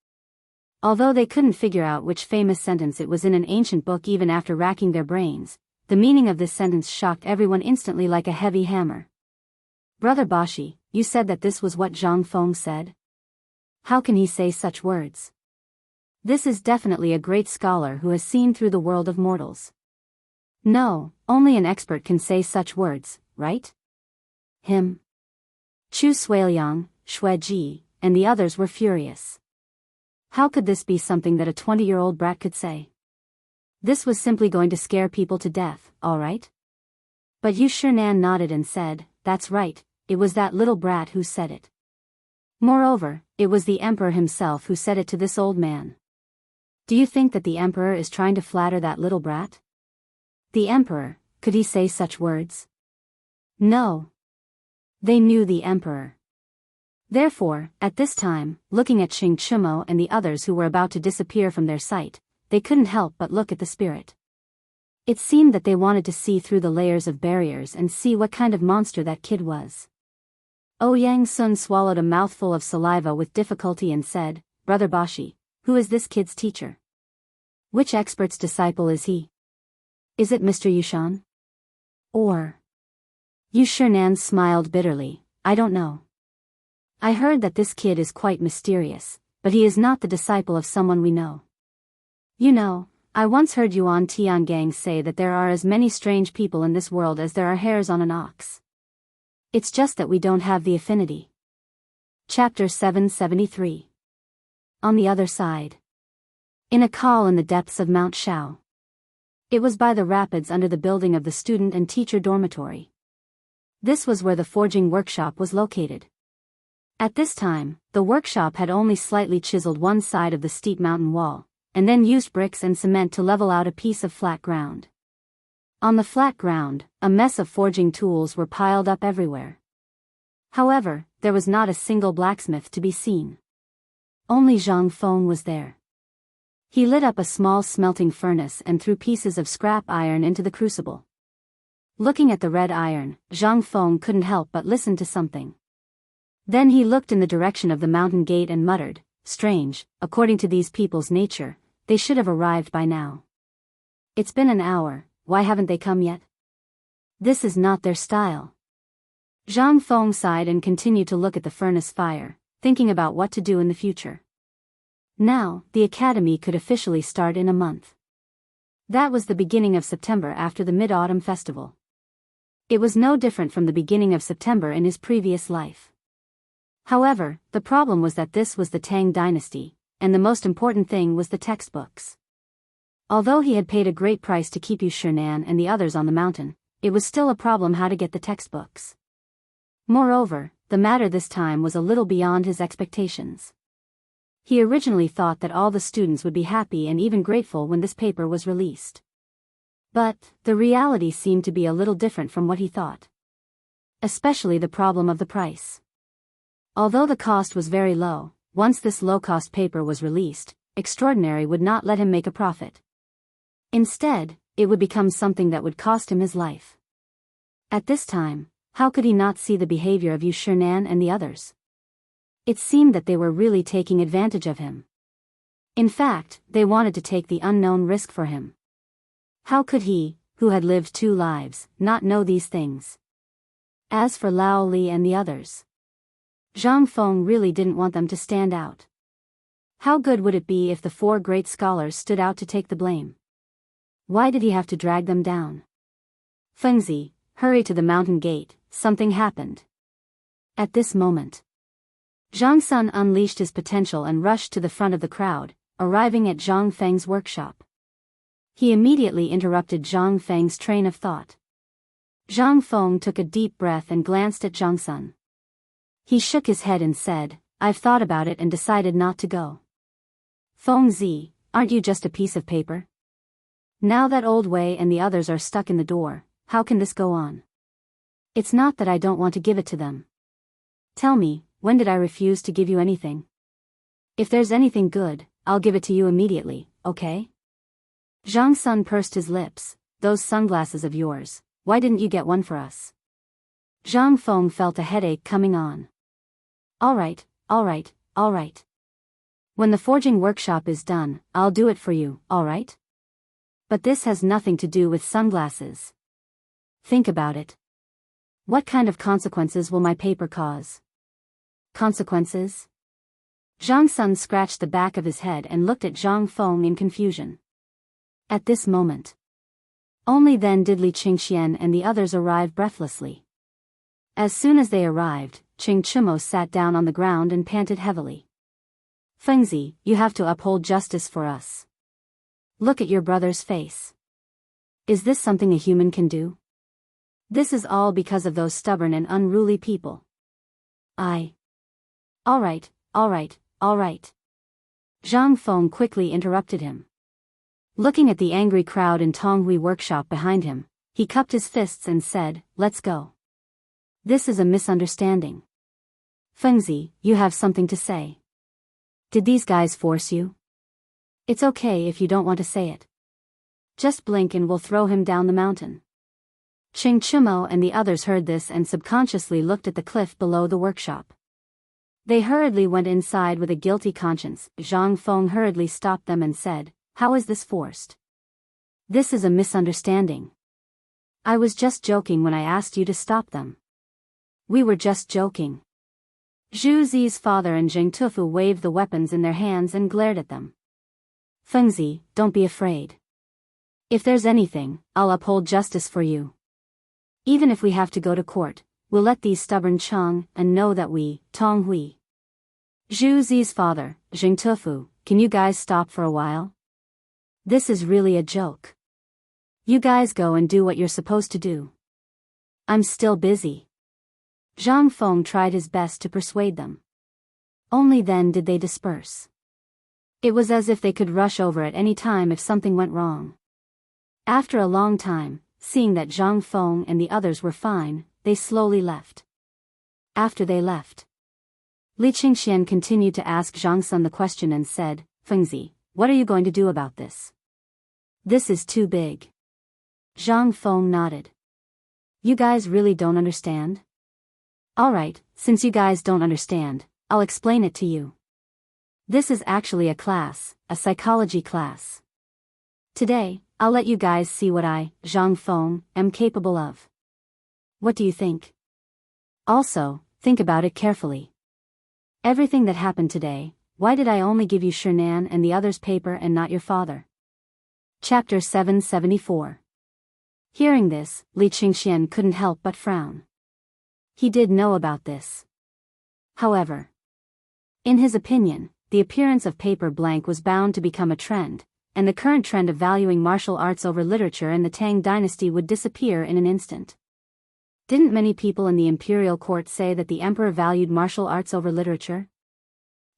Although they couldn't figure out which famous sentence it was in an ancient book even after racking their brains, the meaning of this sentence shocked everyone instantly like a heavy hammer. "Brother Bashi, you said that this was what Zhang Feng said? How can he say such words? This is definitely a great scholar who has seen through the world of mortals. No, only an expert can say such words, right? Him." Chu Suiliang, Xue Ji, and the others were furious. How could this be something that a 20-year-old brat could say? This was simply going to scare people to death, all right? But Yu Shinan nodded and said, "That's right, it was that little brat who said it. Moreover, it was the emperor himself who said it to this old man. Do you think that the emperor is trying to flatter that little brat? The emperor, could he say such words? No. They knew the emperor. Therefore, at this time, looking at Qing Chimo and the others who were about to disappear from their sight, they couldn't help but look at the spirit. It seemed that they wanted to see through the layers of barriers and see what kind of monster that kid was. Ouyang Sun swallowed a mouthful of saliva with difficulty and said, "Brother Bashi, who is this kid's teacher? Which expert's disciple is he? Is it Mr. Yushan? Or?" Yu Shinan smiled bitterly, "I don't know. I heard that this kid is quite mysterious, but he is not the disciple of someone we know. You know, I once heard Yuan Tiangang say that there are as many strange people in this world as there are hairs on an ox. It's just that we don't have the affinity." Chapter 773. On the other side. In a call in the depths of Mount Shao. It was by the rapids under the building of the student and teacher dormitory. This was where the forging workshop was located. At this time, the workshop had only slightly chiseled one side of the steep mountain wall, and then used bricks and cement to level out a piece of flat ground. On the flat ground, a mess of forging tools were piled up everywhere. However, there was not a single blacksmith to be seen. Only Zhang Feng was there. He lit up a small smelting furnace and threw pieces of scrap iron into the crucible. Looking at the red iron, Zhang Feng couldn't help but listen to something. Then he looked in the direction of the mountain gate and muttered, "Strange, according to these people's nature, they should have arrived by now. It's been an hour, why haven't they come yet? This is not their style." Zhang Feng sighed and continued to look at the furnace fire, thinking about what to do in the future. Now, the academy could officially start in a month. That was the beginning of September after the Mid-Autumn Festival. It was no different from the beginning of September in his previous life. However, the problem was that this was the Tang dynasty, and the most important thing was the textbooks. Although he had paid a great price to keep Yu Shinan and the others on the mountain, it was still a problem how to get the textbooks. Moreover, the matter this time was a little beyond his expectations. He originally thought that all the students would be happy and even grateful when this paper was released. But the reality seemed to be a little different from what he thought. Especially the problem of the price. Although the cost was very low, once this low-cost paper was released, Extraordinary would not let him make a profit. Instead, it would become something that would cost him his life. At this time, how could he not see the behavior of Yu Shernan and the others? It seemed that they were really taking advantage of him. In fact, they wanted to take the unknown risk for him. How could he, who had lived 2 lives, not know these things? As for Lao Li and the others, Zhang Feng really didn't want them to stand out. How good would it be if the 4 great scholars stood out to take the blame? Why did he have to drag them down? Fengzi, hurry to the mountain gate, something happened. At this moment, Zhang Sun unleashed his potential and rushed to the front of the crowd, arriving at Zhang Feng's workshop. He immediately interrupted Zhang Feng's train of thought. Zhang Feng took a deep breath and glanced at Zhang Sun. He shook his head and said, "I've thought about it and decided not to go." "Feng Zi, aren't you just a piece of paper? Now that Old Wei and the others are stuck in the door, how can this go on? It's not that I don't want to give it to them. Tell me, when did I refuse to give you anything? If there's anything good, I'll give it to you immediately, okay?" Zhang Sun pursed his lips. "Those sunglasses of yours, why didn't you get one for us?" Zhang Feng felt a headache coming on. All right. When the forging workshop is done, I'll do it for you, alright? But this has nothing to do with sunglasses. Think about it. What kind of consequences will my paper cause? Consequences? Zhang Sun scratched the back of his head and looked at Zhang Feng in confusion. At this moment, only then did Li Qingxian and the others arrive breathlessly. As soon as they arrived, Qing Chimo sat down on the ground and panted heavily. "Fengzi, you have to uphold justice for us. Look at your brother's face. Is this something a human can do? This is all because of those stubborn and unruly people." All right. Zhang Feng quickly interrupted him. Looking at the angry crowd in Tonghui workshop behind him, he cupped his fists and said, "Let's go. This is a misunderstanding. Fengzi, you have something to say. Did these guys force you? It's okay if you don't want to say it. Just blink and we'll throw him down the mountain." Qing Chimo and the others heard this and subconsciously looked at the cliff below the workshop. They hurriedly went inside with a guilty conscience. Zhang Feng hurriedly stopped them and said, "How is this forced? This is a misunderstanding. I was just joking when I asked you to stop them." "We were just joking." Zhu Zi's father and Zheng Tufu waved the weapons in their hands and glared at them. "Fengzi, don't be afraid. If there's anything, I'll uphold justice for you. Even if we have to go to court, we'll let these stubborn Chang and know that we, Tonghui." Zhu Zi's father, Zheng Tufu, "Can you guys stop for a while? This is really a joke. You guys go and do what you're supposed to do. I'm still busy." Zhang Feng tried his best to persuade them. Only then did they disperse. It was as if they could rush over at any time if something went wrong. After a long time, seeing that Zhang Feng and the others were fine, they slowly left. After they left, Li Qingxian continued to ask Zhang Sun the question and said, "Fengzi, what are you going to do about this? This is too big." Zhang Feng nodded. "You guys really don't understand? Alright, since you guys don't understand, I'll explain it to you. This is actually a class, a psychology class. Today, I'll let you guys see what I, Zhang Feng, am capable of. What do you think? Also, think about it carefully. Everything that happened today, why did I only give you Shernan and the others paper and not your father?" Chapter 774. Hearing this, Li Qingxian couldn't help but frown. He did know about this. However, in his opinion, the appearance of paper blank was bound to become a trend, and the current trend of valuing martial arts over literature in the Tang dynasty would disappear in an instant. Didn't many people in the imperial court say that the emperor valued martial arts over literature?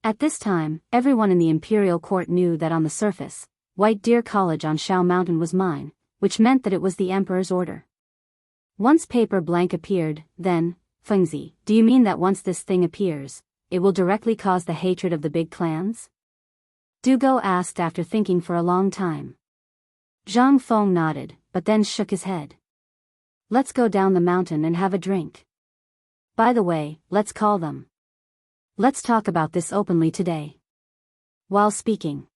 At this time, everyone in the imperial court knew that on the surface, White Deer College on Shao Mountain was mine, which meant that it was the emperor's order. Once paper blank appeared, then, Fengzi, do you mean that once this thing appears, it will directly cause the hatred of the big clans? Dugo asked after thinking for a long time. Zhang Feng nodded, but then shook his head. Let's go down the mountain and have a drink. By the way, let's call them. Let's talk about this openly today. While speaking,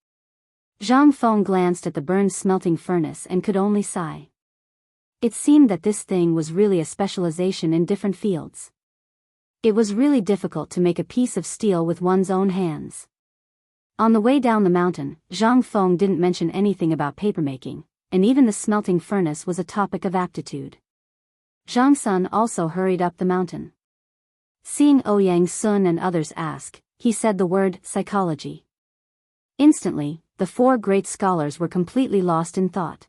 Zhang Feng glanced at the burned smelting furnace and could only sigh. It seemed that this thing was really a specialization in different fields. It was really difficult to make a piece of steel with one's own hands. On the way down the mountain, Zhang Feng didn't mention anything about papermaking, and even the smelting furnace was a topic of aptitude. Zhang Sun also hurried up the mountain. Seeing Ouyang Sun and others ask, he said the word psychology. Instantly, the four great scholars were completely lost in thought.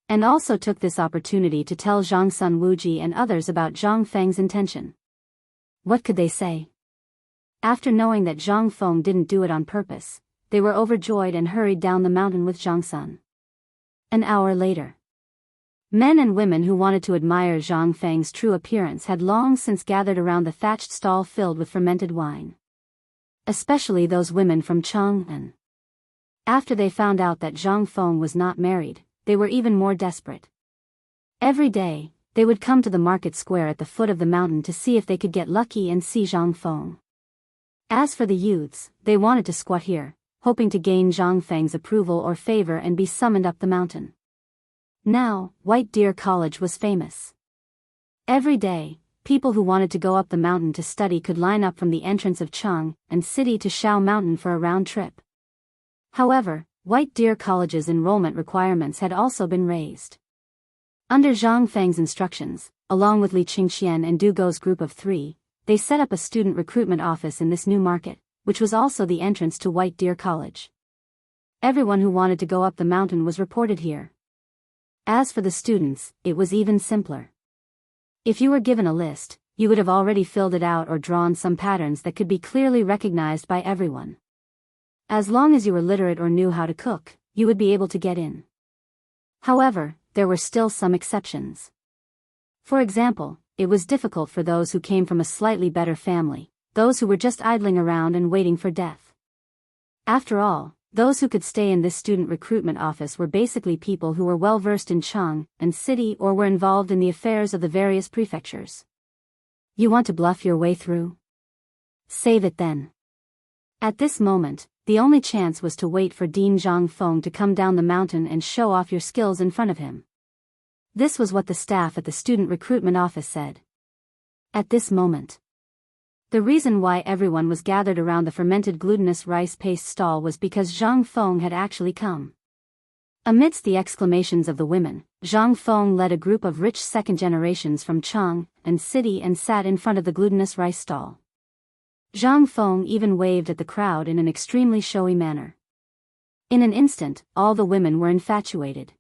And also took this opportunity to tell Zhang Sun Wuji and others about Zhang Feng's intention. What could they say? After knowing that Zhang Feng didn't do it on purpose, they were overjoyed and hurried down the mountain with Zhang Sun. An hour later, men and women who wanted to admire Zhang Feng's true appearance had long since gathered around the thatched stall filled with fermented wine. Especially those women from Chang'an. After they found out that Zhang Feng was not married, they were even more desperate. Every day, they would come to the market square at the foot of the mountain to see if they could get lucky and see Zhang Feng. As for the youths, they wanted to squat here, hoping to gain Zhang Feng's approval or favor and be summoned up the mountain. Now, White Deer College was famous. Every day, people who wanted to go up the mountain to study could line up from the entrance of Chang and City to Shao Mountain for a round trip. However, White Deer College's enrollment requirements had also been raised. Under Zhang Feng's instructions, along with Li Qingxian and Du Go's group of 3, they set up a student recruitment office in this new market, which was also the entrance to White Deer College. Everyone who wanted to go up the mountain was reported here. As for the students, it was even simpler. If you were given a list, you would have already filled it out or drawn some patterns that could be clearly recognized by everyone. As long as you were literate or knew how to cook, you would be able to get in. However, there were still some exceptions. For example, it was difficult for those who came from a slightly better family, those who were just idling around and waiting for death. After all, those who could stay in this student recruitment office were basically people who were well versed in Chang and City or were involved in the affairs of the various prefectures. You want to bluff your way through? Save it then. At this moment, the only chance was to wait for Dean Zhang Feng to come down the mountain and show off your skills in front of him. This was what the staff at the student recruitment office said. At this moment, the reason why everyone was gathered around the fermented glutinous rice paste stall was because Zhang Feng had actually come. Amidst the exclamations of the women, Zhang Feng led a group of rich second generations from Chang and City and sat in front of the glutinous rice stall. Zhang Feng even waved at the crowd in an extremely showy manner. In an instant, all the women were infatuated.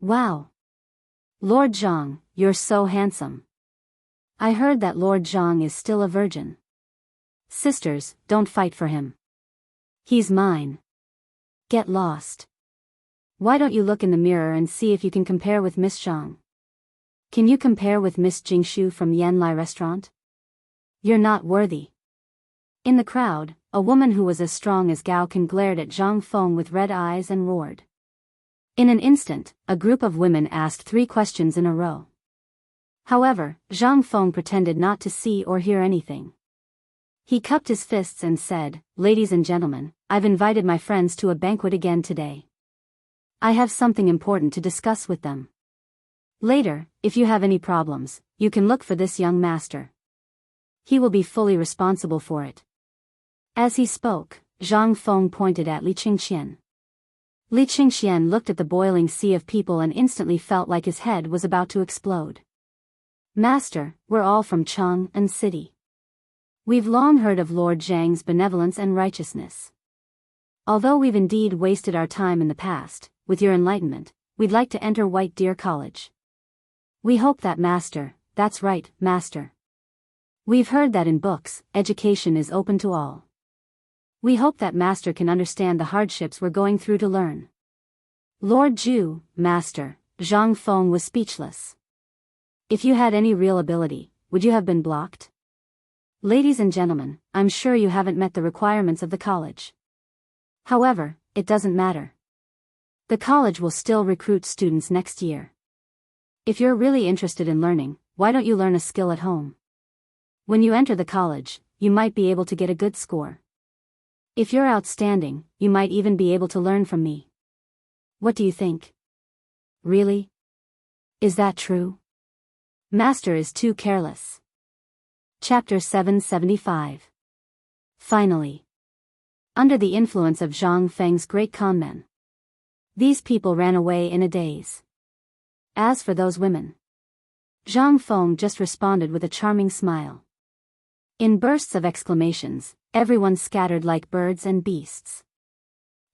Wow! Lord Zhang, you're so handsome. I heard that Lord Zhang is still a virgin. Sisters, don't fight for him. He's mine. Get lost. Why don't you look in the mirror and see if you can compare with Miss Zhang? Can you compare with Miss Jingshu from Yanlai Restaurant? You're not worthy. In the crowd, a woman who was as strong as Gao Can glared at Zhang Feng with red eyes and roared. In an instant, a group of women asked 3 questions in a row. However, Zhang Feng pretended not to see or hear anything. He cupped his fists and said, "Ladies and gentlemen, I've invited my friends to a banquet again today. I have something important to discuss with them. Later, if you have any problems, you can look for this young master. He will be fully responsible for it." As he spoke, Zhang Feng pointed at Li Qingxian. Li Qingxian looked at the boiling sea of people and instantly felt like his head was about to explode. "Master, we're all from Chang and City. We've long heard of Lord Zhang's benevolence and righteousness. Although we've indeed wasted our time in the past, with your enlightenment, we'd like to enter White Deer College. We hope that Master, that's right, Master. We've heard that in books, education is open to all. We hope that Master can understand the hardships we're going through to learn." Lord Zhu, Master, Zhang Feng was speechless. If you had any real ability, would you have been blocked? Ladies and gentlemen, I'm sure you haven't met the requirements of the college. However, it doesn't matter. The college will still recruit students next year. If you're really interested in learning, why don't you learn a skill at home? When you enter the college, you might be able to get a good score. If you're outstanding, you might even be able to learn from me. What do you think? Really? Is that true? Master is too careless. Chapter 775. Finally. Under the influence of Zhang Feng's great conmen, these people ran away in a daze. As for those women, Zhang Feng just responded with a charming smile. In bursts of exclamations, everyone scattered like birds and beasts.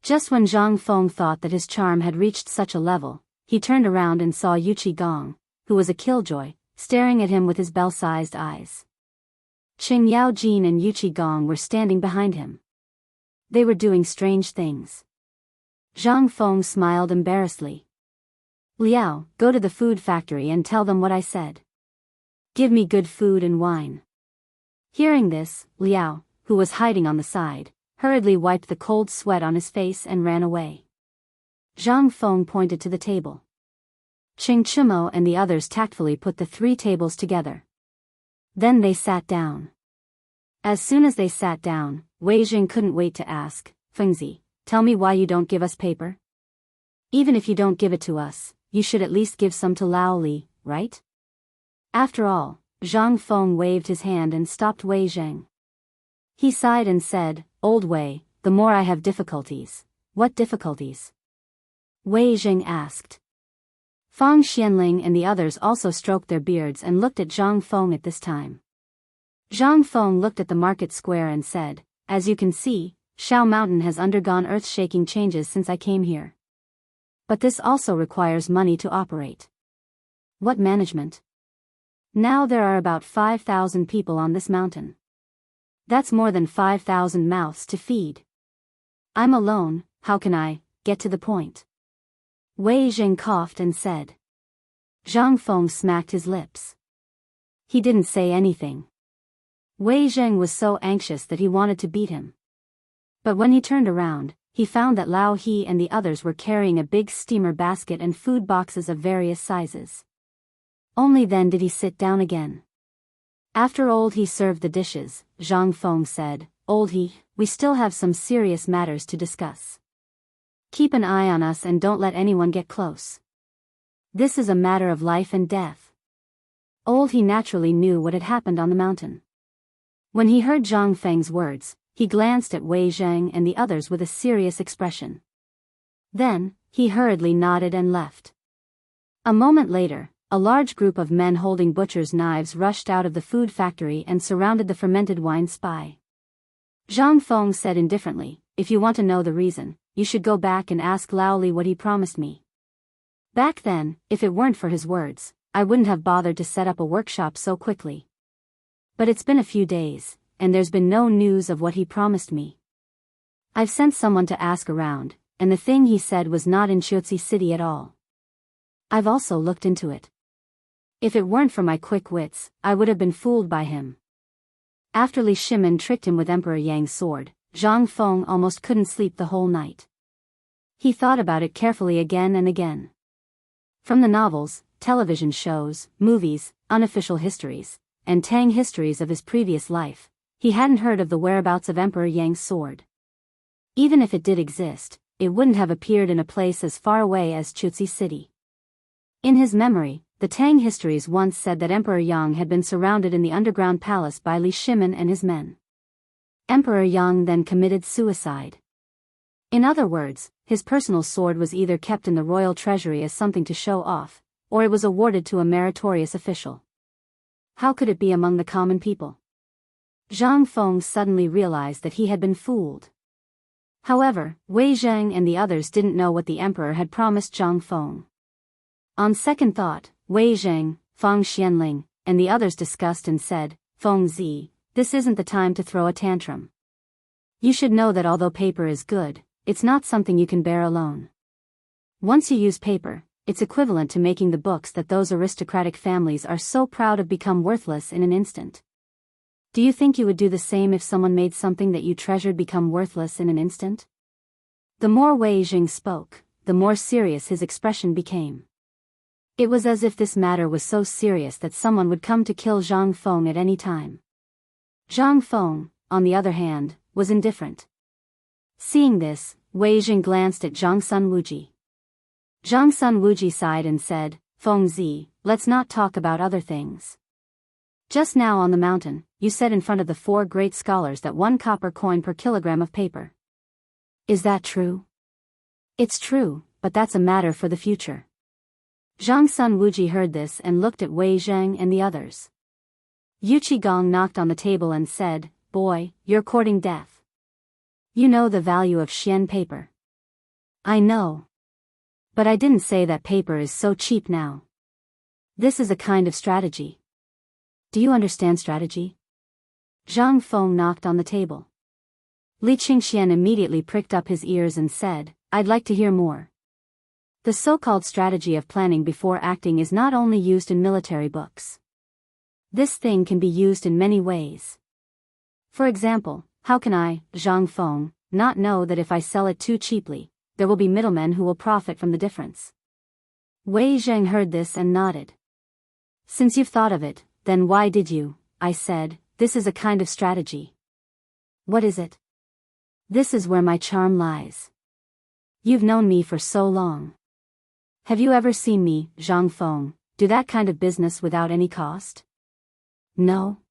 Just when Zhang Feng thought that his charm had reached such a level, he turned around and saw Yuqi Gong, who was a killjoy, staring at him with his bell-sized eyes. Qing Yaojin and Yuqi Gong were standing behind him. They were doing strange things. Zhang Feng smiled embarrassedly. Liao, go to the food factory and tell them what I said. Give me good food and wine. Hearing this, Liao, who was hiding on the side, hurriedly wiped the cold sweat on his face and ran away. Zhang Feng pointed to the table. Qing Chumo and the others tactfully put the 3 tables together. Then they sat down. As soon as they sat down, Wei Jing couldn't wait to ask, Fengzi, tell me why you don't give us paper? Even if you don't give it to us, you should at least give some to Lao Li, right? After all, Zhang Feng waved his hand and stopped Wei Zheng. He sighed and said, Old Wei, the more I have difficulties. What difficulties? Wei Zheng asked. Fang Xianling and the others also stroked their beards and looked at Zhang Feng at this time. Zhang Feng looked at the market square and said, As you can see, Shao Mountain has undergone earth-shaking changes since I came here. But this also requires money to operate. What management? Now there are about 5,000 people on this mountain. That's more than 5,000 mouths to feed. I'm alone, how can I get to the point? Wei Jing coughed and said. Zhang Feng smacked his lips. He didn't say anything. Wei Zheng was so anxious that he wanted to beat him. But when he turned around, he found that Lao He and the others were carrying a big steamer basket and food boxes of various sizes. Only then did he sit down again. After Old He served the dishes, Zhang Feng said, Old He, we still have some serious matters to discuss. Keep an eye on us and don't let anyone get close. This is a matter of life and death. Old He naturally knew what had happened on the mountain. When he heard Zhang Feng's words, he glanced at Wei Zheng and the others with a serious expression. Then, he hurriedly nodded and left. A moment later, a large group of men holding butcher's knives rushed out of the food factory and surrounded the fermented wine spy. Zhang Feng said indifferently, If you want to know the reason, you should go back and ask Lao Li what he promised me. Back then, if it weren't for his words, I wouldn't have bothered to set up a workshop so quickly. But it's been a few days, and there's been no news of what he promised me. I've sent someone to ask around, and the thing he said was not in Chuozi City at all. I've also looked into it. If it weren't for my quick wits, I would have been fooled by him. After Li Shimin tricked him with Emperor Yang's sword, Zhang Feng almost couldn't sleep the whole night. He thought about it carefully again and again. From the novels, television shows, movies, unofficial histories, and Tang histories of his previous life, he hadn't heard of the whereabouts of Emperor Yang's sword. Even if it did exist, it wouldn't have appeared in a place as far away as Chuozi City. In his memory, the Tang histories once said that Emperor Yang had been surrounded in the underground palace by Li Shimin and his men. Emperor Yang then committed suicide. In other words, his personal sword was either kept in the royal treasury as something to show off, or it was awarded to a meritorious official. How could it be among the common people? Zhang Feng suddenly realized that he had been fooled. However, Wei Zheng and the others didn't know what the emperor had promised Zhang Feng. On second thought, Wei Zheng, Fang Xianling, and the others discussed and said, Feng Zi, this isn't the time to throw a tantrum. You should know that although paper is good, it's not something you can bear alone. Once you use paper, it's equivalent to making the books that those aristocratic families are so proud of become worthless in an instant. Do you think you would do the same if someone made something that you treasured become worthless in an instant? The more Wei Jing spoke, the more serious his expression became. It was as if this matter was so serious that someone would come to kill Zhang Feng at any time. Zhang Feng, on the other hand, was indifferent. Seeing this, Wei Jing glanced at Zhang Sun Wuji. Zhang Sun Wuji sighed and said, "Feng Zi, let's not talk about other things. Just now on the mountain, you said in front of the 4 great scholars that 1 copper coin per kilogram of paper. Is that true?" "It's true, but that's a matter for the future." Zhang Sun Wuji heard this and looked at Wei Zhang and the others. Yu Qigong knocked on the table and said, "Boy, you're courting death. You know the value of Xian paper." "I know. But I didn't say that paper is so cheap now. This is a kind of strategy. Do you understand strategy?" Zhang Feng knocked on the table. Li Qingxian immediately pricked up his ears and said, "I'd like to hear more." The so-called strategy of planning before acting is not only used in military books. This thing can be used in many ways. For example, how can I, Zhang Feng, not know that if I sell it too cheaply, there will be middlemen who will profit from the difference? Wei Zhang heard this and nodded. "Since you've thought of it, then why did you?" I said, "This is a kind of strategy." "What is it?" "This is where my charm lies. You've known me for so long. Have you ever seen me, Zhang Feng, do that kind of business without any cost?" "No."